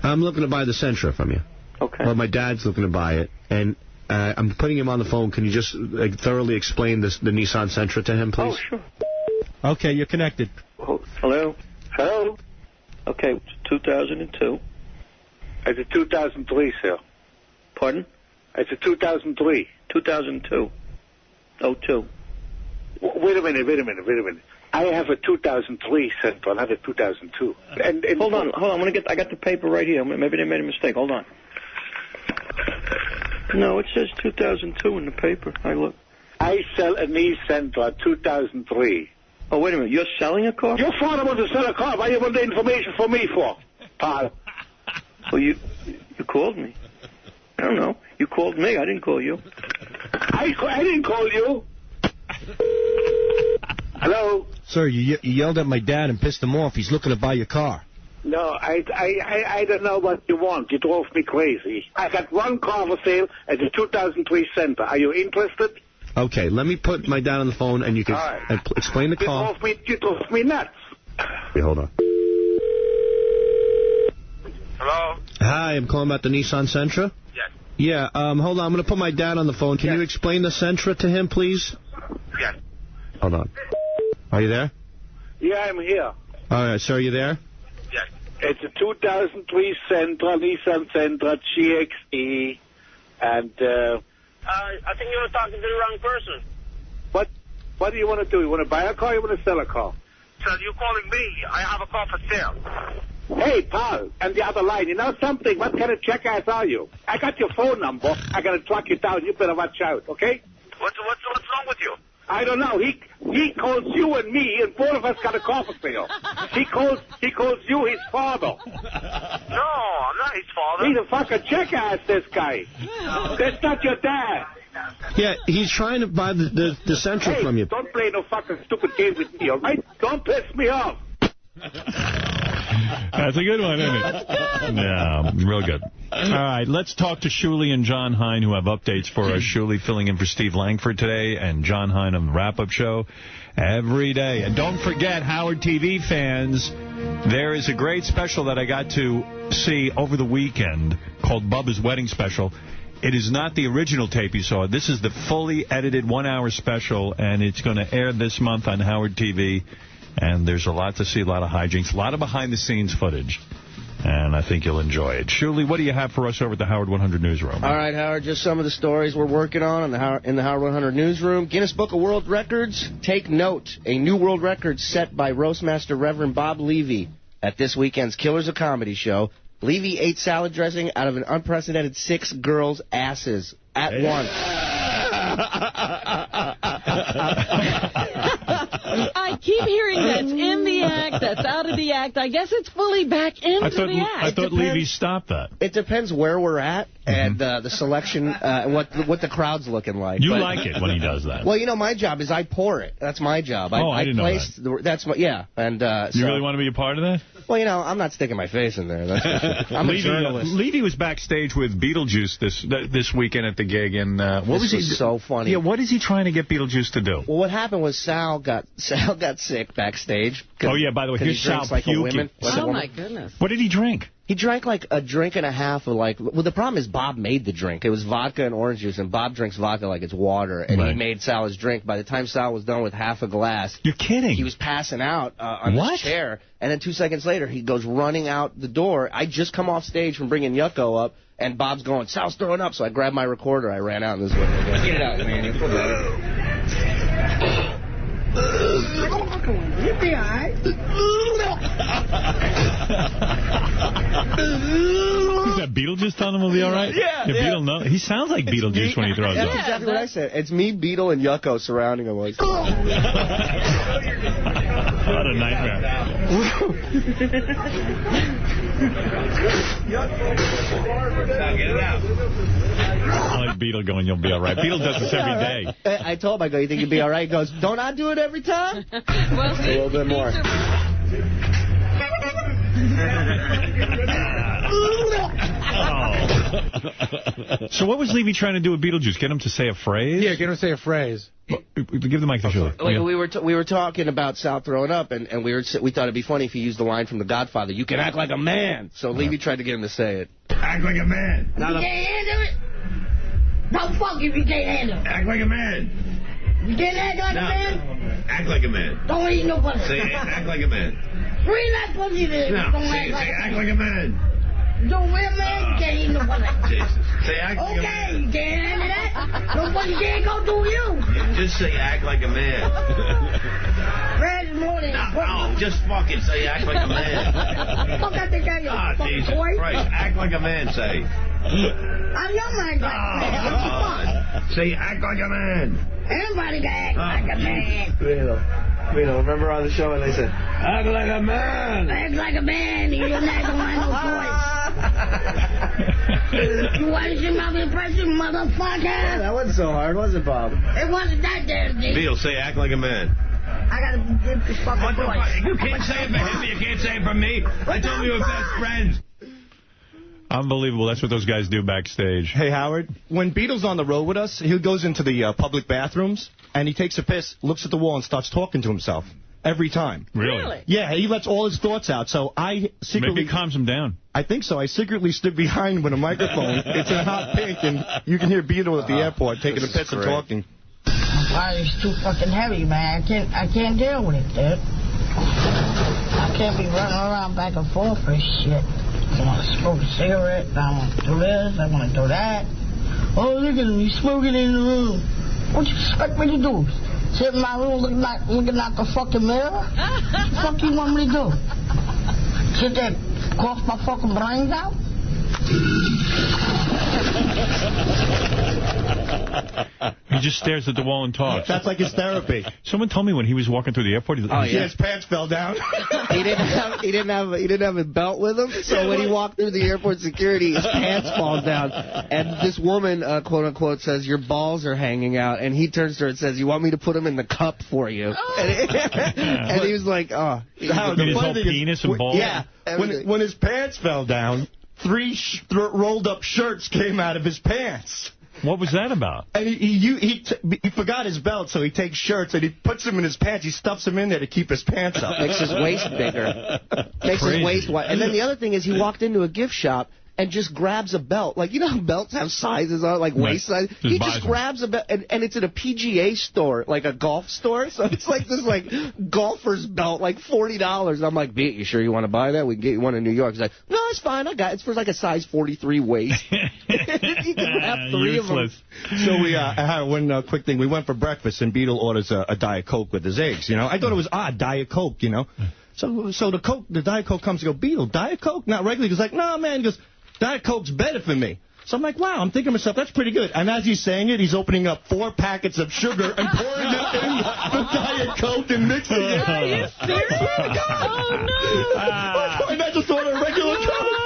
I: I'm looking to buy the Sentra from you.
G: Okay.
I: Well, my dad's looking to buy it, and I'm putting him on the phone. Can you just thoroughly explain the Nissan Sentra to him, please?
G: Oh, sure.
V: Okay, you're connected.
G: Hello? Hello? Okay, it's 2002. It's a 2003 sale. Pardon?
P: It's a 2003.
K: 2002. 02.
P: Wait a minute. I have a 2003 Sentra, not a 2002. And
K: hold on. I got the paper right here. Maybe they made a mistake. Hold on. No, it says 2002 in the paper.
P: I sell a Nissan Sentra 2003.
K: Oh, wait a minute. You're selling a car?
P: Your father wants to sell a car. Why you want the information from me for, pal?
K: Well, you called me. I don't know. You called me. I didn't call you.
P: I didn't call you. Hello?
S: Sir, you yelled at my dad and pissed him off. He's looking to buy your car.
P: No, I don't know what you want. You drove me crazy. I got one car for sale at the 2003 Sentra. Are you interested?
S: Okay, let me put my dad on the phone and you can explain the car.
P: You drove me nuts.
S: Wait, hold on.
P: Hello?
S: Hi, I'm calling about the Nissan Sentra.
P: Yes.
S: Yeah, hold on. I'm going to put my dad on the phone. Can you explain the Sentra to him, please?
P: Yes.
S: Hold on. Are you there?
P: Yeah, I'm here.
S: All right, sir, are you there?
P: Yes. It's a 2003 Sentra, Nissan Sentra GXE, and
K: I think you were talking to the wrong person.
P: What do you want to do? You want to buy a car or you want to sell a car?
K: So you're calling me. I have a car for sale.
P: Hey, pal, and the other line, you know something? What kind of jackass are you? I got your phone number. I got to track you down. You better watch out, okay?
K: What's wrong with you?
P: I don't know. He calls you and me, and both of us got a car for sale. He calls you his father.
K: No, I'm not his father.
P: He's a fucking jackass, this guy. That's not your dad.
S: Yeah, he's trying to buy the Sentra from you.
P: Don't play no fucking stupid game with me, all right? Don't piss me off.
L: That's a good one, isn't it? Yeah, real good. All right, let's talk to Shuli and John Hein, who have updates for us. Shuli filling in for Steve Langford today, and John Hein on the wrap-up show every day. And don't forget, Howard TV fans, there is a great special that I got to see over the weekend called Bubba's Wedding Special. It is not the original tape you saw. This is the fully edited 1-hour special, and it's going to air this month on Howard TV. And there's a lot to see, a lot of hijinks, a lot of behind-the-scenes footage. And I think you'll enjoy it. Shuli, what do you have for us over at the Howard 100 Newsroom?
S: All right, Howard, just some of the stories we're working on in the Howard 100 Newsroom. Guinness Book of World Records, take note. A new world record set by Roastmaster Reverend Bob Levy at this weekend's Killers of Comedy show. Levy ate salad dressing out of an unprecedented 6 girls' asses at once.
B: I keep hearing that's in the act, that's out of the act. I guess it's fully back into the act.
L: I thought Levy stopped that.
S: It depends where we're at and the selection and what the crowd's looking like.
L: You like it when he does that.
S: Well, you know, my job is I pour it. That's my job.
L: I didn't know that.
S: That's my, yeah. And
L: you really want to be a part of that?
S: Well, you know, I'm not sticking my face in there. That's for sure. I'm a journalist.
L: Levy was backstage with Beetlejuice this weekend at the gig, and what was he?
S: So funny.
L: Yeah, what is he trying to get Beetlejuice to do?
S: Well, what happened was Sal got sick backstage.
L: Oh yeah, by the way, here's Sal puking.
B: Oh my goodness.
L: What did he drink?
S: He drank like a drink and a half of well, the problem is Bob made the drink. It was vodka and orange juice, and Bob drinks vodka like it's water, and he made Sal his drink. By the time Sal was done with half a glass...
L: You're kidding.
S: He was passing out on his chair, and then 2 seconds later, he goes running out the door. I just come off stage from bringing Yucko up, and Bob's going, Sal's throwing up, so I grabbed my recorder. I ran out, and this is what I did. Get it out, man.
O: You'll be all right.
L: Is that Beetlejuice telling him he'll be all right?
S: Yeah.
L: Beetle, no. He sounds like Beetlejuice when he throws up.
S: That's exactly what I said. It's me, Beetle, and Yucko surrounding him. Like,
L: what a nightmare.
O: Get it out.
L: I like Beetle going, you'll be all right. Beetle does this every day.
S: I told him, I go, you think you'll be all right? He goes, don't I do it every time?
B: Well,
S: a little bit more.
L: So what was Levy trying to do with Beetlejuice? Get him to say a phrase?
E: Yeah, get him to say a phrase.
L: Give the mic to Shuli.
S: We were talking about Sal throwing up, and we thought it'd be funny if he used the line from The Godfather, you can act like a man. So Levy tried to get him to say it.
O: Act like a man. You can't handle it? Don't fuck if you can't handle it.
I: Act like a man.
O: You can't act like a man?
I: Act like a man.
O: Don't eat no pussy.
I: Say act like a man.
O: Free that pussy then.
I: No,
O: Don't
I: say
O: act
I: act like a man.
A: Don't real man can't eat nobody.
U: Say act like a man.
A: Okay, you can't handle that. Nobody can't go do you.
U: Just say act like a man.
A: Red morning.
U: No, just fucking say act like a man.
A: Fuck out the guy, you fucking
U: Jesus
A: boy.
U: Christ, act like a man, say.
A: I'm your man, guy.
U: Say act like a man.
A: Everybody can act like a man.
U: Reno, remember on the show when they said, act like a man.
A: Act like a man. You don't have no voice. You want to see my impression, motherfucker?
U: Yeah, that wasn't so hard, was it, Bob?
A: It wasn't that damn deep.
U: Beal, say act like a man.
A: I gotta get this fucking voice.
U: You can't say it for him, you can't say it for me. I told you we were best friends.
L: Unbelievable. That's what those guys do backstage.
V: Hey, Howard, when Beatle's on the road with us, he goes into the public bathrooms, and he takes a piss, looks at the wall, and starts talking to himself. Every time.
L: Really?
V: Yeah, he lets all his thoughts out. So I secretly...
L: Maybe it calms him down.
V: I think so. I secretly stood behind with a microphone. It's in hot pink, and you can hear Beatle at the airport taking a piss and talking.
A: Body's too fucking heavy, man. I can't deal with it, dude. I can't be running around back and forth for shit. I want to smoke a cigarette. I want to do this. I want to do that. Oh, look at him. He's smoking in the room. What you expect me to do? Sit in my room looking at the fucking mirror? What the fuck you want me to do? Sit there, cough my fucking brains out?
L: He just stares at the wall and talks.
V: That's like his therapy.
L: Someone told me when he was walking through the airport,
V: his pants fell down.
S: He didn't have a belt with him, so when he walked through the airport security, his pants fall down, and this woman, quote unquote, says your balls are hanging out, and he turns to her and says, "You want me to put them in the cup for you?" And he was like, "Oh."
L: His whole penis and balls.
V: Yeah. When his pants fell down, 3 rolled up shirts came out of his pants.
L: What was that about?
V: And he forgot his belt, so he takes shirts and he puts them in his pants. He stuffs them in there to keep his pants up.
S: Makes his waist bigger. Makes his waist wide. And then the other thing is he walked into a gift shop and just grabs a belt. Like, you know how belts have sizes on, like waist size? He just grabs a belt, and it's at a PGA store, like a golf store. So it's like this, like, golfer's belt, like $40. I'm like, "Beat, you sure you want to buy that? We can get you one in New York." He's like, "No, it's fine. I got it. It's for like a size 43 waist." You can have 3 of them.
V: So we had one quick thing. We went for breakfast, and Beatle orders a Diet Coke with his eggs, you know. I thought it was odd, Diet Coke, you know. So the Diet Coke comes to go, "Beatle, Diet Coke? Not regular?" He's like, "No, man." He goes, "Diet Coke's better for me." So I'm like, wow, I'm thinking to myself, that's pretty good. And as he's saying it, he's opening up 4 packets of sugar and pouring it in the Diet Coke and mixing it.
B: Are you serious? Oh, no.
V: And I just ordered a regular Coke.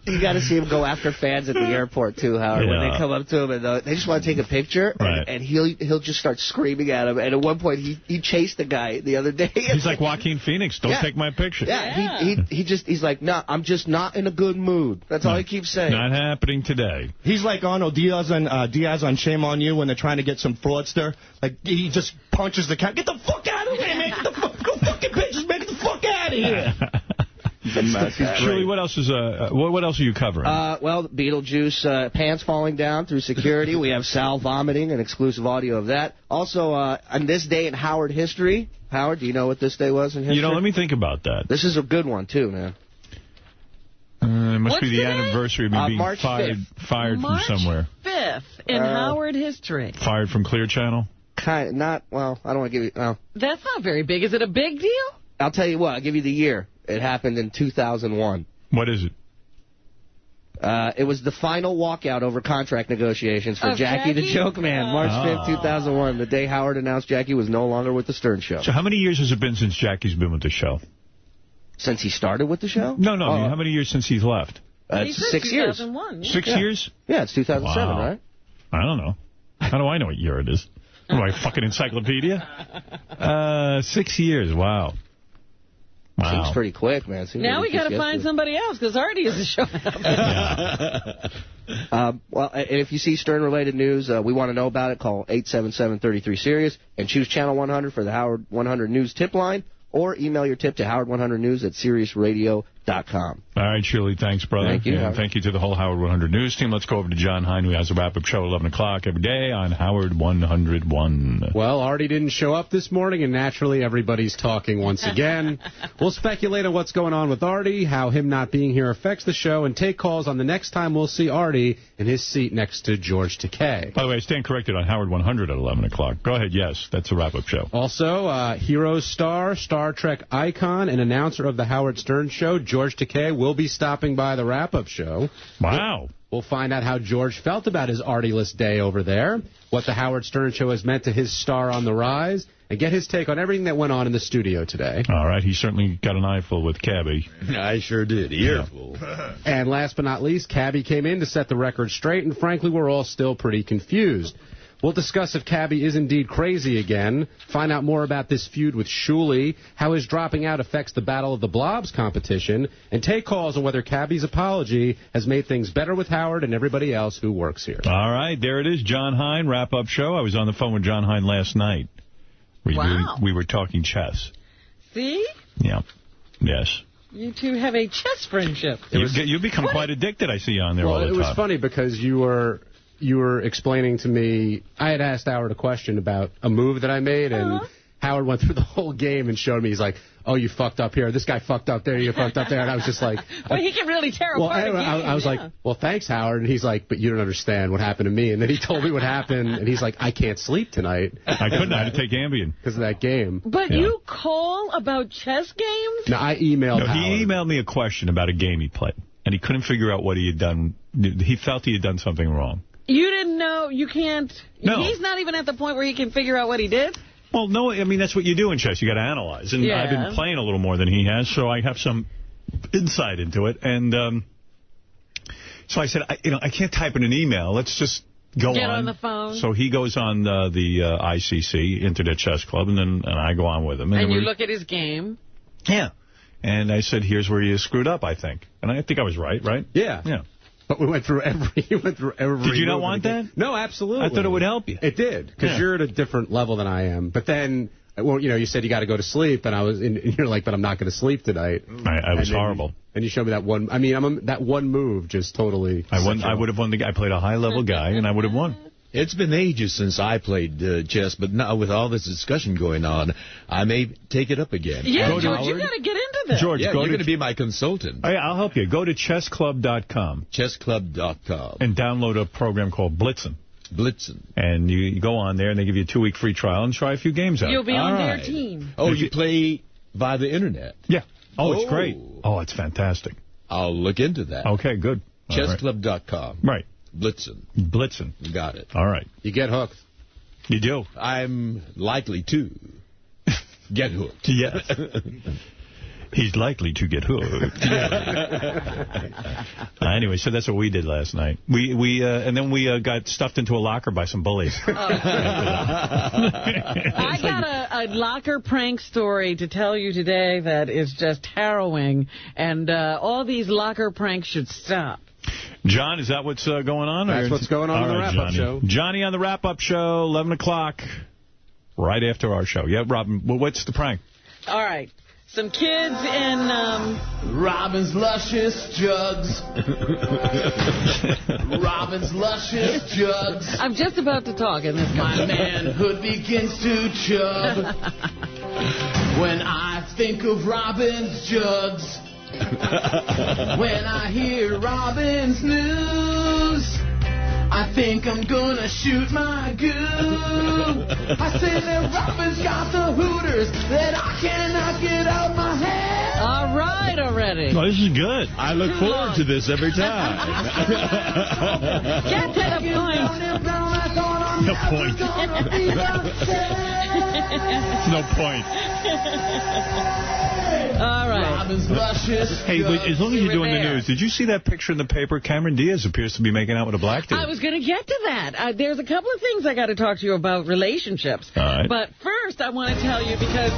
S: You got to see him go after fans at the airport, too, Howard. When they come up to him and they just want to take a picture, and he'll just start screaming at him. And at one point, he chased the guy the other day.
L: He's like Joaquin Phoenix. Don't take my picture.
S: Yeah. He's like, "No, I'm just not in a good mood." That's all he keeps saying.
L: Not happening today.
V: He's like Arnold Diaz on Shame on You when they're trying to get some fraudster. Like, he just punches the cat. "Get the fuck out of here, man! Go fucking bitches, man! Get the fuck out of here!"
L: Shirley, what else is what else are you covering?
S: Well, Beetlejuice pants falling down through security. We have Sal vomiting, an exclusive audio of that. Also, on this day in Howard history. Howard, do you know what this day was in history?
L: You know, let me think about that.
S: This is a good one, too, man.
L: It must be the anniversary of me being
S: March
L: fired from somewhere.
B: March 5th in Howard history.
L: Fired from Clear Channel?
S: Well, I don't want to give you... No.
B: That's not very big. Is it a big deal?
S: I'll tell you what. I'll give you the year. It happened in 2001.
L: What is it?
S: It was the final walkout over contract negotiations for Jackie the Joke Man. March 5th, 2001, the day Howard announced Jackie was no longer with the Stern Show.
L: So how many years has it been since Jackie's been with the show?
S: Since he started with the show?
L: No. I mean, how many years since he's left?
S: It's 6 years.
B: 2001.
L: 6 years?
S: Yeah, it's 2007,
L: wow.
S: Right?
L: I don't know. How do I know what year it is? Am I a fucking encyclopedia? 6 years. Wow.
S: Seems pretty quick, man.
B: Now we got to find somebody else, because Artie is showing up.
S: Well, if you see Stern-related news, we want to know about it. Call 877-33-SIRIUS and choose Channel 100 for the Howard 100 News tip line, or email your tip to Howard100News at SiriusRadio.com. chessclub.com.
L: All right, Shirley, thanks, brother.
S: Thank you.
L: And thank you to the whole Howard 100 News team. Let's go over to John Hein, who has a wrap-up show at 11 o'clock every day on Howard 101.
D: Well, Artie didn't show up this morning, and naturally everybody's talking once again. We'll speculate on what's going on with Artie, how him not being here affects the show, and take calls on the next time we'll see Artie in his seat next to George Takei.
L: By the way, I stand corrected on Howard 100 at 11 o'clock. Go ahead, yes, that's a wrap-up show.
D: Also, Heroes star, Star Trek icon, and announcer of the Howard Stern Show, George Takei, will be stopping by the wrap-up show.
L: Wow.
D: We'll find out how George felt about his Artie-less day over there, what the Howard Stern Show has meant to his star on the rise, and get his take on everything that went on in the studio today.
L: All right, he certainly got an eyeful with Cabbie.
C: I sure did, earful.
D: And last but not least, Cabbie came in to set the record straight, and frankly, we're all still pretty confused. We'll discuss if Cabbie is indeed crazy again, find out more about this feud with Shuley, how his dropping out affects the Battle of the Blobs competition, and take calls on whether Cabbie's apology has made things better with Howard and everybody else who works here.
L: All right, there it is, John Hein, wrap-up show. I was on the phone with John Hein last night. We were talking chess.
B: See?
L: Yeah. Yes.
B: You two have a chess friendship.
L: You become quite addicted, I see you on there all the time.
D: It was funny because you were explaining to me, I had asked Howard a question about a move that I made, and Howard went through the whole game and showed me, he's like, oh, you fucked up here, this guy fucked up there, you fucked up there, and I was just like...
B: Well, he can really tear apart a game.
D: I was like, well, thanks, Howard, and he's like, but you don't understand what happened to me, and then he told me what happened, and he's like, I can't sleep tonight.
L: I couldn't, I had to take Ambien.
D: Because of that game.
B: But you call about chess games?
D: No, I emailed Howard.
L: He emailed me a question about a game he played, and he couldn't figure out what he had done. He felt he had done something wrong.
B: You didn't know, you can't...
L: No.
B: He's not even at the point where he can figure out what he did?
L: Well, no, I mean, that's what you do in chess. You got to analyze. And I've been playing a little more than he has, so I have some insight into it. And so I said, I can't type in an email. Let's just go
B: Get on the phone.
L: So he goes on the ICC, Internet Chess Club, and I go on with him.
B: And you look at his game?
L: Yeah. And I said, here's where you screwed up, I think. And I think I was right?
D: Yeah.
L: Yeah.
D: But we went through every...
L: Did you not want that?
D: No, absolutely.
L: I thought it would help you.
D: It did, because you're at a different level than I am. But then, well, you said you got to go to sleep, and and you're like, but I'm not going to sleep tonight.
L: I was horrible.
D: And you showed me that one. I mean, that one move just totally...
L: I would have won the guy. I played a high-level guy, and I would have won.
C: It's been ages since I played chess, but now with all this discussion going on, I may take it up again.
B: Yeah, George, you got to get into this.
L: George,
C: you're going to be my consultant.
L: I'll help you. Go to chessclub.com.
C: Chessclub.com.
L: And download a program called Blitzen.
C: Blitzen.
L: And you go on there, and they give you a 2-week free trial and try a few games out.
B: You'll be on their team.
C: Oh, you play via the Internet?
L: Yeah. Oh, it's great. Oh, it's fantastic.
C: I'll look into that.
L: Okay, good.
C: Chessclub.com.
L: Right.
C: Blitzen.
L: You
C: got it.
L: All right.
D: You get hooked.
L: You do.
C: I'm likely to get hooked.
L: Yes. He's likely to get hooked. Anyway, so that's what we did last night. And then we got stuffed into a locker by some bullies.
B: I got a locker prank story to tell you today that is just harrowing, and all these locker pranks should stop.
L: John, is that what's going on?
D: That's what's going on the wrap-up show.
L: Johnny on the wrap-up show, 11 o'clock, right after our show. Yeah, Robin, what's the prank?
B: All right. Some kids in...
O: Robin's luscious jugs. Robin's luscious jugs.
B: I'm just about to talk in this
O: My manhood begins to chug when I think of Robin's jugs. When I hear Robin's news, I think I'm gonna shoot my goo. I say that Robin's got the hooters that I cannot get out my head.
B: All right already.
L: Oh, this is good.
C: I look forward to this every time.
B: Get to the point.
L: No point. No point.
B: All right.
L: Hey, as long as you're doing the news, did you see that picture in the paper? Cameron Diaz appears to be making out with a black dude.
B: I was going to get to that. There's a couple of things I got to talk to you about relationships.
L: All right.
B: But first, I want to tell you because...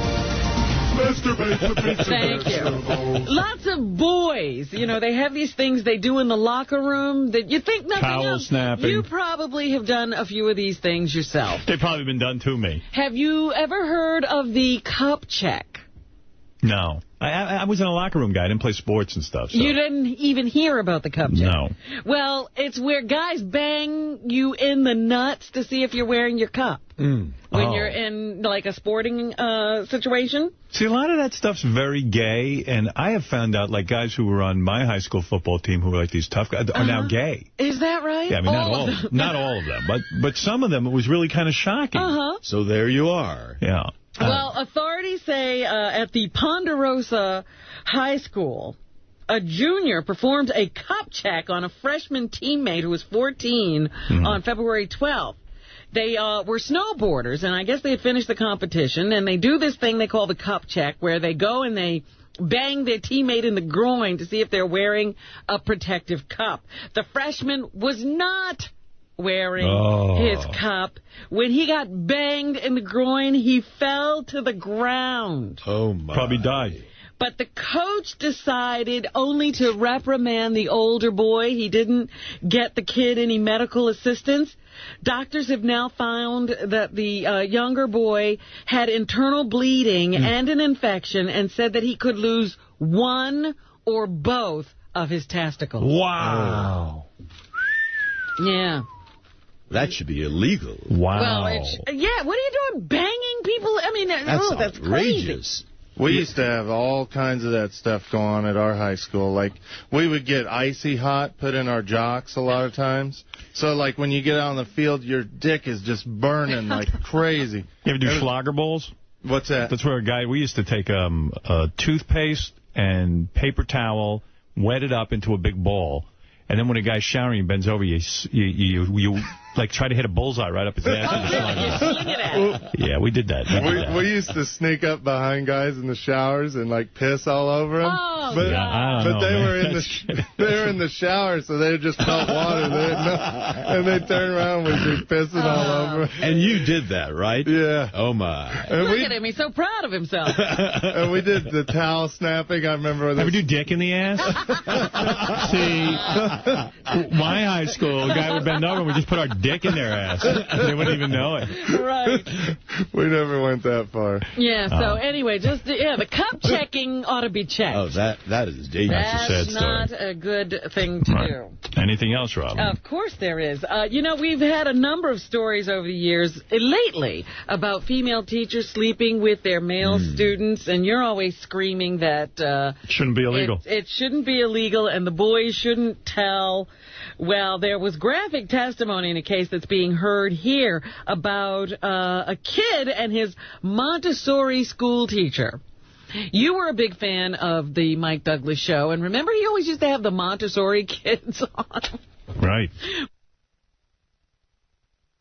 B: Thank you. Lots of boys, they have these things they do in the locker room that you think nothing
L: Towel
B: else.
L: snapping.
B: You probably have done a few of these things yourself.
L: They've probably been done to me.
B: Have you ever heard of the cup check?
L: No. I was in a locker room guy. I didn't play sports and stuff. So.
B: You didn't even hear about the cup check?
L: No.
B: Well, it's where guys bang you in the nuts to see if you're wearing your cup. When you're in, like, a sporting situation.
L: See, a lot of that stuff's very gay, and I have found out, like, guys who were on my high school football team who were, like, these tough guys are now gay.
B: Is that right?
L: Yeah, I mean, not all of them, but some of them, it was really kind of shocking.
C: So there you are.
L: Yeah.
B: Well, authorities say at the Ponderosa High School, a junior performed a cup check on a freshman teammate who was 14 on February 12th. They were snowboarders, and I guess they had finished the competition, and they do this thing they call the cup check, where they go and they bang their teammate in the groin to see if they're wearing a protective cup. The freshman was not wearing his cup. When he got banged in the groin, he fell to the ground.
C: Oh, my.
L: Probably died.
B: But the coach decided only to reprimand the older boy. He didn't get the kid any medical assistance. Doctors have now found that the younger boy had internal bleeding and an infection, and said that he could lose one or both of his testicles.
L: Wow.
B: Yeah.
C: That should be illegal.
L: Wow.
B: Well, yeah, what are you doing? Banging people? I mean, that's outrageous.
M: We used to have all kinds of that stuff go on at our high school. Like, we would get icy hot put in our jocks a lot of times. So, like, when you get out on the field, your dick is just burning like crazy.
L: You ever do Schlager bowls?
M: What's that?
L: That's where we used to take a toothpaste and paper towel, wet it up into a big ball, and then when a guy's showering, he bends over, you like, try to hit a bullseye right up his ass. Yeah, we did that.
M: We used to sneak up behind guys in the showers and, like, piss all over them. But they were in the shower, so they just felt water. And they turned around and we'd be pissing all over.
C: And you did that, right?
M: Yeah.
C: Oh, my.
B: Look at him. He's so proud of himself.
M: And we did the towel snapping. I remember this.
L: Ever do dick in the ass? See, my high school, a guy would bend over and we just put our dick in their ass. They wouldn't even know it.
B: Right.
M: We never went that far.
B: Yeah, so anyway, the cup checking ought to be checked.
C: Oh, that is dangerous.
B: That's not a good thing to do.
L: Anything else, Rob?
B: Of course there is. We've had a number of stories over the years lately about female teachers sleeping with their male students, and you're always screaming that
L: it shouldn't be illegal.
B: It shouldn't be illegal, and the boys shouldn't tell. Well, there was graphic testimony in a case that's being heard here about a kid and his Montessori school teacher. You were a big fan of the Mike Douglas show, and remember he always used to have the Montessori kids on?
L: Right.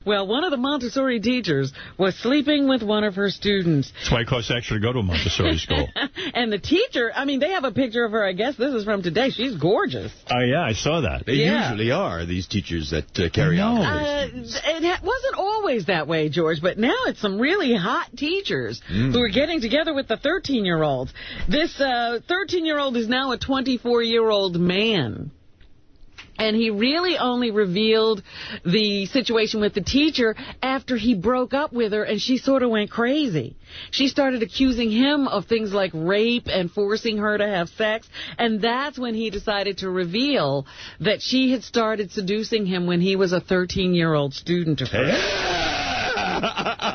B: Well, one of the Montessori teachers was sleeping with one of her students.
L: That's why it costs extra to go to a Montessori school.
B: And the teacher, I mean, they have a picture of her. I guess this is from today. She's gorgeous.
L: Oh, yeah, I saw that.
C: They usually are, these teachers that carry on.
B: It wasn't always that way, George, but now it's some really hot teachers who are getting together with the 13-year-olds. This 13-year-old is now a 24-year-old man. And he really only revealed the situation with the teacher after he broke up with her, and she sort of went crazy. She started accusing him of things like rape and forcing her to have sex, and that's when he decided to reveal that she had started seducing him when he was a 13-year-old student of hers.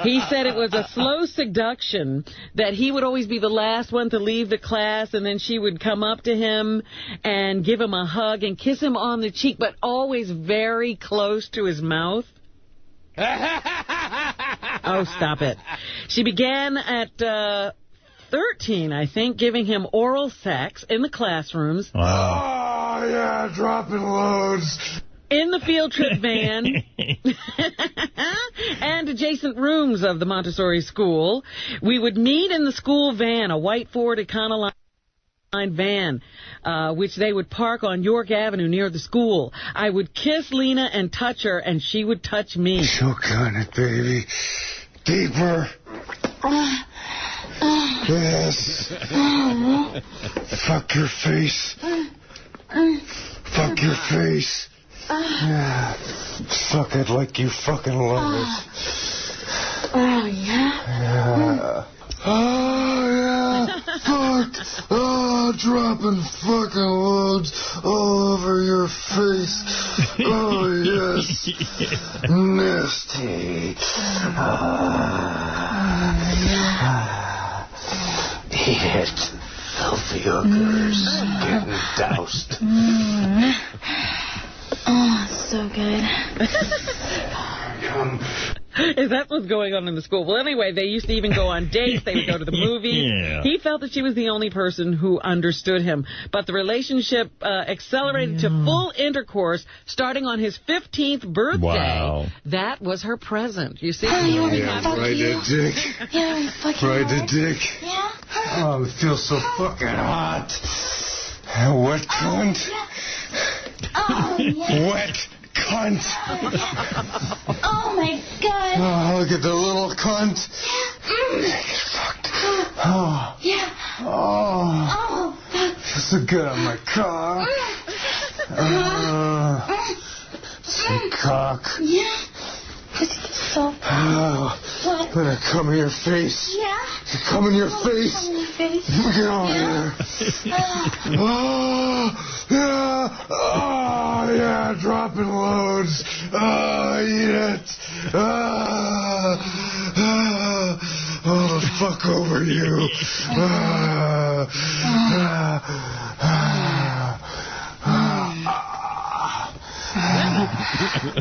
B: He said it was a slow seduction, that he would always be the last one to leave the class, and then she would come up to him and give him a hug and kiss him on the cheek, but always very close to his mouth. Oh, stop it. She began at 13, I think, giving him oral sex in the classrooms.
M: Wow. Oh, yeah, dropping loads.
B: In the field trip van and adjacent rooms of the Montessori school. We would meet in the school van, a white Ford Econoline van, which they would park on York Avenue near the school. I would kiss Lena and touch her, and she would touch me.
M: Choke on it, baby. Deeper. Yes. Fuck your face. Fuck your face. Yeah. Fuck it like you fucking love it.
A: Oh, yeah?
M: Yeah. Oh, yeah.
O: Fuck! Oh, dropping fucking loads all over your face. Oh, yes. Nasty. Eat it. Filthy hookers. Getting doused.
F: Oh, so good.
B: Is that what's going on in the school? Well, anyway, they used to even go on dates. They would go to the movies.
L: Yeah.
B: He felt that she was the only person who understood him. But the relationship accelerated to full intercourse starting on his 15th birthday.
L: Wow.
B: That was her present. You see?
O: Right the dick.
F: Yeah, fucking
O: Right the dick.
F: Yeah.
O: Oh, it feels so fucking hot. Wet cunt.
F: Oh, yeah.
O: Wet cunt.
F: Oh, my God.
O: Oh, look at the little cunt. Get fucked. Oh.
F: Yeah.
O: Oh. Feels so good on my cock. Some cock.
F: Yeah. So.
O: Oh.
F: What?
O: Let it come in your face.
F: Yeah.
O: Come in your face.
F: Come in your face.
O: Get over here. Oh, yeah. Oh, yeah. Dropping loads. Oh, eat it. Oh, the fuck over you.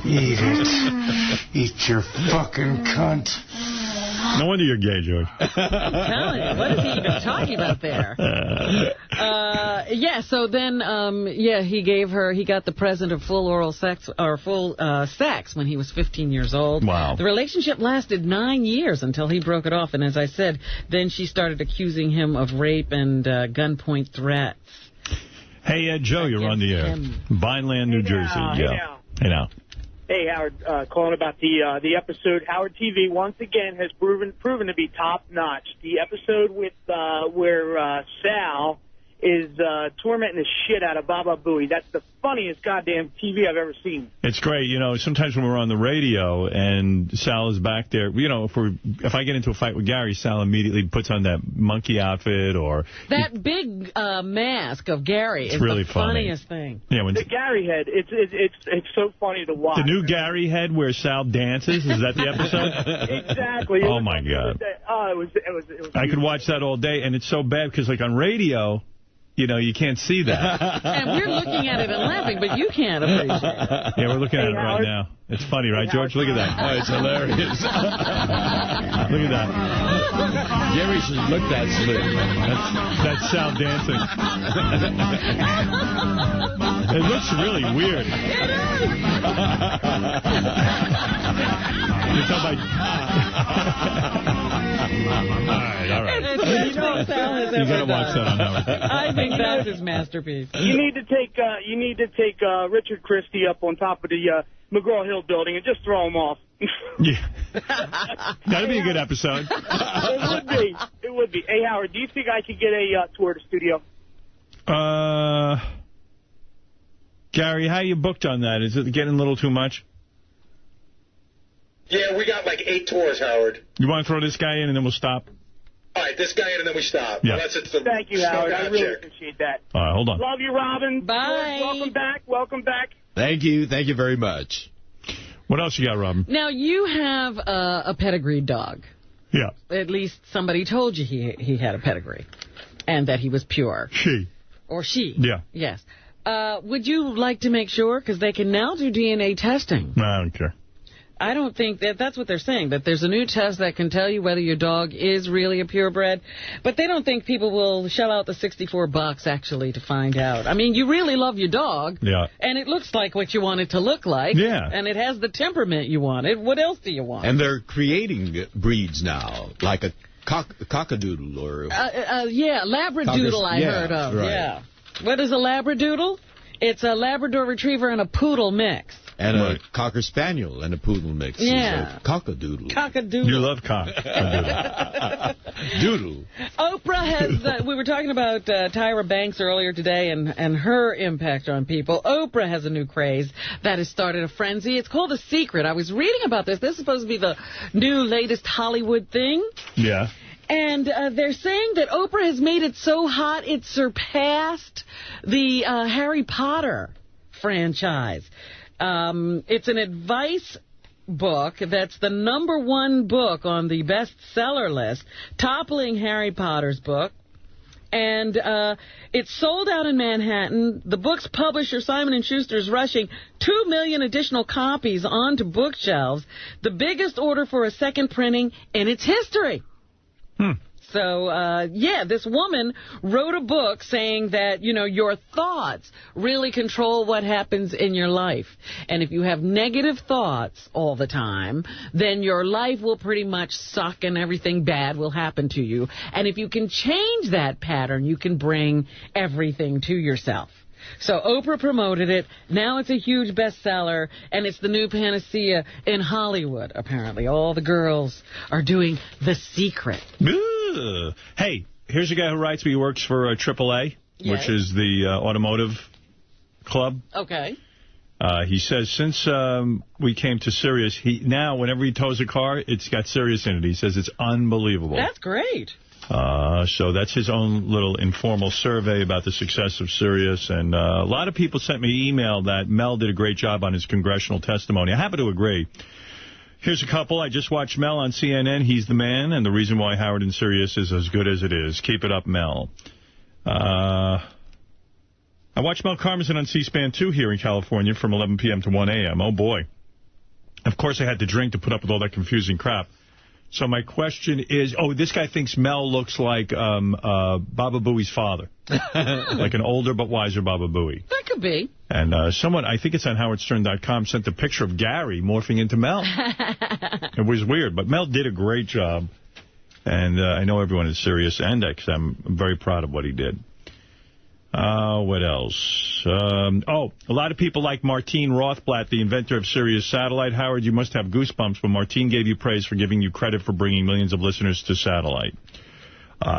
O: Eat it. Eat your fucking cunt.
L: No wonder you're gay, George.
B: I'm telling you, what is he even talking about there? Yeah, so then, he got the present of full oral sex, or full sex when he was 15 years old.
L: Wow.
B: The relationship lasted 9 years until he broke it off, and as I said, then she started accusing him of rape and gunpoint threats.
L: Hey, Joe, you're on the air. Vineland, New Jersey. Hey, now.
N: Hey, Howard, calling about the episode. Howard TV, once again, has proven to be top-notch. The episode with where Sal is tormenting the shit out of Baba Booey. That's the funniest goddamn TV I've ever seen.
L: It's great. You know, sometimes when we're on the radio and Sal is back there, you know, if I get into a fight with Gary, Sal immediately puts on that monkey outfit or...
B: That big mask of Gary is
L: really
B: the funniest thing.
L: Yeah,
N: the Gary head, it's so funny to watch.
L: The new Gary head where Sal dances, is that the episode?
N: Exactly.
L: Oh, my God.
N: Oh, it was
L: I could watch that all day, and it's so bad because, like, on radio... You know, you can't see that.
B: And we're looking at it and laughing, but you can't appreciate it.
L: Yeah, we're looking at it right now. It's funny, right, George? Look at that. Oh, it's hilarious. Look at that.
C: Gary should look that slick.
L: That's Sal dancing. It looks really weird.
B: It is.
L: You're talking about... All right.
B: You
L: gotta watch that on Howard.
B: I think that's his masterpiece.
N: You need to take Richard Christie up on top of the McGraw-Hill building and just throw him off.
L: Yeah. That'd be a good episode.
N: It would be. Hey, Howard, do you think I could get a tour of the studio?
L: Gary, how you booked on that? Is it getting a little too much?
Q: Yeah, we got like 8 tours, Howard.
L: You want to throw this guy in and then we'll stop?
Q: All right, this guy in and then we stop.
L: Yeah.
N: Thank you, Howard. I really appreciate that.
L: All right, hold on.
N: Love you, Robin.
B: Bye.
N: Welcome back. Welcome back.
C: Thank you. Thank you very much.
L: What else you got, Robin?
B: Now, you have a pedigreed dog.
L: Yeah.
B: At least somebody told you he had a pedigree and that he was pure.
L: She.
B: Or she.
L: Yeah.
B: Yes. Would you like to make sure? Because they can now do DNA testing.
L: No, I don't care.
B: I don't think that's what they're saying, that there's a new test that can tell you whether your dog is really a purebred. But they don't think people will shell out the $64 actually to find out. I mean, you really love your dog.
L: Yeah.
B: And it looks like what you want it to look like.
L: Yeah.
B: And it has the temperament you wanted. What else do you want?
C: And they're creating breeds now, like a cockadoodle or...
B: yeah, Labradoodle I heard of.
C: Right.
B: Yeah. What is a Labradoodle? It's a Labrador Retriever and a Poodle mix.
C: And a Cocker Spaniel and a Poodle mix.
B: Yeah.
C: Cockadoodle.
B: Cockadoodle.
L: You love cock.
C: Doodle.
B: Oprah has, we were talking about Tyra Banks earlier today and her impact on people. Oprah has a new craze that has started a frenzy. It's called The Secret. I was reading about this. This is supposed to be the new latest Hollywood thing.
L: Yeah.
B: And they're saying that Oprah has made it so hot it surpassed the Harry Potter franchise. It's an advice book that's the #1 book on the bestseller list, toppling Harry Potter's book. And it's sold out in Manhattan. The book's publisher, Simon & Schuster, is rushing 2 million additional copies onto bookshelves, the biggest order for a second printing in its history. So, yeah, this woman wrote a book saying that, you know, your thoughts really control what happens in your life. And if you have negative thoughts all the time, then your life will pretty much suck and everything bad will happen to you. And if you can change that pattern, you can bring everything to yourself. So Oprah promoted it. Now it's a huge bestseller, and it's the new panacea in Hollywood, apparently. All the girls are doing The Secret.
L: Hey, here's a guy who writes me. He works for AAA, which is the automotive club.
B: Okay.
L: He says since we came to Sirius, now whenever he tows a car, it's got Sirius in it. He says it's unbelievable.
B: That's great.
L: So that's his own little informal survey about the success of Sirius. And a lot of people sent me email that Mel did a great job on his congressional testimony. I happen to agree. Here's a couple. I just watched Mel on CNN. He's the man, and the reason why Howard and Sirius is as good as it is. Keep it up, Mel. I watched Mel Karmazin on C-SPAN 2 here in California from 11 p.m. to 1 a.m. Oh, boy. Of course, I had to drink to put up with all that confusing crap. So my question is, this guy thinks Mel looks like Baba Booey's father. Like an older but wiser Baba Booey.
B: That could be.
L: And someone, I think it's on howardstern.com, sent a picture of Gary morphing into Mel. It was weird, but Mel did a great job. And I know everyone is serious, and I'm very proud of what he did. What else? A lot of people like Martine Rothblatt, the inventor of Sirius Satellite. Howard, you must have goosebumps when Martine gave you praise for giving you credit for bringing millions of listeners to satellite.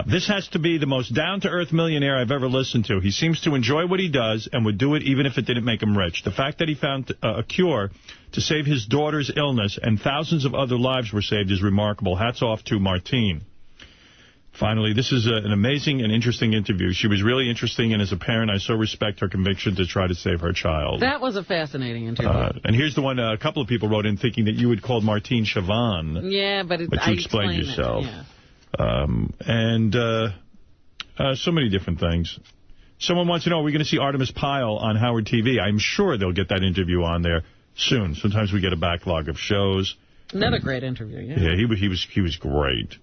L: This has to be the most down-to-earth millionaire I've ever listened to. He seems to enjoy what he does and would do it even if it didn't make him rich. The fact that he found a cure to save his daughter's illness and thousands of other lives were saved is remarkable. Hats off to Martine. Finally, this is an amazing and interesting interview. She was really interesting, and as a parent, I so respect her conviction to try to save her child.
B: That was a fascinating interview.
L: And here's the one a couple of people wrote in thinking that you had called Martine Siobhan.
B: Yeah, but
L: you explained yourself.
B: Yeah.
L: So many different things. Someone wants to know, are we going to see Artemis Pyle on Howard TV? I'm sure they'll get that interview on there soon. Sometimes we get a backlog of shows.
B: Another great interview, yeah.
L: Yeah, he was great.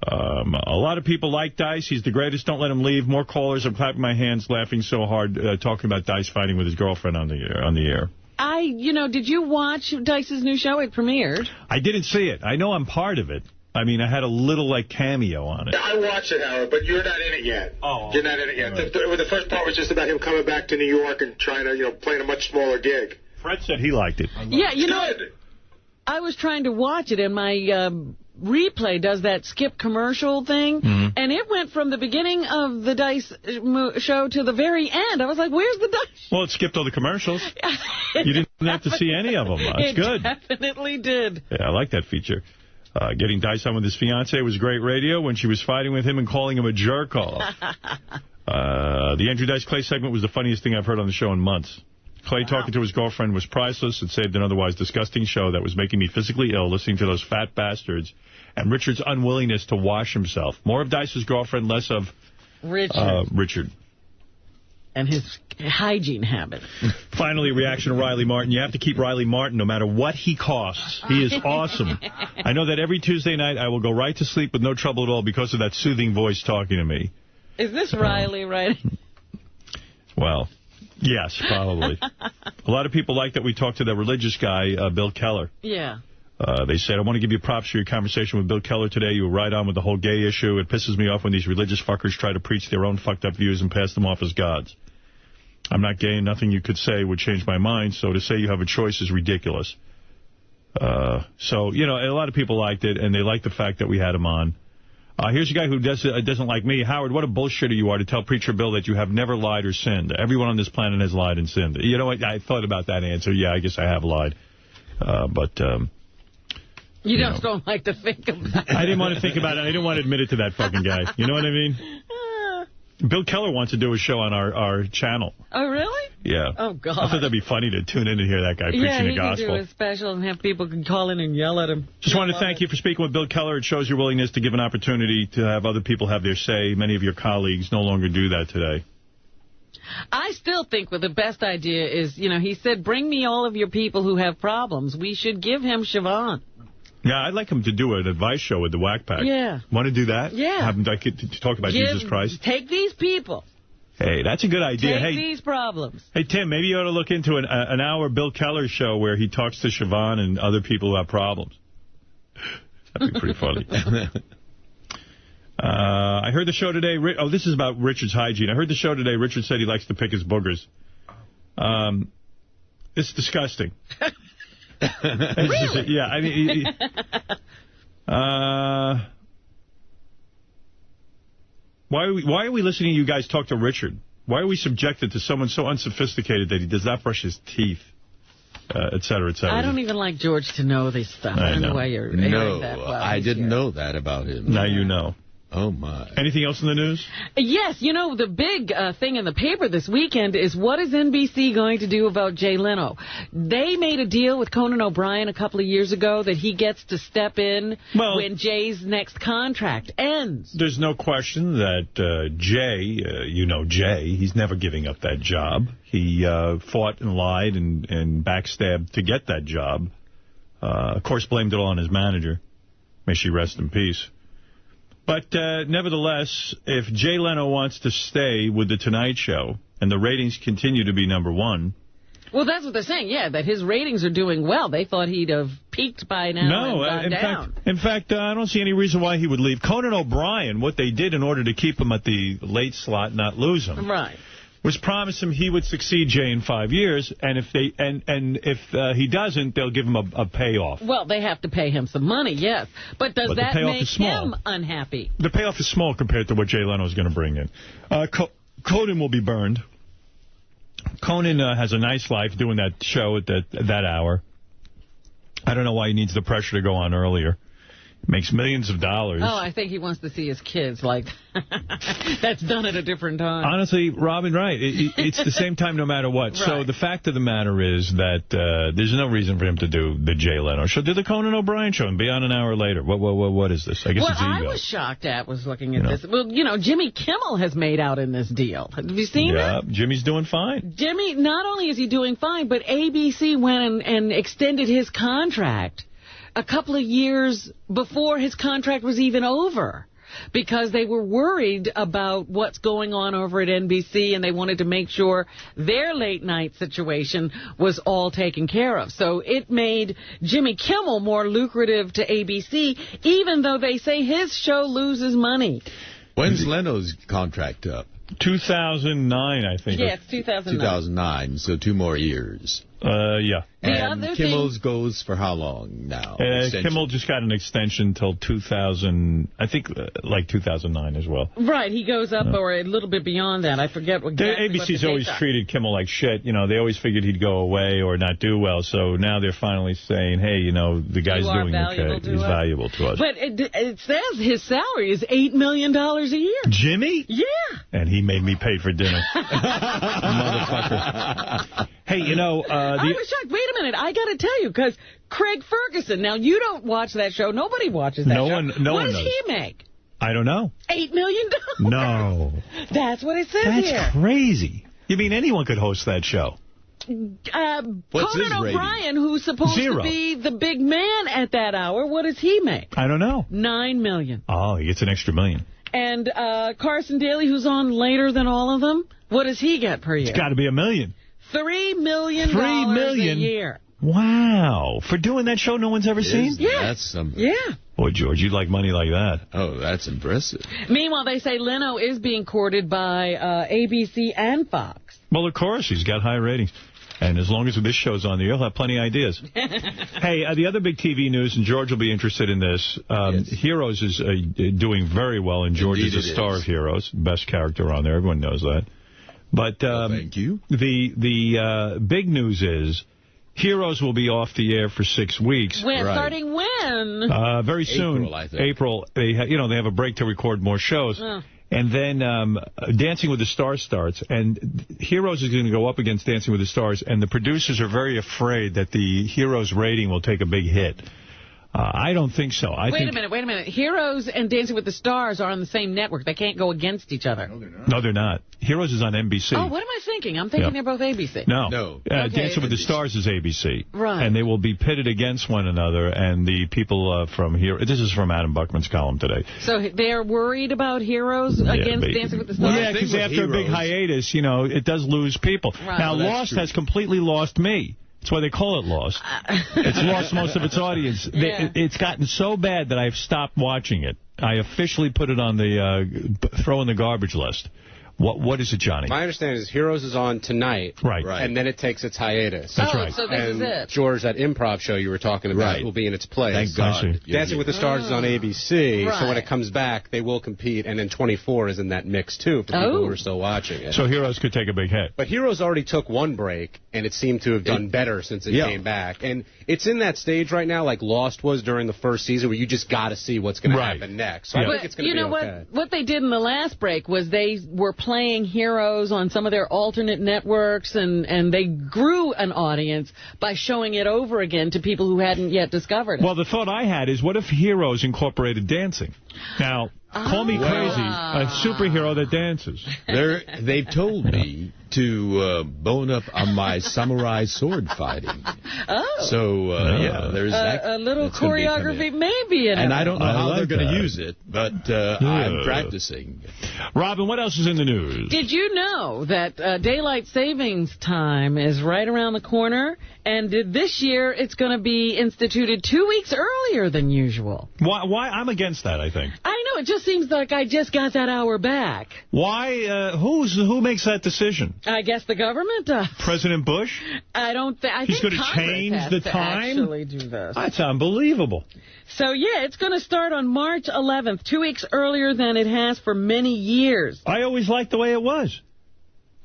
L: A lot of people like Dice. He's the greatest. Don't let him leave. More callers. I'm clapping my hands, laughing so hard, talking about Dice fighting with his girlfriend on the air.
B: Did you watch Dice's new show? It premiered.
L: I didn't see it. I know I'm part of it. I mean, I had a little, cameo on it.
Q: I watched it, Howard, but you're not in it yet.
L: Oh.
Q: You're not in it yet. The first part was just about him coming back to New York and trying to, playing a much smaller gig.
L: Fred said he liked it.
B: Yeah, I was trying to watch it, and my replay does that skip commercial thing, and it went from the beginning of the Dice show to the very end. I was like, where's the Dice?
L: Well, it skipped all the commercials. You didn't have to see any of them. That's good.
B: It definitely did.
L: Yeah, I like that feature. Getting Dice on with his fiancée was great radio when she was fighting with him and calling him a jerk-off. The Andrew Dice Clay segment was the funniest thing I've heard on the show in months. Clay talking to his girlfriend was priceless. It saved an otherwise disgusting show that was making me physically ill listening to those fat bastards and Richard's unwillingness to wash himself. More of Dice's girlfriend, less of Richard.
B: And his hygiene habits.
L: Finally, reaction to Riley Martin. You have to keep Riley Martin no matter what he costs. He is awesome. I know that every Tuesday night I will go right to sleep with no trouble at all because of that soothing voice talking to me.
B: Is this Riley, right?
L: Well, yes, probably. A lot of people like that we talked to that religious guy, Bill Keller.
B: Yeah.
L: They said, I want to give you props for your conversation with Bill Keller today. You were right on with the whole gay issue. It pisses me off when these religious fuckers try to preach their own fucked up views and pass them off as gods. I'm not gay, and nothing you could say would change my mind, so to say you have a choice is ridiculous. So, a lot of people liked it, and they liked the fact that we had him on. Here's a guy who doesn't like me. Howard, what a bullshitter you are to tell Preacher Bill that you have never lied or sinned. Everyone on this planet has lied and sinned. You know what? I thought about that answer. Yeah, I guess I have lied.
B: You just don't like to think about it.
L: I didn't want to think about it. I didn't want to admit it to that fucking guy. You know what I mean? Bill Keller wants to do a show on our channel.
B: Oh, really?
L: Yeah.
B: Oh, God.
L: I thought that'd be funny to tune in and hear that guy preaching the gospel.
B: Yeah, he could do a special and have people can call in and yell at him.
L: Just wanted to thank you for speaking with Bill Keller. It shows your willingness to give an opportunity to have other people have their say. Many of your colleagues no longer do that today.
B: I still think the best idea is, he said, bring me all of your people who have problems. We should give him Siobhan.
L: Yeah, I'd like him to do an advice show with the Whack Pack.
B: Yeah.
L: Want to do that?
B: Yeah.
L: Have him to talk about Jesus Christ?
B: Take these people.
L: Hey, that's a good idea.
B: Take these problems.
L: Hey, Tim, maybe you ought to look into an hour Bill Keller show where he talks to Siobhan and other people who have problems. That'd be pretty funny. I heard the show today. Oh, this is about Richard's hygiene. I heard the show today. Richard said he likes to pick his boogers. It's disgusting.
B: Really?
L: Yeah, I mean... Why are we listening to you guys talk to Richard? Why are we subjected to someone so unsophisticated that he does not brush his teeth, et cetera, et cetera?
B: I don't even like George to know this stuff.
L: I know.
B: Why you're that well.
C: I didn't know that about him.
L: Now you know.
C: Oh, my.
L: Anything else in the news?
B: Yes, the big thing in the paper this weekend is what is NBC going to do about Jay Leno? They made a deal with Conan O'Brien a couple of years ago that he gets to step in when Jay's next contract ends.
L: There's no question that Jay, Jay, he's never giving up that job. He fought and lied and backstabbed to get that job. Of course, blamed it all on his manager. May she rest in peace. But nevertheless, if Jay Leno wants to stay with The Tonight Show and the ratings continue to be #1...
B: Well, that's what they're saying, yeah, that his ratings are doing well. They thought he'd have peaked by now and gone down.
L: In fact, I don't see any reason why he would leave. Conan O'Brien, what they did in order to keep him at the late slot and not lose him...
B: Right.
L: ...was promise him he would succeed Jay in 5 years, and if he doesn't, they'll give him a payoff.
B: Well, they have to pay him some money, yes. But does that make him unhappy?
L: The payoff is small compared to what Jay Leno is going to bring in. Conan will be burned. Conan has a nice life doing that show at that hour. I don't know why he needs the pressure to go on earlier. Makes millions of dollars.
B: Oh, I think he wants to see his kids. Like, that's done at a different time.
L: Honestly, Robin, right. It's the same time no matter what. Right. So the fact of the matter is that there's no reason for him to do the Jay Leno show. Do the Conan O'Brien show and be on an hour later. What is this? I guess it's ego.
B: What I was shocked at was looking at this. Well, Jimmy Kimmel has made out in this deal. Have you seen that?
L: Yeah, Jimmy's doing fine.
B: Jimmy, not only is he doing fine, but ABC went and extended his contract a couple of years before his contract was even over, because they were worried about what's going on over at NBC, and they wanted to make sure their late-night situation was all taken care of. So it made Jimmy Kimmel more lucrative to ABC, even though they say his show loses money.
C: When's Leno's contract up?
L: 2009, I think.
B: Yeah, it's 2009.
C: 2009, so 2 more years.
L: Yeah.
C: And Kimmel's goes for how long now?
L: Kimmel just got an extension till 2000, I think like 2009 as well.
B: Right, he goes up or a little bit beyond that. I forget what
L: ABC's always treated Kimmel like shit. They always figured he'd go away or not do well. So now they're finally saying, hey, the guy's doing okay. He's valuable to us.
B: But it says his salary is $8 million a year.
L: Jimmy?
B: Yeah.
L: And he made me pay for dinner. Motherfucker. Hey,
B: I was shocked. Wait a minute. I got to tell you, because Craig Ferguson, now you don't watch that show. Nobody watches that show.
L: No
B: what
L: one
B: does
L: knows.
B: he make?
L: I don't know.
B: $8 million?
L: No.
B: That's what it says here.
L: That's crazy. You mean anyone could host that show?
B: Conan O'Brien, who's supposed to be the big man at that hour, what does he make?
L: I don't know.
B: $9 million.
L: Oh, he gets an extra $1 million.
B: And Carson Daly, who's on later than all of them, what does he get per year?
L: It's got to be $1 million.
B: $3 million a year.
L: Wow. For doing that show no one's ever seen?
B: Yeah.
C: That's something.
B: Yeah.
L: Boy, George, you'd like money like that.
C: Oh, that's impressive.
B: Meanwhile, they say Leno is being courted by ABC and Fox.
L: Well, of course. He's got high ratings. And as long as this show's on there, you'll have plenty of ideas. Hey, the other big TV news, and George will be interested in this, Heroes is doing very well, and George is a star of Heroes. Best character on there. Everyone knows that. But
C: thank you.
L: The big news is Heroes will be off the air for 6 weeks.
B: Starting when?
L: Very soon.
C: April, I think.
L: April. They have a break to record more shows. And then Dancing with the Stars starts, and Heroes is going to go up against Dancing with the Stars, and the producers are very afraid that the Heroes rating will take a big hit. I don't think so.
B: Wait a minute. Heroes and Dancing with the Stars are on the same network. They can't go against each other.
L: No, they're not. Heroes is on NBC.
B: Oh, what am I thinking? I'm thinking they're both ABC.
L: No. Okay. Dancing with the Stars is ABC.
B: Right.
L: And they will be pitted against one another, and the people from here. This is from Adam Buckman's column today.
B: So they're worried about Heroes against Dancing with the Stars?
L: Yeah, because after a big hiatus, it does lose people.
B: Right.
L: Now, Lost has completely lost me. That's why they call it Lost. It's lost most of its audience. It's gotten so bad that I've stopped watching it. I officially put it on the throw in the garbage list. What is it, Johnny?
D: My understanding is Heroes is on tonight.
L: Right.
D: And then it takes its hiatus.
L: That's right.
B: So this is it.
D: George, that improv show you were talking about will be in its place.
L: Thank God.
D: Dancing with the Stars is on ABC, so when it comes back, they will compete, and then 24 is in that mix, too, for people who are still watching it.
L: So Heroes could take a big hit.
D: But Heroes already took one break, and it seemed to have done better since it came back. And it's in that stage right now, like Lost was during the first season, where you just got to see what's going to happen next. So I think it's going to be okay.
B: What they did in the last break was they were playing Heroes on some of their alternate networks, and they grew an audience by showing it over again to people who hadn't yet discovered it.
L: Well, the thought I had is, what if Heroes incorporated dancing? Now, call me crazy, a superhero that dances.
C: They've told me to bone up on my samurai sword fighting. So, there's that.
B: A little choreography maybe in it.
C: And I don't know how they're going to use it, but I'm practicing.
L: Robin, what else is in the news?
B: Did you know that daylight savings time is right around the corner? And this year it's going to be instituted 2 weeks earlier than usual.
L: Why? I'm against that, I think.
B: I know. It just seems like I just got that hour back.
L: Why? Who makes that decision?
B: I guess the government does.
L: President Bush?
B: I don't think.
L: He's going to change the time?
B: Actually do this.
L: That's unbelievable.
B: So, it's going to start on March 11th, 2 weeks earlier than it has for many years.
L: I always liked the way it was.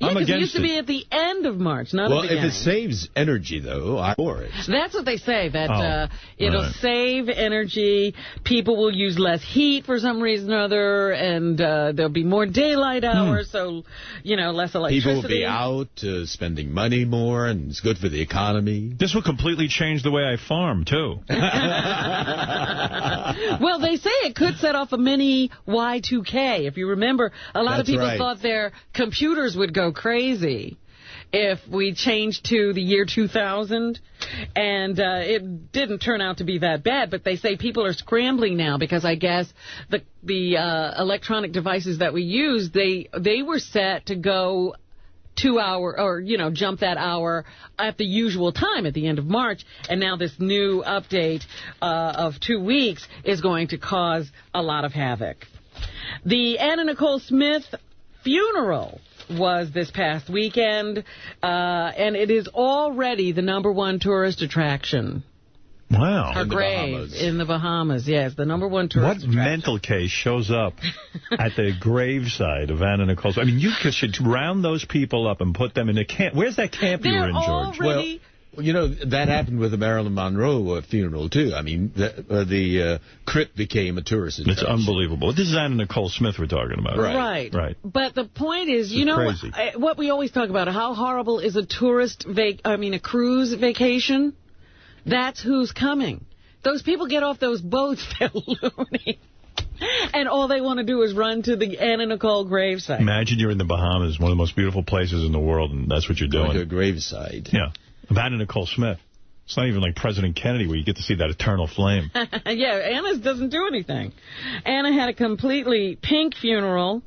B: Yeah, because it used to be at the end of March, not at the beginning.
C: Well, if it saves energy, though, I'm for it.
B: That's what they say, that it'll save energy, people will use less heat for some reason or other, and there'll be more daylight hours, so, less electricity.
C: People will be out spending money more, and it's good for the economy.
L: This will completely change the way I farm, too.
B: Well, they say it could set off a mini Y2K. If you remember, a lot of people thought their computers would go crazy if we changed to the year 2000, and it didn't turn out to be that bad, but they say people are scrambling now because I guess the electronic devices that we use, they were set to go 2 hour, or, jump that hour at the usual time at the end of March, and now this new update of 2 weeks is going to cause a lot of havoc. The Anna Nicole Smith funeral was this past weekend, and it is already the #1 tourist attraction.
L: Wow.
B: Her grave in the Bahamas, yes, the #1 tourist attraction.
L: What mental case shows up at the graveside of Anna Nicole? I mean, you should round those people up and put them in a camp. Where's that camp you were in, George?
B: Already...
C: Well, that happened with the Marilyn Monroe funeral, too. I mean, the crypt became a tourist attraction.
L: It's unbelievable. This is Anna Nicole Smith we're talking about.
B: Right. But the point is, what we always talk about, how horrible is a a cruise vacation? That's who's coming. Those people get off those boats, they're loony. And all they want to do is run to the Anna Nicole gravesite.
L: Imagine you're in the Bahamas, one of the most beautiful places in the world, and that's what you're doing.
C: Like a graveside.
L: Yeah. Of Anna Nicole Smith. It's not even like President Kennedy where you get to see that eternal flame.
B: Yeah, Anna's doesn't do anything. Anna had a completely pink funeral,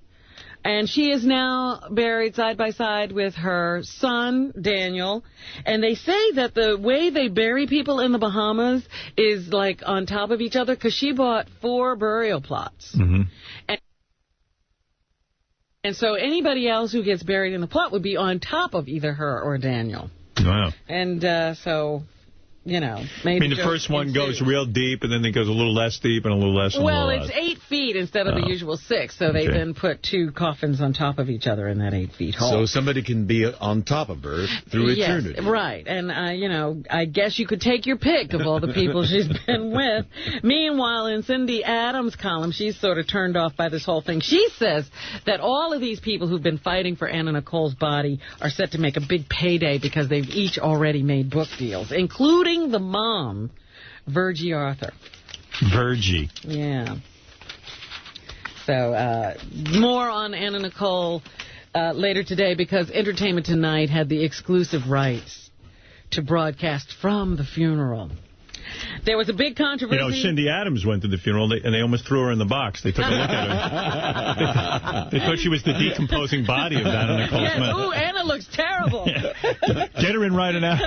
B: and she is now buried side by side with her son, Daniel. And they say that the way they bury people in the Bahamas is like on top of each other, because she bought 4 burial plots.
L: Mm-hmm.
B: And so anybody else who gets buried in the plot would be on top of either her or Daniel.
L: Wow.
B: And so you know,
L: I mean, the first one goes real deep, and then it goes a little less deep and a little less.
B: Well, it's 8 feet instead of the usual 6, so they then put 2 coffins on top of each other in that 8 feet hole.
C: So somebody can be on top of her through eternity.
B: Right. And, you know, I guess you could take your pick of all the people she's been with. Meanwhile, in Cindy Adams' column, she's sort of turned off by this whole thing. She says that all of these people who've been fighting for Anna Nicole's body are set to make a big payday because they've each already made book deals, including the mom, Virgie Arthur.
L: Virgie.
B: Yeah. So, more on Anna Nicole later today because Entertainment Tonight had the exclusive rights to broadcast from the funeral. There was a big controversy.
L: You know, Cindy Adams went to the funeral, and they almost threw her in the box. They took a look at her. They thought she was the decomposing body of Anna Nicole Smith.
B: Ooh, Anna looks terrible.
L: Get her in right now.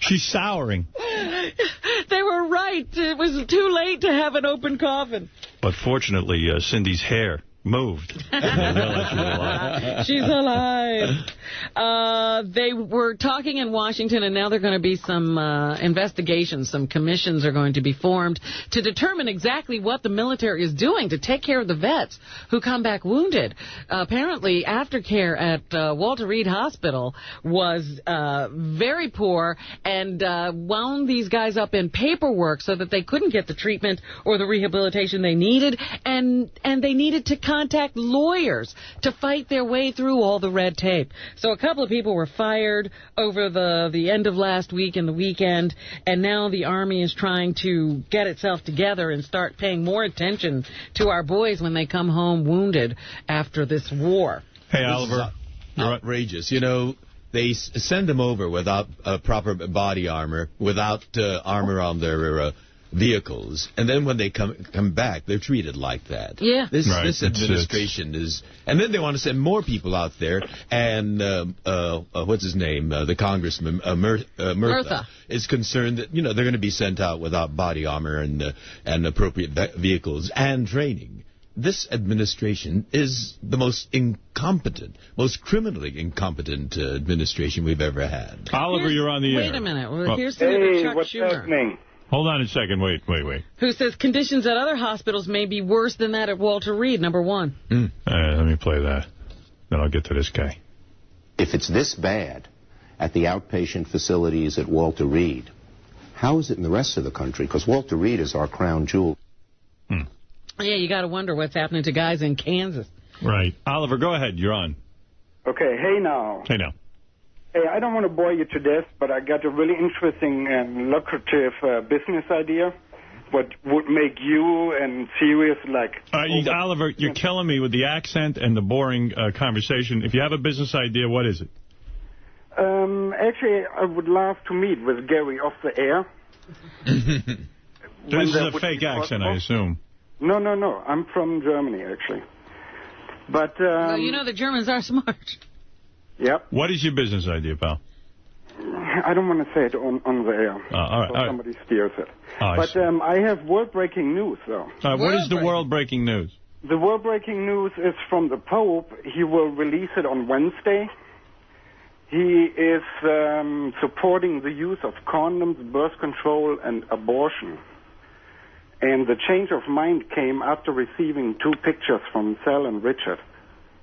L: She's souring.
B: They were right. It was too late to have an open coffin.
L: But fortunately, Cindy's hair moved.
B: She's alive. They were talking in Washington, and now there are going to be some investigations. Some commissions are going to be formed to determine exactly what the military is doing to take care of the vets who come back wounded. Apparently, aftercare at Walter Reed Hospital was very poor and wound these guys up in paperwork so that they couldn't get the treatment or the rehabilitation they needed, and they needed to contact lawyers to fight their way through all the red tape. So a couple of people were fired over the end of last week and the weekend, and now the Army is trying to get itself together and start paying more attention to our boys when they come home wounded after this war.
L: Hey, Oliver.
C: Outrageous. You know, they send them over without proper body armor, without armor on their vehicles, and then when they come back, they're treated like that.
B: Yeah.
C: This administration is... And then they want to send more people out there, and what's his name? The Congressman, Murtha, is concerned that, you know, they're going to be sent out without body armor and appropriate vehicles and training. This administration is the most incompetent, most criminally incompetent administration we've ever had.
L: Oliver, you're on the air.
B: Wait a minute. Well, here's Senator Chuck Schumer.
P: Happening?
L: Hold on a second. Wait.
B: Who says conditions at other hospitals may be worse than that at Walter Reed, number 1.
L: Let me play that. Then I'll get to this guy.
H: If it's this bad at the outpatient facilities at Walter Reed, how is it in the rest of the country? Because Walter Reed is our crown jewel.
B: Yeah, you got to wonder what's happening to guys in Kansas.
L: Right. Oliver, go ahead. You're on.
T: Okay. Hey, now. Hey, I don't want to bore you to death, but I got a really interesting and lucrative business idea. What would make you and serious like...
L: Oliver, you're killing me with the accent and the boring conversation. If you have a business idea, what is it?
T: Actually, I would love to meet with Gary off the air.
L: This is a fake accent, I assume.
T: No. I'm from Germany, actually. But...
B: well, you know the Germans are smart.
T: Yep.
L: What is your business idea, pal?
T: I don't want to say it on the air.
L: All right.
T: So somebody steers it.
L: But
T: I have world-breaking news, though.
L: What is the world-breaking news?
T: The world-breaking news is from the Pope. He will release it on Wednesday. He is supporting the use of condoms, birth control, and abortion. And the change of mind came after receiving 2 pictures from Sal and Richard.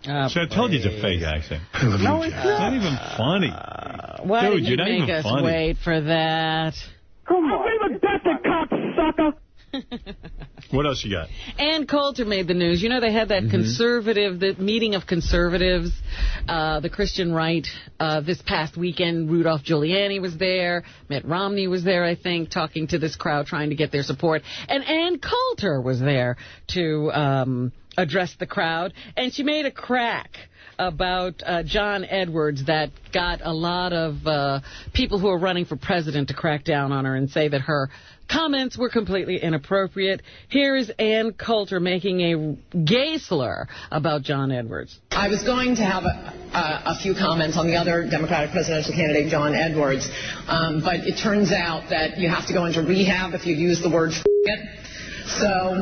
L: So I told you it's a fake accent.
T: No, it's
L: not even funny.
B: Why
L: Dude,
B: did you make us wait for that?
T: Come on.
N: cocksucker.
L: What else you got?
B: Ann Coulter made the news. You know, they had that the meeting of conservatives, the Christian right, this past weekend. Rudolph Giuliani was there. Mitt Romney was there, I think, talking to this crowd, trying to get their support. And Ann Coulter was there to address the crowd. And she made a crack about John Edwards that got a lot of people who are running for president to crack down on her and say that her comments were completely inappropriate. Here is Ann Coulter making a gay slur about John Edwards.
W: I was going to have a few comments on the other Democratic presidential candidate, John Edwards, but it turns out that you have to go into rehab if you use the word f***it. So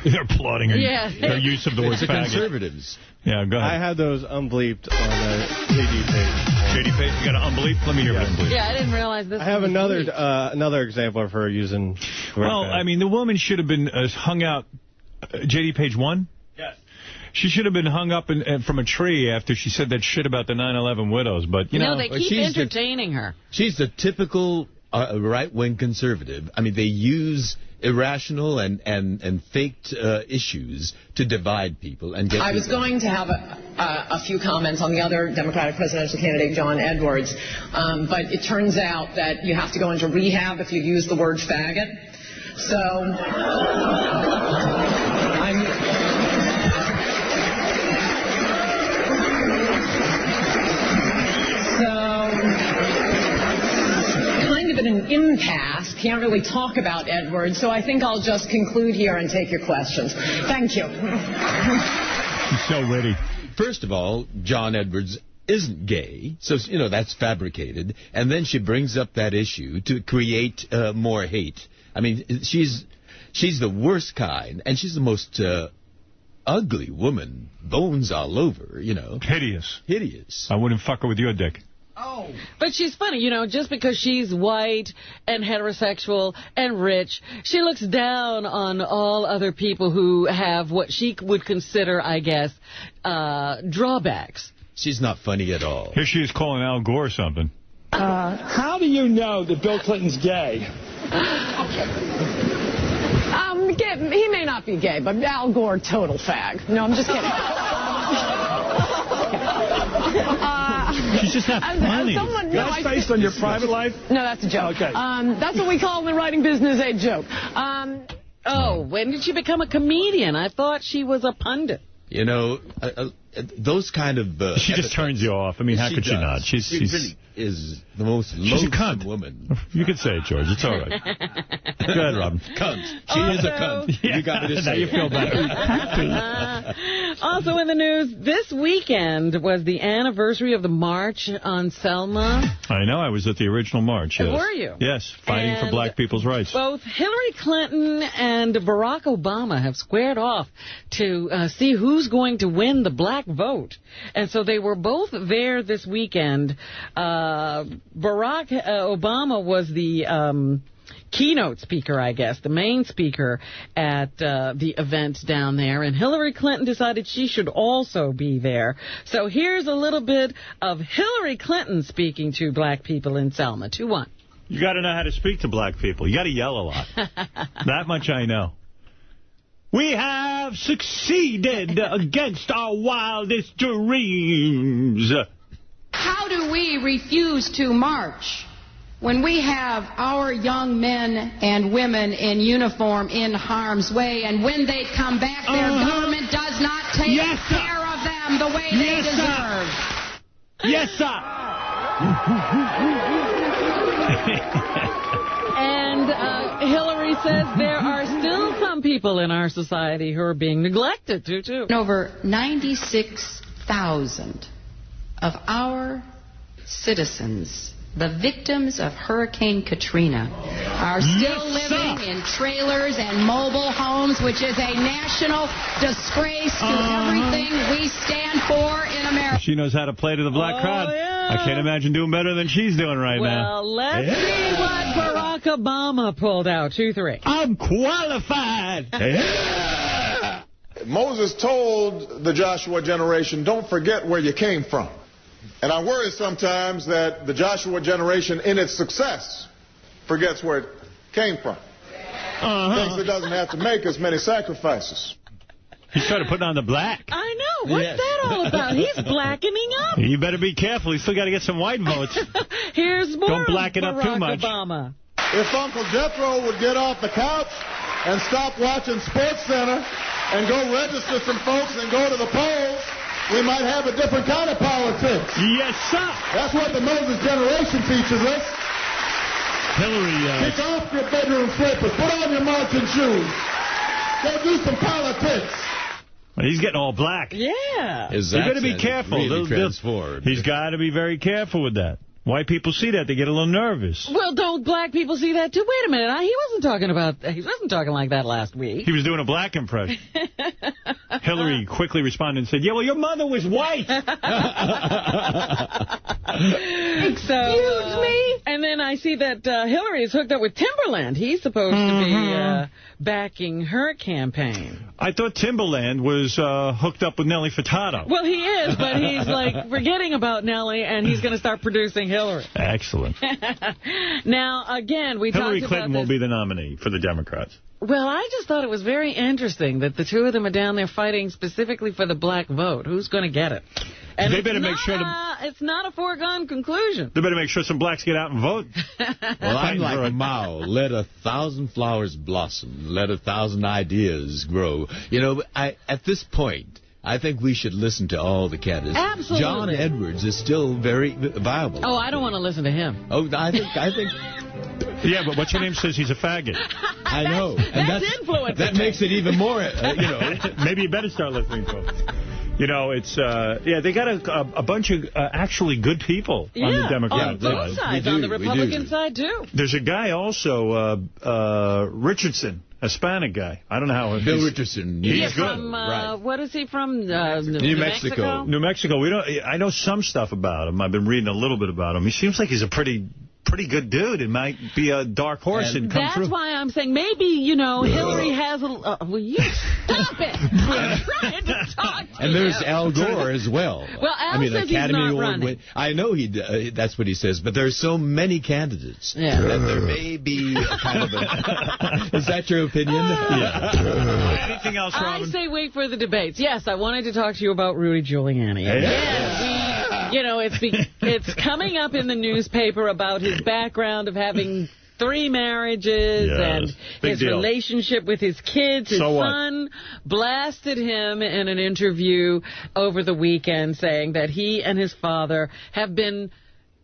L: They're applauding her use of the word faggot.
C: Conservatives.
L: Yeah, go ahead.
G: I had those unbleeped on the JD page.
L: JD page, you got to unbleep? Let me hear unbleep.
B: Yeah, I didn't realize this.
G: I have another example of her using the word faggot.
L: I mean, the woman should have been hung out. JD page 1?
G: Yes.
L: She should have been hung up from a tree after she said that shit about the 9/11 widows. But, you know,
B: they keep entertaining her.
C: She's the typical right-wing conservative. I mean, they use irrational and faked issues to divide people and get.
W: I was going to have a few comments on the other Democratic presidential candidate, John Edwards, but it turns out that you have to go into rehab if you use the word faggot. So kind of at an impasse, can't really talk about Edwards, so I think I'll just conclude here and take your questions. Thank you.
L: She's so witty.
C: First of all, John Edwards isn't gay, so, you know, that's fabricated. And then she brings up that issue to create more hate. I mean, she's the worst kind, and she's the most ugly woman. Bones all over, you know.
L: Hideous.
C: Hideous.
L: I wouldn't fuck her with your dick.
B: Oh. But she's funny, you know, just because she's white and heterosexual and rich, she looks down on all other people who have what she would consider, I guess, drawbacks.
C: She's not funny at all.
L: Here she is calling Al Gore something.
J: How do you know that Bill Clinton's gay?
W: He may not be gay, but Al Gore, total fag. No, I'm just kidding.
L: She's just not funny.
J: That's based on your private life?
W: No, that's a joke.
J: Okay.
W: That's what we call in the writing business a joke.
B: When did she become a comedian? I thought she was a pundit.
C: You know, those kind of...
L: she just turns you off. I mean, how could she not? She
C: really is the most loathsome woman.
L: You can say it, George. It's all right. Go ahead, Robin.
C: Cunt. She is a cunt.
L: Yeah,
C: you got me to say
L: now you feel better.
B: Also in the news, this weekend was the anniversary of the March on Selma.
L: I know. I was at the original march. Yes.
B: Were you?
L: Yes, fighting for black people's rights.
B: Both Hillary Clinton and Barack Obama have squared off to see who's going to win the black vote. And so they were both there this weekend. Barack Obama was the keynote speaker, I guess, the main speaker at the event down there. And Hillary Clinton decided she should also be there. So here's a little bit of Hillary Clinton speaking to black people in Selma. 2-1.
L: You got to know how to speak to black people. You got to yell a lot. That much I know. We have succeeded against our wildest dreams.
R: How do we refuse to march when we have our young men and women in uniform in harm's way, and when they come back, their government does not take care of them the way they deserve?
L: Yes, sir.
B: And Hillary says there are still some people in our society who are being neglected, too.
R: Over 96,000 of our citizens, the victims of Hurricane Katrina, are still living in trailers and mobile homes, which is a national disgrace to everything we stand for in America.
L: She knows how to play to the black crowd.
B: Yeah.
L: I can't imagine doing better than she's doing right now.
B: Well, let's see what Barack Obama pulled out. 2-3.
L: I'm qualified.
X: Moses told the Joshua generation, don't forget where you came from. And I worry sometimes that the Joshua generation, in its success, forgets where it came from. Thinks it doesn't have to make as many sacrifices.
L: He started putting on the black.
B: I know. What's that all about? He's blackening up.
L: You better be careful. He's still got to get some white votes.
B: Here's more.
L: Don't black it up too much.
B: Obama.
X: If Uncle Jethro would get off the couch and stop watching SportsCenter and go register some folks and go to the polls, we might have a different kind of politics.
L: Yes, sir.
X: That's what the Moses generation teaches us.
L: Hillary,
X: kick off your bedroom slippers. Put on your marching shoes. Go do some politics.
L: He's getting all black.
B: Yeah.
L: You've got to be careful.
C: Really transformed.
L: He's got to be very careful with that. White people see that. They get a little nervous.
B: Well, don't black people see that, too? Wait a minute. He wasn't talking like that last week.
L: He was doing a black impression. Hillary quickly responded and said, yeah, well, your mother was white.
B: Excuse me? And then I see that Hillary is hooked up with Timberland. He's supposed to be backing her campaign.
L: I thought Timberland was hooked up with Nelly Furtado.
B: Well, he is, but he's, like, forgetting about Nelly, and he's going to start producing Hillary.
L: Excellent.
B: Now, again, we talked about
L: Hillary Clinton will be the nominee for the Democrats.
B: Well, I just thought it was very interesting that the two of them are down there fighting specifically for the black vote. Who's going to get it? And
L: they better make sure
B: it's not a foregone conclusion.
L: They better make sure some blacks get out and vote.
C: Well, I'm like Mao. Let 1,000 flowers blossom. Let 1,000 ideas grow. You know, at this point, I think we should listen to all the candidates.
B: Absolutely.
C: John Edwards is still very viable.
B: Oh, I don't want to listen to him.
C: Oh, I think.
L: Yeah, but what's your name says he's a faggot.
C: I know.
B: That's influence.
C: That makes it even more,
L: Maybe you better start listening to him. You know, it's, they got a bunch of actually good people on the Democratic side.
B: On both sides, on the Republican side, too.
L: There's a guy also, Richardson, Hispanic guy. I don't know how.
C: Bill Richardson.
L: He's good.
B: From, what is he from?
C: New Mexico.
L: New Mexico. I know some stuff about him. I've been reading a little bit about him. He seems like he's a pretty good dude. It might be a dark horse and come through.
B: That's why I'm saying maybe, Hillary has a... will you stop it? I'm trying to talk to
C: And there's Al Gore as well.
B: Well, Al says
C: Academy
B: he's not
C: Award
B: running.
C: I know that's what he says, but there's so many candidates that there may be a kind of a... Is that your opinion?
L: Yeah. Anything else, Robin?
B: I say wait for the debates. Yes, I wanted to talk to you about Rudy Giuliani. It's coming up in the newspaper about his background of having 3 marriages and his relationship with his kids. His son blasted him in an interview over the weekend saying that he and his father have been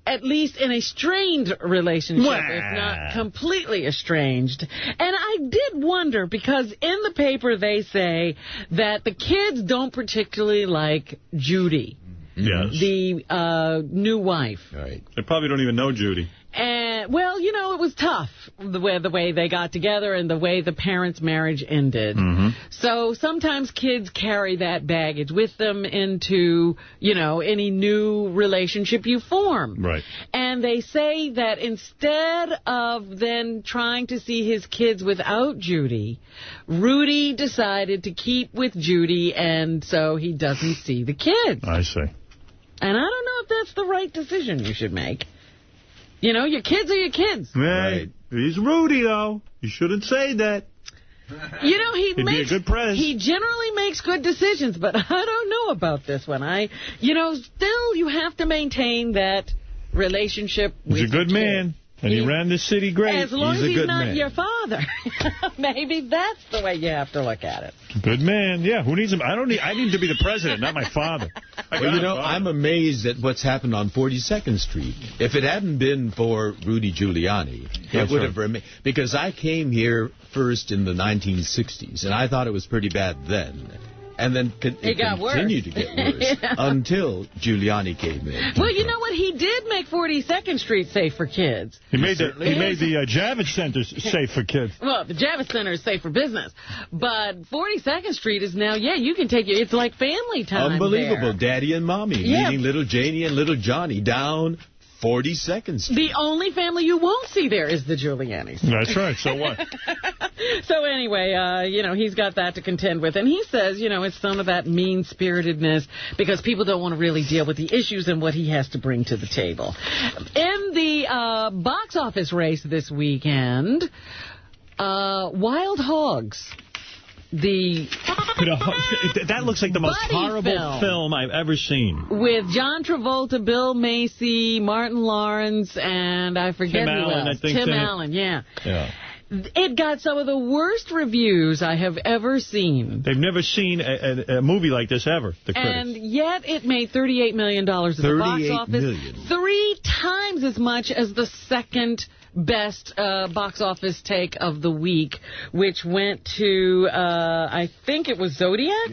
B: at least in a strained relationship, if not completely estranged. And I did wonder, because in the paper they say that the kids don't particularly like Judy.
L: Yes.
B: The new wife.
C: Right.
L: They probably don't even know Judy.
B: And, well, it was tough, the way they got together and the way the parents' marriage ended. So sometimes kids carry that baggage with them into, any new relationship you form.
L: Right.
B: And they say that instead of then trying to see his kids without Judy, Rudy decided to keep with Judy, and so he doesn't see the kids.
L: I see.
B: And I don't know if that's the right decision you should make. Your kids are your kids.
L: Right. He's Rudy, though. You shouldn't say that.
B: He'd
L: be a good president.
B: He generally makes good decisions, but I don't know about this one. Still you have to maintain that relationship with
L: He's a good man. And he ran the city great.
B: As long as he's not your father. Maybe that's the way you have to look at it.
L: Good man. Yeah, who needs him? I need to be the president, not my father.
C: I'm amazed at what's happened on 42nd Street. If it hadn't been for Rudy Giuliani, it would have remained. Because I came here first in the 1960s, and I thought it was pretty bad then. And then it continued to get worse until Giuliani came in.
B: Well, you know what? He did make 42nd Street safe for kids.
L: He made the Javits Center safe for kids.
B: Well, the Javits Center is safe for business. But 42nd Street is now, you can take it. It's like family time.
C: Unbelievable.
B: There.
C: Daddy and Mommy meeting little Janie and little Johnny down 42nd Street.
B: The only family you won't see there is the Giulianis.
L: That's right. So what?
B: So anyway, he's got that to contend with. And he says, it's some of that mean-spiritedness because people don't want to really deal with the issues and what he has to bring to the table. In the box office race this weekend, Wild Hogs.
L: That looks like the most horrible film I've ever seen.
B: With John Travolta, Bill Macy, Martin Lawrence, and I forget who else. Tim Allen, yeah. It got some of the worst reviews I have ever seen.
L: They've never seen a movie like this ever, the critics.
B: And yet it made $38 million at the box office. 3 times as much as the second best box office take of the week, which went to, I think it was Zodiac?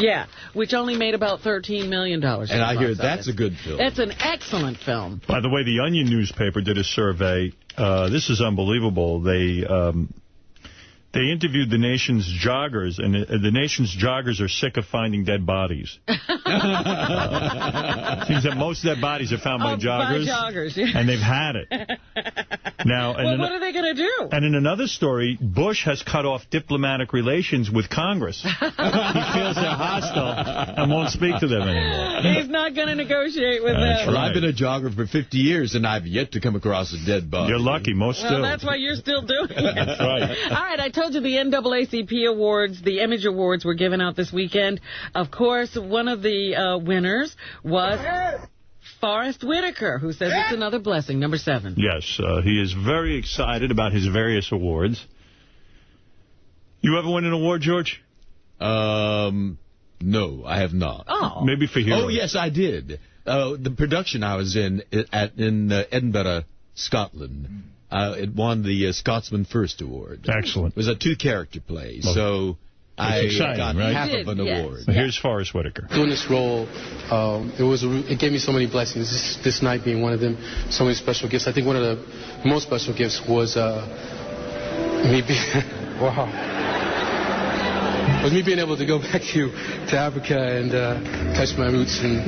B: Yeah, which only made about $13 million.
C: And I hear that's a good film.
B: That's an excellent film.
L: By the way, the Onion newspaper did a survey. This is unbelievable. They interviewed the nation's joggers, and the nation's joggers are sick of finding dead bodies. Seems that most dead bodies are found by joggers.
B: By joggers, yeah.
L: And they've had it. Now,
B: well, what are they going to do?
L: And in another story, Bush has cut off diplomatic relations with Congress. He feels they're hostile and won't speak to them anymore.
B: He's not going to negotiate with them.
C: Well, I've been a jogger for 50 years, and I've yet to come across a dead body.
L: You're lucky. Most do.
B: Well, that's why you're still doing it.
L: That's right.
B: All right, I told you the NAACP Awards, the Image Awards, were given out this weekend. Of course, one of the winners was Forrest Whitaker, who says it's another blessing, number 7.
L: Yes, he is very excited about his various awards. You ever win an award, George?
C: No, I have not.
B: Oh.
L: Maybe for hero.
C: Oh, yes, I did. The production I was in Edinburgh, Scotland, it won the Scotsman First Award.
L: Excellent.
C: It was a 2-character play, so I got half of an award.
L: Well, here's Forrest Whitaker.
E: Doing this role, it gave me so many blessings, this night being one of them, so many special gifts. I think one of the most special gifts was me being able to go back to Africa and touch my roots. And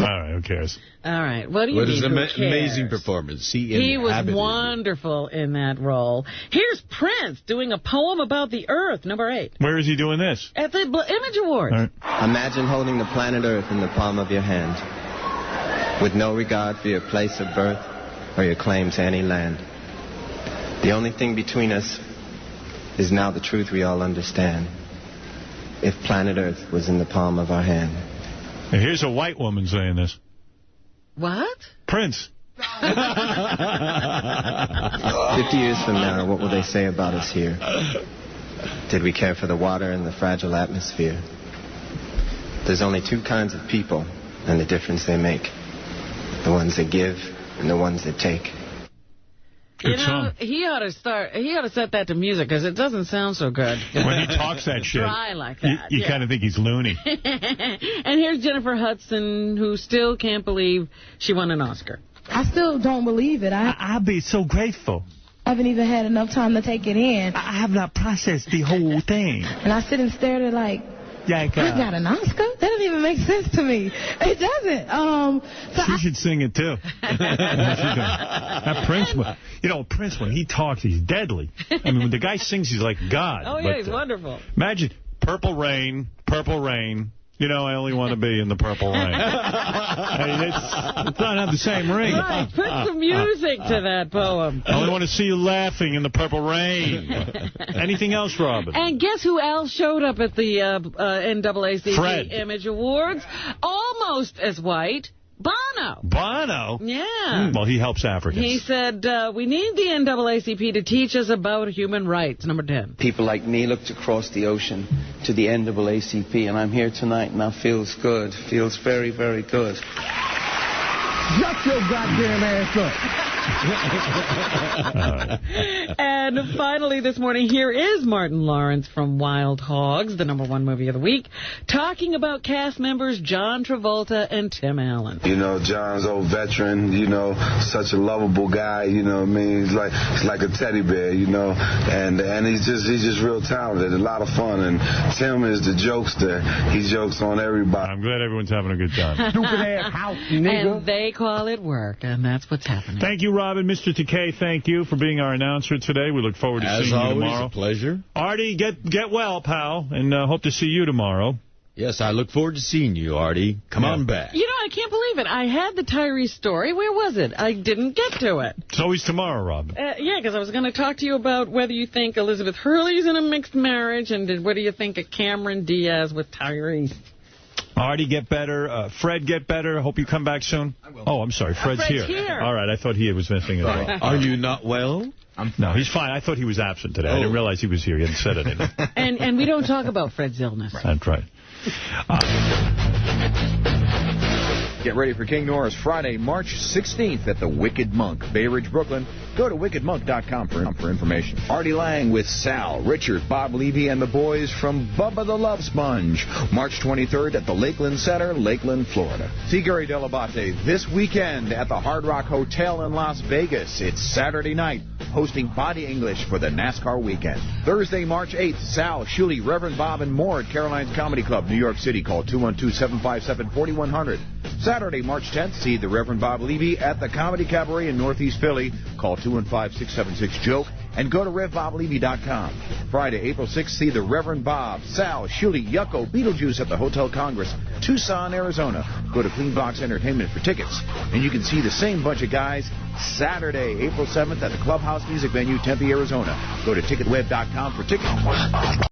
L: all right, who cares?
B: All right, what do you mean,
C: It was an
B: who cares?
C: amazing performance.
B: He was wonderful in that role. Here's Prince doing a poem about the Earth, number 8.
L: Where is he doing this?
B: At the Image Awards.
L: Right.
I: Imagine holding the planet Earth in the palm of your hand, with no regard for your place of birth or your claim to any land. The only thing between us is now the truth we all understand. If planet Earth was in the palm of our hand.
L: And here's a white woman saying this.
B: What?
L: Prince.
I: 50 years from now, what will they say about us here? Did we care for the water and the fragile atmosphere? There's only 2 kinds of people and the difference they make. The ones that give and the ones that take.
B: You know, he ought to set that to music, because it doesn't sound so good.
L: When he talks that shit,
B: dry like that.
L: You kind of think he's loony.
B: And here's Jennifer Hudson, who still can't believe she won an Oscar.
K: I still don't believe it.
L: I'll be so grateful.
K: I haven't even had enough time to take it in.
L: I have not processed the whole thing.
K: And I sit and stare at it like, I got an Oscar? That doesn't even make sense to me. It doesn't.
L: She should sing it, too. That Prince, Prince, when he talks, he's deadly. I mean, when the guy sings, he's like God.
B: Oh, yeah, he's wonderful.
L: Imagine, purple rain, purple rain. You know, I only want to be in the purple rain. I mean, it's not have the same ring.
B: Right, put some music to that poem.
L: I only want to see you laughing in the purple rain. Anything else, Robin?
B: And guess who else showed up at the NAACP
L: Fred.
B: Image Awards? Almost as white. Bono.
L: Bono?
B: Yeah.
L: Well, he helps Africans.
B: He said, we need the NAACP to teach us about human rights, number 10.
U: People like me looked across the ocean to the NAACP, and I'm here tonight, and that feels good. Feels very, very good.
S: Shut your goddamn ass up.
B: And finally this morning, here is Martin Lawrence from Wild Hogs, the #1 movie of the week, talking about cast members John Travolta and Tim Allen.
Y: You know, John's old veteran, such a lovable guy, you know what I mean? He's like a teddy bear, and he's just real talented, a lot of fun. And Tim is the jokester. He jokes on everybody.
L: I'm glad everyone's having a good time.
S: Stupid ass house, nigga.
B: And they call it work, and that's what's happening.
L: Thank you, Robin. Mr. Takei, thank you for being our announcer today. We look forward to seeing you tomorrow.
C: As always, a pleasure.
L: Artie, get well, pal, and hope to see you tomorrow.
C: Yes, I look forward to seeing you, Artie. Come on back.
B: I can't believe it. I had the Tyree story. Where was it? I didn't get to it.
L: It's always tomorrow, Robin.
B: Yeah, because I was going to talk to you about whether you think Elizabeth Hurley's in a mixed marriage, and what do you think of Cameron Diaz with Tyree?
L: Artie, get better. Fred, get better. Hope you come back soon. I will. Oh, I'm sorry. Fred's here. All right. I thought he was missing as well.
C: Are you not well?
L: No, he's fine. I thought he was absent today. I didn't realize he was here. He hadn't said anything.
B: And we don't talk about Fred's illness.
L: That's right.
A: Get ready for King Norris Friday, March 16th at the Wicked Monk, Bay Ridge, Brooklyn. Go to wickedmonk.com for information. Artie Lange with Sal, Richard, Bob Levy, and the boys from Bubba the Love Sponge. March 23rd at the Lakeland Center, Lakeland, Florida. See Gary Delabate this weekend at the Hard Rock Hotel in Las Vegas. It's Saturday night, hosting Body English for the NASCAR weekend. Thursday, March 8th, Sal, Shuley, Reverend Bob, and more at Caroline's Comedy Club, New York City. Call 212-757-4100. Saturday, March 10th, see the Reverend Bob Levy at the Comedy Cabaret in Northeast Philly. Call 215-676-JOKE and go to RevBobLevy.com. Friday, April 6th, see the Reverend Bob, Sal, Shuley, Yucko, Beetlejuice at the Hotel Congress, Tucson, Arizona. Go to Clean Box Entertainment for tickets. And you can see the same bunch of guys Saturday, April 7th at the Clubhouse Music Venue, Tempe, Arizona. Go to Ticketweb.com for tickets.